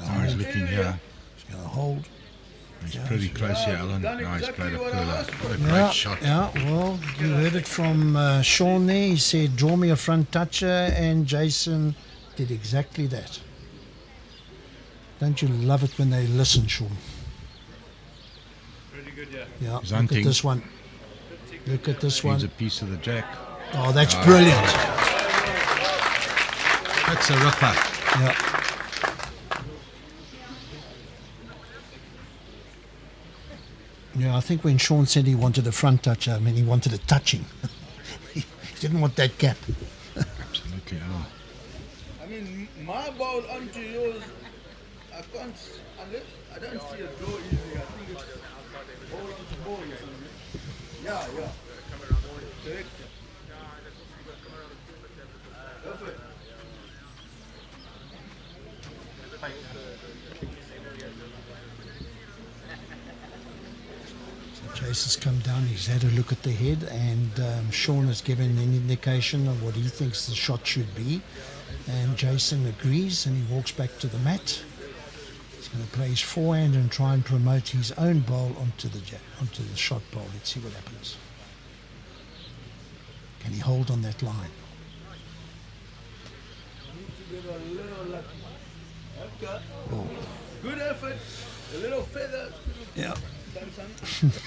Oh, he's looking here. He's going to hold. He's pretty close here, Alan. done No, he's exactly played a what I pearler. asked for. What a great shot. Yeah, well, you heard it from Shaun there. He said, draw me a front toucher, and Jason did exactly that. Don't you love it when they listen, Shaun? Pretty good, yeah. Yeah, He's look hunting. at this one. Look at this Needs one. a piece of the jack. Oh, that's brilliant. That's a ripper. Yeah. Yeah, I think when Shaun said he wanted a front toucher, I mean, he wanted a touching. He didn't want that gap. Absolutely, Alan. I mean, my ball onto yours, I can't, unless, I don't see a draw easily. I think it's ball onto ball or something. Yeah. Correct. Perfect. Jason's come down, he's had a look at the head, and Shaun has given an indication of what he thinks the shot should be. And Jason agrees, and he walks back to the mat. He's going to play his forehand and try and promote his own bowl onto the shot bowl. Let's see what happens. Can he hold on that line? Give a little luck. Okay. Oh. Good effort. A little feather. Yeah. Done something.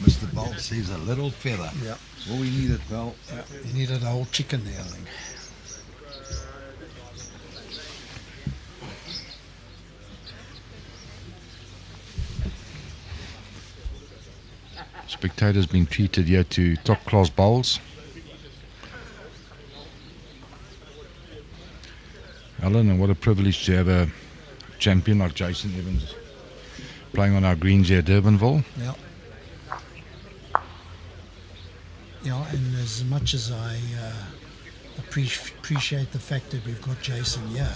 Mr. Bolt sees a little feather. Yeah. All we needed, Bell. He needed a whole chicken there, I think. Spectators being treated here to top class bowls. Alan, and what a privilege to have a champion like Jason Evans playing on our greens here at Durbanville. Yeah. Yeah, and as much as I appreciate the fact that we've got Jason here,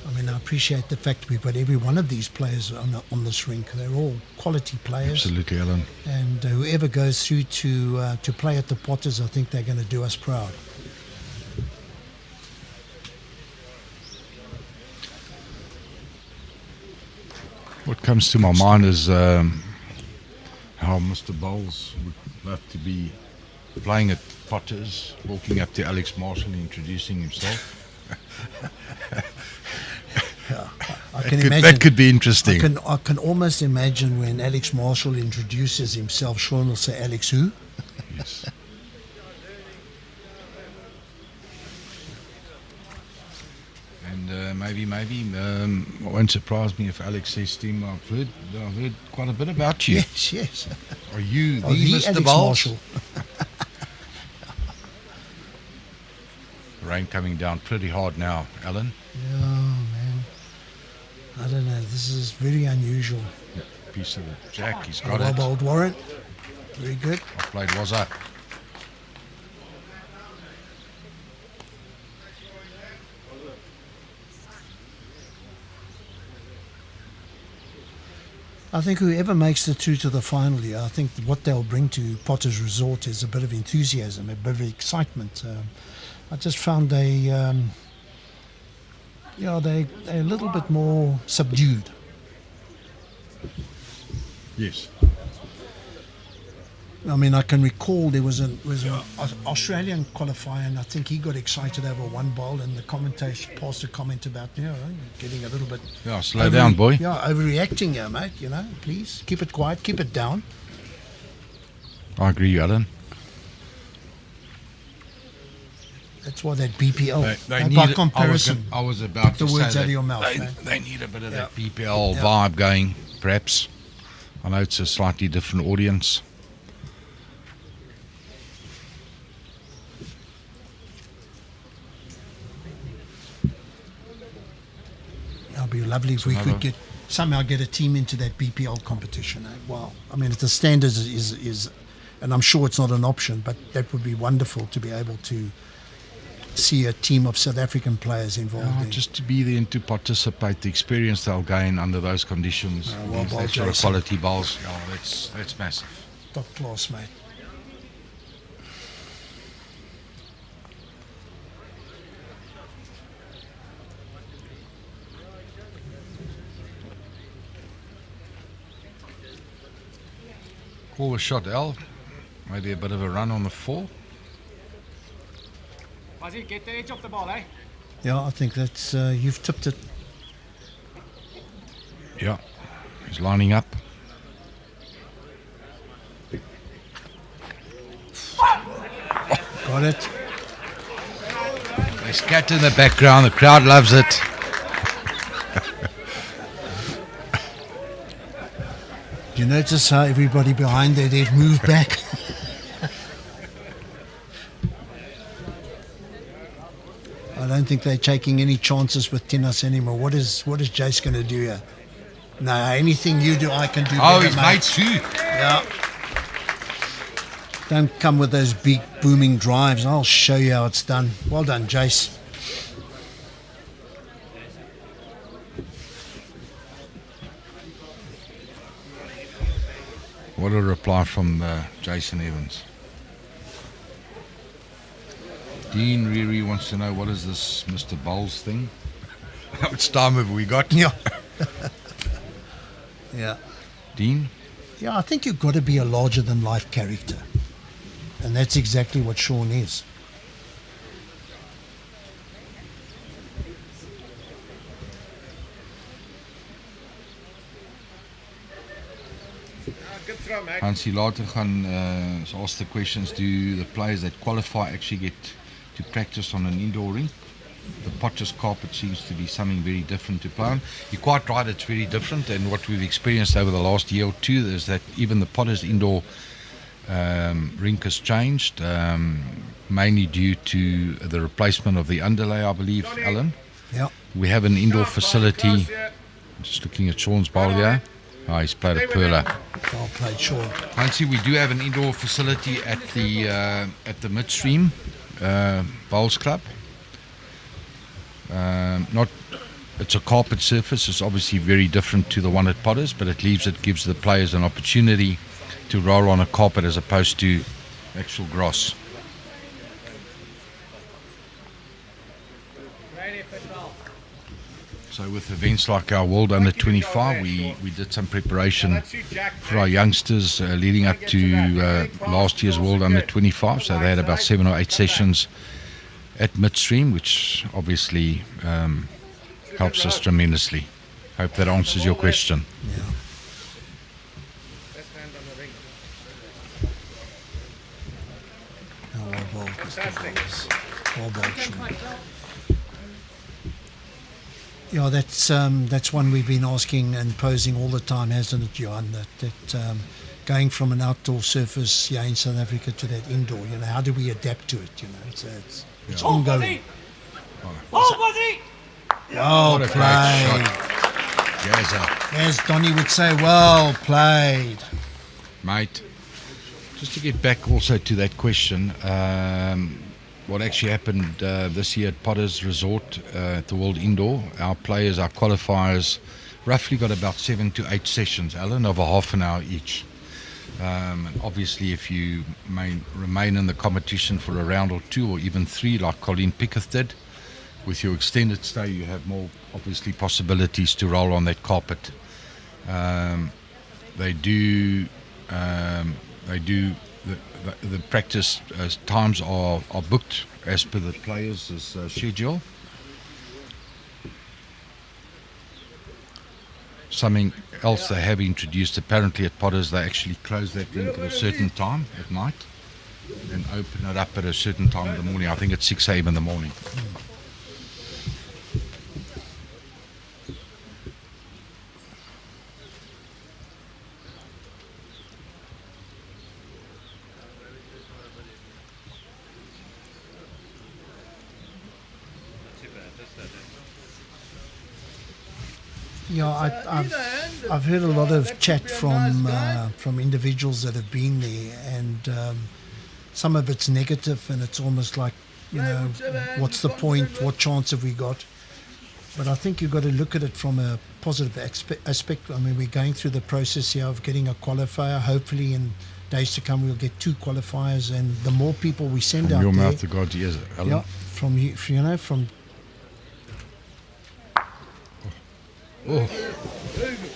I mean, I appreciate the fact we've got every one of these players on this rink. They're all quality players. Absolutely, Alan. And whoever goes through to play at the Potters, I think they're going to do us proud. What comes to my mind is how Mr. Bowles would love to be playing at Potters, walking up to Alex Marshall and introducing himself. I can imagine, that could be interesting. I can almost imagine when Alex Marshall introduces himself, Shaun will say, Alex who? Yes. And maybe it won't surprise me if Alex says, Steyn, I've heard quite a bit about you. Yes. Are you the the Mr. Alex Bowles? Marshall. Rain coming down pretty hard now, Alan. Yeah, man. I don't know. This is very unusual. Piece of the jack, he's got Well it. bowled, Warren. Very good. Off played was up. I think whoever makes it through to the final year, I think what they'll bring to Potter's Resort is a bit of enthusiasm, a bit of excitement. I just found they're a little bit more subdued. Yes. I mean, I can recall there was an Australian qualifier, and I think he got excited over one bowl, and the commentator passed a comment about, getting a little bit... Yeah, slow down, boy. Yeah, overreacting here, mate, please. Keep it quiet, keep it down. I agree, Alan. That's why that BPL, They by need comparison, I was about the to words say out of your mouth, man. they need a bit of that BPL vibe going, perhaps. I know it's a slightly different audience. It'd be lovely if we could somehow get a team into that BPL competition. Wow. I mean, the standards is, and I'm sure it's not an option, but that would be wonderful to be able to see a team of South African players involved in. Just to be there and to participate, the experience they'll gain under those conditions, that sort of quality bowls, that's massive. Top class, mate. Call a shot, Al. Maybe a bit of a run on the 4. Fuzzy, get the edge of the ball, eh? Yeah, I think that's, you've tipped it. Yeah, he's lining up. Got it. There's cat in the background, the crowd loves it. You notice how everybody behind there did move back? I don't think they're taking any chances with Thinus anymore. What is Jace going to do here? No, anything you do, I can do better, he's made 2. Yeah. Don't come with those big booming drives. I'll show you how it's done. Well done, Jace. What a reply from Jason Evans. Dean Riri wants to know, what is this Mr. Bowles thing? How much time have we got? Yeah. Yeah. Dean? Yeah, I think you've got to be a larger-than-life character. And that's exactly what Shaun is. Hansie, later gaan ask the questions, do the players that qualify actually get to practice on an indoor rink? The Potter's carpet seems to be something very different to play on. You're quite right, it's very different, and what we've experienced over the last year or two is that even the Potter's indoor rink has changed, mainly due to the replacement of the underlay, I believe, Alan. Yeah. We have an indoor facility, just looking at Shaun's bowl here. Oh, he's played a perler. Well played, Shaun. Hansie, we do have an indoor facility at the Midstream Bowls Club. It's a carpet surface. It's obviously very different to the one at Potter's, but it gives the players an opportunity to roll on a carpet as opposed to actual grass. So with events like our World Under 25, we did some preparation for our youngsters leading up to last year's World Under 25. So they had about 7 or 8 sessions at Midstream, which obviously helps us tremendously. Hope that answers your question. Yeah. Well bowled, Shaun. Yeah, that's one we've been asking and posing all the time, hasn't it, Johan? That going from an outdoor surface here in South Africa to that indoor, how do we adapt to it? It's ongoing. Well played. As Donny would say, well played. Mate, just to get back also to that question, what actually happened this year at Potter's Resort at the World Indoor, our players, our qualifiers, roughly got about 7 to 8 sessions, Alan, of a half an hour each. And obviously, if you remain in the competition for a round or 2 or even 3, like Colleen Picketh did, with your extended stay, you have more, obviously, possibilities to roll on that carpet. They do the practice times are booked as per the players' schedule. Something else they have introduced apparently at Potters, they actually close that rink at a certain time at night and open it up at a certain time in the morning. I think it's 6 a.m. in the morning. Yeah, I've heard a lot of chat from individuals that have been there, and some of it's negative, and it's almost like, you know, what's the point? What chance have we got? But I think you've got to look at it from a positive aspect. I mean, we're going through the process here of getting a qualifier. Hopefully, in days to come, we'll get 2 qualifiers, and the more people we send out your there, mouth to God's ears, Alan. yeah, from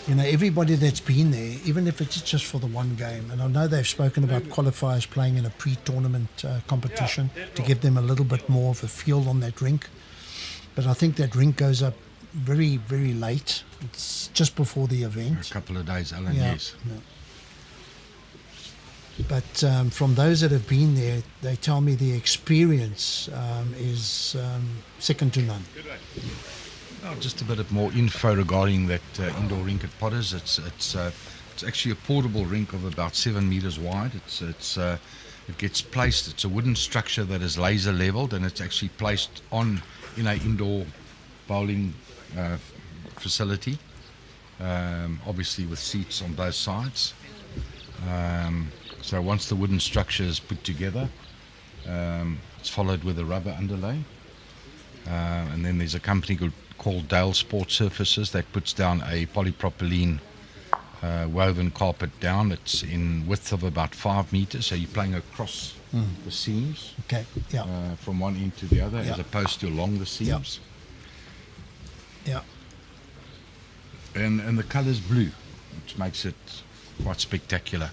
you know, everybody that's been there, even if it's just for the one game, and I know they've spoken about qualifiers playing in a pre-tournament competition to give them a little bit more of a feel on that rink. But I think that rink goes up very, very late. It's just before the event. A couple of days, Alan, Yeah, yes. yeah. But from those that have been there, they tell me the experience is second to none. Oh, just a bit of more info regarding that indoor rink at Potters. It's actually a portable rink of about 7 meters wide. It gets placed. It's a wooden structure that is laser leveled, and it's actually placed in an indoor bowling facility, obviously with seats on both sides. So once the wooden structure is put together, it's followed with a rubber underlay, and then there's a company called Dale Sport Surfaces that puts down a polypropylene woven carpet down. It's in width of about 5 meters, so you're playing across the seams, okay, yeah, from one end to the other, yeah, as opposed to along the seams. Yeah. And the colour's blue, which makes it quite spectacular.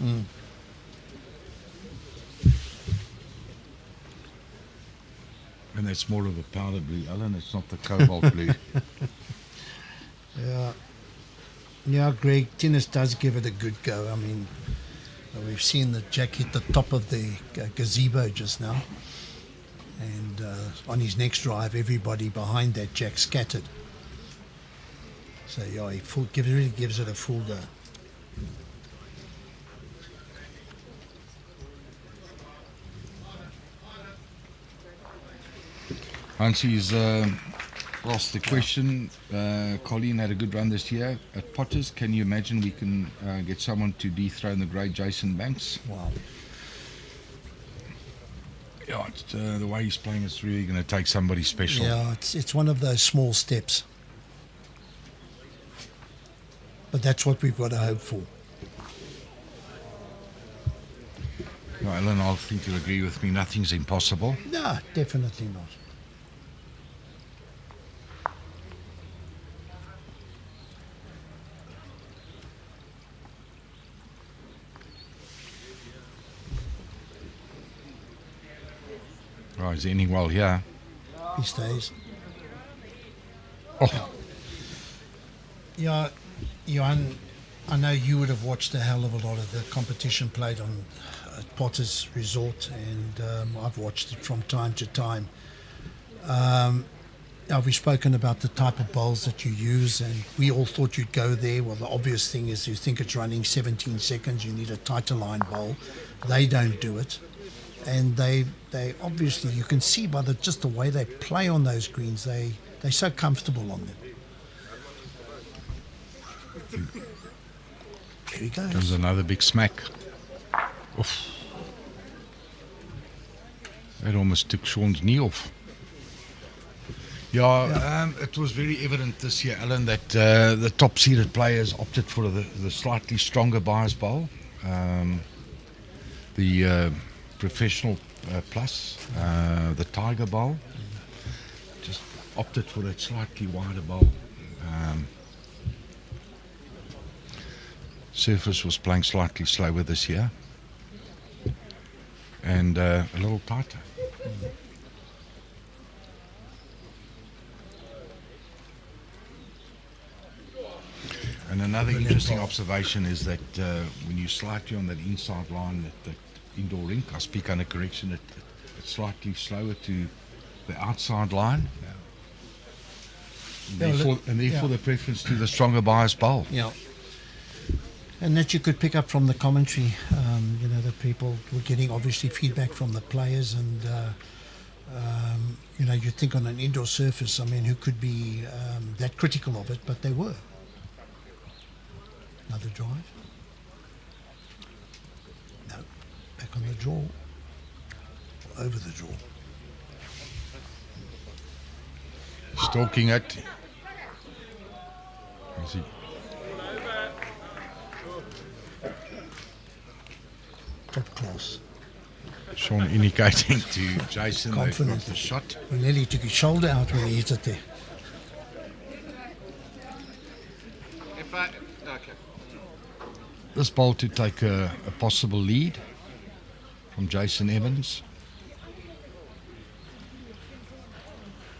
And that's more of a powder blue, Alan. It's not the cobalt blue. Yeah, Greg, Thinus does give it a good go. I mean, we've seen the Jack hit the top of the gazebo just now. And on his next drive, everybody behind that Jack scattered. So, yeah, he really gives it a full go. Hansi's asked the question. Colleen had a good run this year at Potters. Can you imagine we can get someone to dethrone the great Jason Banks? Wow. Yeah, the way he's playing, it's really going to take somebody special. Yeah, it's one of those small steps. But that's what we've got to hope for. No, Alan, I think you'll agree with me. Nothing's impossible. No, definitely not. Right, he's ending well here. He stays. Oh. Yeah, Johan, I know you would have watched a hell of a lot of the competition played at Potters Resort, and I've watched it from time to time. We've spoken about the type of bowls that you use, and we all thought you'd go there. Well, the obvious thing is you think it's running 17 seconds, you need a tighter line bowl. They don't do it. And they obviously, you can see by just the way they play on those greens, they're so comfortable on them. There he goes. There's another big smack. Oof. That almost took Shaun's knee off. It was very evident this year, Alan, that the top-seeded players opted for the slightly stronger bias bowl, the professional plus, the Tiger bowl, just opted for that slightly wider bowl. Surface was playing slightly slower this year and a little tighter. And another interesting observation is that when you slightly on that inside line, that indoor rink, I speak under correction, it's slightly slower to the outside line. Yeah. And therefore the preference to the stronger bias bowl. Yeah. And that you could pick up from the commentary, that people were getting obviously feedback from the players, and you think on an indoor surface, who could be that critical of it, but they were. Another drive. No, back on the draw. Over the draw. Stalking it. Is he? Top class. Shaun indicating to Jason that the shot. He nearly took his shoulder out when he hit it there. Okay. This bowl to take a possible lead from Jason Evans.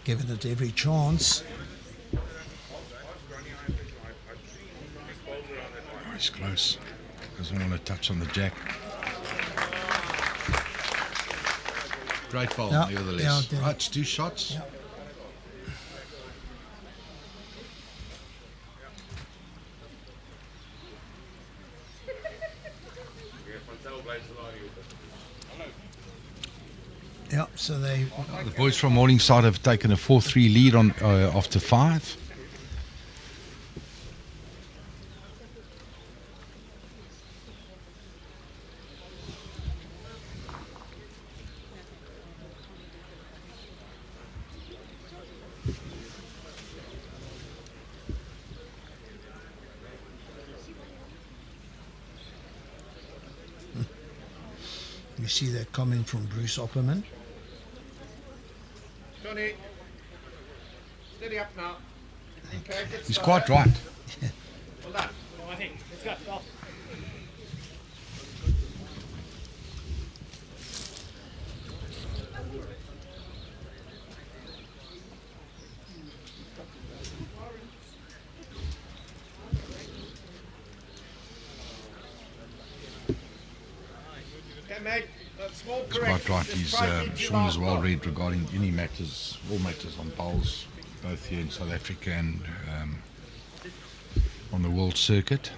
Given it every chance. Oh, he's close. Doesn't want to touch on the jack. Great bowl, nevertheless. Right, it's 2 shots. Yeah. Yeah, so the boys from Morningside have taken a 4-3 lead on after 5. You see that comment from Bruce Opperman. Johnny, steady up now. Okay, he's quite right. Well done. I think. Let's go. Okay, mate. Small He's quite right. He's Shaun is well read regarding any matters, all matters on bowls, both here in South Africa and on the world circuit.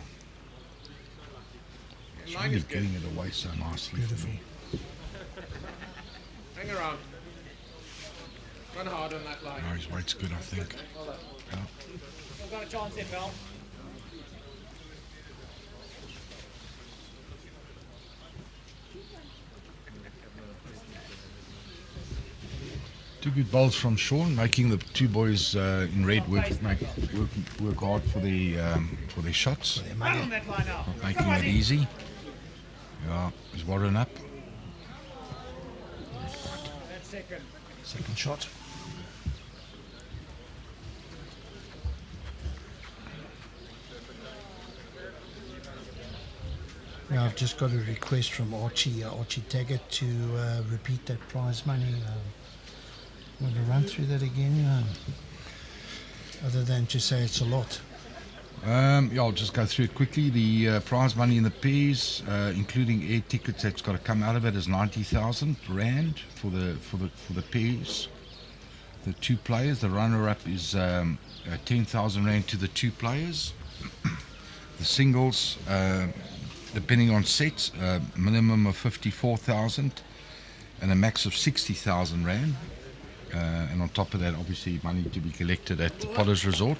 He's really getting it away so nicely. Beautiful. Hang around. Run hard on that line. Oh, his weight's good, I think. Yeah. We've got a chance there, pal. Two good bowls from Shaun, making the two boys in red work hard for their shots. Run on that line now. Not making it easy. Yeah, he's warring up. That's second shot. Yeah, I've just got a request from Archie Taggart to repeat that prize money. Want to run through that again? Other than to say it's a lot. Yeah, I'll just go through it quickly. The prize money in the pairs, including air tickets that's got to come out of it, is 90,000 rand for the pairs. The two players, the runner-up is 10,000 rand to the two players. The singles, depending on sets, minimum of 54,000 and a max of 60,000 rand. And on top of that, obviously, money to be collected at the Potter's Resort.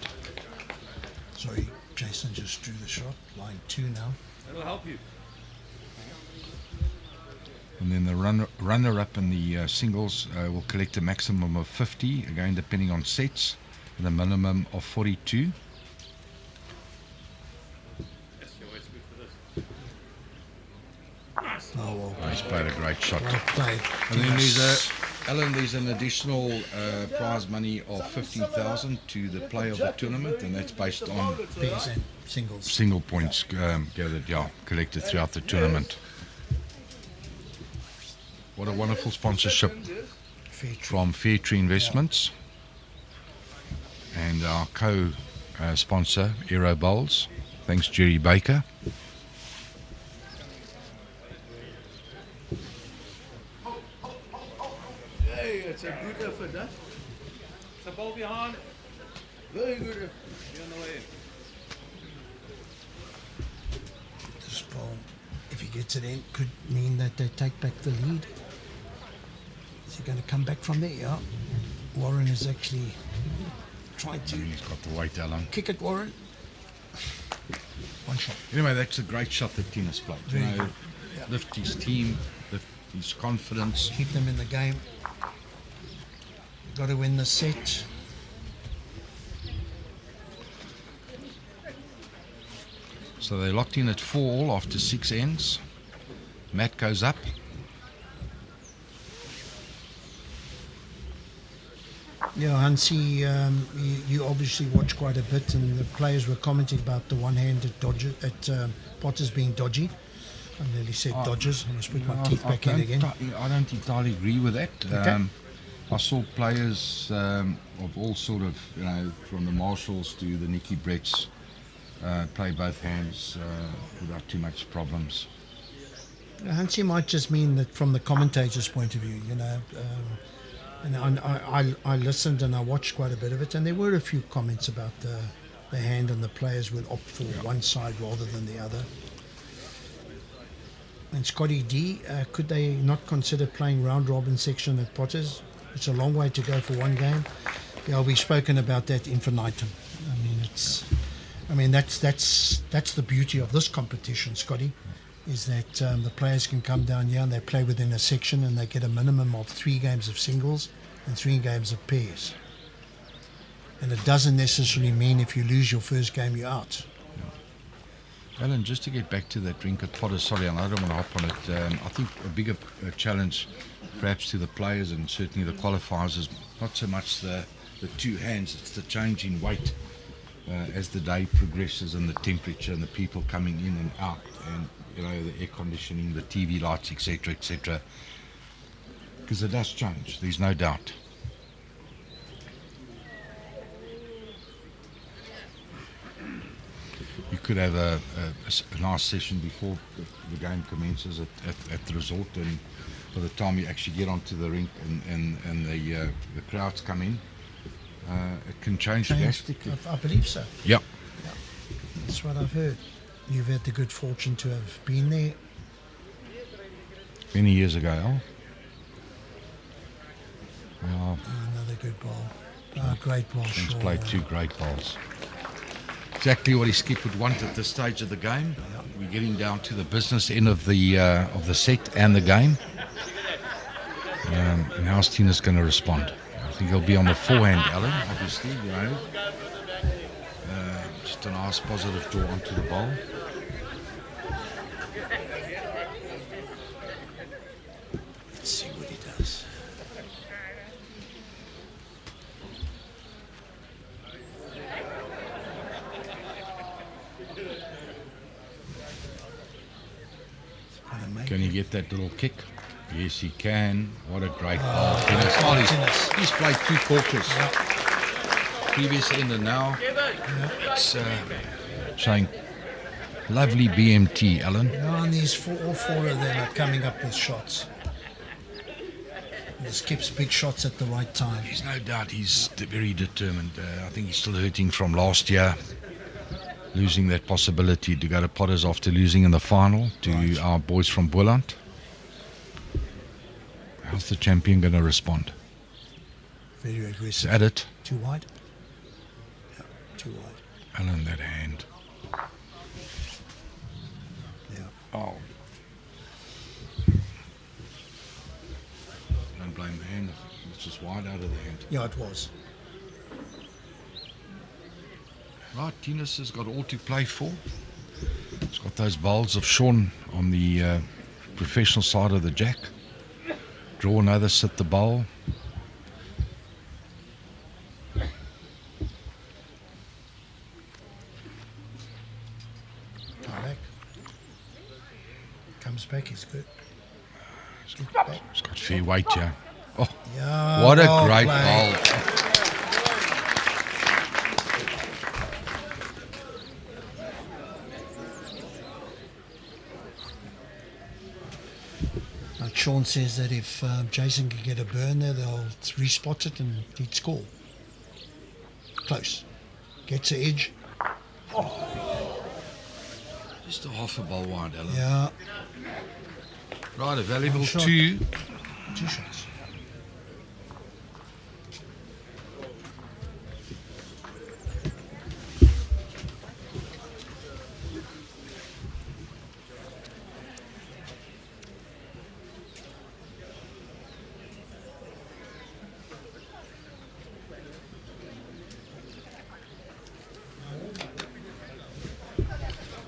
Sorry, Jason just drew the shot. Line 2 now. That'll help you. And then the runner-up in the singles will collect a maximum of 50, again depending on sets, and a minimum of 42. Oh, well, He's played a great shot. well played. And then there's an additional prize money of 15,000 to the play of the tournament, and that's based on Pairs and singles. single points gathered, collected throughout the tournament. What a wonderful sponsorship from Phiri Investments and our co-sponsor Aero Bowls. Thanks, Jerry Baker. Hey, it's a good effort, huh? It's a ball behind. Very good effort. You're on the way. This ball, if he gets it in, could mean that they take back the lead. Is he going to come back from there? Yeah. Warren is actually trying to He's got the weight, Alan. kick it, Warren. One shot. Anyway, that's a great shot that Thinus played. Very You know, good. Yeah. lift his team, lift his confidence. Keep them in the game. Got to win the set. So they locked in at 4 all after 6 ends. Matt goes up. Yeah, Hansi, you obviously watch quite a bit, and the players were commenting about the one-handed dodger at Potter's being dodgy. I nearly said dodgers. I must put my teeth back in again. I don't entirely agree with that. Okay. I saw players of all sort of, you know, from the Marshalls to the Nicky Bretts play both hands without too much problems. Hansi might just mean that from the commentator's point of view, you know. And I listened and I watched quite a bit of it, and there were a few comments about the hand, and the players will opt for one side rather than the other. And Scotty D, could they not consider playing round robin section at Potters? It's a long way to go for one game. Yeah, we've spoken about that infinitum. That's the beauty of this competition, Scotty, is that the players can come down here and they play within a section, and they get a minimum of 3 games of singles and 3 games of pairs. And it doesn't necessarily mean if you lose your first game, you're out. Alan, just to get back to that drink at Potter, sorry, and I don't want to hop on it. I think a bigger challenge perhaps to the players and certainly the qualifiers is not so much the 2 hands, it's the change in weight as the day progresses, and the temperature and the people coming in and out, and you know, the air conditioning, the TV lights, etc., etc. Because it does change, there's no doubt. You could have a nice session before the game commences at the resort, and by the time you actually get onto the rink and the crowds come in, it can change drastically. I believe so. Yeah. That's what I've heard. You've had the good fortune to have been there. Many years ago, Al. Well, Another good ball. Great ball. Shaun's Shaun. played 2 great bowls. Exactly what his skip would want at this stage of the game. We're getting down to the business end of the set and the game. And how's Thinus going to respond? I think he'll be on the forehand, Alan, obviously, you know. Just a nice positive draw onto the bowl. Let's see what he does. Can he get that little kick? Yes, he can. What a great ball. Thinus. He's played 2 corkers. Previous end and now. It's showing lovely BMT, Alan. Yeah, and these all 4 of them are coming up with shots. He skips big shots at the right time. There's no doubt he's very determined. I think he's still hurting from last year, losing that possibility to go to Potters after losing in the final to our boys from Boland. How's the champion going to respond? Very aggressive. Is at it? Too wide? Yeah, too wide. Alan, that hand. Yeah. Oh. blame the hand. It's just wide out of the hand. Yeah, it was. Right, Thinus has got all to play for. He's got those bowls of Shaun on the professional side of the jack. Draw another, sit the bowl. Come back. Comes back, he's good. He's got fair weight here. Oh, Yeah, what a well great played. bowl. Like Shaun says that if Jason can get a burn there, they'll respot it and he'd score. Close. Gets the edge. Just a half a bowl wide, Alan. Yeah. Right, a valuable One shot. two. 2 shots.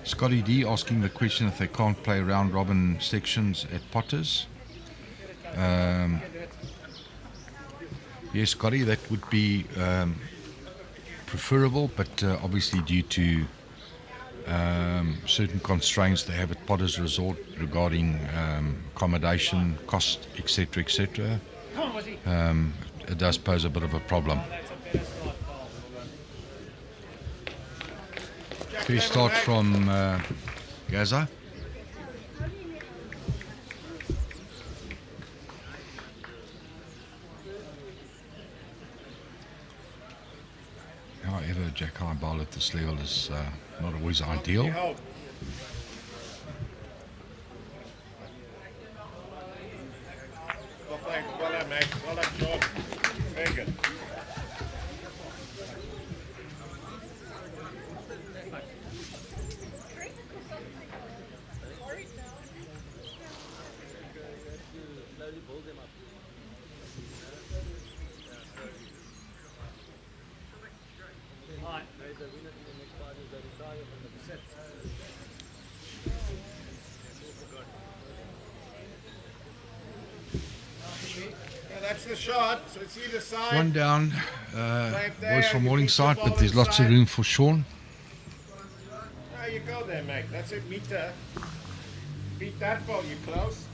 Scotty D asking the question if they can't play round robin sections at Potters. Yes, Scotty, that would be preferable, but obviously due to certain constraints they have at Potters Resort regarding accommodation, cost, etc., etc., it does pose a bit of a problem. First start from Gaza. However, Jack high bowl at this level is not always ideal. Well done, mate. Well done, Shaun. Very good. That's the shot, so it's either side. One down, boys from Morningside, but there's lots of room for Shaun. There you go there, mate. That's it, meter. Beat that ball, you close.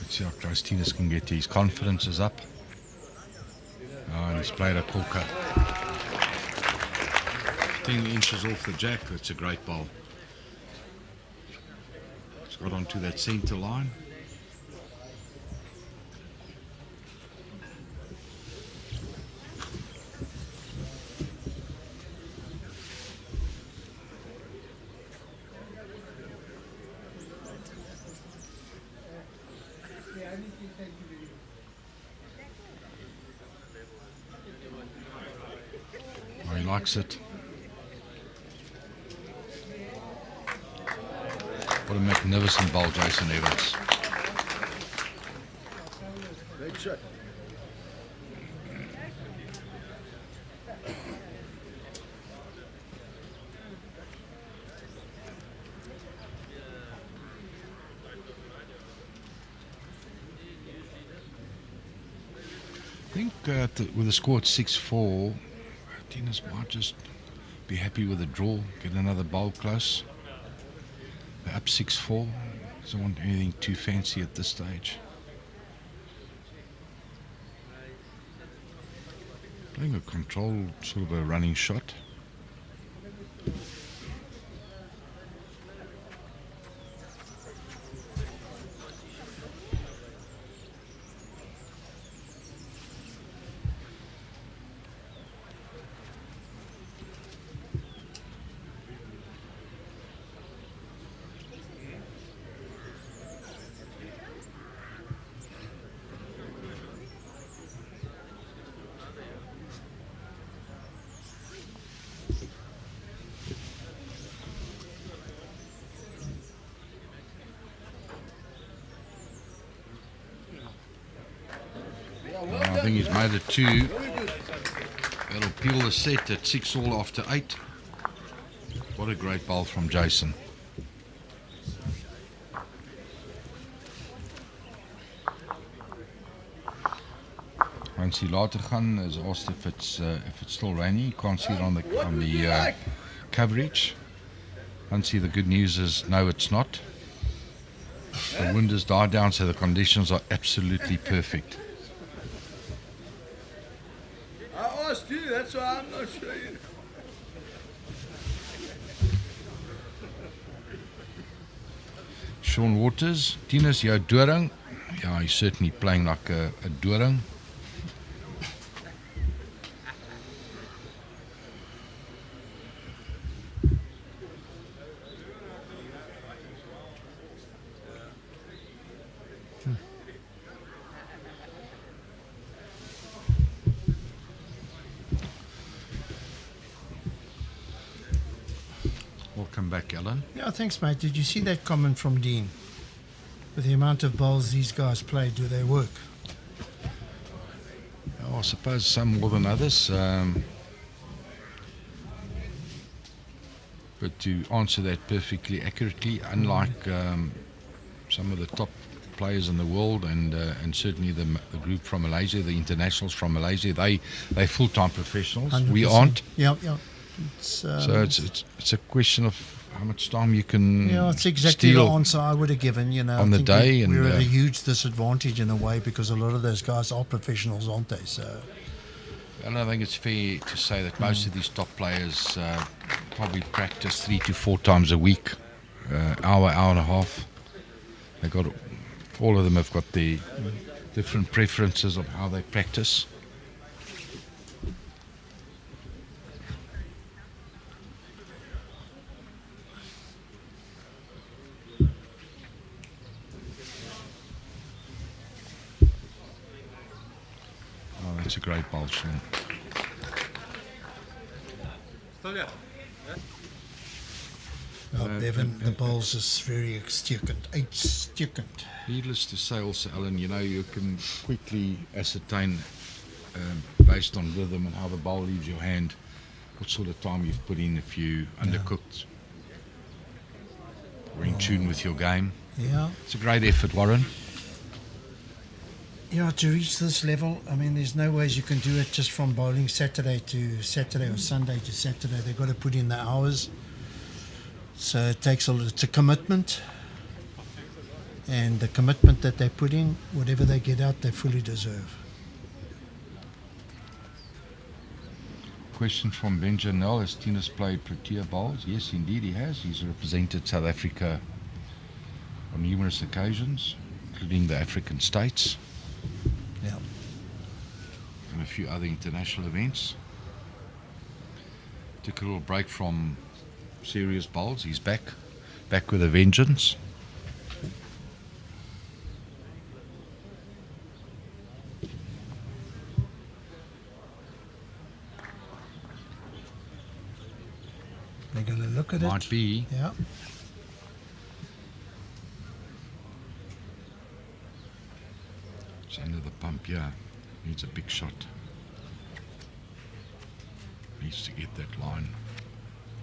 See how close Thinus can get. His confidence is up. Oh, and he's played a corker. 10 inches off the jack. That's a great ball. It's got onto that centre line. Oh, he likes it. What a magnificent bowl, Jason Evans. Great shot. I think with the score at 6-4, Thinus might just be happy with a draw, get another bowl close. They're up 6-4. Doesn't want anything too fancy at this stage. Playing a controlled, sort of a running shot. I think he's made it 2. That'll peel the set at 6-all after 8. What a great bowl from Jason. Once he later gaan, is asked if it's still raining. You can't see it on the coverage. Once the good news is no, it's not. The wind has died down, so the conditions are absolutely perfect. I asked you, that's why I'm not sure. Shaun Waters, Thinus, jou doring. Yeah, he's certainly playing like a doring. Welcome back, Alan. Yeah, thanks, mate. Did you see that comment from Dean? With the amount of bowls these guys play, do they work? Oh, I suppose some more than others. But to answer that perfectly accurately, unlike some of the top players in the world, and certainly the group from Malaysia, the internationals from Malaysia, they're full-time professionals. 100%. We aren't. Yeah. So it's a question of how much time you can. Yeah, it's exactly the answer I would have given. You know, on the day, we're at a huge disadvantage in a way because a lot of those guys are professionals, aren't they? So, and I think it's fair to say that most of these top players probably practice 3 to 4 times a week, hour and a half. They got all of them have got their different preferences of how they practice. It's a great ball, Shaun. Bevan, the bowls is very uitstekend. Needless to say also, Alan, you know, you can quickly ascertain based on rhythm and how the bowl leaves your hand what sort of time you've put in, if you undercooked or in tune with your game. Yeah. It's a great effort, Warren. Yeah, to reach this level, I mean, there's no ways you can do it just from bowling Saturday to Saturday or Sunday to Saturday. They've got to put in the hours. So it takes it's a commitment. And the commitment that they put in, whatever they get out, they fully deserve. Question from Ben Janelle. Has Thinus played Protea bowls? Yes, indeed he has. He's represented South Africa on numerous occasions, including the African states. Yeah. And a few other international events. Took a little break from serious bowls. He's back with a vengeance. They're going to look at it. Might be. Yeah. It's under the pump, yeah. Needs a big shot. Needs to get that line.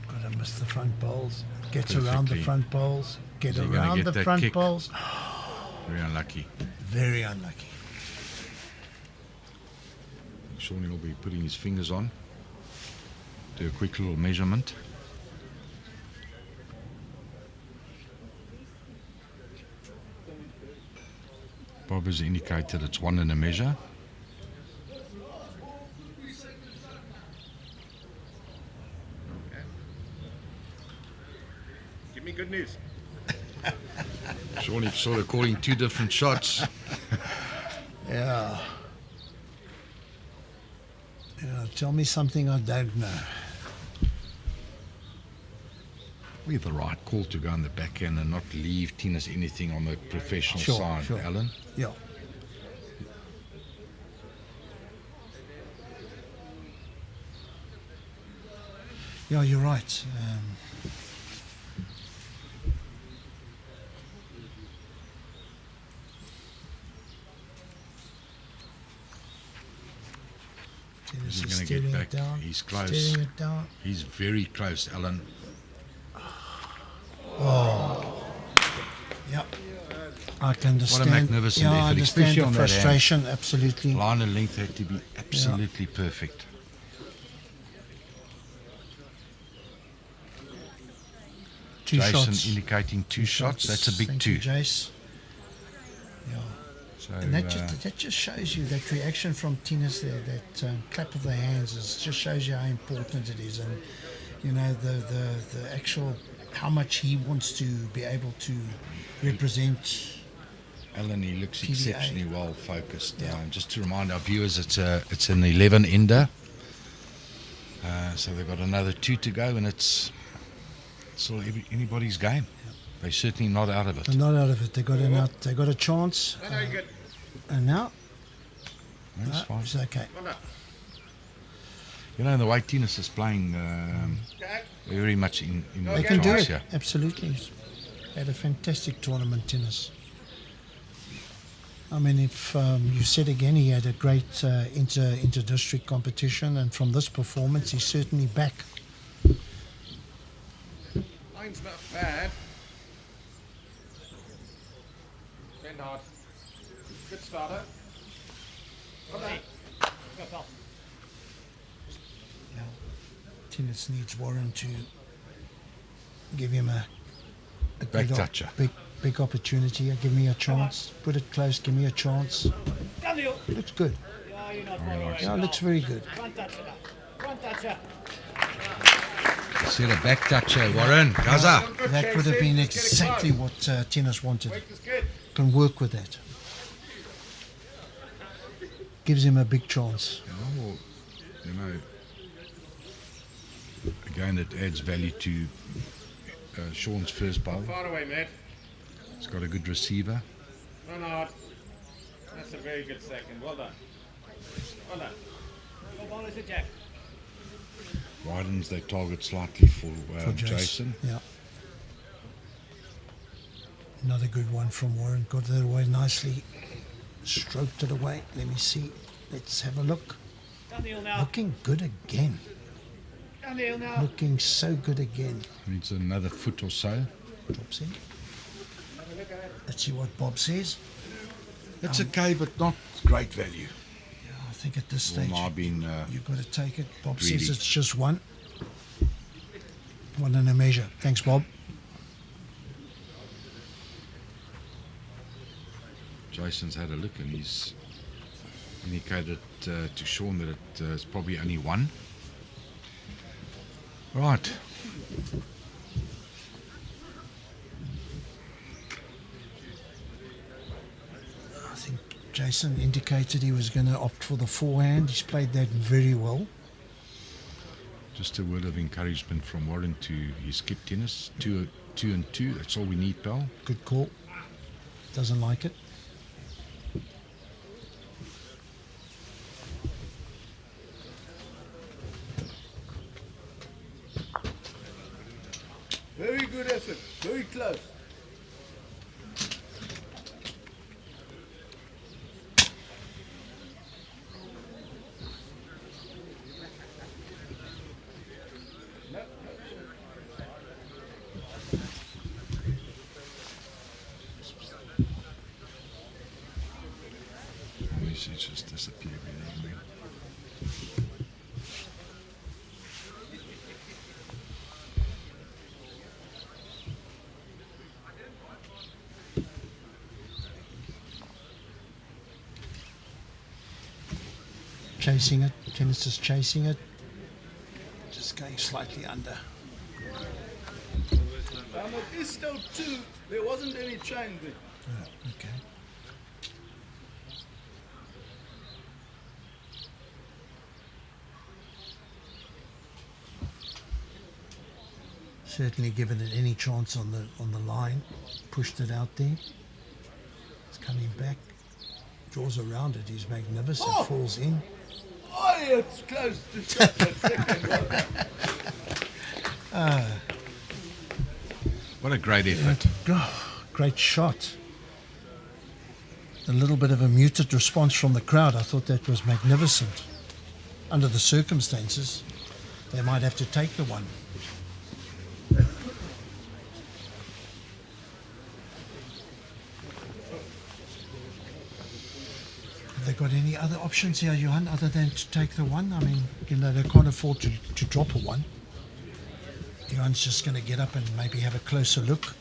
Got to miss the front bowls. Gets Perfectly. around the front bowls. Get Is he gonna around get the that front kick? bowls. Very unlucky. Very unlucky. Shaun will be putting his fingers on. Do a quick little measurement. Bob has indicated it's 1 and a measure. Give me good news. Shaun is sort of calling 2 different shots. Yeah. Tell me something I don't know. We have the right call to go on the backhand and not leave Thinus anything on the professional side, sure. Alan. Yeah. Yeah, you're right. He's going to get back. He's close. Steering it down. He's very close, Alan. Oh. Yep. I can understand. What a magnificent I effort, understand especially the on that hand. frustration, absolutely. Line and length had to be absolutely perfect. Two Jason shots. indicating 2 shots. That's a big Thank 2. you, Jace. Yeah. So, And that just shows you that reaction from Thinus there, that clap of the hands, just shows you how important it is, and you know the actual how much he wants to be able to represent. Alan, he looks PBA. exceptionally well focused. Yeah. Just to remind our viewers, it's an 11-ender. So they've got another 2 to go, and it's sort of anybody's game. They're certainly not out of it. They're not out of it. They got a chance. And now, That's fine. it's okay. You know, the way Thinus is playing, very much in They the can do chance it. here. Absolutely. He's had a fantastic tournament, Thinus. I mean, if you said again, he had a great inter-district competition, and from this performance, he's certainly back. Line's not bad. Bend hard. Good starter. Well done. Go, pal. Thinus needs Warren to give him a Back good toucher. big opportunity. Give me a chance. Put it close. Give me a chance. Done deal. Looks good. Yeah, you're not far away. Yeah, looks very good. Front toucher now. Front toucher. Set a back toucher, Warren. Gaza. That would have been exactly what Thinus wanted. Weight is good. Can work with that. Gives him a big chance. Well, you know, again, it adds value to Shaun's first bowl. Far away, mate. He's got a good receiver. Run hard. That's a very good second. Well done. Well done. Go ball is it, Jack. Widens their target slightly for Jason. Yeah. Another good one from Warren. Got that away nicely. Stroked it away. Let me see. Let's have a look. Done deal now. Looking good again. Done deal now. Looking so good again. Needs another foot or so. Drops in. Let's see what Bob says. It's okay, but not great value. Yeah, I think at this Well, stage I've been you've got to take it. Bob greedy. says it's just 1. 1 and a measure. Thanks, Bob. Jason's had a look and he's indicated to Shaun that it's probably only 1. Right. I think Jason indicated he was going to opt for the forehand. He's played that very well. Just a word of encouragement from Warren to his skip Thinus. 2 and 2. That's all we need, pal. Good call. Doesn't like it. Very good effort. Very close. The message just disappeared. chasing it. Thinus is chasing it. Just going slightly under. It is still 2. There wasn't any change there. Oh, okay. Certainly given it any chance on the line. Pushed it out there. It's coming back. Draws around it. He's magnificent. Oh! Falls in. Oh, yeah, it's close to shot that second one. What a great effort. Great shot. A little bit of a muted response from the crowd. I thought that was magnificent. Under the circumstances, they might have to take the one. Have they got any other options here, Johan, other than to take the one? I mean, you know, they can't afford to drop a one. Johan's just going to get up and maybe have a closer look.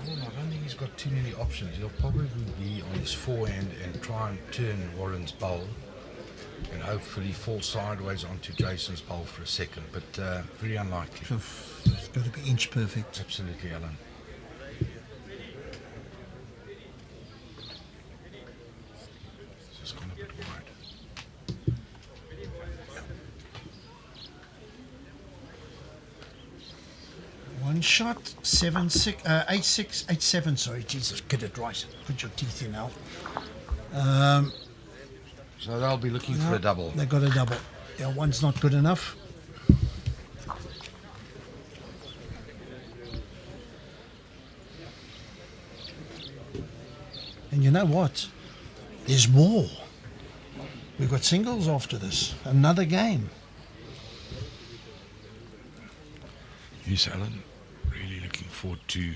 I don't think he's got too many options. He'll probably be on his forehand and try and turn Warren's bowl and hopefully fall sideways onto Jason's bowl for a second, but very unlikely. It's got to be inch perfect. Absolutely, Alan. Just gone a bit wide. One shot, 7-6, 8-6, 8-7. Sorry, Jesus, get it right. Put your teeth in now. So they'll be looking for a double. They got a double. Yeah, one's not good enough. And you know what? There's more. We've got singles after this. Another game. Yes, Alan. Really looking forward to,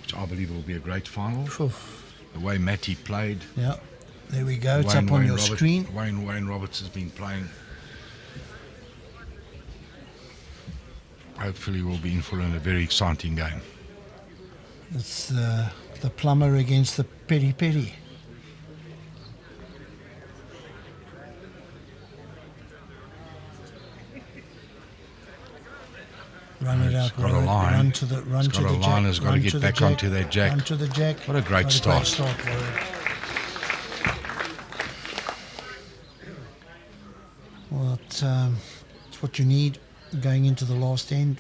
which I believe will be a great final. Oof. The way Matty played. Yeah. There we go. It's up on your screen. Wayne Roberts has been playing. Hopefully we'll be in for a very exciting game. It's the plumber against the peri-peri. Run it out. Got a line. Run to the It's got a jack. line. Has got to get back onto that jack. Run to the jack. What a great start. Warren. Well, it's what you need going into the last end.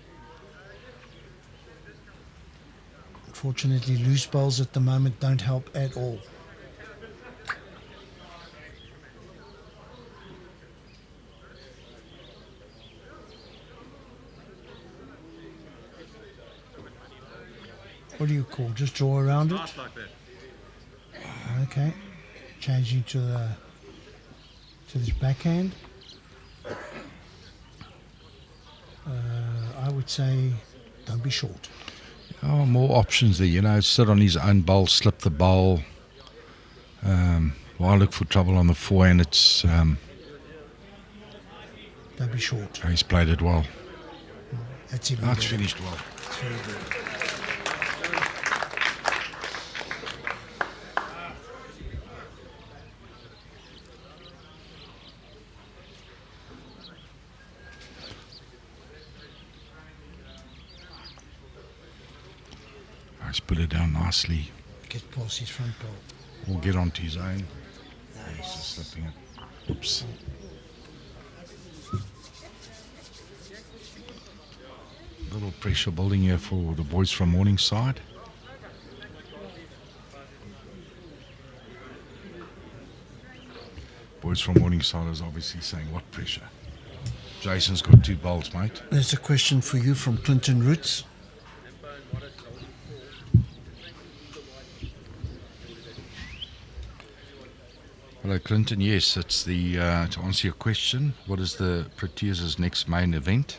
Unfortunately, loose bowls at the moment don't help at all. What do you call? Just draw around it? Like that. Okay. Changing to this backhand. I would say don't be short. Oh, more options there. You know, sit on his own bowl, slip the bowl. While look for trouble on the forehand, it's... don't be short. He's played it well. That's even It's better. finished well. It's very good. He's put it down nicely. Get past his front bowl. We'll get onto his own. He's just slipping it. Oops. Little pressure building here for the boys from Morningside. Boys from Morningside is obviously saying, what pressure? Jason's got 2 bowls, mate. There's a question for you from Clinton Roots. Hello, Clinton. Yes, it's the to answer your question. What is the Proteas' next main event?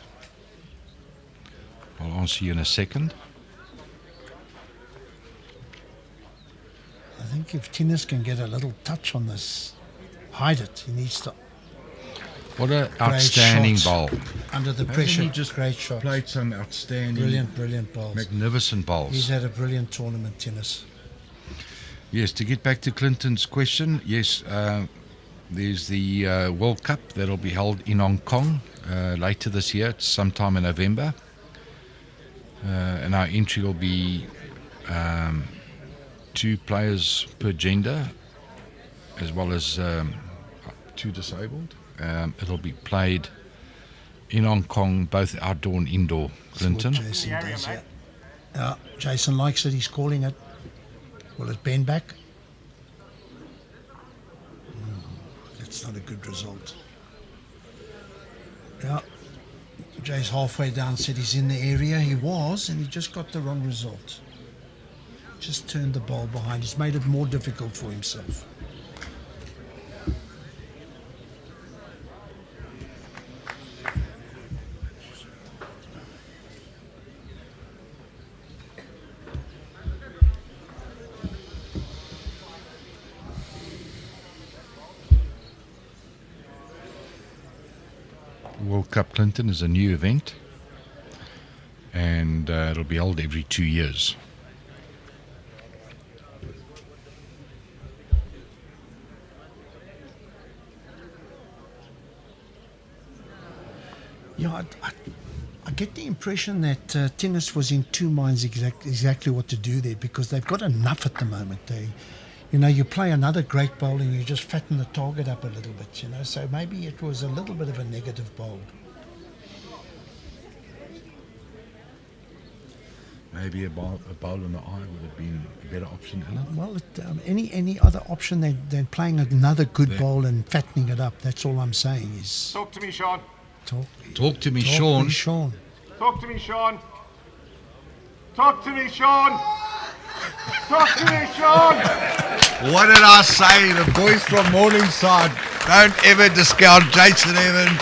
I'll answer you in a second. I think if Thinus can get a little touch on this hide it. He needs to. What an outstanding shot. bowl. Under the Hasn't pressure, he just great shot. Played some outstanding, Brilliant bowls. magnificent bowls. He's had a brilliant tournament, Thinus. Yes, to get back to Clinton's question, yes, there's the World Cup that'll be held in Hong Kong later this year, sometime in November. And our entry will be 2 players per gender, as well as 2 disabled. It'll be played in Hong Kong, both outdoor and indoor, Clinton. Jason does, yeah. Jason likes it, he's calling it. Will it bend back? That's not a good result. Yeah. Jay's halfway down, said he's in the area. He was, and he just got the wrong result. Just turned the ball behind. He's made it more difficult for himself. World Cup Clinton is a new event, and it'll be held every 2 years. Yeah, I get the impression that Thinus was in 2 minds exactly what to do there, because they've got enough at the moment. You play another great bowl and you just fatten the target up a little bit, so maybe it was a little bit of a negative bowl. Maybe a bowl in the eye would have been a better option, Alan. Well, any other option than playing another good bowl and fattening it up, that's all I'm saying is... Talk to me, Shaun. Talk to me, Shaun. Talk to me, Shaun. Talk to me, Shaun. Talk to me, Shaun. What did I say? The boys from Morningside, don't ever discount Jason Evans.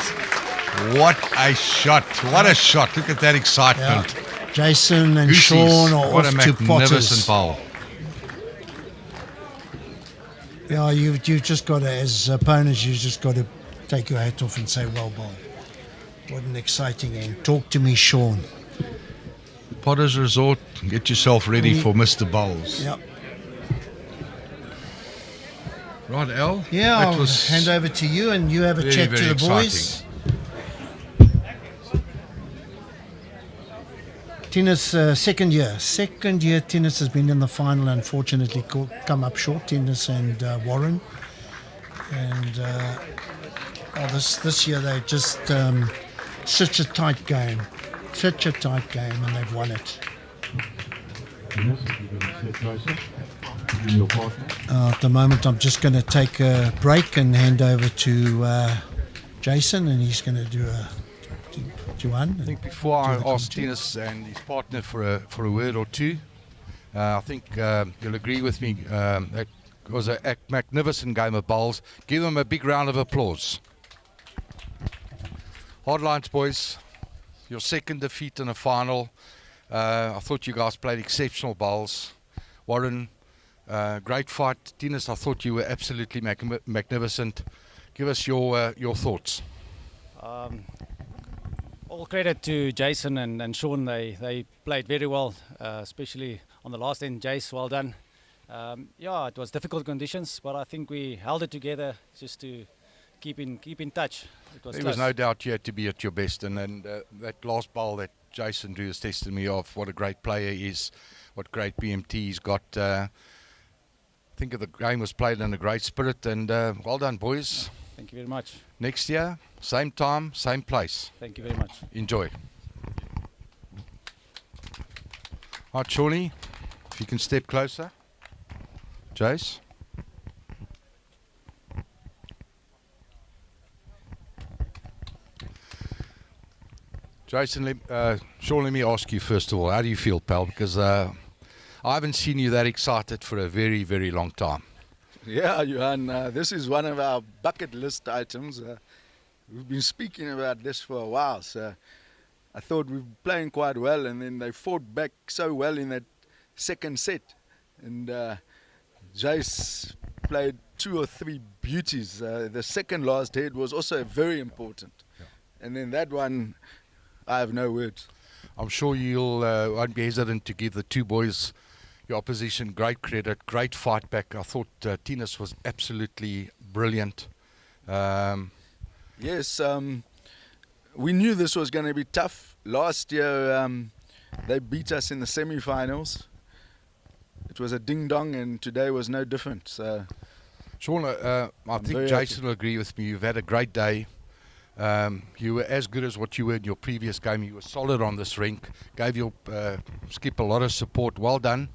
What a shot. What a shot. Look at that excitement. Yeah. Jason and Goosies. Shaun are What off a to Potters. magnificent bowl. Yeah, you've just got to, as opponents, you've just got to take your hat off and say, well bowled. What an exciting end. Talk to me, Shaun. Potters Resort, get yourself ready for Mr. Bowls. Yep. Right, Al? Yeah, that I'll was hand over to you and you have a very, chat very to the exciting. boys. Thinus, second year. Thinus has been in the final, unfortunately come up short, Thinus and Warren. And this year they just such a tight game, and they've won it. At the moment, I'm just going to take a break and hand over to Jason, and he's going to do a Juan. I think before I ask Thinus and his partner for a word or two, I think you'll agree with me. It was a magnificent game of bowls. Give them a big round of applause. Hardlines, boys. Your second defeat in a final. I thought you guys played exceptional bowls. Warren, great fight. Thinus, I thought you were absolutely magnificent. Give us your thoughts. All credit to Jason and Shaun. They played very well, especially on the last end. Jace, well done. Yeah, it was difficult conditions, but I think we held it together just to keep in touch. There was no doubt you had to be at your best, and that last bowl that Jason drew is testimony of what a great player he is, what great BMT he's got. I think the game was played in a great spirit, and well done, boys. Thank you very much. Next year, same time, same place. Thank you very much. Enjoy. All right, Shawnee, if you can step closer. Jace. Jason, Shaun, let me ask you first of all, how do you feel, pal? Because I haven't seen you that excited for a very, very long time. Yeah, Johan, this is one of our bucket list items. We've been speaking about this for a while, so I thought we were playing quite well, and then they fought back so well in that second set. And Jace played 2 or 3 beauties. The second last head was also very important. And then that one, I have no words. I'm sure you'll won't be hesitant to give the two boys, your opposition, great credit, great fight back. I thought Thinus was absolutely brilliant. Yes, we knew this was going to be tough. Last year, they beat us in the semi-finals. It was a ding-dong, and today was no different. So, Shaun, I think Jason will agree with me. You've had a great day. You were as good as what you were in your previous game. You were solid on this rink. Gave your skip a lot of support. Well done.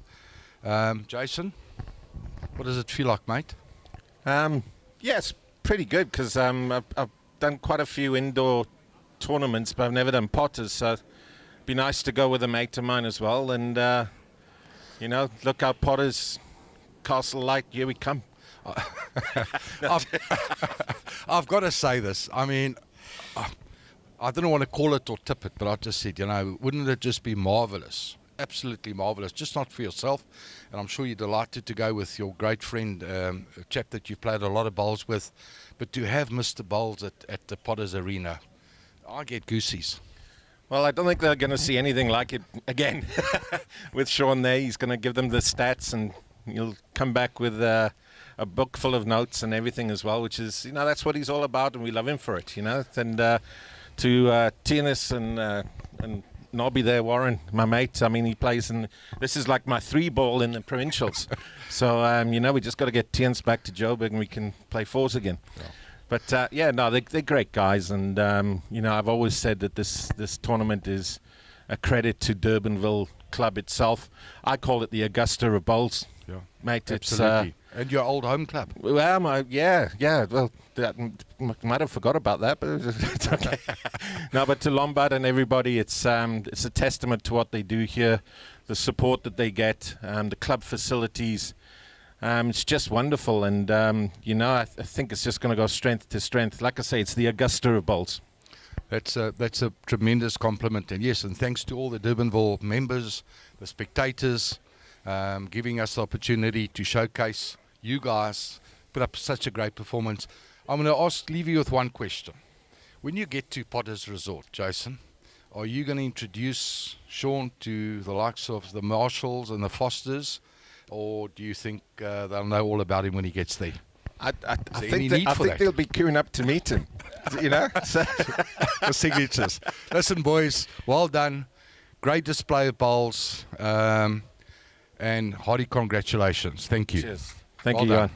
Jason, what does it feel like, mate? Yes, pretty good, because I've done quite a few indoor tournaments, but I've never done potters, so it'd be nice to go with a mate of mine as well. And, you know, look out, potters, Castle Light, here we come. I've got to say this. I mean, I don't want to call it or tip it, but I just said, you know, wouldn't it just be marvellous? Absolutely marvellous, just not for yourself. And I'm sure you're delighted to go with your great friend, a chap that you've played a lot of bowls with. But to have Mr. Bowls at the Potters Arena, I get goosies. Well, I don't think they're going to see anything like it again with Shaun there. He's going to give them the stats, and he'll come back with a book full of notes and everything as well, which is, you know, that's what he's all about, and we love him for it, you know. And to Thinus and Nobby there, Warren, my mate, I mean, he plays in, this is like my 3-ball in the provincials. So, you know, we just got to get Thinus back to Joburg and we can play 4s again. Yeah. But, yeah, no, they're great guys. And, you know, I've always said that this tournament is a credit to Durbanville Club itself. I call it the Augusta of Bowls. Yeah, mate, absolutely. And your old home club. Well, yeah. Well, might have forgot about that, but it's okay. No, but to Lombard and everybody, it's a testament to what they do here, the support that they get, the club facilities. It's just wonderful, and you know, I think it's just going to go strength to strength. Like I say, it's the Augusta of Bowls. That's a tremendous compliment, and yes, and thanks to all the Durbanville members, the spectators, giving us the opportunity to showcase you guys, put up such a great performance. I'm going to leave you with one question. When you get to Potter's Resort, Jason, are you going to introduce Shaun to the likes of the Marshalls and the Fosters, or do you think they'll know all about him when he gets there? I think they'll be queuing up to meet him, you know. The signatures. Listen, boys, well done. Great display of bowls, and hearty congratulations. Thank you. Cheers. Thank you, Jan.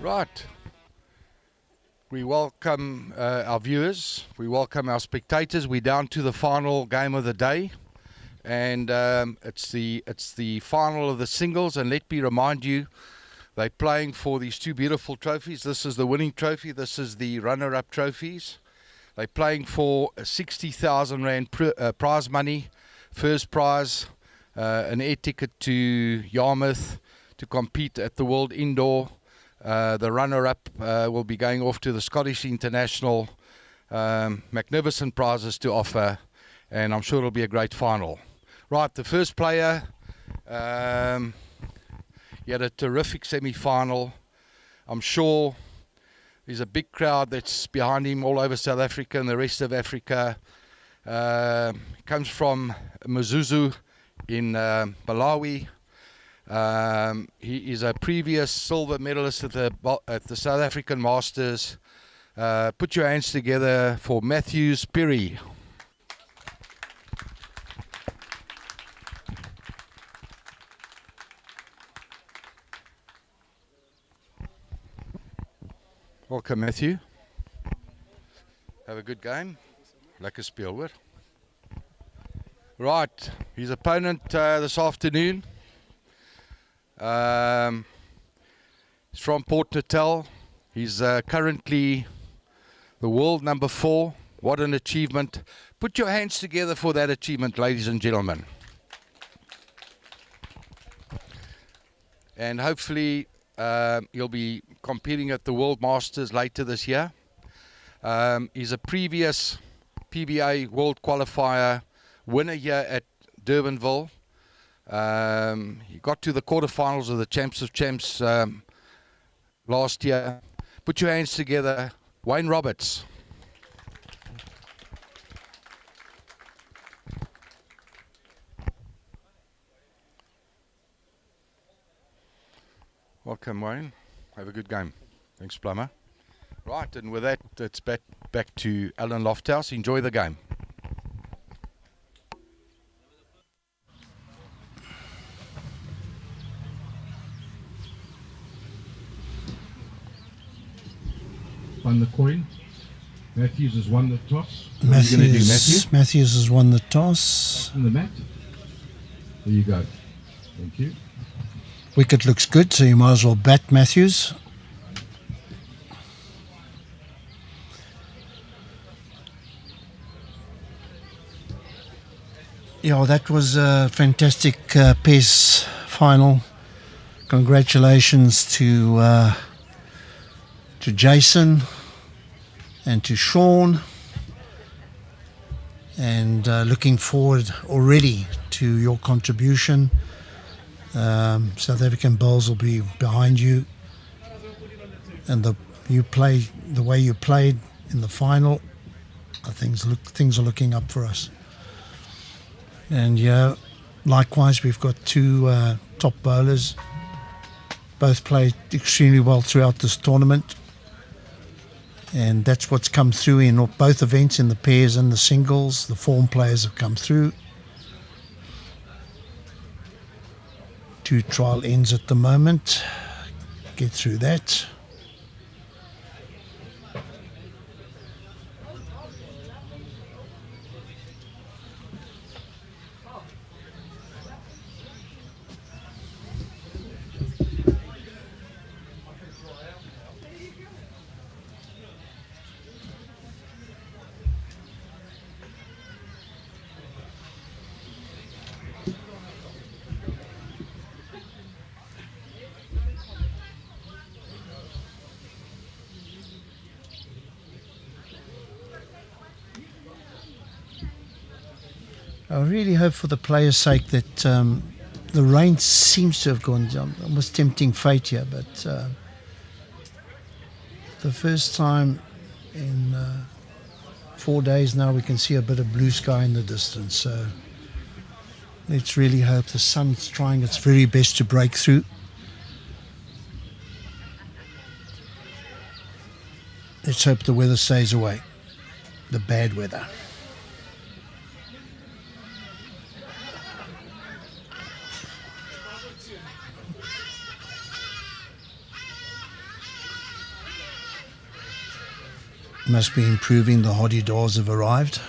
Right. We welcome our viewers. We welcome our spectators. We're down to the final game of the day, and it's the final of the singles. And let me remind you, they're playing for these two beautiful trophies. This is the winning trophy. This is the runner-up trophies. They're playing for 60,000 Rand prize money, first prize, an air ticket to Yarmouth to compete at the World Indoor. The runner-up will be going off to the Scottish International. Magnificent prizes to offer, and I'm sure it'll be a great final. Right, the first player, he had a terrific semi-final. I'm sure there's a big crowd that's behind him all over South Africa and the rest of Africa. Comes from Mathews in Malawi. He is a previous silver medalist at the South African Masters. Put your hands together for Mathews Phiri. Welcome, Matthew. Have a good game. Lekker speel, hoor. Right, his opponent this afternoon. He's from Port Natal. He's currently the world number 4. What an achievement. Put your hands together for that achievement, ladies and gentlemen. And hopefully he'll be competing at the World Masters later this year. He's a previous PBA World Qualifier winner here at Durbanville. He got to the quarterfinals of the Champs of Champs last year. Put your hands together, Wayne Roberts. Welcome, Wayne. Have a good game. Thanks, Plummer. Right, and with that, it's back to Alan Lofthouse. Enjoy the game. Won the coin. Mathews has won the toss. What are you going to do, Matthew? Mathews has won the toss. On the mat. There you go. Thank you. Wicket looks good, so you might as well bat Mathews. Yeah, that was a fantastic PES final. Congratulations to Jason and to Shaun, and looking forward already to your contribution. South African bowls will be behind you, and the way you played in the final, things are looking up for us. And yeah, likewise, we've got two top bowlers. Both played extremely well throughout this tournament, and that's what's come through in both events, in the pairs and the singles. The form players have come through. 2 trial ends at the moment. Get through that. I really hope, for the players' sake, that the rain seems to have gone down. Almost tempting fate here, but the first time in 4 days now we can see a bit of blue sky in the distance. So let's really hope the sun's trying its very best to break through. Let's hope the weather stays away, the bad weather. must be improving. The Hoddy Dars have arrived.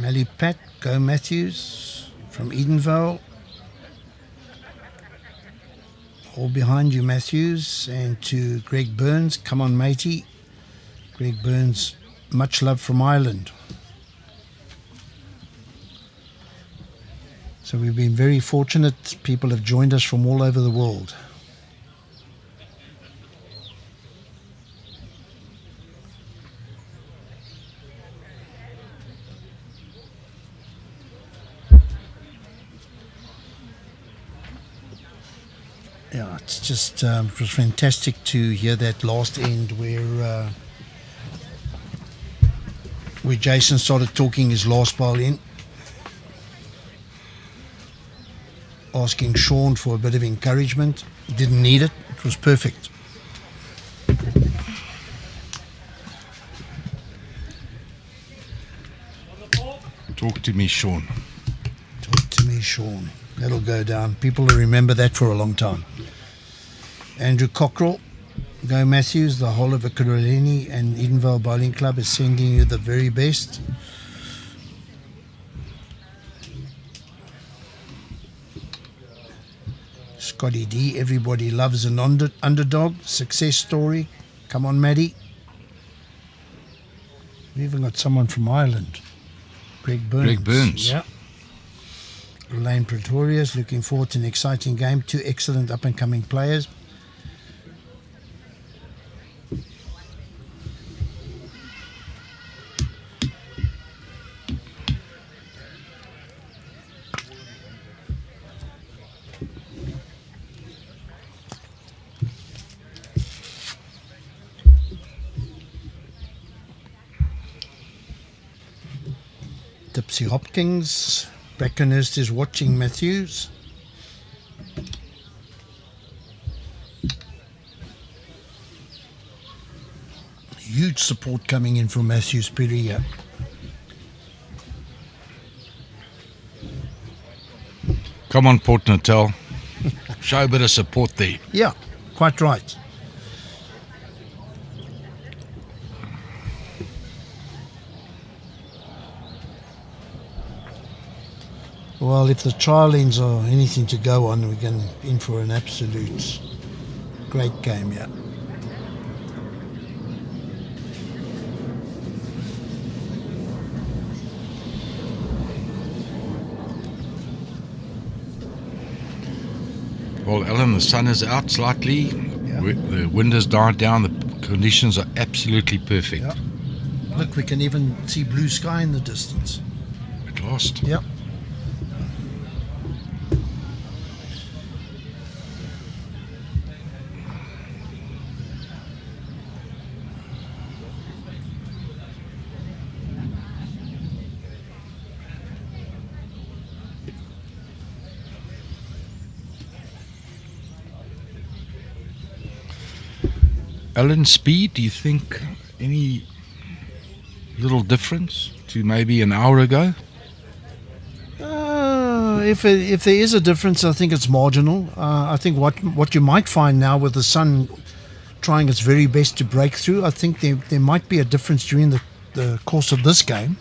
Mally Pat, go Mathews from Edenvale. All behind you, Mathews. And to Greg Burns, come on, matey. Greg Burns, much love from Ireland. So we've been very fortunate. People have joined us from all over the world. Yeah, it's just it was fantastic to hear that last end where Jason started talking his last ball in, asking Shaun for a bit of encouragement. Didn't need it. It was perfect. Talk to me, Shaun. Talk to me, Shaun. That'll go down. People will remember that for a long time. Andrew Cockrell, go Mathews. The whole of the Carolini and Edenvale Bowling Club is sending you the very best. Scotty D, everybody loves an underdog. Success story. Come on, Maddie. We even got someone from Ireland. Greg Burns. Greg Burns. Yeah. Lane Pretorius, looking forward to an exciting game. Two excellent up-and-coming players. Tipsy Hopkins. Brackenhurst is watching Mathews. Huge support coming in from Mathews Phiri. Come on, Port Natal. Show a bit of support there. Yeah, quite right. Well, if the trial ends are anything to go on, we're going in for an absolute great game, yeah. Well, Alan, the sun is out slightly. Yeah. The wind has died down. The conditions are absolutely perfect. Yeah. Look, we can even see blue sky in the distance. At last. Yep. Alan, speed, do you think any little difference to maybe an hour ago? If there is a difference, I think it's marginal. I think what you might find now with the sun trying its very best to break through, I think there might be a difference during the course of this game.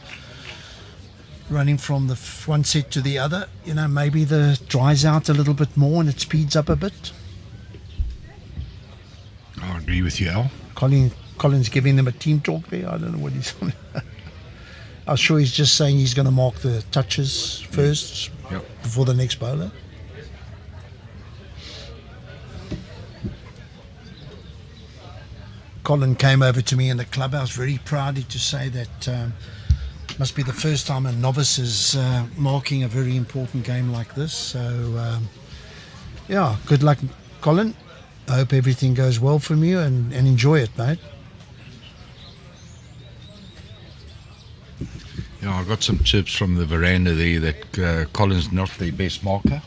Running from the one set to the other, maybe the dries out a little bit more and it speeds up a bit. I agree with you, Al. Colin's giving them a team talk there. I don't know what he's on. I'm sure he's just saying he's going to mark the touches first before the next bowler. Colin came over to me in the clubhouse very proudly to say that must be the first time a novice is marking a very important game like this. So, good luck, Colin. I hope everything goes well from you and enjoy it, mate. Yeah, I got some tips from the veranda there that Colin's not the best marker.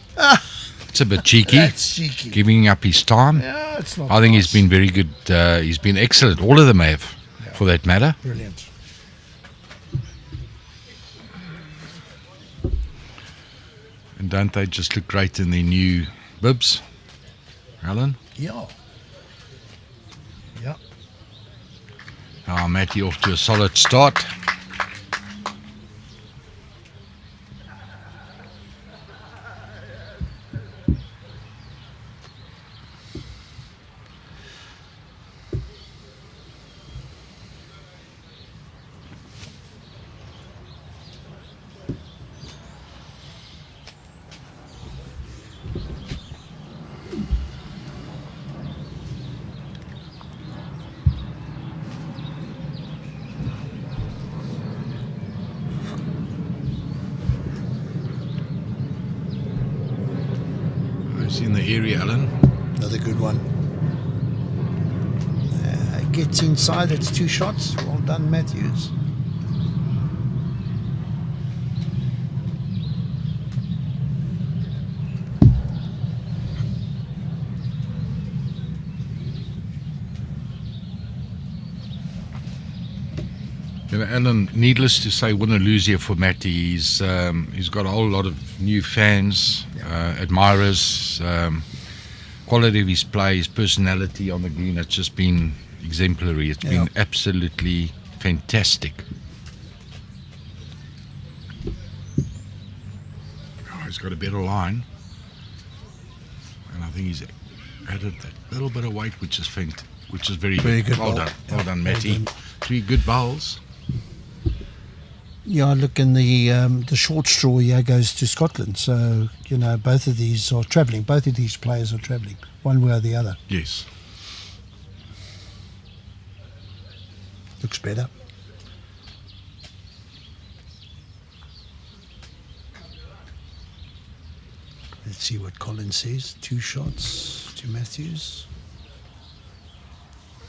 It's a bit cheeky. That's cheeky. Giving up his time. Yeah, it's not I think nice. he's been very good. He's been excellent. All of them have, for that matter. Brilliant. And don't they just look great in their new bibs, Alan? Yeah. Yeah. Matty off to a solid start. In the area, Alan. Another good one. Gets inside, it's 2 shots. Well done, Mathews. You know, Alan, needless to say, win or lose here for Matty. He's got a whole lot of new fans, admirers. Quality of his play, his personality on the green, it's just been exemplary. It's been absolutely fantastic. Oh, he's got a better line. And I think he's added that little bit of weight, which is very good. Well done. Well done, Matty. 3 good bowls. Yeah, look, in the short straw here goes to Scotland. So, you know, both of these are travelling. Both of these players are travelling, one way or the other. Yes. Looks better. Let's see what Colin says. 2 shots to Mathews.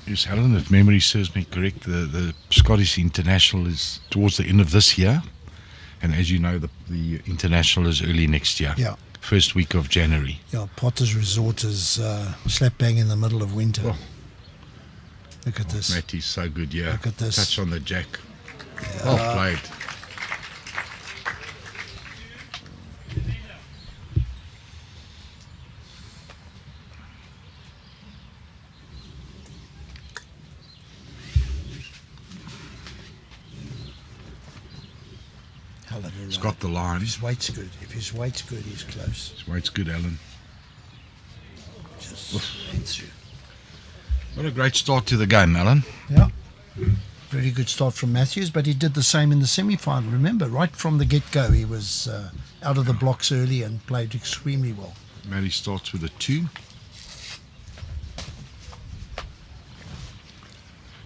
Yes, Helen, if memory serves me correct, the Scottish International is towards the end of this year. And as you know, the International is early next year. Yeah. First week of January. Yeah, Potter's Resort is slap bang in the middle of winter. Oh. Look at this. Matty's so good, yeah. Look at this. Touch on the jack. Yeah. Well played. He's got the line. If his weight's good. If his weight's good, he's close. His weight's good, Alan. Just went through. What a great start to the game, Alan. Yeah. Very good start from Mathews, but he did the same in the semi-final. Remember, right from the get-go, he was out of the blocks early and played extremely well. Matty starts with a 2.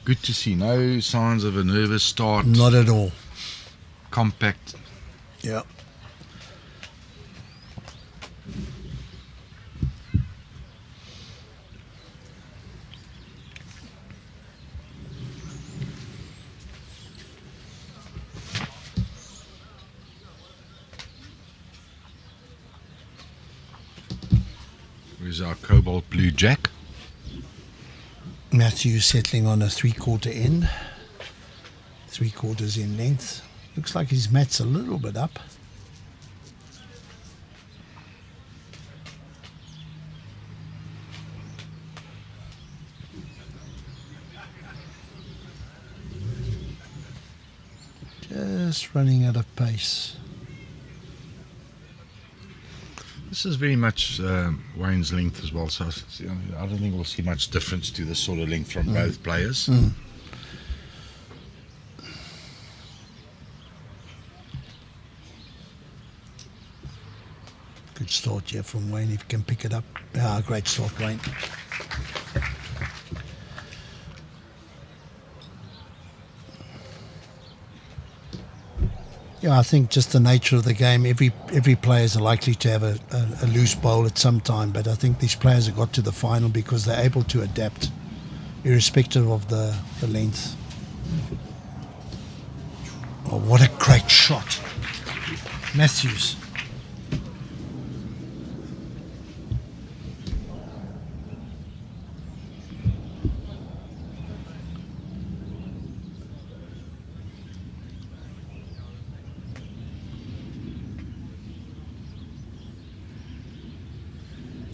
Good to see. No signs of a nervous start. Not at all. Compact. Yeah. Where's our cobalt blue jack? Mathews settling on a 3/4 end. 3/4 in length. Looks like his mat's a little bit up. Just running out of pace. This is very much Wayne's length as well, so I don't think we'll see much difference to this sort of length from both players. Good start here from Wayne, if he can pick it up. Ah, great start, Wayne. Yeah, I think just the nature of the game, every players are likely to have a loose bowl at some time, but I think these players have got to the final because they're able to adapt, irrespective of the length. Oh, what a great shot. Mathews.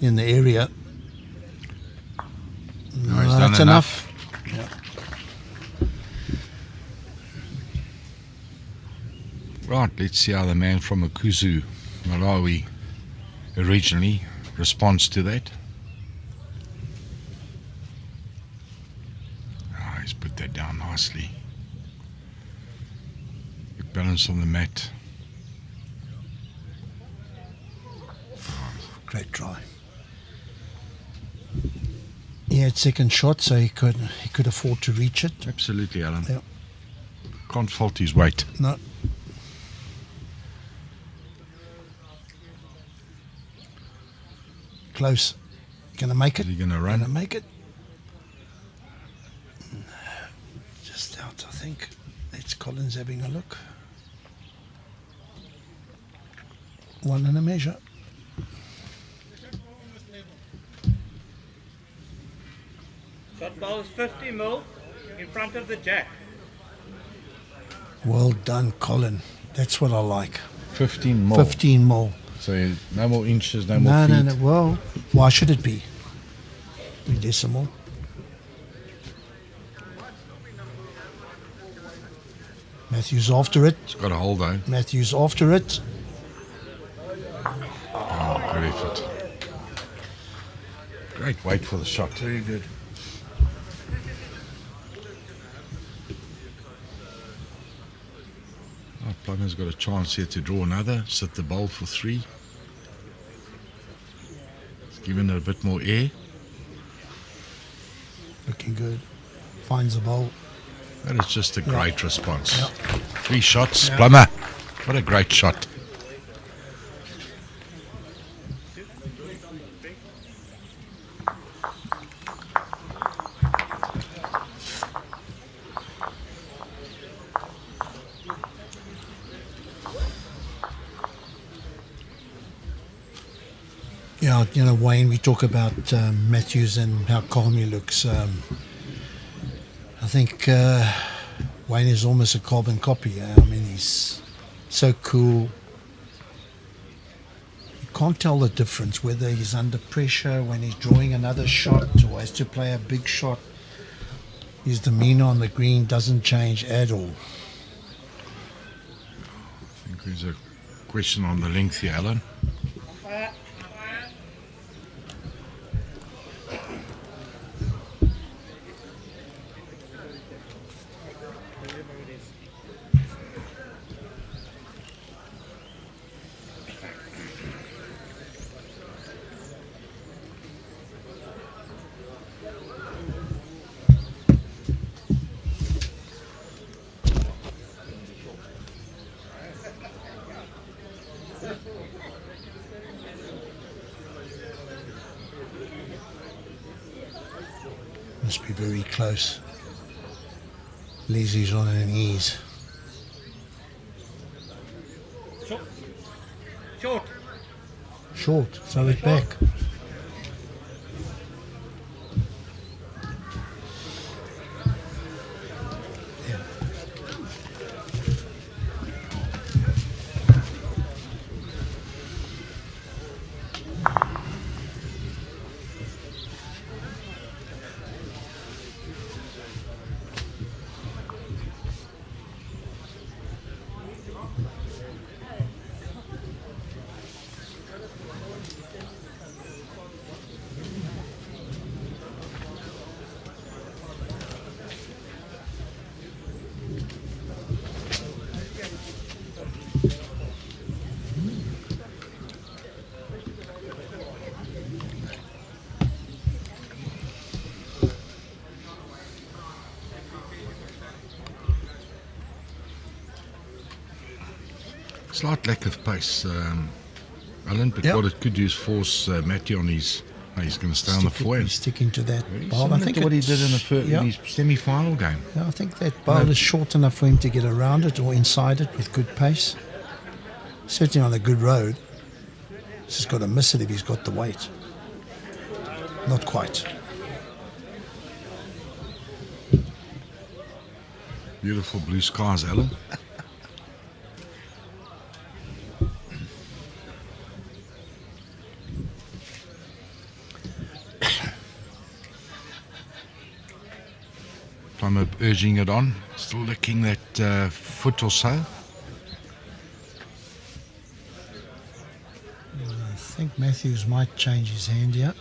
in the area. No, he's done that's enough. Yeah. Right, let's see how the man from Akuzu, Malawi, originally responds to that. Oh, he's put that down nicely. Good balance on the mat. Great try. He had second shot, so he could afford to reach it. Absolutely, Alan. Yeah. Can't fault his weight. No. Close. Gonna make it. Is he gonna run? Gonna make it. Just out, I think. It's Collins having a look. One and a measure. Shot ball is 50 mil in front of the jack. Well done, Colin. That's what I like. 15 more. 15 more. So no more inches, no more No, feet. no, no. Well, why should it be? We decimal. Mathews after it. It's got a hold though. Mathews after it. Oh, good effort. Great weight for the shot. Very good. Oh, Plummer's got a chance here to draw another. Set the bowl for 3. It's given it a bit more air. Looking good. Finds the bowl. That is just a great response. Yeah. 3 shots, Yeah. Plummer. What a great shot. Yeah, you know, Wayne, we talk about Mathews and how calm he looks. I think Wayne is almost a carbon copy. I mean, he's so cool. You can't tell the difference whether he's under pressure when he's drawing another shot or has to play a big shot. His demeanor on the green doesn't change at all. I think there's a question on the length here, Alan. Must be very close. Lizzie's on her knees. Short. Short. Short, throw it back. Slight lack of pace, Alan, but Yep. what it could do is force Matty on his. He's going to stay on the forehand. He's sticking to that Very bowl. I similar think to what he it's- did in his semi-final game. Yeah, I think that bowl is short enough for him to get around it or inside it with good pace. Certainly on a good road. He's just got to miss it if he's got the weight. Not quite. Beautiful blue skies, Alan. urging it on. Still licking that foot or so. I think Mathews might change his hand here.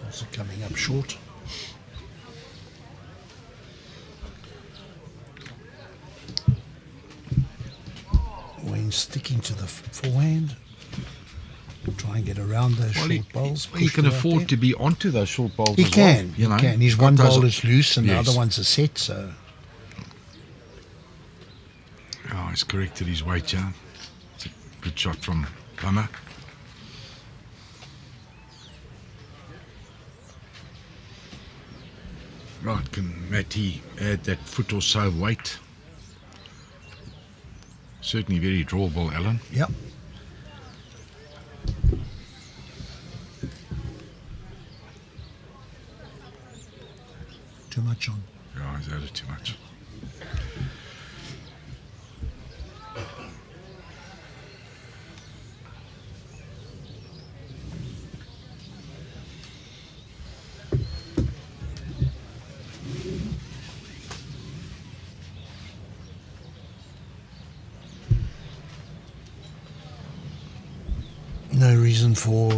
Also coming up short. Wayne sticking to the forehand. Try and get around those short bowls. He can afford to be onto those short bowls. He as can. well, you know. He can. His one bowl is loose and the other Yes. one's a set. So Oh, he's corrected his weight, yeah. It's a good shot from Plummer. Right, can Matty add that foot or so of weight? Certainly very drawable, Alan. yep. Too much on. Yeah, he's added too much. No reason for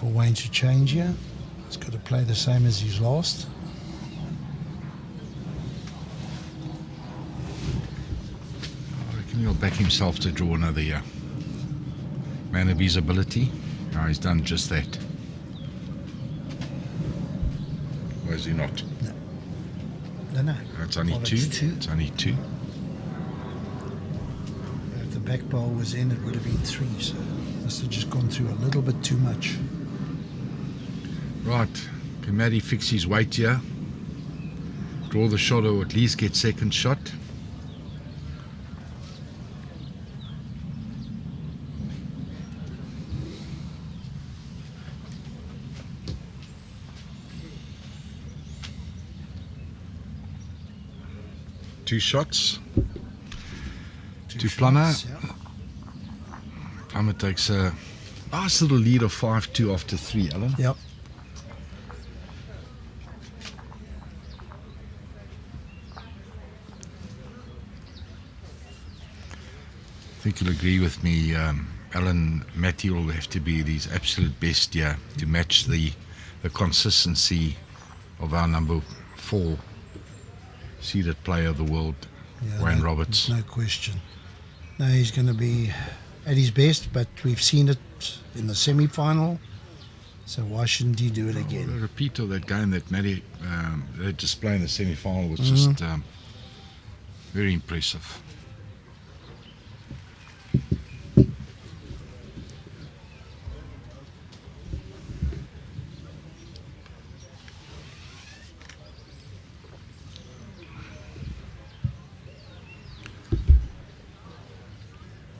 Wayne to change here. He's got to play the same as his last. I reckon he'll back himself to draw another year. Man of his ability. Oh, he's done just that. Or is he not? No. It's only Well, two. it's two. It's only two. If the back bowl was in, it would have been 3. So must have just gone through a little bit too much. Right. Can Matty fix his weight here? Draw the shot or at least get second shot. Two shots. To Plummer. Yeah. Plummer takes a nice little lead of 5-2 after 3, Alan. Yep. I think you'll agree with me, Alan. Matty will have to be his absolute best here to match the consistency of our number 4 seeded player of the world, Yeah, Wayne Roberts. No question. No, he's going to be at his best, but we've seen it in the semi-final, so why shouldn't he do it again? A repeat of that game that Matty display in the semi-final was just very impressive.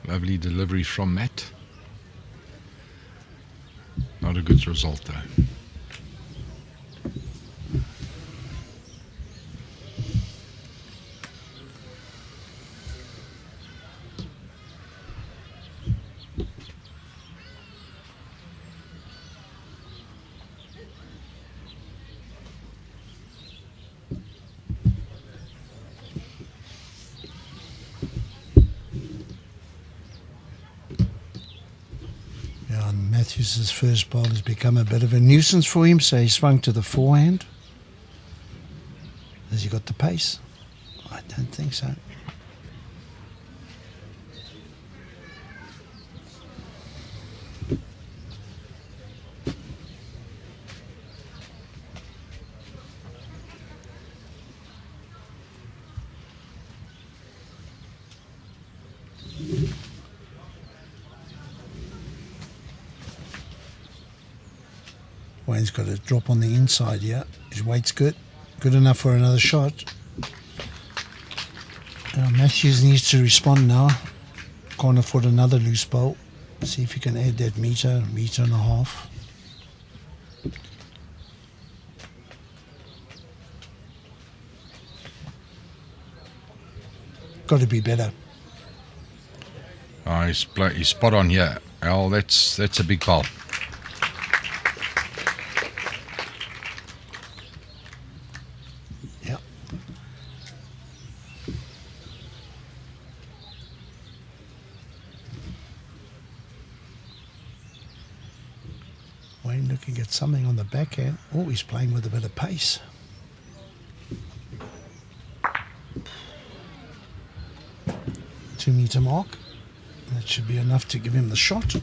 Lovely delivery from Matt. Not a good result though. Mathews' first bowl has become a bit of a nuisance for him, so he swung to the forehand. Has he got the pace? I don't think so. Wayne's got a drop on the inside here. His weight's good. Good enough for another shot. Mathews needs to respond now. Can't afford another loose bowl. See if he can add that meter and a half. got to be better. Oh, he's spot on here. Al, that's a big ball. Yeah. Wayne looking at something on the backhand. Oh, he's playing with a bit of pace. Two-meter mark. That should be enough to give him the shot.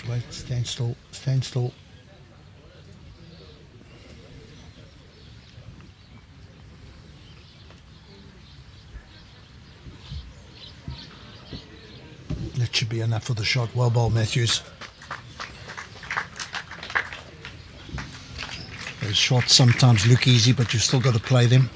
Wait, stand still, stand still. That should be enough for the shot. Well bowled, Mathews. Those shots sometimes look easy, but you've still got to play them.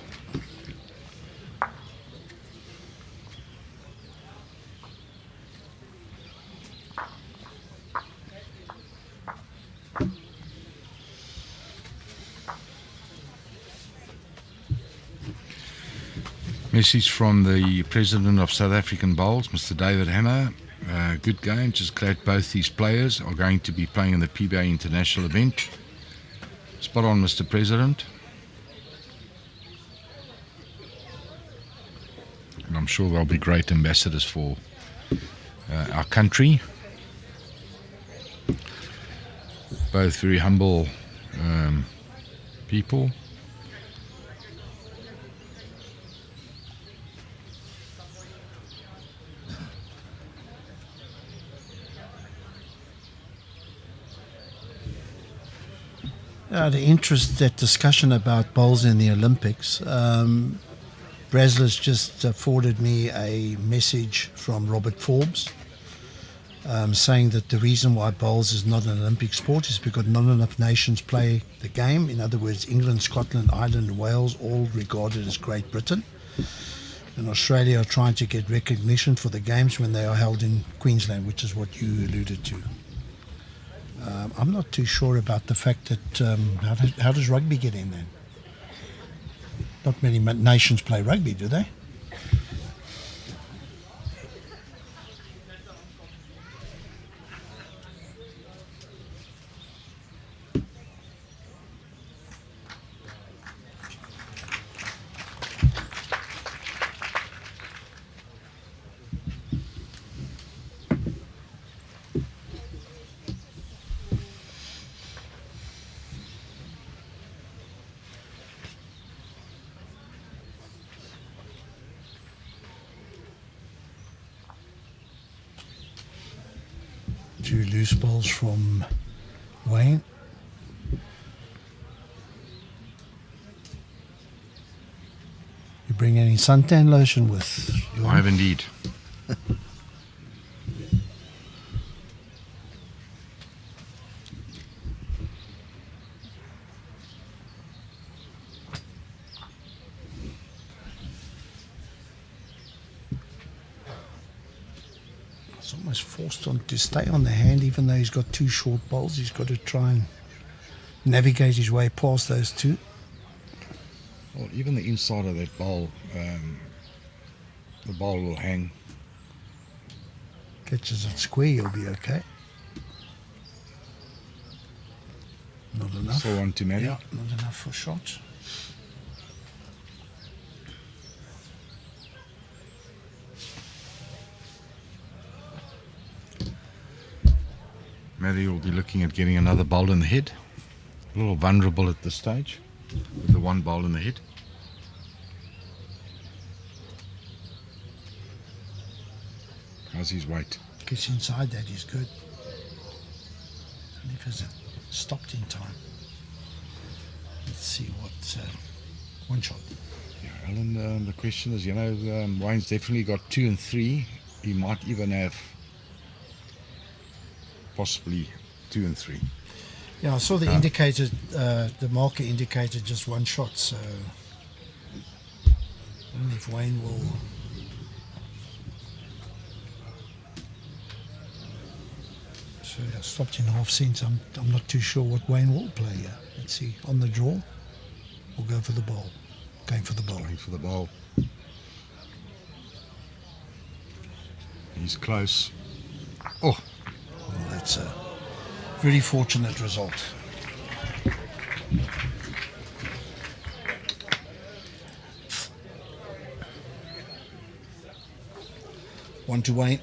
Message from the President of South African Bowls, Mr. David Hammer. Good game. Just glad both these players are going to be playing in the PBA International event. Spot on, Mr. President. And I'm sure they'll be great ambassadors for our country. Both very humble people. The interest, that discussion about bowls in the Olympics. Brazil's just forwarded me a message from Robert Forbes saying that the reason why bowls is not an Olympic sport is because not enough nations play the game. In other words, England, Scotland, Ireland and Wales all regarded as Great Britain. And Australia are trying to get recognition for the games when they are held in Queensland, which is what you alluded to. I'm not too sure about the fact that how does rugby get in then? Not many nations play rugby, do they? Two loose balls from Wayne. You bring any suntan lotion with you? I have indeed. He's almost forced on to stay on the hand, even though he's got two short bowls. He's got to try and navigate his way past those two. Well, even the inside of that bowl, the bowl will hang. Catches it square, you'll be okay. Not enough. So on to Matty. Yeah, not enough for shots. Matty will be looking at getting another bowl in the head. A little vulnerable at this stage with the one bowl in the head. How's his weight? Gets inside that, he's good. And if it's a stopped in time. Let's see what one shot. Yeah, Alan, the question is, Wayne's definitely got 2 and 3. He might even have possibly 2 and 3. Yeah, I saw the indicated, the marker indicated just one shot, so I don't know if Wayne will. So yeah, stopped in half cents. I'm not too sure what Wayne will play here. Let's see, on the draw, or go for the ball. Going for the ball. Going for the ball. He's close. Oh, well, that's a very fortunate result. One to Wayne.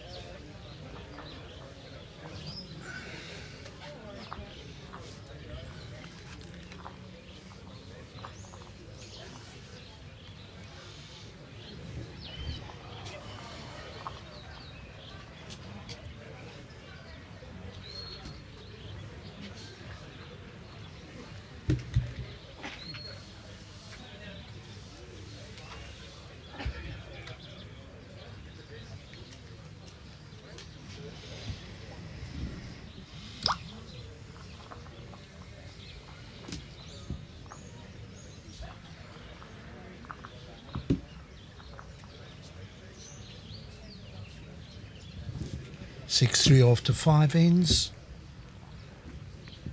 Six 3 after 5 ends.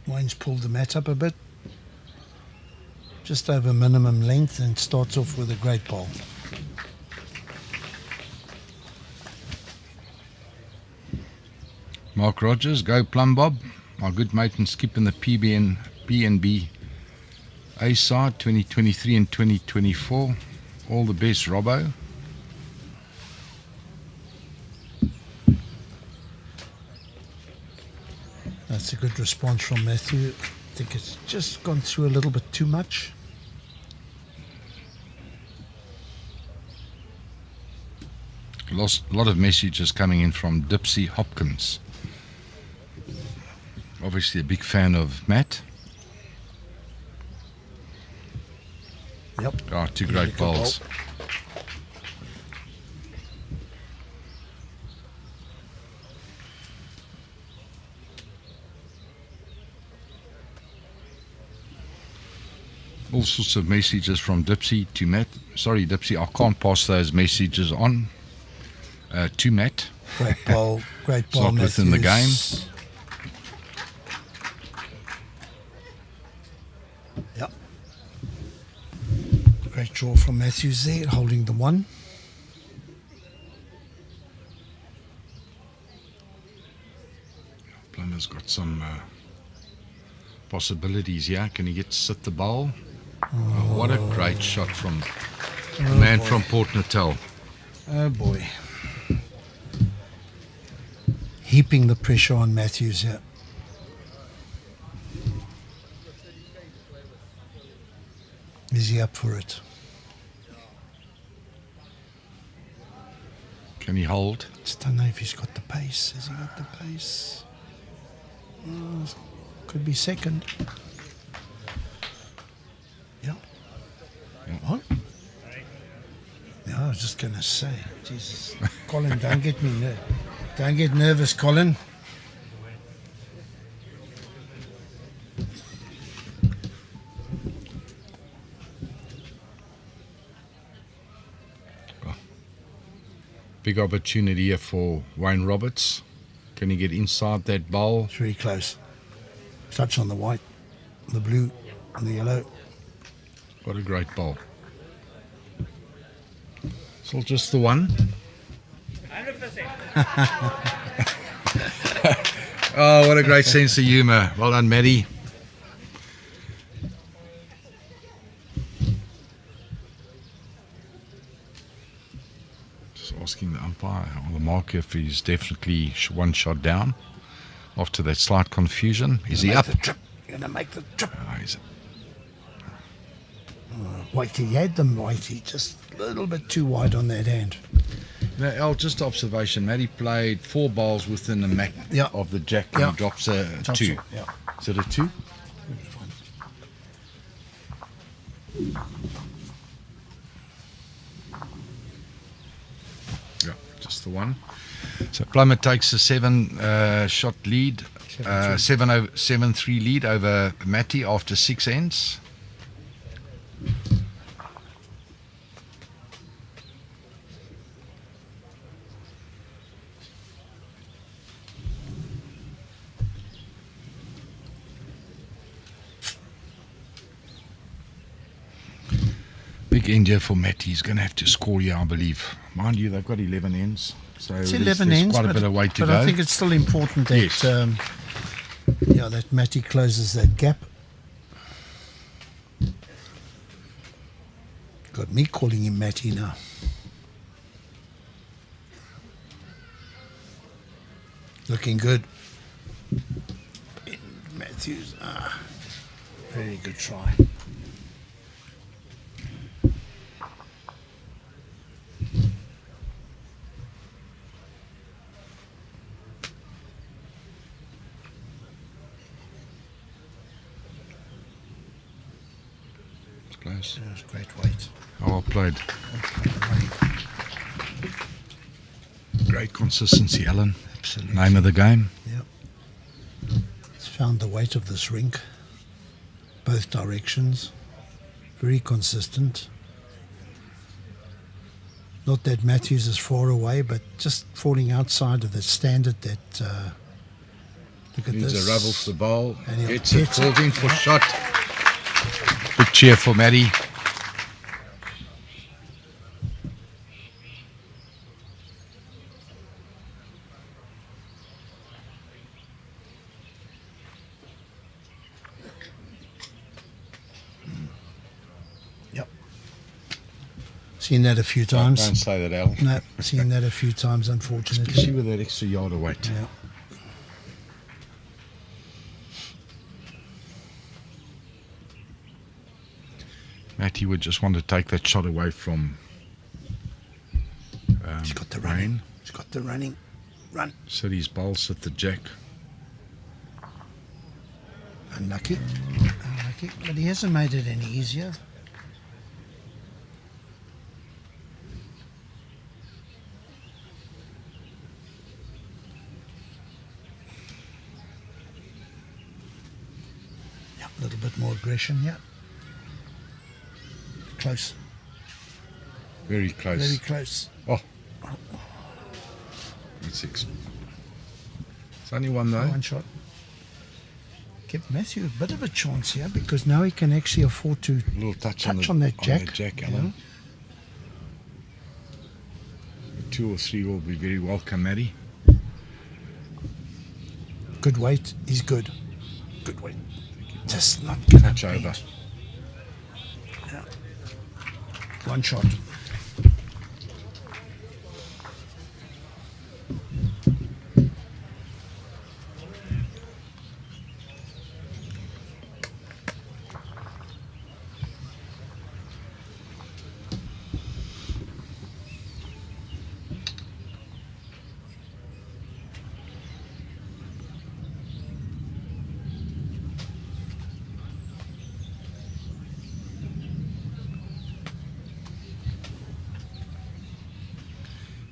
Wayne's pulled the mat up a bit, just over minimum length, and starts off with a great ball. Mark Rogers, go Plum Bob. My good mate and skip in the PNB A side 2023 and 2024. All the best, Robbo. That's a good response from Matthew. I think it's just gone through a little bit too much. A lot of messages coming in from Dipsy Hopkins. Obviously a big fan of Matt. Yep. Oh, 2 great bowls. All sorts of messages from Dipsy to Matt. Sorry, Dipsy, I can't pass those messages on to Matt. Great ball, great ball, It's not within the game. Yep. Great draw from Mathews there, holding the 1. Plummer's got some possibilities here. Can he get sit the bowl? Oh, what a great shot from the man from Port Natal. Oh boy. Heaping the pressure on Mathews here. Is he up for it? Can he hold? Just don't know if he's got the pace. Has he got the pace? Could be second. Yeah. What? Yeah, I was just going to say, Jesus. Colin, don't get nervous, Colin. Big opportunity here for Wayne Roberts. Can he get inside that bowl? It's very close. Touch on the white, the blue, and the yellow. What a great bowl. Still just the 1. 100%. Oh, what a great sense of humour. Well done, Maddie. Just asking the umpire or the marker if he's definitely 1 shot down after that slight confusion. Is he up? You're going to make the trip. Oh, he's Whitey, he had them, Whitey, just a little bit too wide on that hand. Now, Al, just observation. Matty played 4 balls within the mat of the jack, and he drops a 2. Yeah. Is it a 2? Yeah, just the 1. So Plummer takes a 7-shot lead, 7-3 lead over Matty after 6 ends. Big end here for Matty. He's going to have to score here, I believe. Mind you, they've got 11 ends. So It's there's 11 ends, quite a bit of way to but go. I think it's still important that Yes. that Matty closes that gap. Got me calling him Matty now. Looking good. Mathews, very good try. Close. That was great weight. Oh, well played. Great consistency, Alan. Absolutely. Name of the game. Yep. He's found the weight of this rink, both directions. Very consistent. Not that Mathews is far away, but just falling outside of the standard that. Look at Needs this. a rub off the ball. And he'll Gets it, get falls in for Yeah. shot. Big cheer for Matty. Yep. Seen that a few times. Don't say that, Al. No, seen that a few times, unfortunately. Especially with that extra yard of weight. Yeah. Matty would just want to take that shot away from He's got the Rain. running. He's got the running. Run. Sit his balls at the jack. Unlucky. Unlucky. But he hasn't made it any easier. Yeah, a little bit more aggression, yeah. Close. Very close. Very close. Oh. It's only one though. One shot. Give Matthew a bit of a chance here because now he can actually afford to A little touch touch on that jack. jack, you Alan. know. 2 or 3 will be very welcome, Matty. Good weight. He's good. Good weight. Just not gonna Touch beat. over. Yeah. One shot.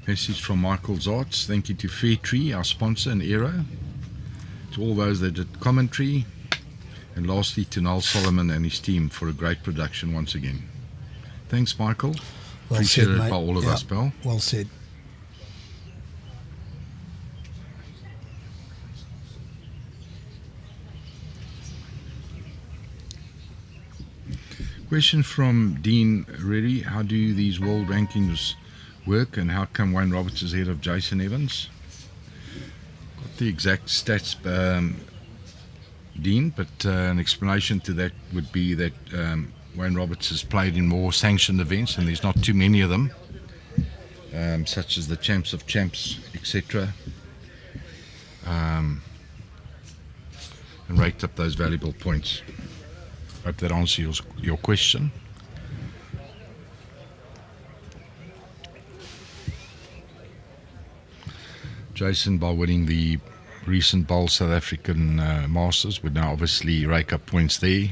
Message from Michael's Arts. Thank you to Phiri, our sponsor and Aero. To all those that did commentary. And lastly to Noel Solomon and his team for a great production once again. Thanks, Michael. Well Appreciate said, it mate. by all of Yeah. us, pal. Well said. Question from Dean Reddy. How do these world rankings work and how come Wayne Roberts is ahead of Jason Evans? Got the exact stats, Dean, but an explanation to that would be that Wayne Roberts has played in more sanctioned events and there's not too many of them, such as the Champs of Champs, etc. And raked up those valuable points. Hope that answers your question. Jason, by winning the recent Bowl South African Masters, would now obviously rake up points there.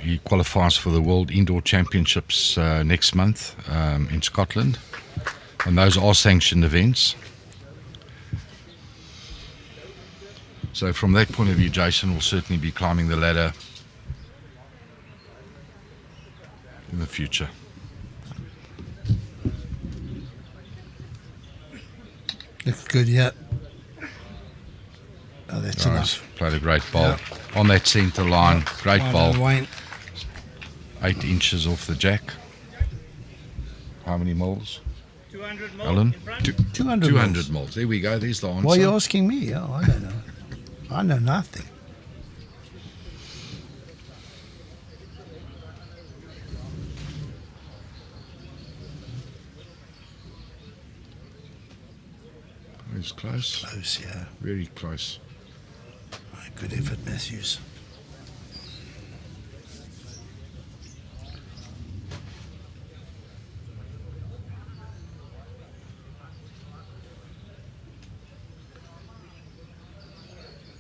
He qualifies for the World Indoor Championships next month in Scotland, and those are sanctioned events. So from that point of view, Jason will certainly be climbing the ladder in the future. Looks good, yeah. Oh, that's enough. Played a great bowl on that centre line. Great bowl. Wayne. 8 inches off the jack. How many moles? 200 mil Alan? in front. 200 moles. There we go. There's the answer. Why are you asking me? Oh, I don't know. I know nothing. It's close. Close, yeah. Very close. Good effort, Mathews.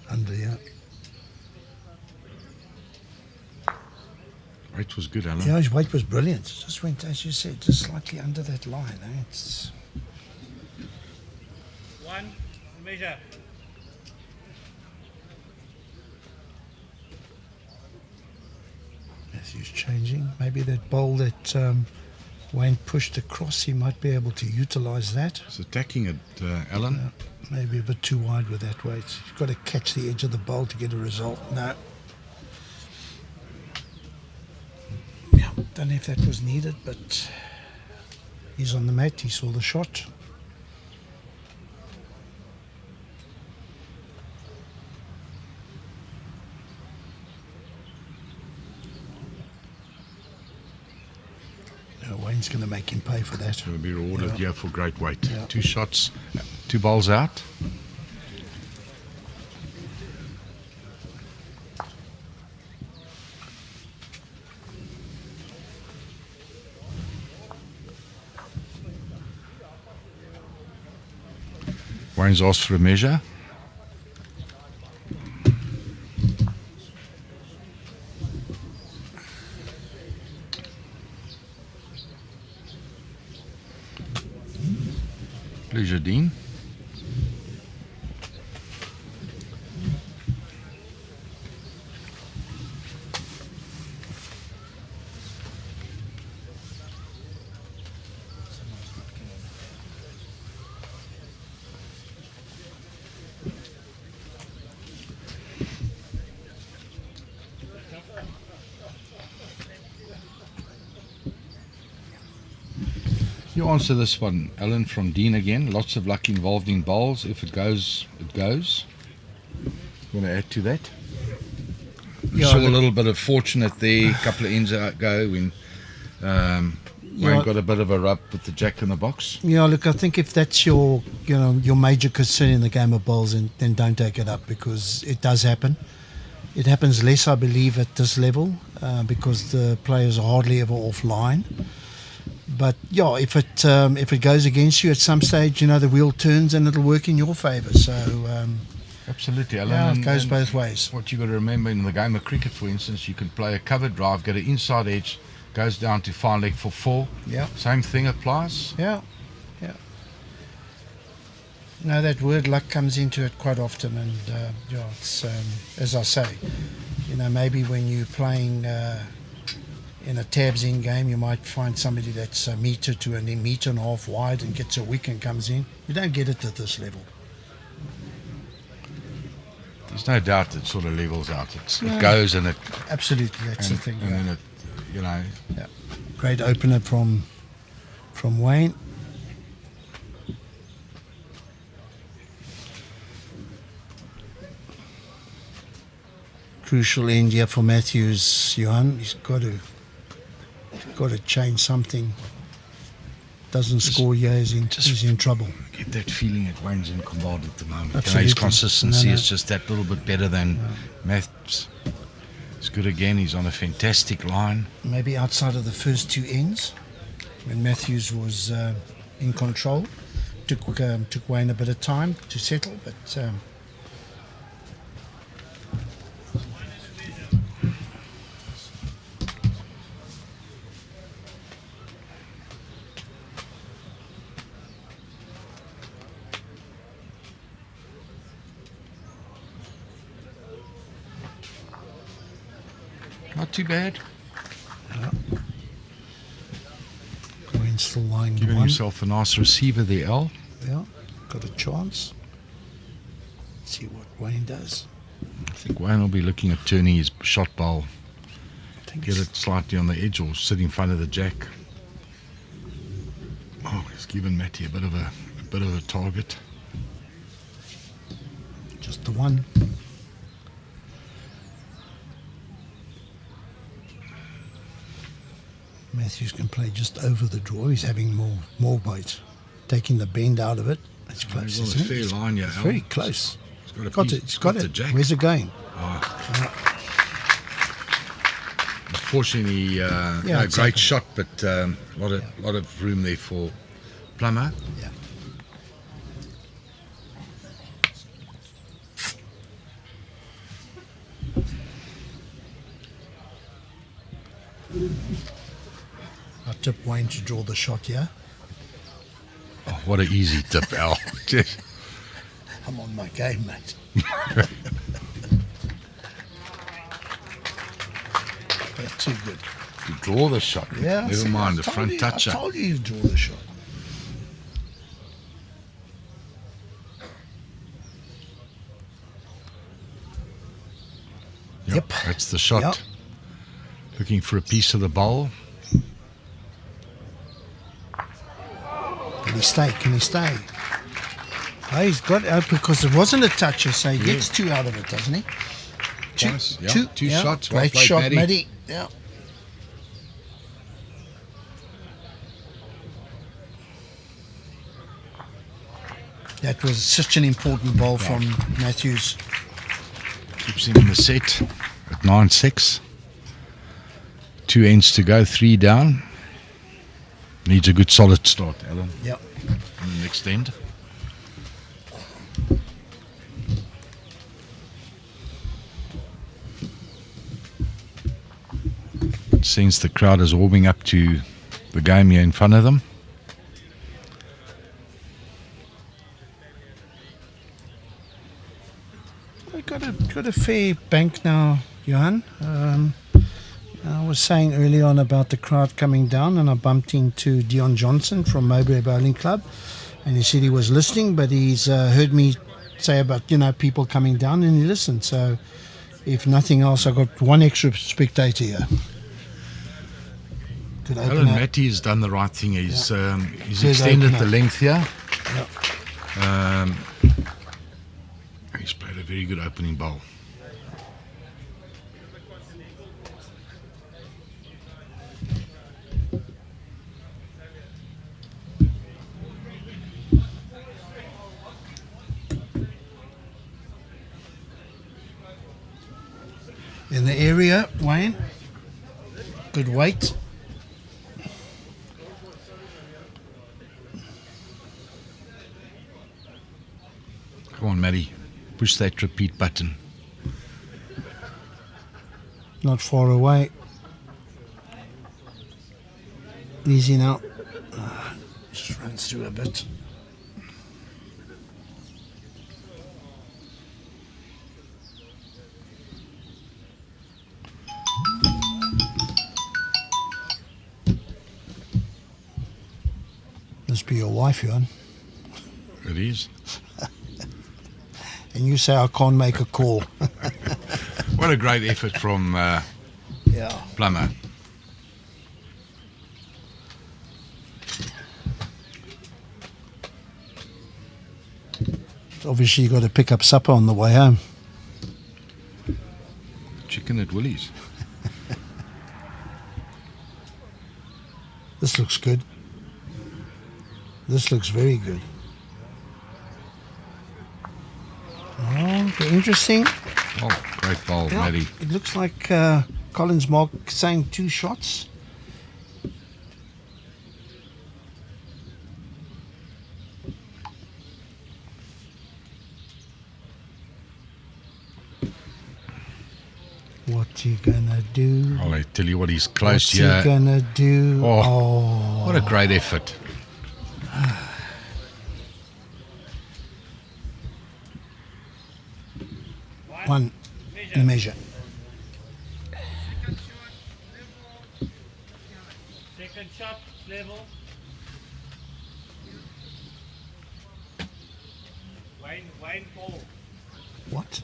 Under, yeah. Weight was good, Alan. Yeah, his weight was brilliant. Just went, as you said, just slightly under that line. Eh? It's One measure. Mathews changing. Maybe that bowl that Wayne pushed across, he might be able to utilise that. He's attacking it, Alan. Maybe a bit too wide with that weight. You've got to catch the edge of the bowl to get a result. No. Yeah, don't know if that was needed, but he's on the mat. He saw the shot. Wayne's going to make him pay for that. He'll be rewarded here for great weight. Yeah. 2 shots, 2 bowls out. Wayne's asked for a measure. Pleasure, Dean. You answer this one, Alan, from Dean again. Lots of luck involved in bowls. If it goes, it goes. You want to add to that? You saw a little bit of fortunate there a couple of ends ago when Wayne got a bit of a rub with the jack in the box. Yeah, look, I think if that's your major concern in the game of bowls, then don't take it up, because it does happen. It happens less, I believe, at this level because the players are hardly ever offline. But yeah, if it goes against you at some stage, the wheel turns and it'll work in your favour. So absolutely, Alan. Yeah, it goes both ways. What you got to remember in the game of cricket, for instance, you can play a cover drive, get an inside edge, goes down to fine leg for 4. Yeah. Same thing applies. Yeah. No, that word luck comes into it quite often, and it's as I say, maybe when you're playing in a tabs in game, you might find somebody that's a metre to a metre and a half wide and gets a wick and comes in. You don't get it at this level. There's no doubt it sort of levels out. It goes and it... Absolutely, that's the thing. And then it, Yeah. Great opener from Wayne. Crucial end here for Mathews, Johan. He's got to change something. Doesn't score here, he's in trouble. Get that feeling that Wayne's in command at the moment. Absolutely. His consistency is just that little bit better than Mathews. It's good again. He's on a fantastic line. Maybe outside of the first 2 ends, when Mathews was in control, took Wayne a bit of time to settle, but not too bad. Wayne's still lying Giving one. himself a nice receiver there, Al. Yeah, got a chance. See what Wayne does. I think Wayne will be looking at turning his shot bowl. Get it slightly on the edge or sit in front of the jack. Oh, he's given Matty a bit of a target. Just the one. Mathews can play just over the draw. He's having more weight, taking the bend out of it. It's close, He's on isn't a it? fair It's- line here, it's Al. very close. He's got a Got piece- it. It's got the it. jack. Where's it going? Unfortunately, a it's great open. shot, but a lot of room there for Plummer. Yeah. I tip Wayne to draw the shot here. Oh, what an easy tip, Al. Just- I'm on my game, mate. That's too good. to draw the shot. Yeah. Never see, mind I the told front you, toucher. I told you you draw the shot. Yep. That's the shot. Yep. Looking for a piece of the bowl. Can he stay? Can he stay? Oh, he's got out because it wasn't a toucher, so he gets two out of it, doesn't he? Nice, yeah. Two shots. Well Great played, shot, Matty. Matty. Yeah. That was such an important ball from Mathews. Keeps him in the set at 9-6. 2 ends to go, 3 down. Needs a good solid start, Alan. Yep. On the next end. Seems the crowd is warming up to the game here in front of them. We've got a fair bank now, Johan. I was saying early on about the crowd coming down, and I bumped into Dion Johnson from Mowbray Bowling Club, and he said he was listening, but he's heard me say about people coming down, and he listened. So, if nothing else, I got one extra spectator here. Could open Alan up. Matty has done the right thing. He's he's Good extended opener. the length here. Yep. He's played a very good opening bowl. In the area, Wayne. Good weight. Come on, Matty. Push that repeat button. Not far away. Easy now. Just runs through a bit. Must be your wife, Johan. It is. And you say I can't make a call. What a great effort from Yeah. Plummer. Obviously, you got to pick up supper on the way home. Chicken at Willie's. This looks good. This looks very good. Oh, interesting. Oh, great bowl, Yeah, Matty. it looks like Collins Mark saying 2 shots. What you gonna do? I'll tell you what, he's close What's here. he gonna do? Oh, what a great effort. One, the measure. Second shot, level. Wayne Paul. What?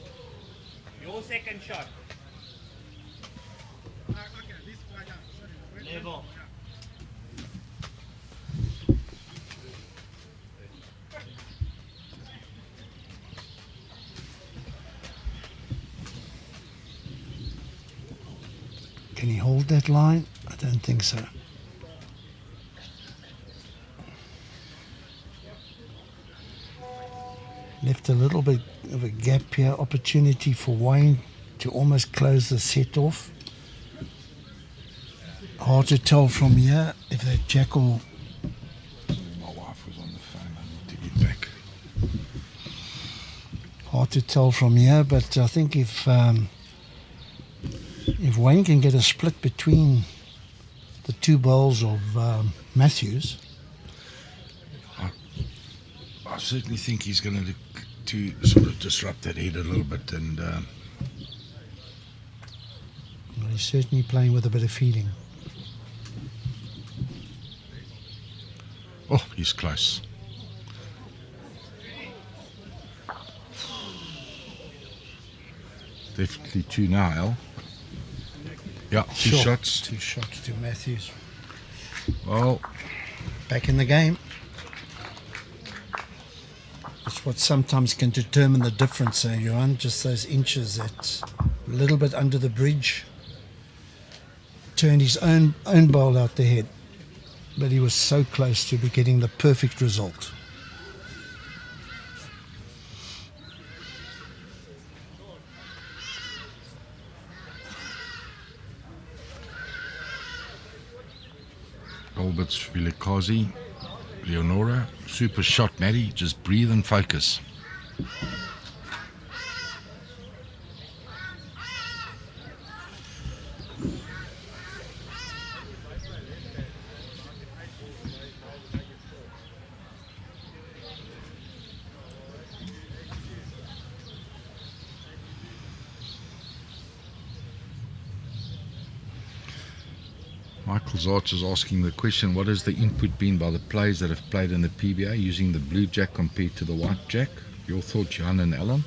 Your second shot. Level. Can he hold that line? I don't think so. Left a little bit of a gap here, opportunity for Wayne to almost close the set off. Hard to tell from here if that jackal. My wife was on the phone. I need to get back. Hard to tell from here, but I think if Wayne can get a split between the two bowls of Mathews, I certainly think he's going to sort of disrupt that head a little bit, and well, he's certainly playing with a bit of feeling. oh, he's close. Definitely two now, Al. Yeah, two Sure. shots. 2 shots to Mathews. Well, Back in the game. That's what sometimes can determine the difference, Johan. Just those inches, that's a little bit under the bridge. Turned his own bowl out the head. But he was so close to be getting the perfect result. Albert's Vilakazi, Leonora, super shot, Maddie. Just breathe and focus. Michael Zarch is asking the question, what has the input been by the players that have played in the PBA using the blue jack compared to the white jack? Your thoughts, Jan and Alan?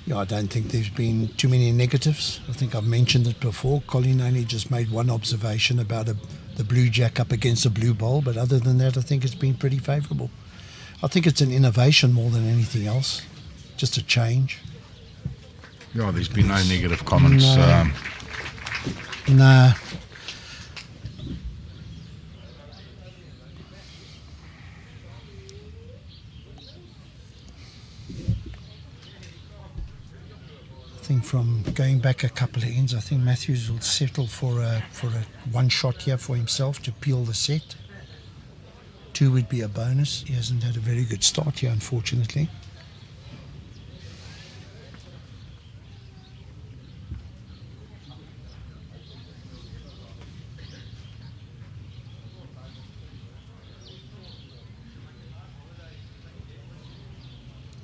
Yeah, I don't think there's been too many negatives. I think I've mentioned it before. Colin only just made one observation about the blue jack up against the blue bowl, but other than that, I think it's been pretty favourable. I think it's an innovation more than anything else, just a change. Yeah, there's been no negative comments. No. Nah. I think from going back a couple of ends, I think Mathews will settle for a one shot here for himself to peel the set. 2 would be a bonus. He hasn't had a very good start here, unfortunately.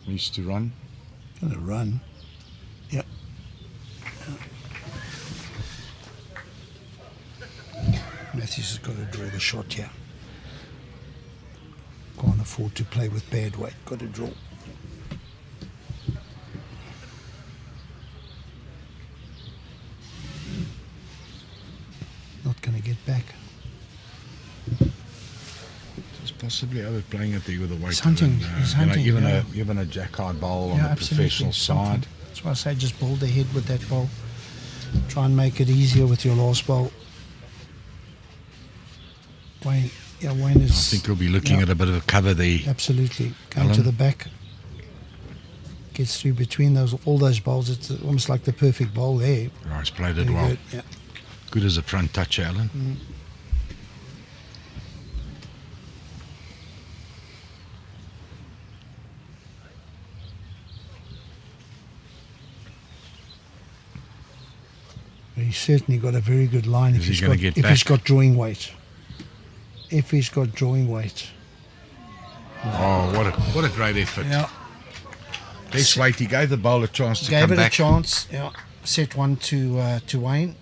Needs to run. Gonna run. Yep. Mathews has got to draw the shot here. Can't afford to play with bad weight. Got to draw. Not going to get back. He's possibly overplaying it there with the weight. He's hunting. And, He's hunting. You know, Yeah. even a jack-high bowl on Yeah, the professional something. side. That's why I say just bowl the head with that bowl. Try and make it easier with your last bowl. Wayne I is... think he'll be looking yeah. at a bit of a cover there. Absolutely. Going to Alan? the back. Gets through between all those bowls. It's almost like the perfect bowl there. Oh, he's played it Very well. good, yeah. Good as a front toucher, Alan. Mm. He's certainly got a very good line Is he gonna get back? he's got drawing weight. If he's got drawing weight. Oh, what a great effort. Yeah. Best weight. He gave the bowler a chance to Gave come it back. a chance. Yeah. Set one to Wayne.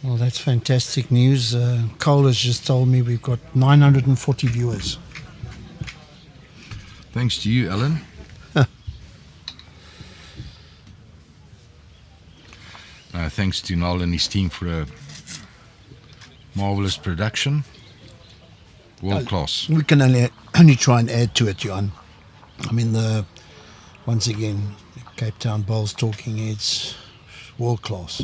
Well, that's fantastic news. Cole has just told me we've got 940 viewers. Thanks to you, Alan. Thanks to Noel and his team for a marvellous production. World class. We can only try and add to it, Johan. I mean, once again, Cape Town Bowls Talking Heads, world class.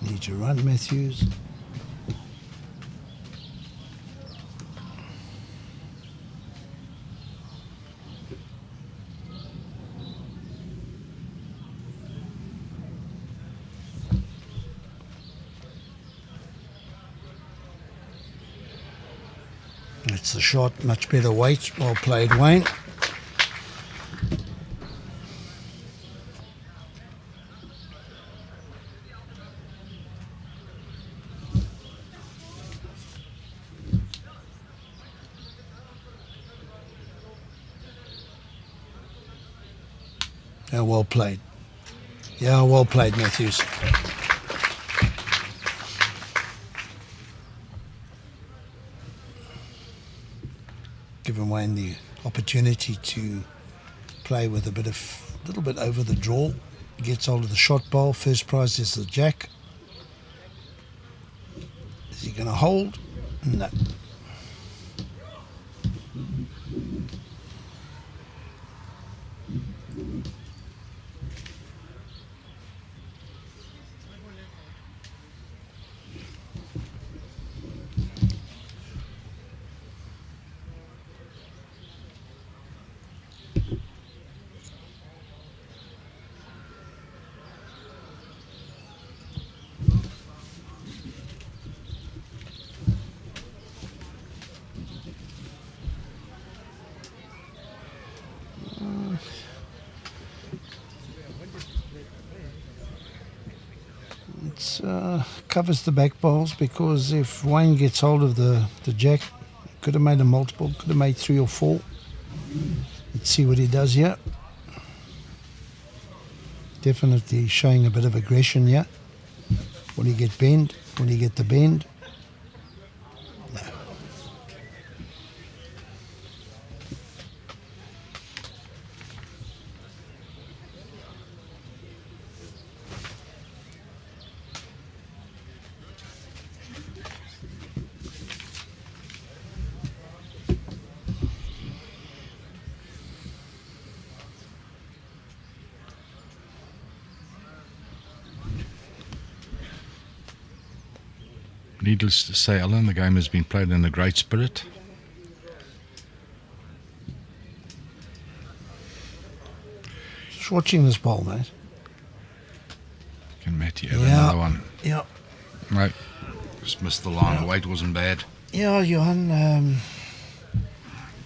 Need to run, Mathews. That's the shot, much better weight. Well played, Wayne. Yeah, well played. Yeah, well played, Mathews. Given Wayne the opportunity to play with a little bit over the draw. He gets hold of the shot bowl. First prize is the jack. Is he going to hold? No. Covers the back bowls, because if Wayne gets hold of the jack, could have made a multiple, could have made 3 or 4. Let's see what he does here. Definitely showing a bit of aggression here. Will he get bend? Will he get the bend? No. Needless to say, Alan, the game has been played in a great spirit. Just watching this ball, mate. Can Matty have another one? Yeah. No, just missed the line. The weight wasn't bad. Yeah, Johan.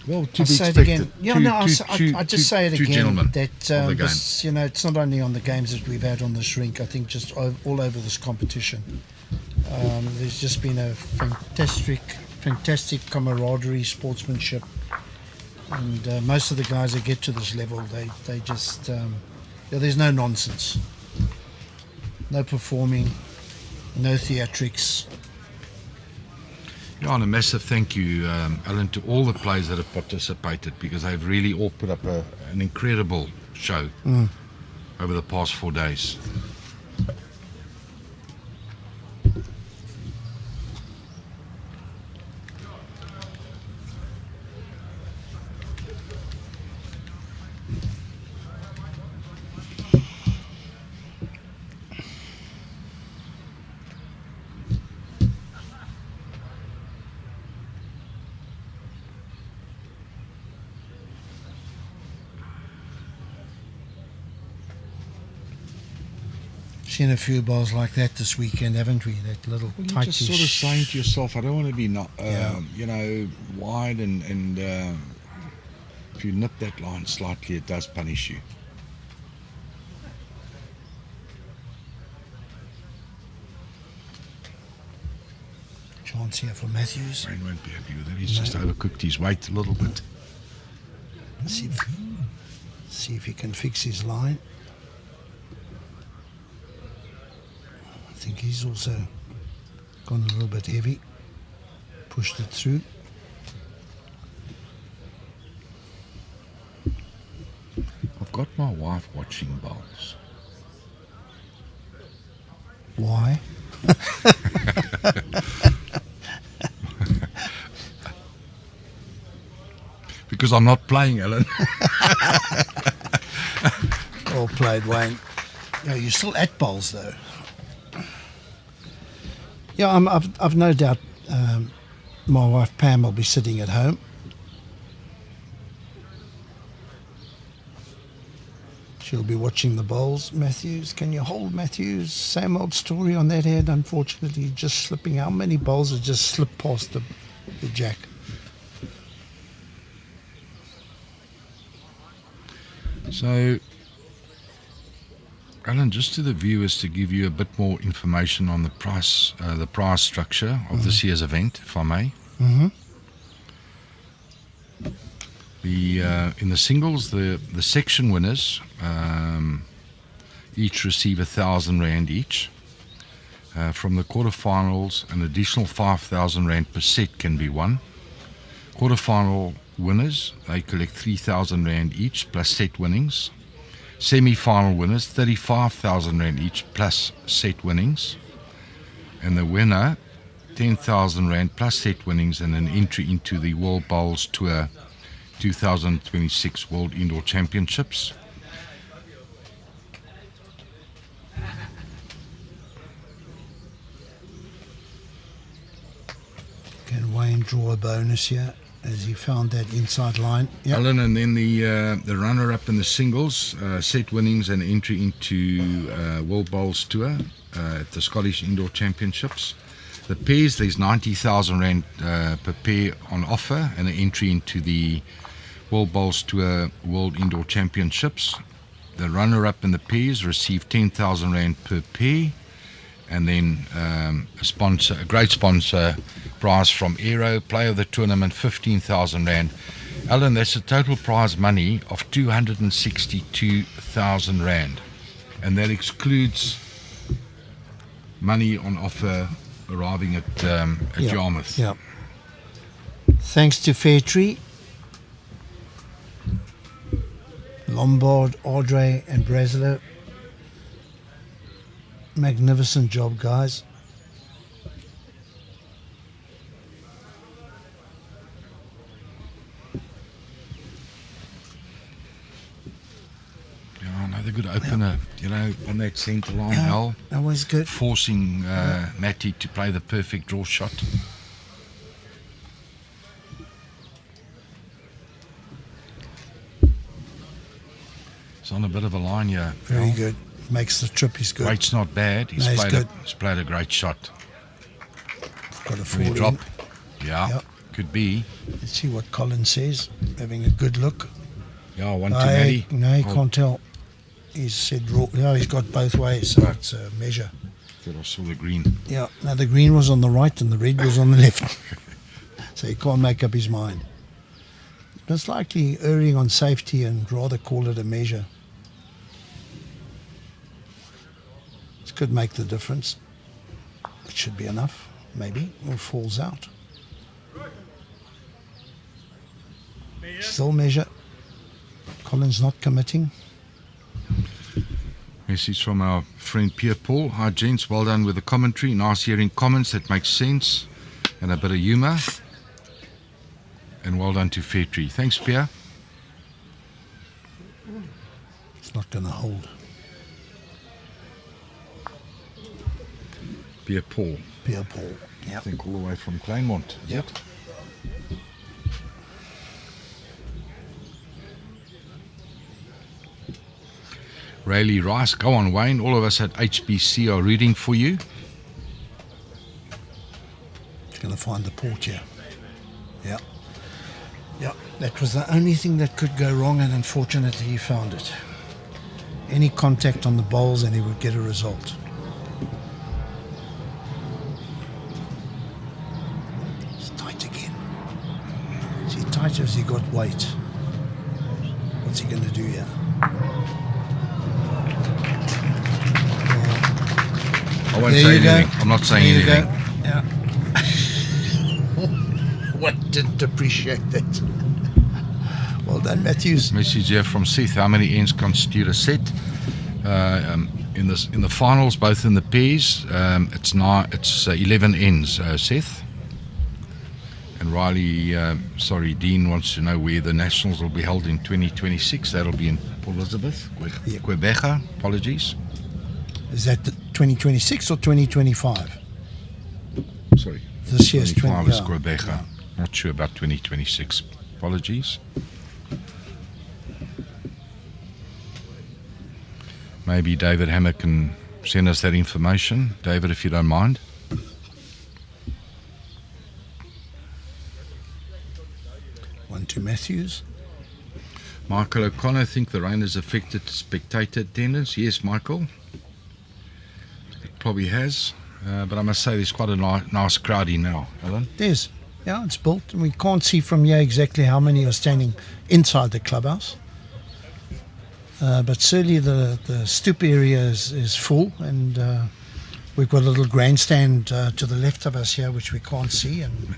Well, to I'll be say it expected. again. Yeah, no, I just say it two again. gentlemen That of the game. this, it's not only on the games that we've had on this rink. I think just all over this competition. There's just been a fantastic camaraderie, sportsmanship, and most of the guys that get to this level, they just there's no nonsense, no performing, no theatrics. Yeah, and a massive thank you, Alan, to all the players that have participated, because they've really all put up an incredible show over the past 4 days. Seen a few balls like that this weekend, haven't we? That little Well, tight you're just sort of saying to yourself, I don't want to be not, you know, wide, and if you nip that line slightly, it does punish you. chance here for Mathews. Rain won't be happy with it. He's just overcooked his weight a little bit. See if he can fix his line. I think he's also gone a little bit heavy. Pushed it through. I've got my wife watching bowls. Why? Because I'm not playing, Alan. Well played, Wayne. Yeah, you're still at bowls though. Yeah, I've no doubt my wife Pam will be sitting at home. She'll be watching the bowls. Mathews, can you hold Mathews? Same old story on that head, unfortunately, just slipping. How many bowls have just slipped past the jack? So, Alan, just to the viewers, to give you a bit more information on the prize structure of this year's event, if I may. Mm-hmm. In the singles, the section winners each receive R1,000 each. From the quarterfinals, an additional R5,000 per set can be won. Quarterfinal winners, they collect R3,000 each plus set winnings. Semi-final winners, R35,000 each plus set winnings. And the winner, R10,000 plus set winnings and an entry into the World Bowls Tour 2026 World Indoor Championships. Can Wayne draw a bonus here as he found that inside line? Yep. Alan, and then the runner-up in the singles, set winnings and entry into World Bowls Tour at the Scottish Indoor Championships. The pairs, there's R90,000 per pair on offer and an entry into the World Bowls Tour World Indoor Championships. The runner-up in the pairs receive R10,000 per pair, and then a great sponsor prize from Aero, player of the tournament, R15,000. Alan, that's a total prize money of R262,000, and that excludes money on offer arriving at Yarmouth. Yeah. Thanks to Phiri, Lombard, Audrey and Breslow. Magnificent job, guys. Yeah, another good opener, you know, on that centre line, Al. Always good. Forcing Matty to play the perfect draw shot. It's on a bit of a line here. Very good. Makes the trip. He's good. Weight's not bad. He's played a great shot. Got a Will fall he in. drop? Yeah, could be. Let's see what Colin says. Having a good look. Yeah, one to Matty. No, he can't tell. He's said raw. No, he's got both ways, so it's a measure. Thought I saw the green. Yeah, now the green was on the right and the red was on the left. So he can't make up his mind. Most likely erring on safety and rather call it a measure. This could make the difference. It should be enough, maybe, or falls out. Still measure. Collins not committing. Message from our friend Pierre Paul. Hi gents, well done with the commentary. Nice hearing comments that make sense and a bit of humour. And well done to Phiri. Thanks, Pierre. It's not going to hold. Pierre Paul. Pierre Paul. Yeah. I think all the way from Kleinmond. Yep. Rayleigh Rice, go on Wayne. All of us at HBC are rooting for you. He's going to find the port here. Yeah. Yeah, that was the only thing that could go wrong, and unfortunately he found it. Any contact on the bowls and he would get a result. It's tight again. Is he tight or has he got weight? What's he going to do here? I won't say anything. I'm not saying anything. Yeah. One didn't appreciate that. Well done, Mathews. Message here from Seth. How many ends constitute a set? In the finals, both in the pairs, it's 11 ends, Seth. And Dean wants to know where the Nationals will be held in 2026. That'll be in Port Elizabeth, Quebec. Apologies. Is that the 2026 or 2025? Sorry. This year's 25 is 20. Quebec. Not sure about 2026. Apologies. Maybe David Hammer can send us that information. David, if you don't mind. One to Mathews. Michael O'Connor, I think the rain has affected spectator attendance. Yes, Michael. It probably has. But I must say there's quite a nice crowdie now, Alan. There's. Yeah, it's built. And we can't see from here exactly how many are standing inside the clubhouse. But certainly the stoop area is full, and we've got a little grandstand to the left of us here which we can't see. And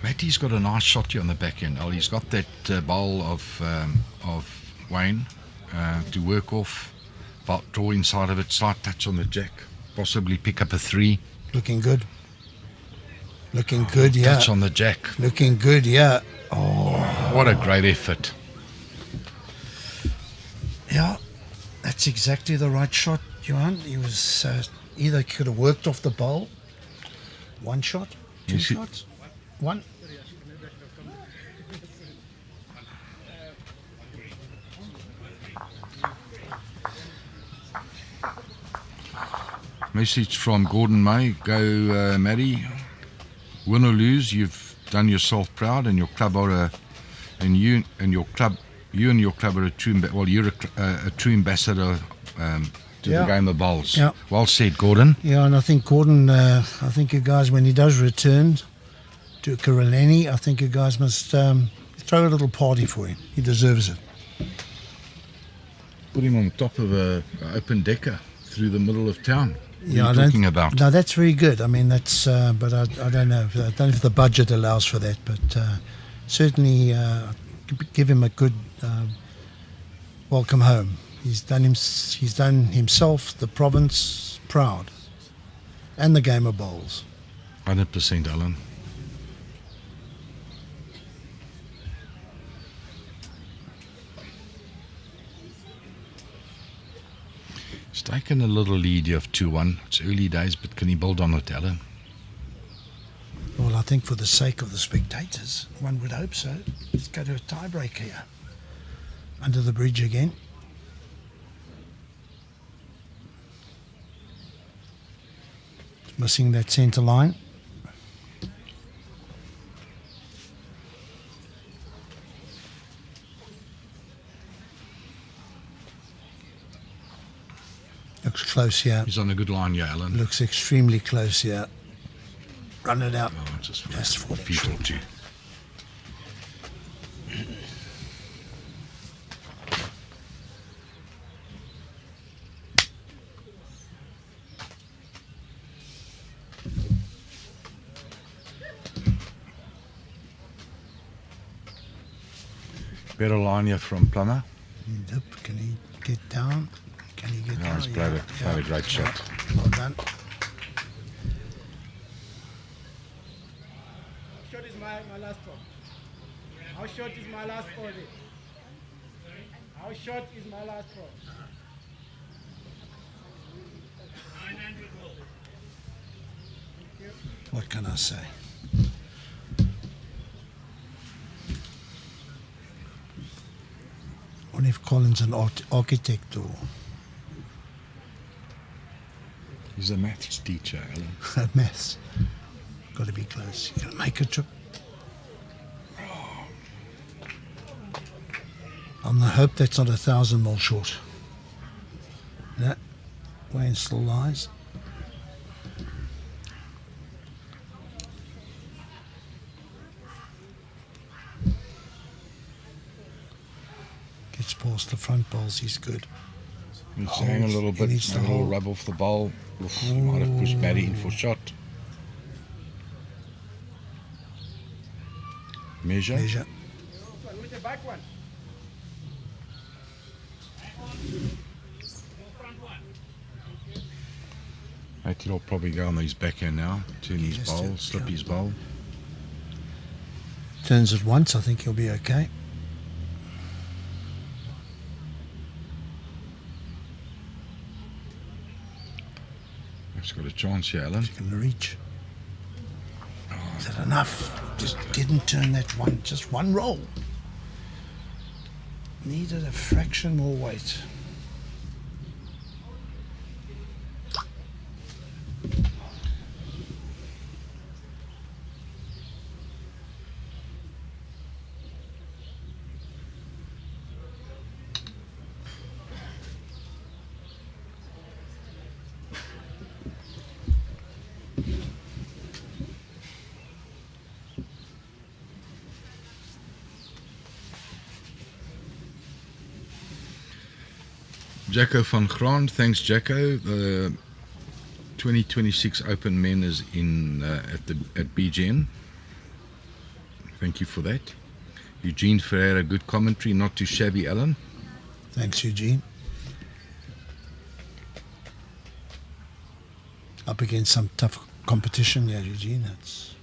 Matty's got a nice shot here on the back end. He's got that bowl of Wayne to work off, draw inside of it, slight touch on the jack, possibly pick up a 3. Looking good. Looking good, yeah. Touch on the jack. Looking good, yeah. Oh, what a great effort. Yeah, that's exactly the right shot, Johan. He was either could have worked off the bowl. One shot, two shots, one. Message from Gordon May. Go, Matty. Win or lose, you've done yourself proud, and your club are you and your club are a true. Well, you're a true ambassador to the game of bowls. Yeah. Well said, Gordon. Yeah, and I think Gordon. I think you guys, when he does return to Karoleni, I think you guys must throw a little party for him. He deserves it. Put him on top of a open decker through the middle of town. What Yeah, are you talking about? No, that's very good. I mean, that's. But I don't know. I don't know if the budget allows for that. But certainly give him a good welcome home. He's done himself, the province proud, and the game of bowls. 100%, Alan. He's taken a little lead here of 2-1. It's early days, but can he build on it, Alan? Well, I think for the sake of the spectators, one would hope so. Let's go to a tiebreak here. Under the bridge again. Missing that centre line. Looks close here. He's on a good line here, Alan. Looks extremely close here. Run it out. Oh, just for feet or two. Better line here from Plummer. Yep. Can he get down? Can he get down? He's played a great shot. Well done. How short is my last ball? How short is my last ball? How short is my last ball? What can I say? What if Colin's an architect or He's a maths teacher, Alan. a mess? Got to be close. You gonna make a trip? On the hope that's not 1,000 mil short. That Wayne still lies. Gets past the front bowls, he's good. Needs to hang a little bit, needs to a little hold. rub off the bowl. Oof, might have pushed Matty in for shot. Measure. Measure. With the back one. Matty will probably go on his backhand now. Turn his Just bowl, to- slip his bowl. Turns it once, I think he'll be okay. He's got a chance here, Alan. He's going to reach. Is that enough? Just didn't turn that one, just one roll. Needed a fraction more weight. Jacko van Graan, thanks Jacko. The 2026 Open Men is in at BGN. Thank you for that. Eugene Ferreira, good commentary, not too shabby, Alan. Thanks, Eugene. Up against some tough competition, yeah, Eugene. That's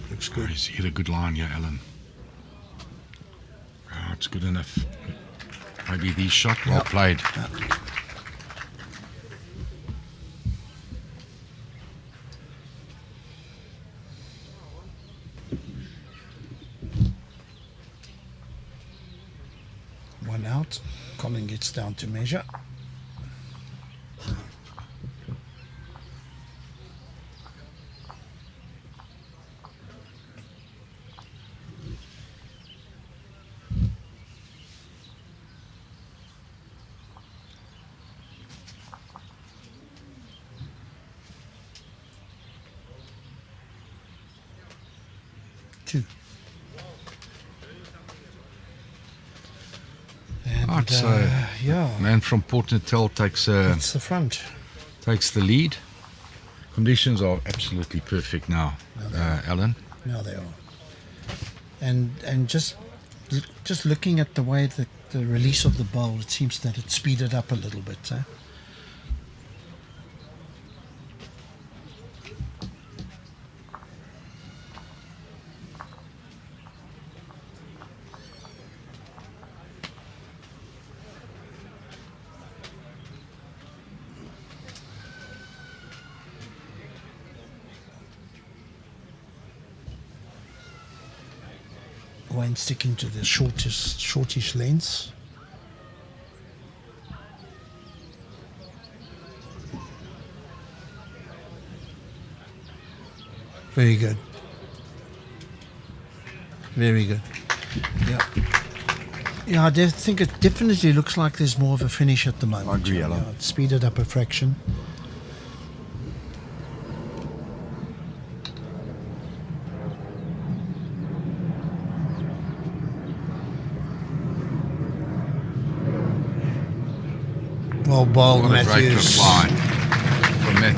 looks good. He's hit a good line here, Alan. Oh, it's good enough. Maybe the shot, well played. One out. Colin gets down to measure. Two. And, yeah, Man from Port Natal takes that's the front. takes the lead. Conditions are absolutely perfect now, Alan. Now they are. And just looking at the way that the release of the bowl, it seems that it speeded up a little bit. Wayne sticking to the shortish lengths. Very good. Very good. Yeah. Yeah, I think it definitely looks like there's more of a finish at the moment. I agree, Yeah, Alan. it speeded up a fraction. Well bowled, What a great Mathews. reply from Matt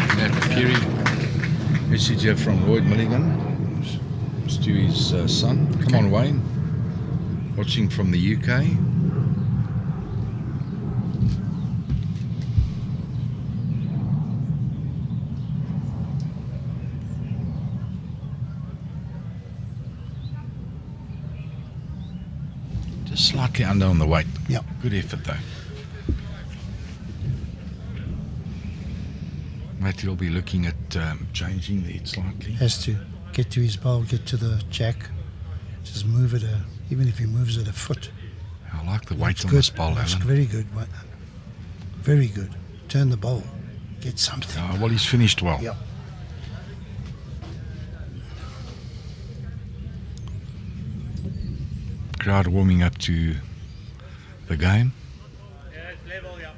Phiri. Message here from Lloyd Milligan. Stewie's son. Come on, Wayne. watching from the UK. Just slightly under on the weight. Yep. Good effort though. Matthew will be looking at changing the head slightly. Has to get to his bowl, get to the jack. Just move it, even if he moves it a foot. I like the weight on good. this bowl, That's Alan. very good. Very good. Turn the bowl. Get something. Well, he's finished well. Yep. Crowd warming up to the game. Yeah, it's level, yeah.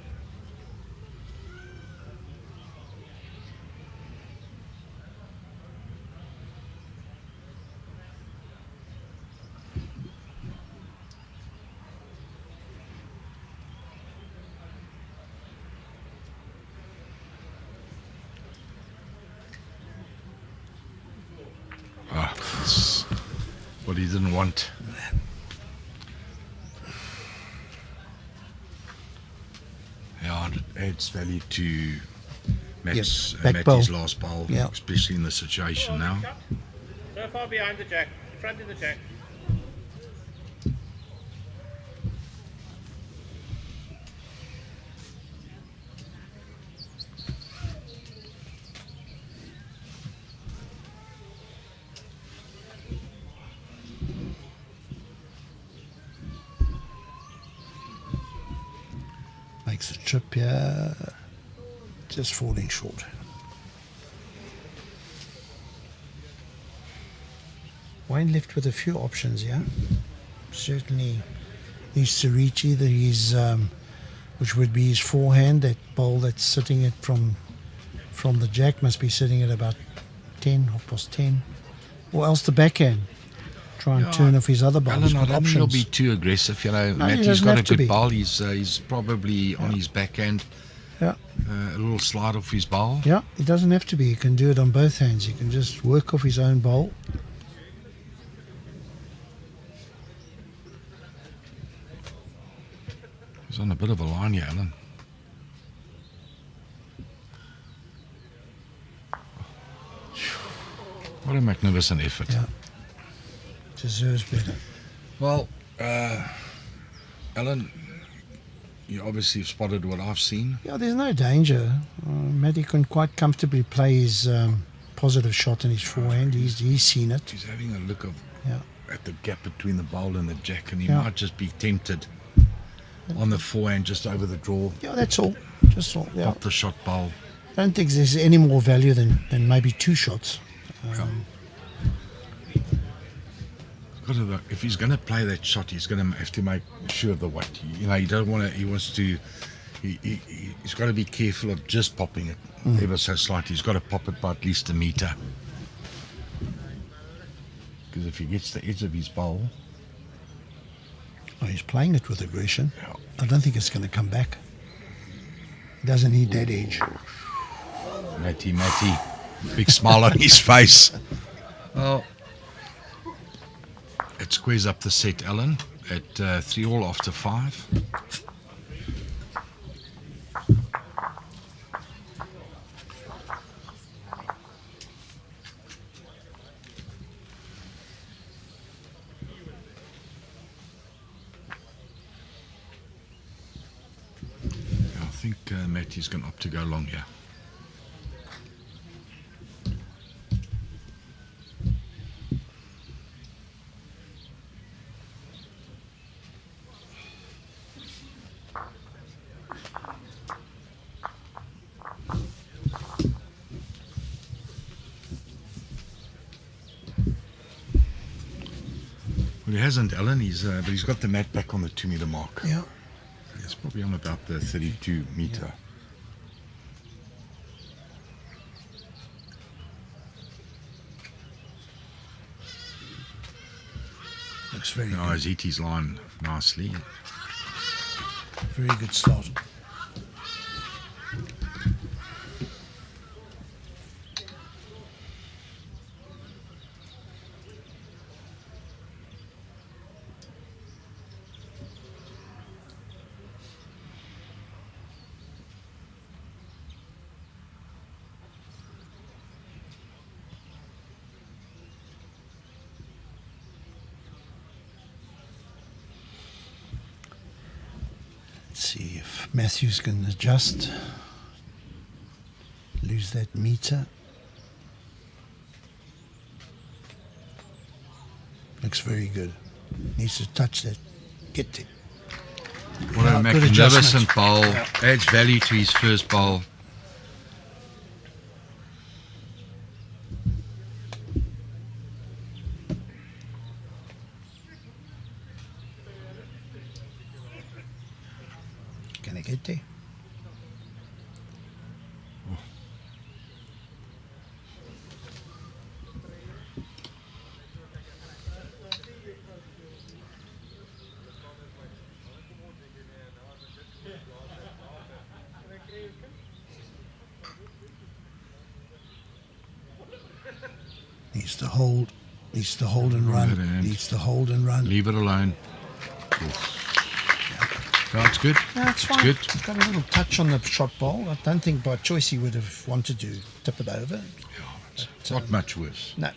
That's what he didn't want. Yeah, it adds value to Matt's, back Matty's bowl. last bowl, Yeah. especially in the situation now. So far behind the jack, in front of the jack. Makes a trip here. Just falling short. Wayne left with a few options, yeah. Certainly needs to reach either his, which would be his forehand, that bowl that's sitting it from the jack must be sitting at about 10, 10, or else the backhand. Try and turn off his other bowls. Alan, I don't think he'll be too aggressive. You know, No, he Matty's doesn't got a have to good be. bowl. He's probably on his backhand. Yeah. A little slide off his bowl. Yeah, it doesn't have to be. He can do it on both hands. He can just work off his own bowl. He's on a bit of a line here, Alan. What a magnificent effort. Yeah. Deserves better. Well, Alan, you obviously have spotted what I've seen. Yeah, there's no danger. Matty can quite comfortably play his positive shot in his forehand. He's seen it. He's having a look Yeah. at the gap between the bowl and the jack, and he Yeah. might just be tempted on the forehand just over the draw. Yeah, that's all. Just all. Yeah. Pop the shot bowl. I don't think there's any more value than maybe two shots. If he's going to play that shot, he's going to have to make sure of the weight. You know, he don't want to. He wants to. He's got to be careful of just popping it ever so slightly. He's got to pop it by at least a meter. Because if he gets the edge of his bowl, Oh, he's playing it with aggression. I don't think it's going to come back. He doesn't need that edge. Matty, big smile on his face. Well, it squares up the set, Alan, at 3-all after 5. I think Matty's going to opt to go long here. Well, he hasn't, Alan. But he's got the mat back on the 2 meter mark. Yeah. It's probably on about the 32 meter. Looks very Oh, good. he's hit his line nicely. Very good start. Let's see if Mathews can adjust. Lose that meter. Looks very good. Needs to touch that. Get there. What a Good magnificent adjustment. bowl. Yeah. Adds value to his first bowl. Can I get there? Needs to hold. Needs to hold and run. Right hand. Needs to hold and run. Leave it alone. No, it's good. No, It's it's fine. good. It's got a little touch on the shot bowl. I don't think by choice he would have wanted to tip it over. It's not much worse. No.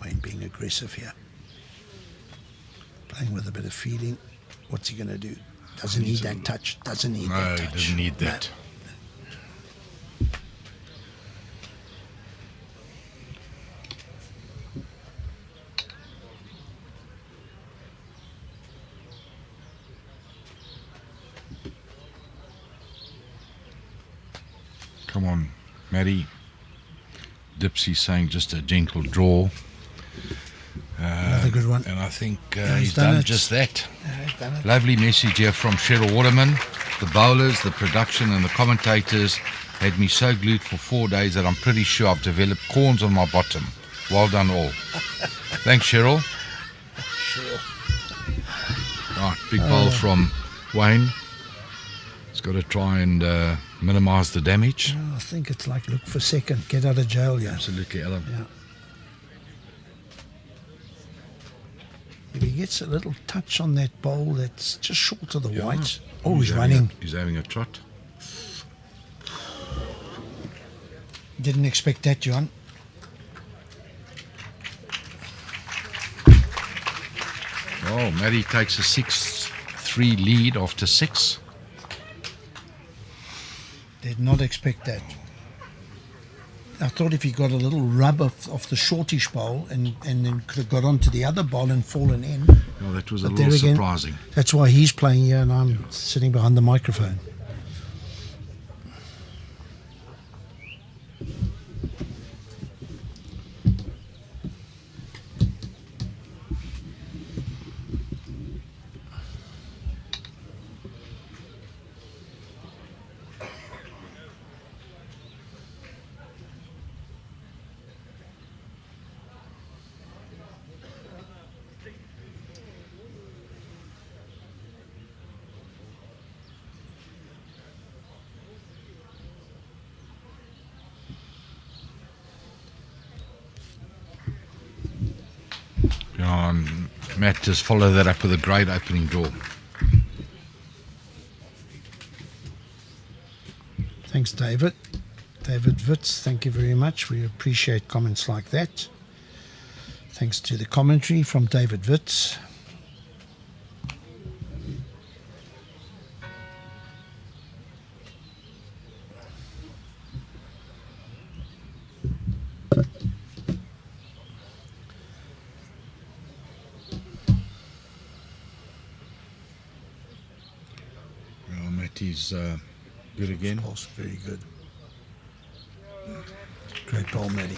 Wayne being aggressive here. Playing with a bit of feeling. What's he going to do? Doesn't need that touch. Doesn't need No, that he touch. doesn't need No. that. Come on, Matty. Dipsy saying just a gentle draw. Another good one. And I think Yeah, he's done it. just that. Yeah, he's done it. Lovely message here from Cheryl Waterman. The bowlers, the production and the commentators had me so glued for 4 days that I'm pretty sure I've developed corns on my bottom. Well done all. Thanks, Cheryl. Sure. Right, big bowl from Wayne. He's got to try and minimise the damage. I think it's like look for second. Get out of jail, yeah. Absolutely, Alan. Yeah. If he gets a little touch on that bowl that's just short of the white. Oh, he's running. He's having a trot. Didn't expect that, John. Oh, Matty takes a 6-3 lead after 6. Did not expect that. I thought if he got a little rub off the shortish bowl and then could have got onto the other bowl and fallen in. Well, that was a But little there again, surprising. That's why he's playing here and I'm sitting behind the microphone. And Matt just followed that up with a great opening draw. Thanks, David. David Witz, thank you very much. We appreciate comments like that. Thanks to the commentary from David Witz. Well, Matty's good again. Pulse, very good. Great ball, Matty.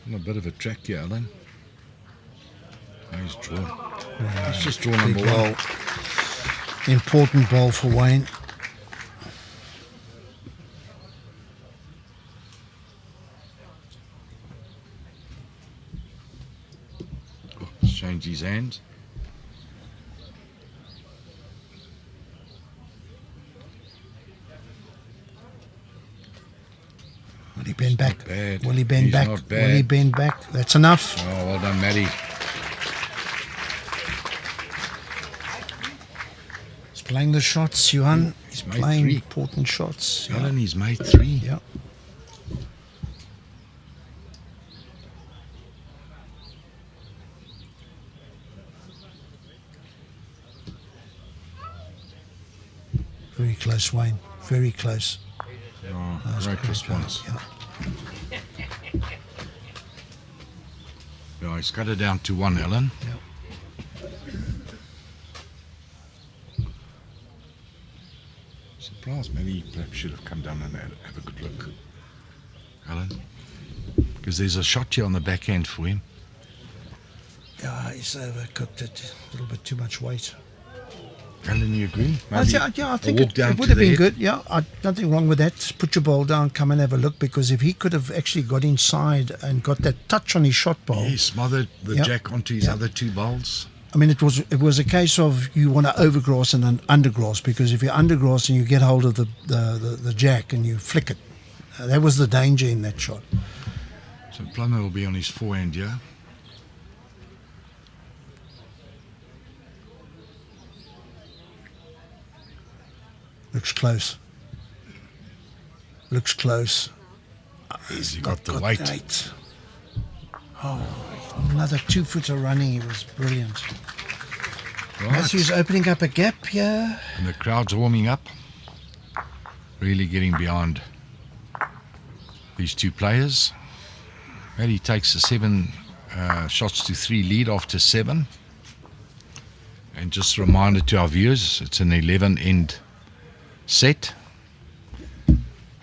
On a bit of a track here, Alan. He's drawn. He's just drawn number Big one. ball. Important ball for Wayne. Oh, he's changed his hands. bend back? bad. Will he bend He's back? not Will he bad. bend back? That's enough. Oh, well done, Matty. He's playing the shots, Johan. He's made playing 3. important shots. Yeah. Alan, he's made 3. Yeah. Very close, Wayne. Very close. Oh, That was great close, response. Yeah. Yeah, he's cut it down to 1, Alan. Surprised, maybe he perhaps should have come down and have a good look. Alan? Because there's a shot here on the backhand for him. Yeah, he's overcooked it. A little bit too much weight. Alan, you agree? I think walk down it would to have the been head. good. Yeah, nothing wrong with that. Put your ball down, come and have a look, because if he could have actually got inside and got that touch on his shot ball. He smothered the Yeah. jack onto his Yeah. other 2 bowls. I mean, it was a case of you want to overgrass and then undergrass, because if you undergrass and you get hold of the jack and you flick it, that was the danger in that shot. So Plummer will be on his forehand, yeah? Looks close. Looks close. Has he got the weight? Eight. Oh, another 2-footer running. He was brilliant. Right. Mathews opening up a gap here. And the crowd's warming up. Really getting behind these 2 players. Matty takes a 7 shots to 3 lead after 7. And just a reminder to our viewers, it's an 11-end set.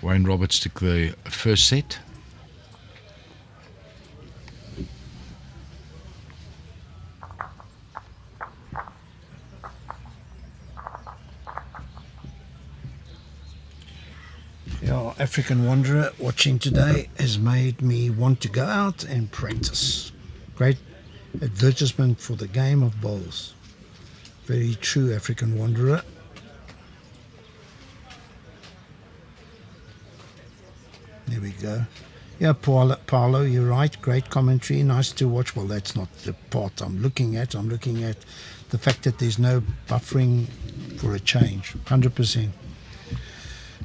Wayne Roberts took the first set. Yeah, African Wanderer watching today has made me want to go out and practice. Great advertisement for the game of bowls. Very true, African Wanderer. There we go. Yeah, Paolo, you're right. Great commentary. Nice to watch. Well, that's not the part I'm looking at. I'm looking at the fact that there's no buffering for a change. 100%.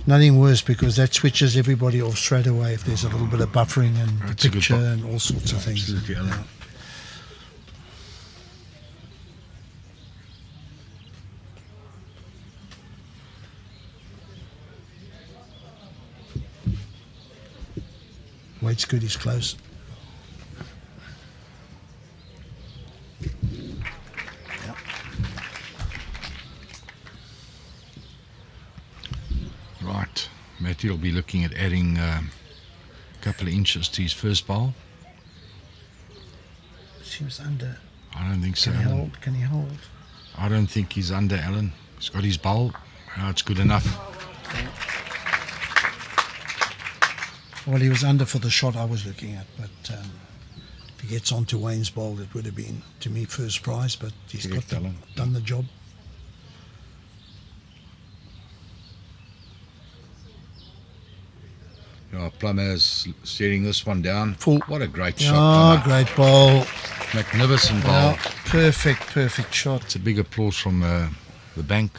Nothing worse, because that switches everybody off straight away if there's a little bit of buffering and That's the a good picture po- and all sorts of things. Absolutely, Alan. Yeah. Weight's good, he's close. Yeah. Right. Matthew will be looking at adding a couple of inches to his first bowl. Seems under. I don't think so, Can he Alan. hold? Can he hold? I don't think he's under, Alan. He's got his bowl. It's good enough. Well, he was under for the shot I was looking at, but if he gets onto Wayne's bowl, it would have been, to me, first prize, but he's Correct, Alan. done the job. Plummer's steering this one down. Full. What a great Oh, shot, Plummer. great bowl. Magnificent bowl. Yeah, perfect shot. It's a big applause from the bank.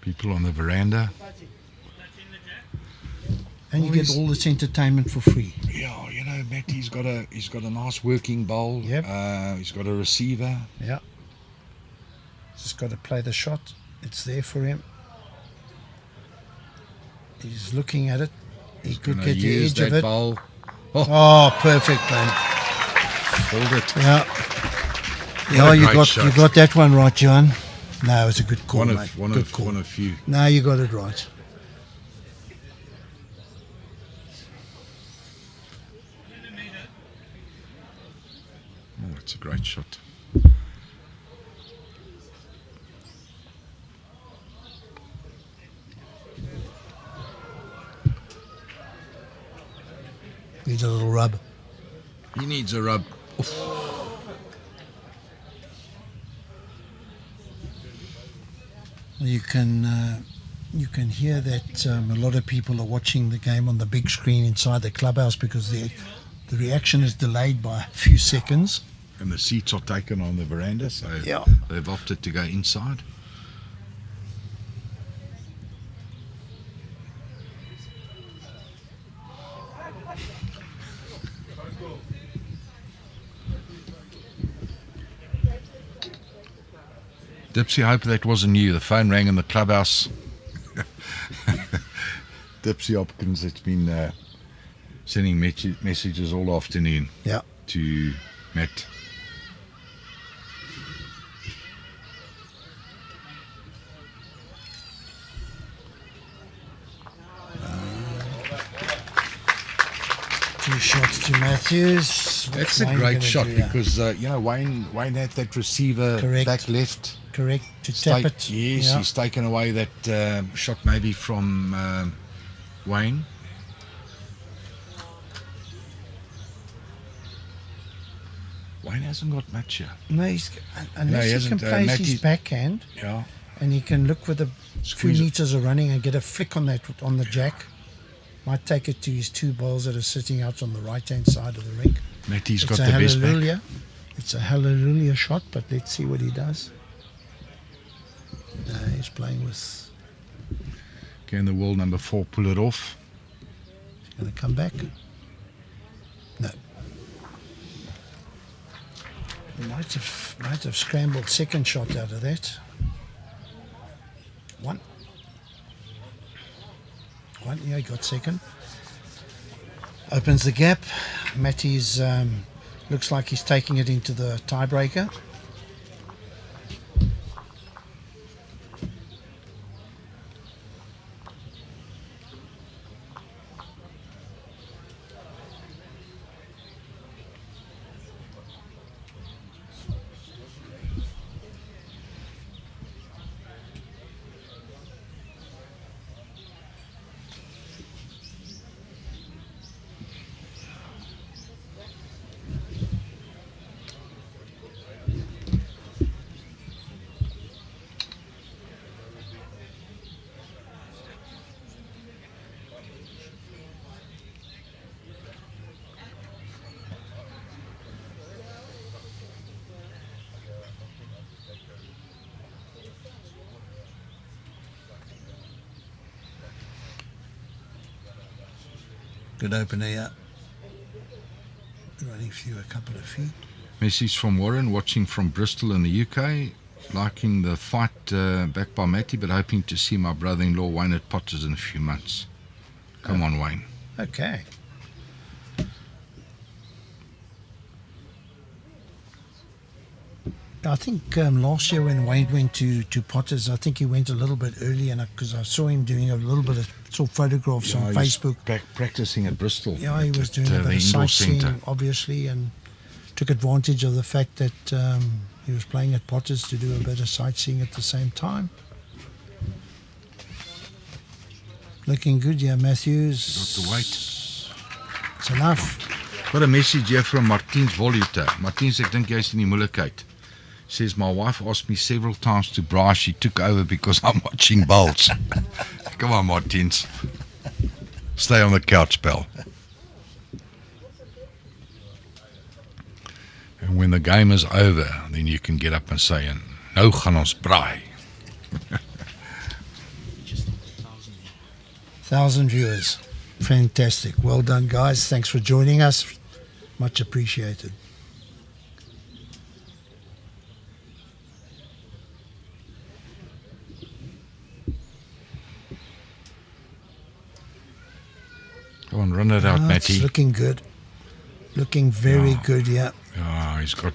People on the veranda. And you Well, get he's- all this entertainment for free. Yeah, you know, Matt, he's got a nice working bowl. Yep. He's got a receiver. Yeah. Just got to play the shot. It's there for him. He's looking at it. He could Gonna get the use edge of that it. bowl. Oh, perfect, man. Hold it. Yeah. What Yeah, a you great got shot. that one right, John. No, it's a good call, One mate. of one Good of call. one of few. No, you got it right. Oh, it's a great shot. Needs a little rub. He needs a rub. You can hear that a lot of people are watching the game on the big screen inside the clubhouse because the reaction is delayed by a few seconds. And the seats are taken on the veranda, so they've opted to go inside. Dipsy, I hope that wasn't you. The phone rang in the clubhouse. Dipsy Hopkins has been sending messages all afternoon to Matt. Two shots to Mathews. That's a great shot because Wayne had that receiver back left. Correct, to tap it. Yes, he's taken away that shot maybe from Wayne. Wayne hasn't got much here. No, unless he can place his backhand, and he can look with the 2 meters of running and get a flick on the jack. Might take it to his 2 balls that are sitting out on the right-hand side of the rink. Matty's got the best back. It's a hallelujah shot, but let's see what he does. No, he's playing with... Can the wall number 4 pull it off? He's going to come back. No. He might have scrambled second shot out of that. One, yeah, he got second. Opens the gap. Matty's looks like he's taking it into the tiebreaker. Good opener, yeah. Running through a couple of feet. Message from Warren, watching from Bristol in the UK. Liking the fight back by Matty, but hoping to see my brother-in-law Wayne at Potters in a few months. Come on, Wayne. Okay. I think last year when Wayne went to Potters, I think he went a little bit early, and because I saw him doing a little bit of photographs on Facebook. Practicing at Bristol. Yeah, he was doing a bit of sightseeing, obviously, and took advantage of the fact that he was playing at Potters to do a bit of sightseeing at the same time. Looking good, yeah, Mathews. Got the weight. It's enough. Got a message here from Martiens Voluta. Martiens, ek dink jy's in die moeilikheid. Says, my wife asked me several times to braai. She took over because I'm watching bowls. Come on, Martins. Stay on the couch, pal. And when the game is over, then you can get up and say, nou gaan ons braai. 1,000 viewers. Fantastic. Well done, guys. Thanks for joining us. Much appreciated. Come on, run it out, Matty. It's looking good. Looking very good, yeah. Oh, he's got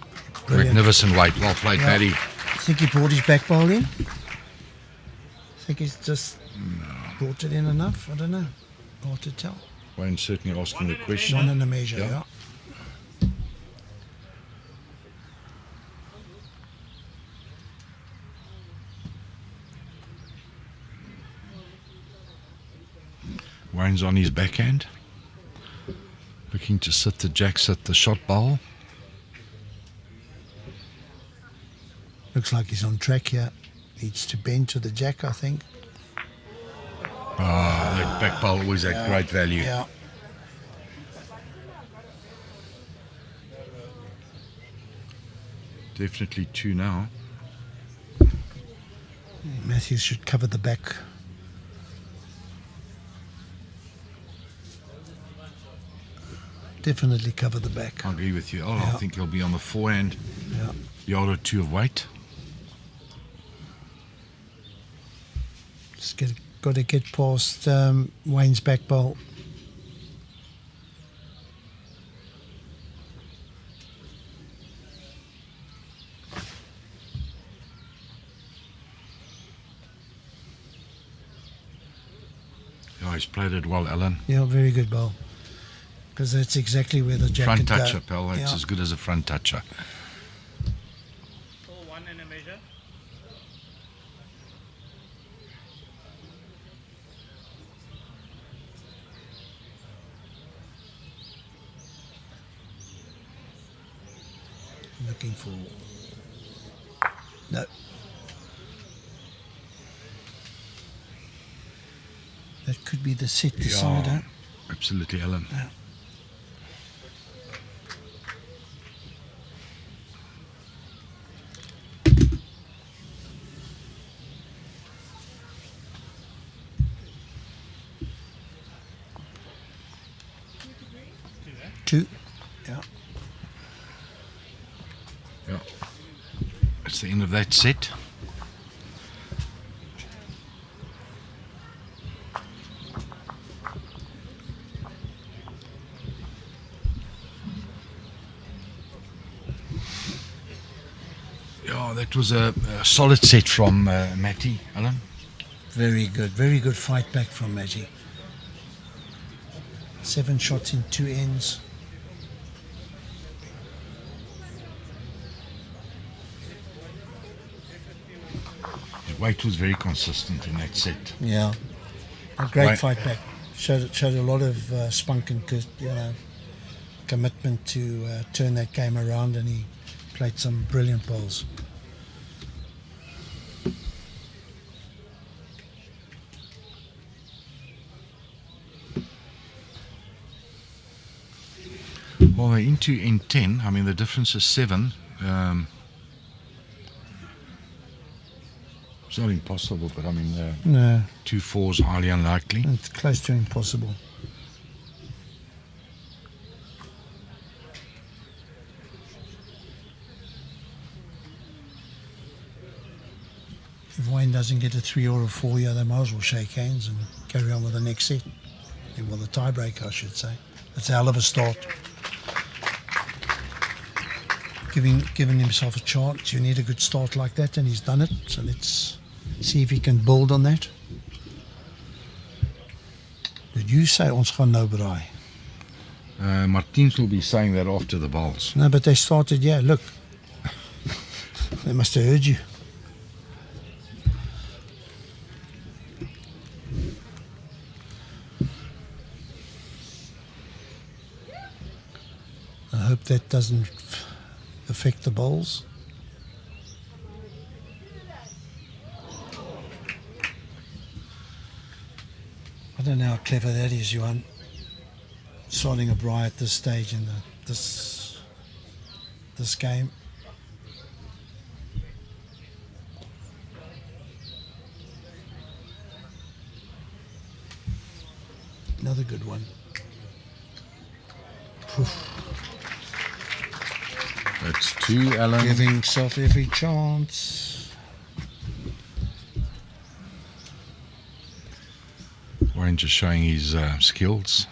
magnificent weight. Well played, Matty. I think he brought his back bowl in. I think he's just brought it in enough. I don't know. Hard to tell. Wayne's certainly asking the question. One in a measure, yeah. Wayne's on his backhand, looking to sit the jacks at the shot bowl. Looks like he's on track here. Needs to bend to the jack, I think. That back bowl always had great value. Yeah. Definitely 2 now. Mathews should cover the back. Definitely cover the back. I agree with you. I Yeah. think he'll be on the forehand. Yeah. Yard or 2 of weight. Just got to get past Wayne's back bowl. Yeah, he's played it well, Alan. Yeah, very good bowl. Because that's exactly where the jack Front could go. toucher, pal. It's Yeah. as good as a front toucher. 4-1 in a measure. Looking for... No. That could be the set decider. Absolutely, Alan. Yeah. Two. Yeah. Yeah. That's the end of that set. Yeah, that was a solid set from Matty, Alan. Very good fight back from Matty. 7 shots in 2 ends. His weight was very consistent in that set. Yeah, a great Right. fight back. Showed a lot of spunk and commitment to turn that game around, and he played some brilliant bowls. Well, they're into N10. I mean, the difference is 7. It's not impossible, but I mean, No, 2 4s highly unlikely. it's close to impossible. If Wayne doesn't get a 3 or a 4 here, they might as well shake hands and carry on with the next set. Well, the tiebreaker, I should say. That's a hell of a start. Giving himself a chance. You need a good start like that, and he's done it. So let's see if he can build on that. Did you say ons gaan nou braai? Martins will be saying that after the bowls. No, but they started, yeah, look. They must have heard you. I hope that doesn't affect the bowls. I don't know how clever that is, Johan. Starting a braai at this stage in this game. Another good one. That's 2, Alan. Giving himself every chance. Wayne just showing his skills.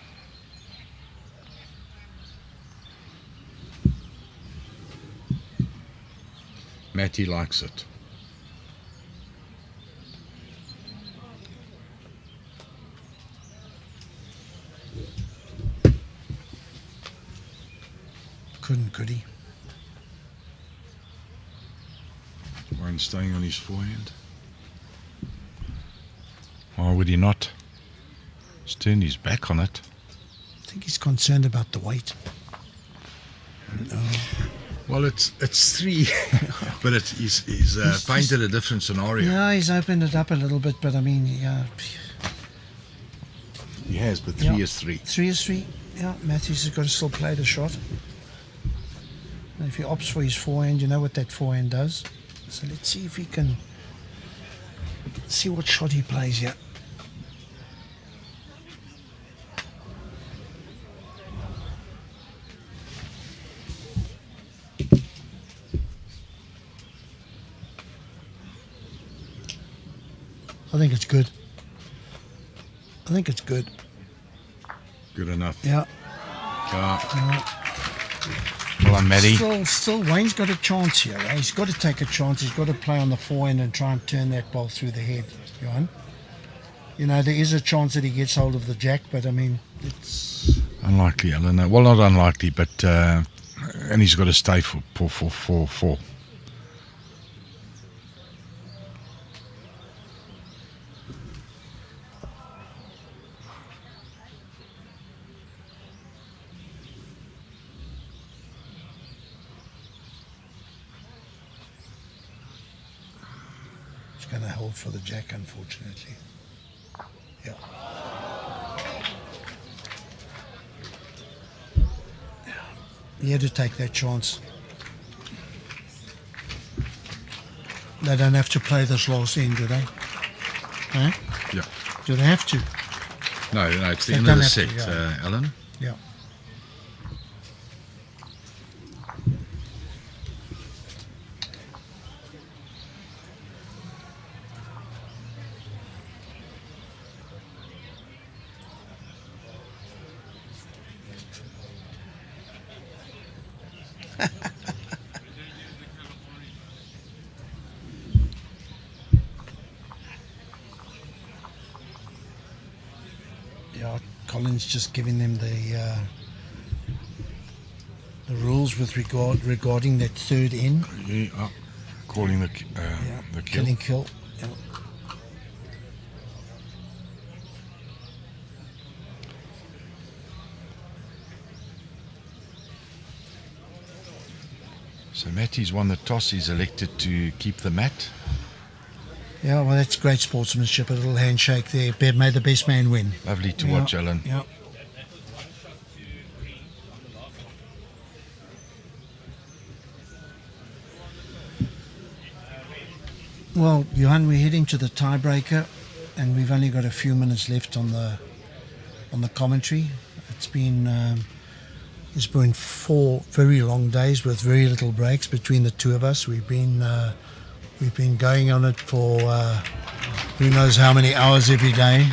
Matty likes it. Couldn't, could he? Wayne staying on his forehand. Why would he not? He's turned his back on it. I think he's concerned about the weight. Well, it's 3, but he's painted a different scenario. Yeah, he's opened it up a little bit, but I mean, yeah, has, but 3 Yeah. is 3. 3 is 3. Yeah, Mathews has got to still play the shot. And if he opts for his forehand, you know what that forehand does. So let's see if he can see what shot he plays here. I think it's good. I think it's good. Good enough. Yeah. Well done, Matty. Still, Wayne's got a chance here. Eh? He's got to take a chance. He's got to play on the forehand and try and turn that ball through the head, Johan. You know, there is a chance that he gets hold of the jack, but I mean, it's Unlikely, Alan. Well, not unlikely, but and he's got to stay for 4. going to hold for the jack, unfortunately. Yeah. He had to take that chance. They don't have to play this last end, do they? Huh? Yeah. Do they have to? No, it's the They end of don't the have set, to, yeah. Alan. Yeah. Yeah, Colin's just giving them the rules with regarding that third end. Yeah, calling the kill. Killing kill. Yeah. So Mathews won the toss. He's elected to keep the mat. Yeah, well, that's great sportsmanship. A little handshake there. May the best man win. Lovely to Yeah, watch, Alan. Yeah. Well, Johan, we're heading to the tiebreaker, and we've only got a few minutes left on the commentary. It's been 4 very long days with very little breaks between the two of us. We've been going on it for who knows how many hours every day.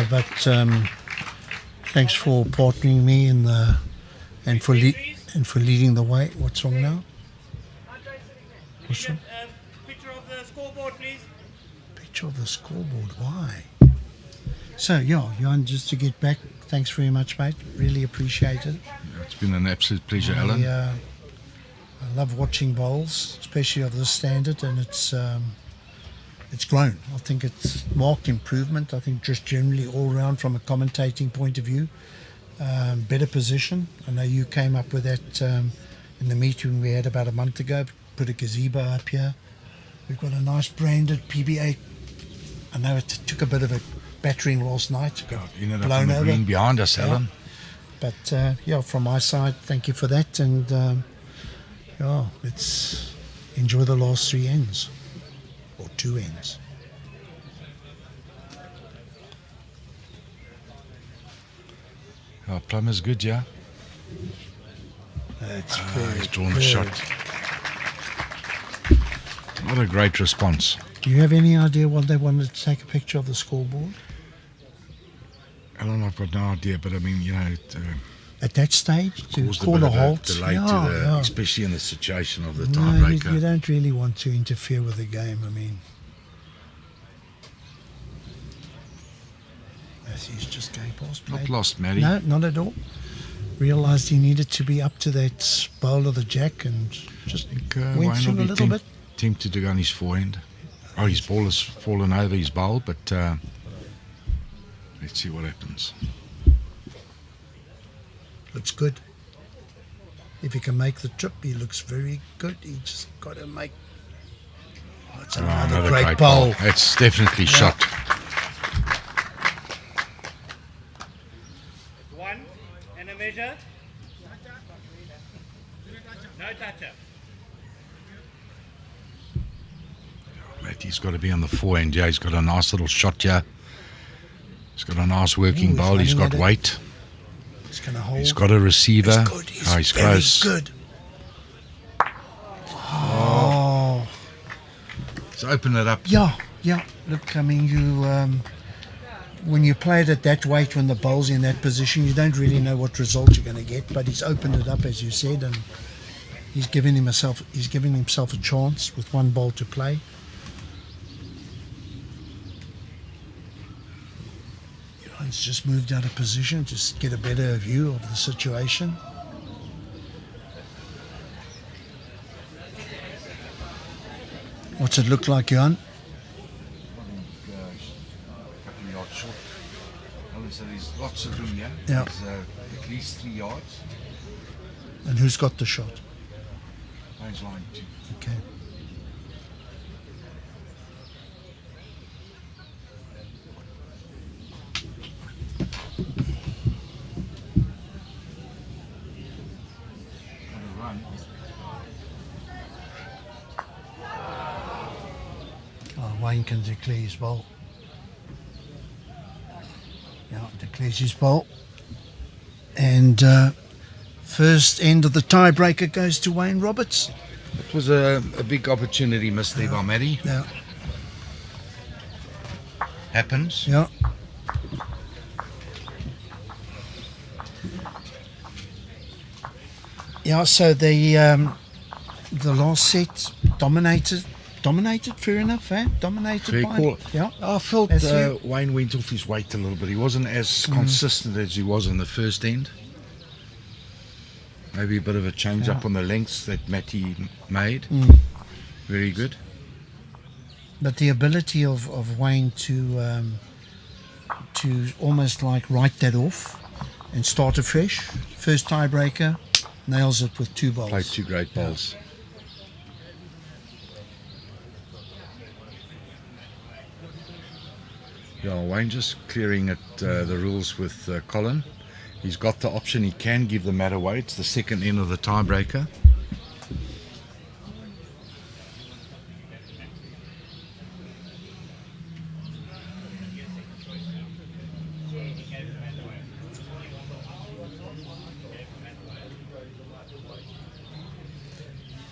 But thanks for partnering me and for leading the way. What's wrong now? What's wrong? Picture of the scoreboard, please. Picture of the scoreboard. Why? So yeah, Johan, just to get back, thanks very much, mate. Really appreciate it. It's been an absolute pleasure, Alan. I love watching bowls, especially of this standard, and it's grown. I think it's marked improvement. I think just generally all round from a commentating point of view, better position. I know you came up with that in the meeting we had about a month ago. Put a gazebo up here. We've got a nice branded PBA. I know it took a bit of a battering last night. Got Ended up blown on the over. green behind us, Yeah. Alan. But yeah, from my side, thank you for that, and yeah, let's enjoy the last 3 ends or 2 ends. Oh, Plummer's good, yeah? That's He's drawn the good. shot. What a great response. Do you have any idea what they wanted to take a picture of the scoreboard? Alan, I've got no idea, but I mean, you know, it At that stage, to caused a call bit a of a halt, delay yeah, to the, yeah. especially in the situation of the No, tiebreaker. you don't really want to interfere with the game. I mean, Mathews just going past. Not played. lost, Matty. No, not at all. Realised he needed to be up to that bowl of the jack and just went Wayne through will a be little bit. tempted to go on his forehand. Oh, his ball has fallen over his bowl, but let's see what happens. Looks good. If he can make the trip, he looks very good. He just got to make. Oh, it's another great bowl. It's definitely Yeah. shot. toucher. Mathews got to be on the forehand. Yeah, he's got a nice little shot here. He's got a nice working Ooh, he's bowl. He's running got at it. weight. He's going to hold. He's got a receiver. He's good. He's, He's very close. good. Oh. He's opened it up. Yeah. Look, I mean, you when you play it at that weight, when the bowl's in that position, you don't really know what result you're going to get. But he's opened it up, as you said, and he's giving himself a chance with one ball to play. He's just moved out of position, just get a better view of the situation. What's it look like, Jan? So there's lots of room here. Yeah. There's at least 3 yards. And who's got the shot? Mine's line 2. Okay. Wayne can declare his bowl. Yeah, declares his bowl. And first end of the tiebreaker goes to Wayne Roberts. It was a big opportunity missed there by Matty. Yeah. Happens. Yeah. Yeah, so the last set dominated, fair enough, eh? Dominated Fair by call. Yeah. I felt As you- Wayne went off his weight a little bit. He wasn't as consistent as he was in the first end. Maybe a bit of a change up on the lengths that Matty made. Very good. But the ability of Wayne to almost like write that off and start afresh. First tiebreaker, nails it with 2 balls. Played 2 great balls. Yeah, Wayne just clearing it, the rules with Colin. He's got the option, he can give the mat away. It's the second end of the tiebreaker.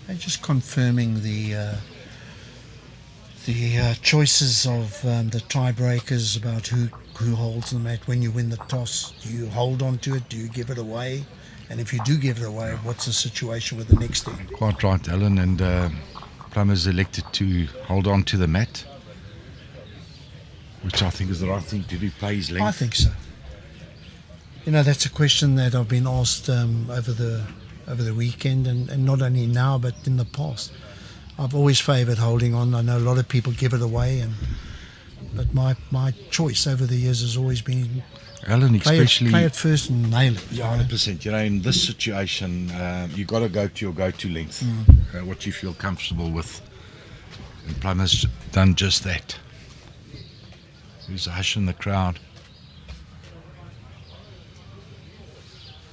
And just confirming the choices of the tiebreakers about who holds the mat when you win the toss. Do you hold on to it? Do you give it away? And if you do give it away, what's the situation with the next end? Quite right, Alan. And Plummer's elected to hold on to the mat, which I think is the right thing to do. Play his length. I think so. You know, that's a question that I've been asked over the weekend, and not only now but in the past. I've always favoured holding on. I know a lot of people give it away, but my choice over the years has always been Alan, especially play it first and nail it. Yeah, 100%. You know, in this situation, you got to go to your go-to length, what you feel comfortable with. And Plummer's done just that. There's a hush in the crowd.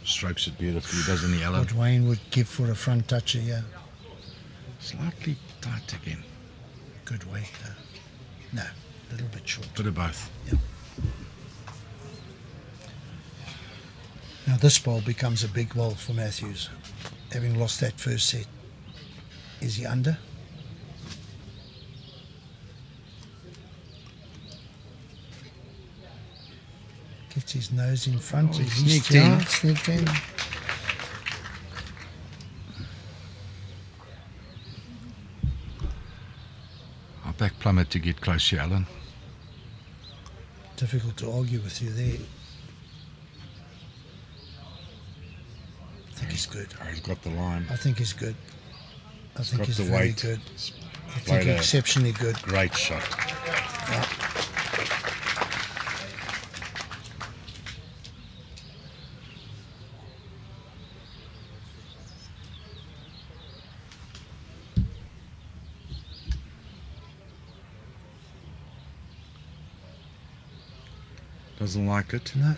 Strokes it beautifully, doesn't he, Alan? What Wayne would give for a front toucher, yeah. Slightly tight again. Good weight, though. No, a little bit short. Bit of both. Yeah. Now this ball becomes a big ball for Mathews, having lost that first set. Is he under? Gets his nose in front. Oh, he He's sneaked in. Sneaked in. I'll back Plummer to get close here, Alan. Difficult to argue with you there. I think he's good. Oh, he's got the line. I think he's good. I think got he's the very weight. good. I Played think a exceptionally good. Great shot. Yeah. Doesn't like it. No.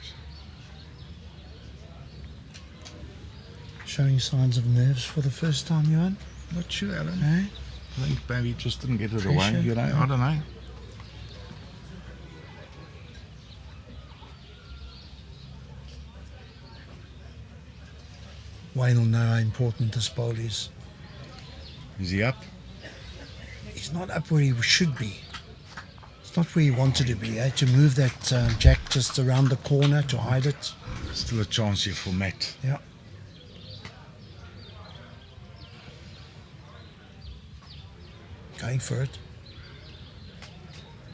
showing signs of nerves for the first time, Johan? Not sure, Alan. Eh? I think maybe he just didn't get it Pressure, away, you know. I don't know. Wayne will know how important this bowl is. Is he up? He's not up where he should be. It's not where he wanted to be. He had to move that jack just around the corner to hide it. Still a chance here for Matt. Yeah. Going for it.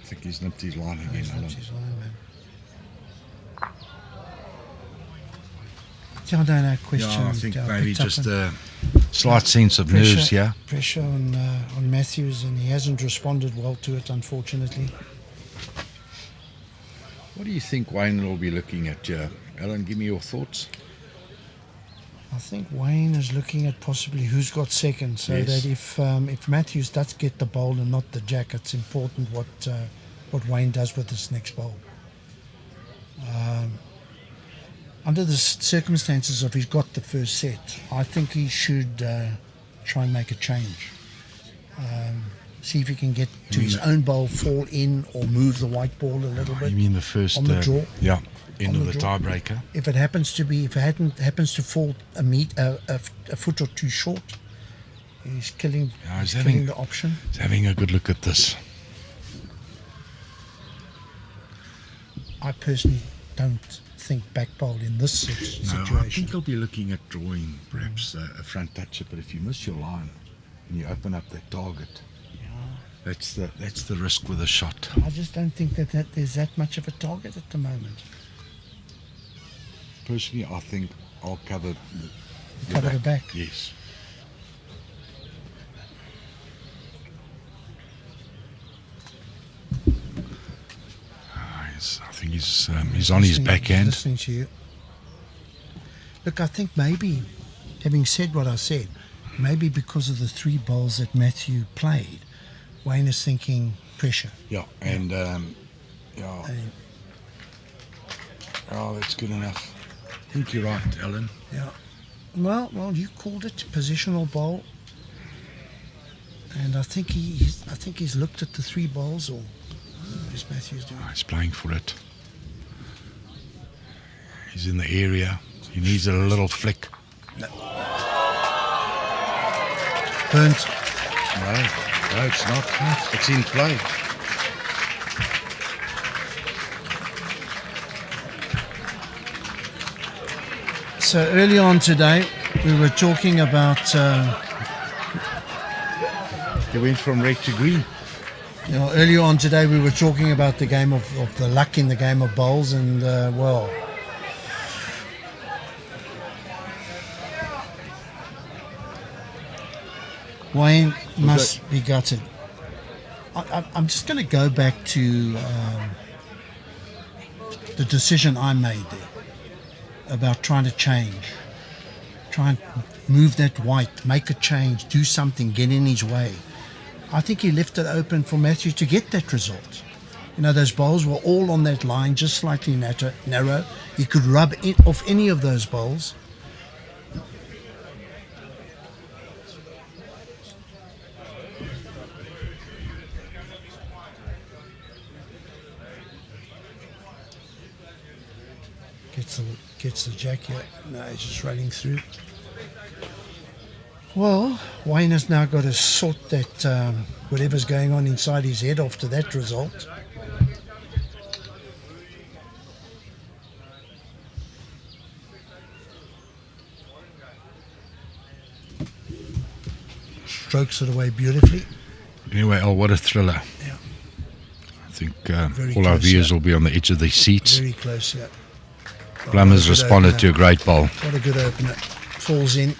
I think he's nipped his line again, He's Alan. nipped his line, man. Yeah, I don't know. Question. Yeah, I think maybe picked up just on a slight sense of nerves here. Pressure on Mathews, and he hasn't responded well to it, unfortunately. What do you think Wayne will be looking at here? Alan, give me your thoughts. I think Wayne is looking at possibly who's got second, so Yes. that if Mathews does get the bowl and not the jack, it's important what Wayne does with this next bowl. Under the circumstances of he's got the first set, I think he should try and make a change. See if he can get to his own bowl, fall in, or move the white ball a little bit. You mean the first on the draw? Yeah, end On of the the draw. tiebreaker. If it happens to fall a foot or two short, he's killing, Yeah, he's killing having- the option. He's having a good look at this. I personally don't think back bowl in this No, I situation. think he'll be looking at drawing perhaps a front toucher, but if you miss your line and you open up that target, that's the risk with a shot. I just don't think that there's that much of a target at the moment. Personally, I think I'll cover Cover the back. Yes. I think he's on his backhand. Listening to you. Look, I think maybe, having said what I said, maybe because of the three bowls that Matthew played, Wayne is thinking pressure. Yeah, and And oh, that's good enough. I think you're right, Alan. yeah. Well, you called it positional bowl, and I think he's looked at the three bowls, or what is Matthews doing? He's playing for it. He's in the area. He needs a little flick. Burnt. No, it's not. It's in play. So early on today, we were talking about He went from red to green. earlier on today we were talking about the game of the luck in the game of bowls, and well, Wayne must be gutted. I'm just going to go back to the decision I made there about trying to change, try and move that white, make a change, do something, get in his way. I think he left it open for Mathews to get that result. You know, those bowls were all on that line, just slightly narrow. He could rub it off any of those bowls. Gets the jack here. No, he's just running through. Well, Wayne has now got to sort that whatever's going on inside his head after that result. Strokes it away beautifully. Anyway, Al, what a thriller. Yeah. I think Very all our close, viewers yeah. will be on the edge of their seats. Very close, yeah. Plum has What a good responded opener. to a great bowl. What a good opener. Falls in.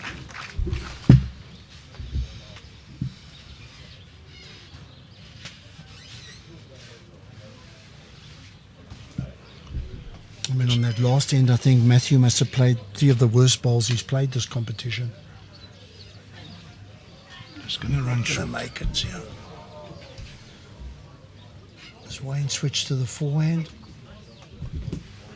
I mean, on that last end, I think Matthew must have played three of the worst bowls he's played this competition. Just going to run Gonna short. make it, yeah. Does Wayne switch to the forehand?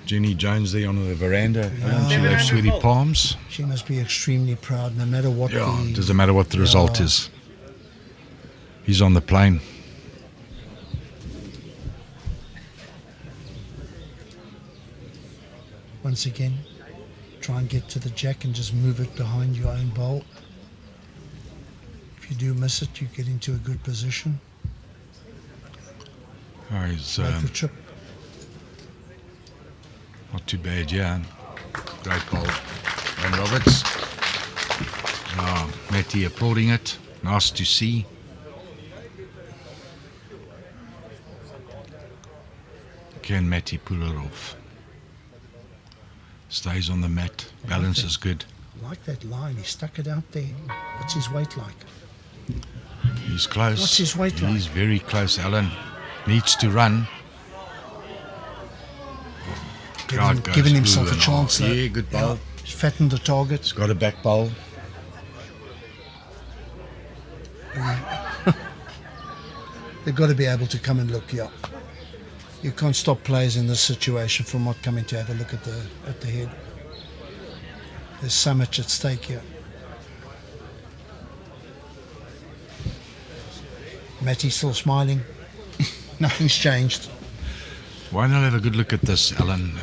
Jenny Jones there on the veranda. She left sweetie palms. She must be extremely proud, no matter what. Yeah, it doesn't matter what the result is. He's on the plane. Once again, try and get to the jack and just move it behind your own bowl. If you do miss it, you get into a good position. Oh, he's Make the trip. not too bad, yeah. Great bowl. And Roberts. Oh, Matty applauding it. Nice to see. Can Matty pull it off? Stays on the mat. Balance is good. Like that line, he stuck it out there. What's his weight like? He's close. What's his weight like? He's very close, Alan. Needs to run. Giving himself a chance there. Yeah, good bowl. He's fattened the target. He's got a back bowl. They've got to be able to come and look, yeah. You can't stop players in this situation from not coming to have a look at the head. There's so much at stake here. Matty's still smiling. Nothing's changed. Why not have a good look at this, Alan?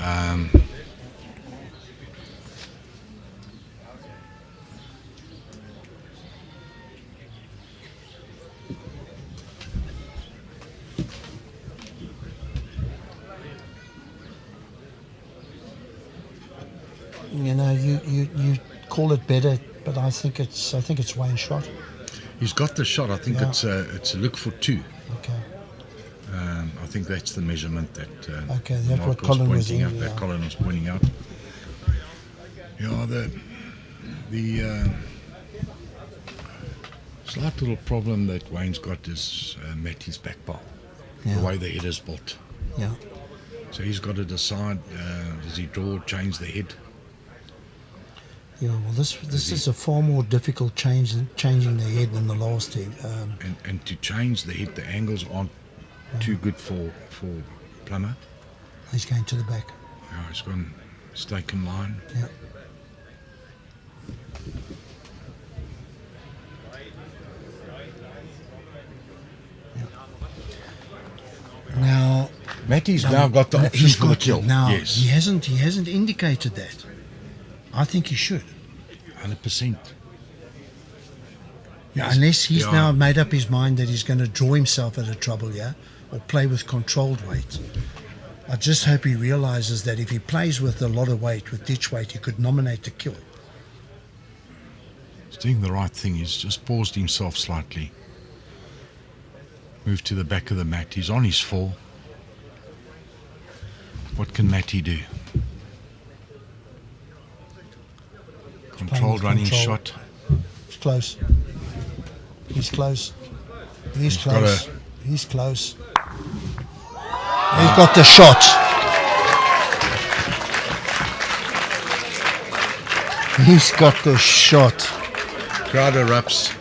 You know, you call it better, but I think it's Wayne's shot. He's got the shot. I think Yeah. it's a look for two. Okay. I think that's the measurement that Okay, that's Mark what Colin was pointing in, out. That yeah. Colin was pointing out. Yeah, the slight little problem that Wayne's got is Matty's back bowl. Yeah. The way the head is built. Yeah. So he's got to decide: does he draw, change the head? Yeah, well, this is a far more difficult changing the head than the last head. And to change the head, the angles aren't too good for Plummer. He's going to the back. Yeah, he's gone mistaken line. Yeah. Now, Matty's now got the option he's for the got kill. Now, Yes, he hasn't indicated that. I think he should. 100%. Yeah, unless he's Yeah. now made up his mind that he's going to draw himself out of trouble, yeah, or play with controlled weight. I just hope he realizes that if he plays with a lot of weight, with ditch weight, he could nominate the kill. He's doing the right thing. He's just paused himself slightly. Moved to the back of the mat. He's on his fall. What can Matty do? Controlled running control. shot. He's close. He's close. He's got close. He's close. He's got the shot. He's got the shot. Crowd erupts.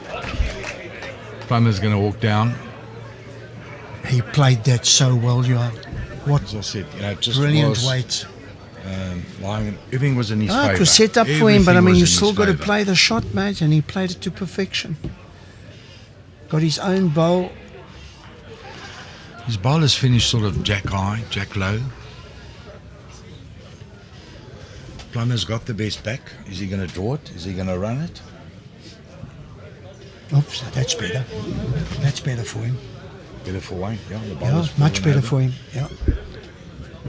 Plummer's going to walk down. He played that so well, Johan. What As I said, just brilliant was, weight. Lying, everything was in his favour. It was set up for him, but I Everything mean, was you in still his got to favour. play the shot, mate, and he played it to perfection. Got his own bowl. His bowlers finished sort of jack high, jack low. Plummer's got the best back. Is he going to draw it? Is he going to run it? Oops, that's better. That's better for him. Better for Wayne. Yeah, the Yeah, bowler's much fallen better over. for him. Yeah.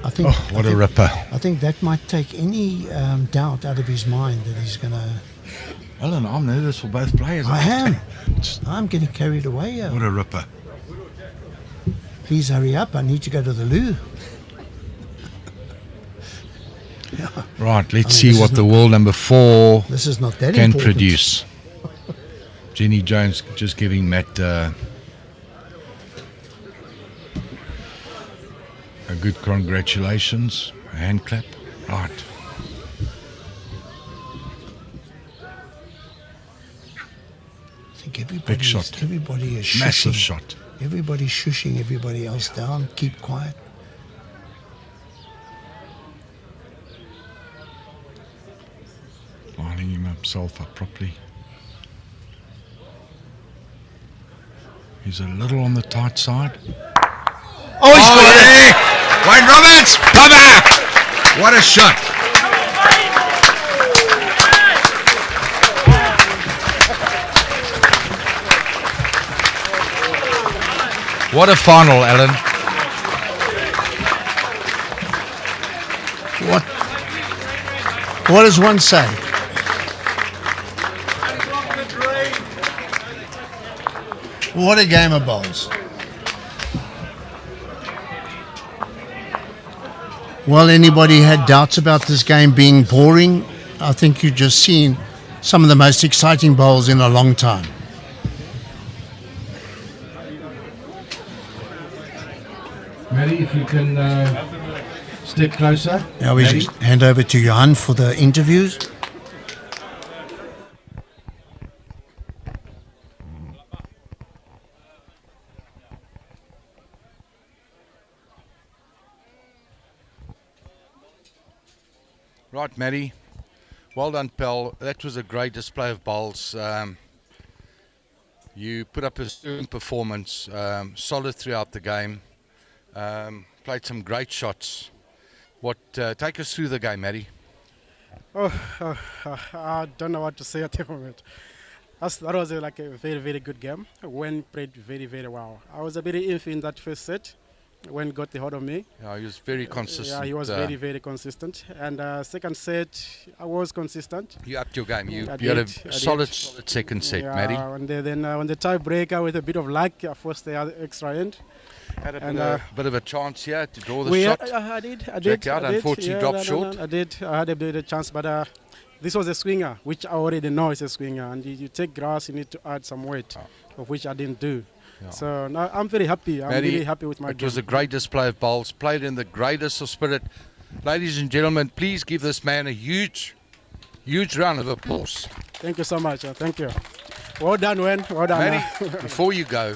I think. Oh, what a ripper. I think that might take any doubt out of his mind that he's going to. Alan, I'm nervous for both players. I am. I'm getting carried away here. What a ripper. Please hurry up. I need to go to the loo. Yeah. Right, let's I mean, see what the world number 4 This is not that can important. produce. Jenny Jones just giving Matt a good congratulations, a hand clap. Right. I think Big shot. Everybody is Massive shushing. shot. Everybody's shushing everybody else down. Keep quiet. himself up properly. He's a little on the tight side. Oh, he's got it! Yeah! Wayne Roberts! Plummer! What a shot! What a final, Alan. What does one say? What a game of bowls. Well, anybody had doubts about this game being boring? I think you've just seen some of the most exciting bowls in a long time. Maddie, if you can step closer. Now we just hand over to Johan for the interviews. Right, Maddie. Well done, pal. That was a great display of bowls. You put up a sterling performance, solid throughout the game. Played some great shots. Take us through the game, Maddie. I don't know what to say at the moment. That was like a very, very good game. Wen played very, very well. I was a bit iffy in that first set. Wen got the hold of me. Yeah, he was very consistent. Yeah, he was very, very consistent. And second set, I was consistent. You upped your game. You had a solid second set, yeah, Maddie. And then on the tiebreaker, with a bit of luck, I forced the extra end. Had a bit of a chance here to draw the shot. I did. Jack out, unfortunately dropped short. I did. I had a bit of a chance, but this was a swinger, which I already know is a swinger. And you take grass, you need to add some weight, of which I didn't do. Yeah. So now I'm very happy. I'm really happy with my game. It was a great display of bowls, played in the greatest of spirit. Ladies and gentlemen, please give this man a huge round of applause. Thank you so much. Thank you. Well done, Wen. Well done. Maddie, before you go,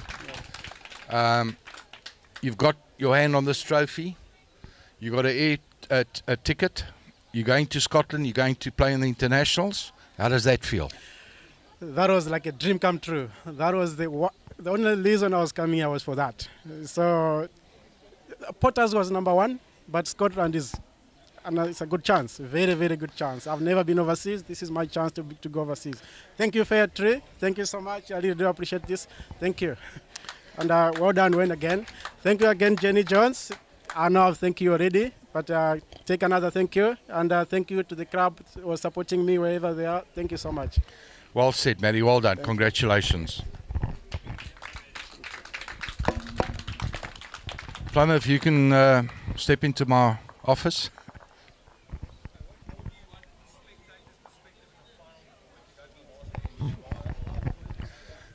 you've got your hand on this trophy. You've got a ticket. You're going to Scotland. You're going to play in the internationals. How does that feel? That was like a dream come true. That was the only reason I was coming here was for that. So Potters was number one, but Scotland is it's a good chance, very, very good chance. I've never been overseas. This is my chance to go overseas. Thank you, Fair Tree. Thank you so much. I really do appreciate this. Thank you. And well done, Wayne, again. Thank you again, Jenny Jones. I know I've thanked you already, but take another thank you. And thank you to the crowd who are supporting me wherever they are. Thank you so much. Well said, Maddie. Well done. Congratulations. Plummer, if you can step into my office.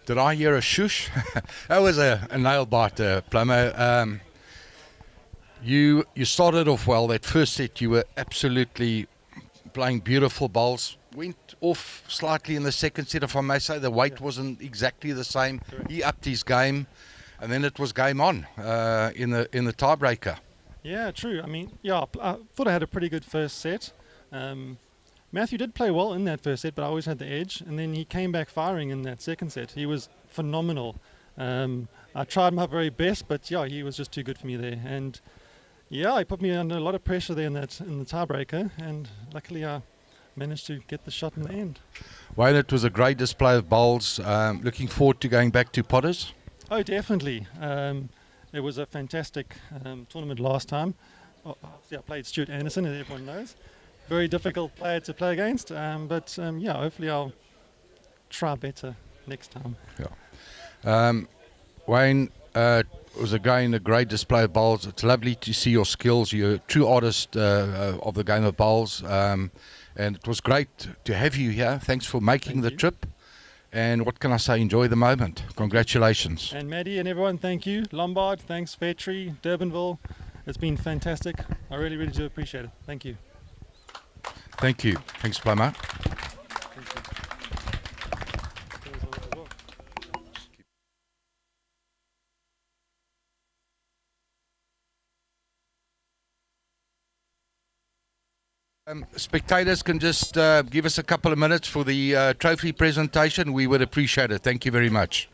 Did I hear a shush? That was a nail biter, Plummer. You started off well. That first set, you were absolutely playing beautiful bowls. Went off slightly in the second set, if I may say. The weight wasn't exactly the same. He upped his game, and then it was game on in the tiebreaker. Yeah, true. I mean, I thought I had a pretty good first set. Mathews did play well in that first set, but I always had the edge. And then he came back firing in that second set. He was phenomenal. I tried my very best, but he was just too good for me there. And he put me under a lot of pressure there in the tiebreaker. And luckily, I managed to get the shot in the end. Wayne, it was a great display of bowls. Looking forward to going back to Potters. Oh, definitely. It was a fantastic tournament last time. I played Stuart Anderson, as everyone knows. Very difficult player to play against, but hopefully I'll try better next time. Yeah. Wayne, it was again a great display of bowls. It's lovely to see your skills. You're a true artist of the game of bowls, and it was great to have you here. Thanks for making the trip. And what can I say? Enjoy the moment. Congratulations. And Maddie and everyone, thank you. Lombard, thanks. Phiri, Durbanville. It's been fantastic. I really, really do appreciate it. Thank you. Thank you. Thanks, Plummer. Spectators can just give us a couple of minutes for the trophy presentation. We would appreciate it. Thank you very much.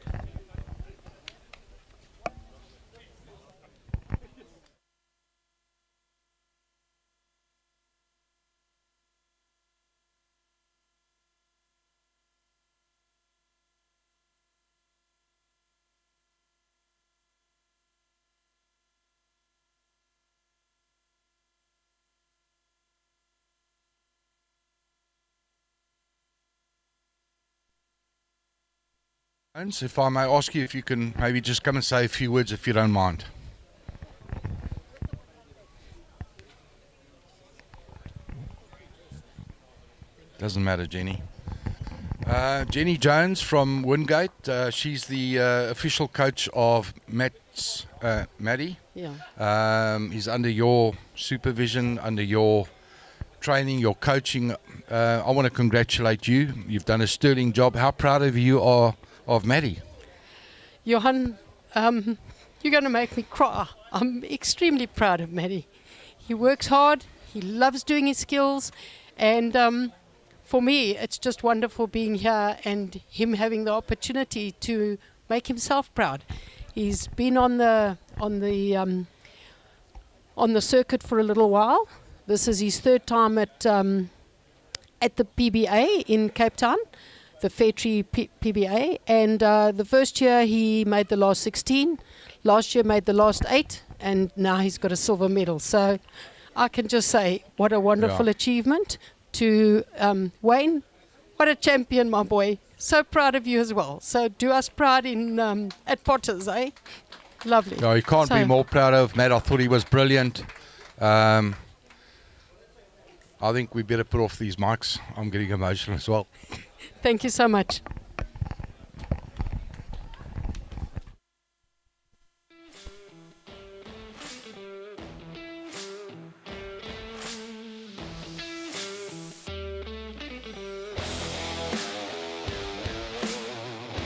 If I may ask you if you can maybe just come and say a few words if you don't mind. Doesn't matter, Jenny. Jenny Jones from Wingate. She's the official coach of Maddie. Yeah. He's under your supervision, under your training, your coaching. I want to congratulate you. You've done a sterling job. How proud of you are of Maddie? Johan, you're going to make me cry. I'm extremely proud of Maddie. He works hard. He loves doing his skills. And for me, it's just wonderful being here and him having the opportunity to make himself proud. He's been on the circuit for a little while. This is his third time at the PBA in Cape Town, the Phiri PBA, and the first year he made the last 16, last year made the last 8, and now he's got a silver medal. So I can just say what a wonderful achievement to Wayne. What a champion, my boy. So proud of you as well. So do us proud in at Potters, eh? Lovely. No, you can't be more proud of Matt. I thought he was brilliant. I think we better put off these mics. I'm getting emotional as well. Thank you so much.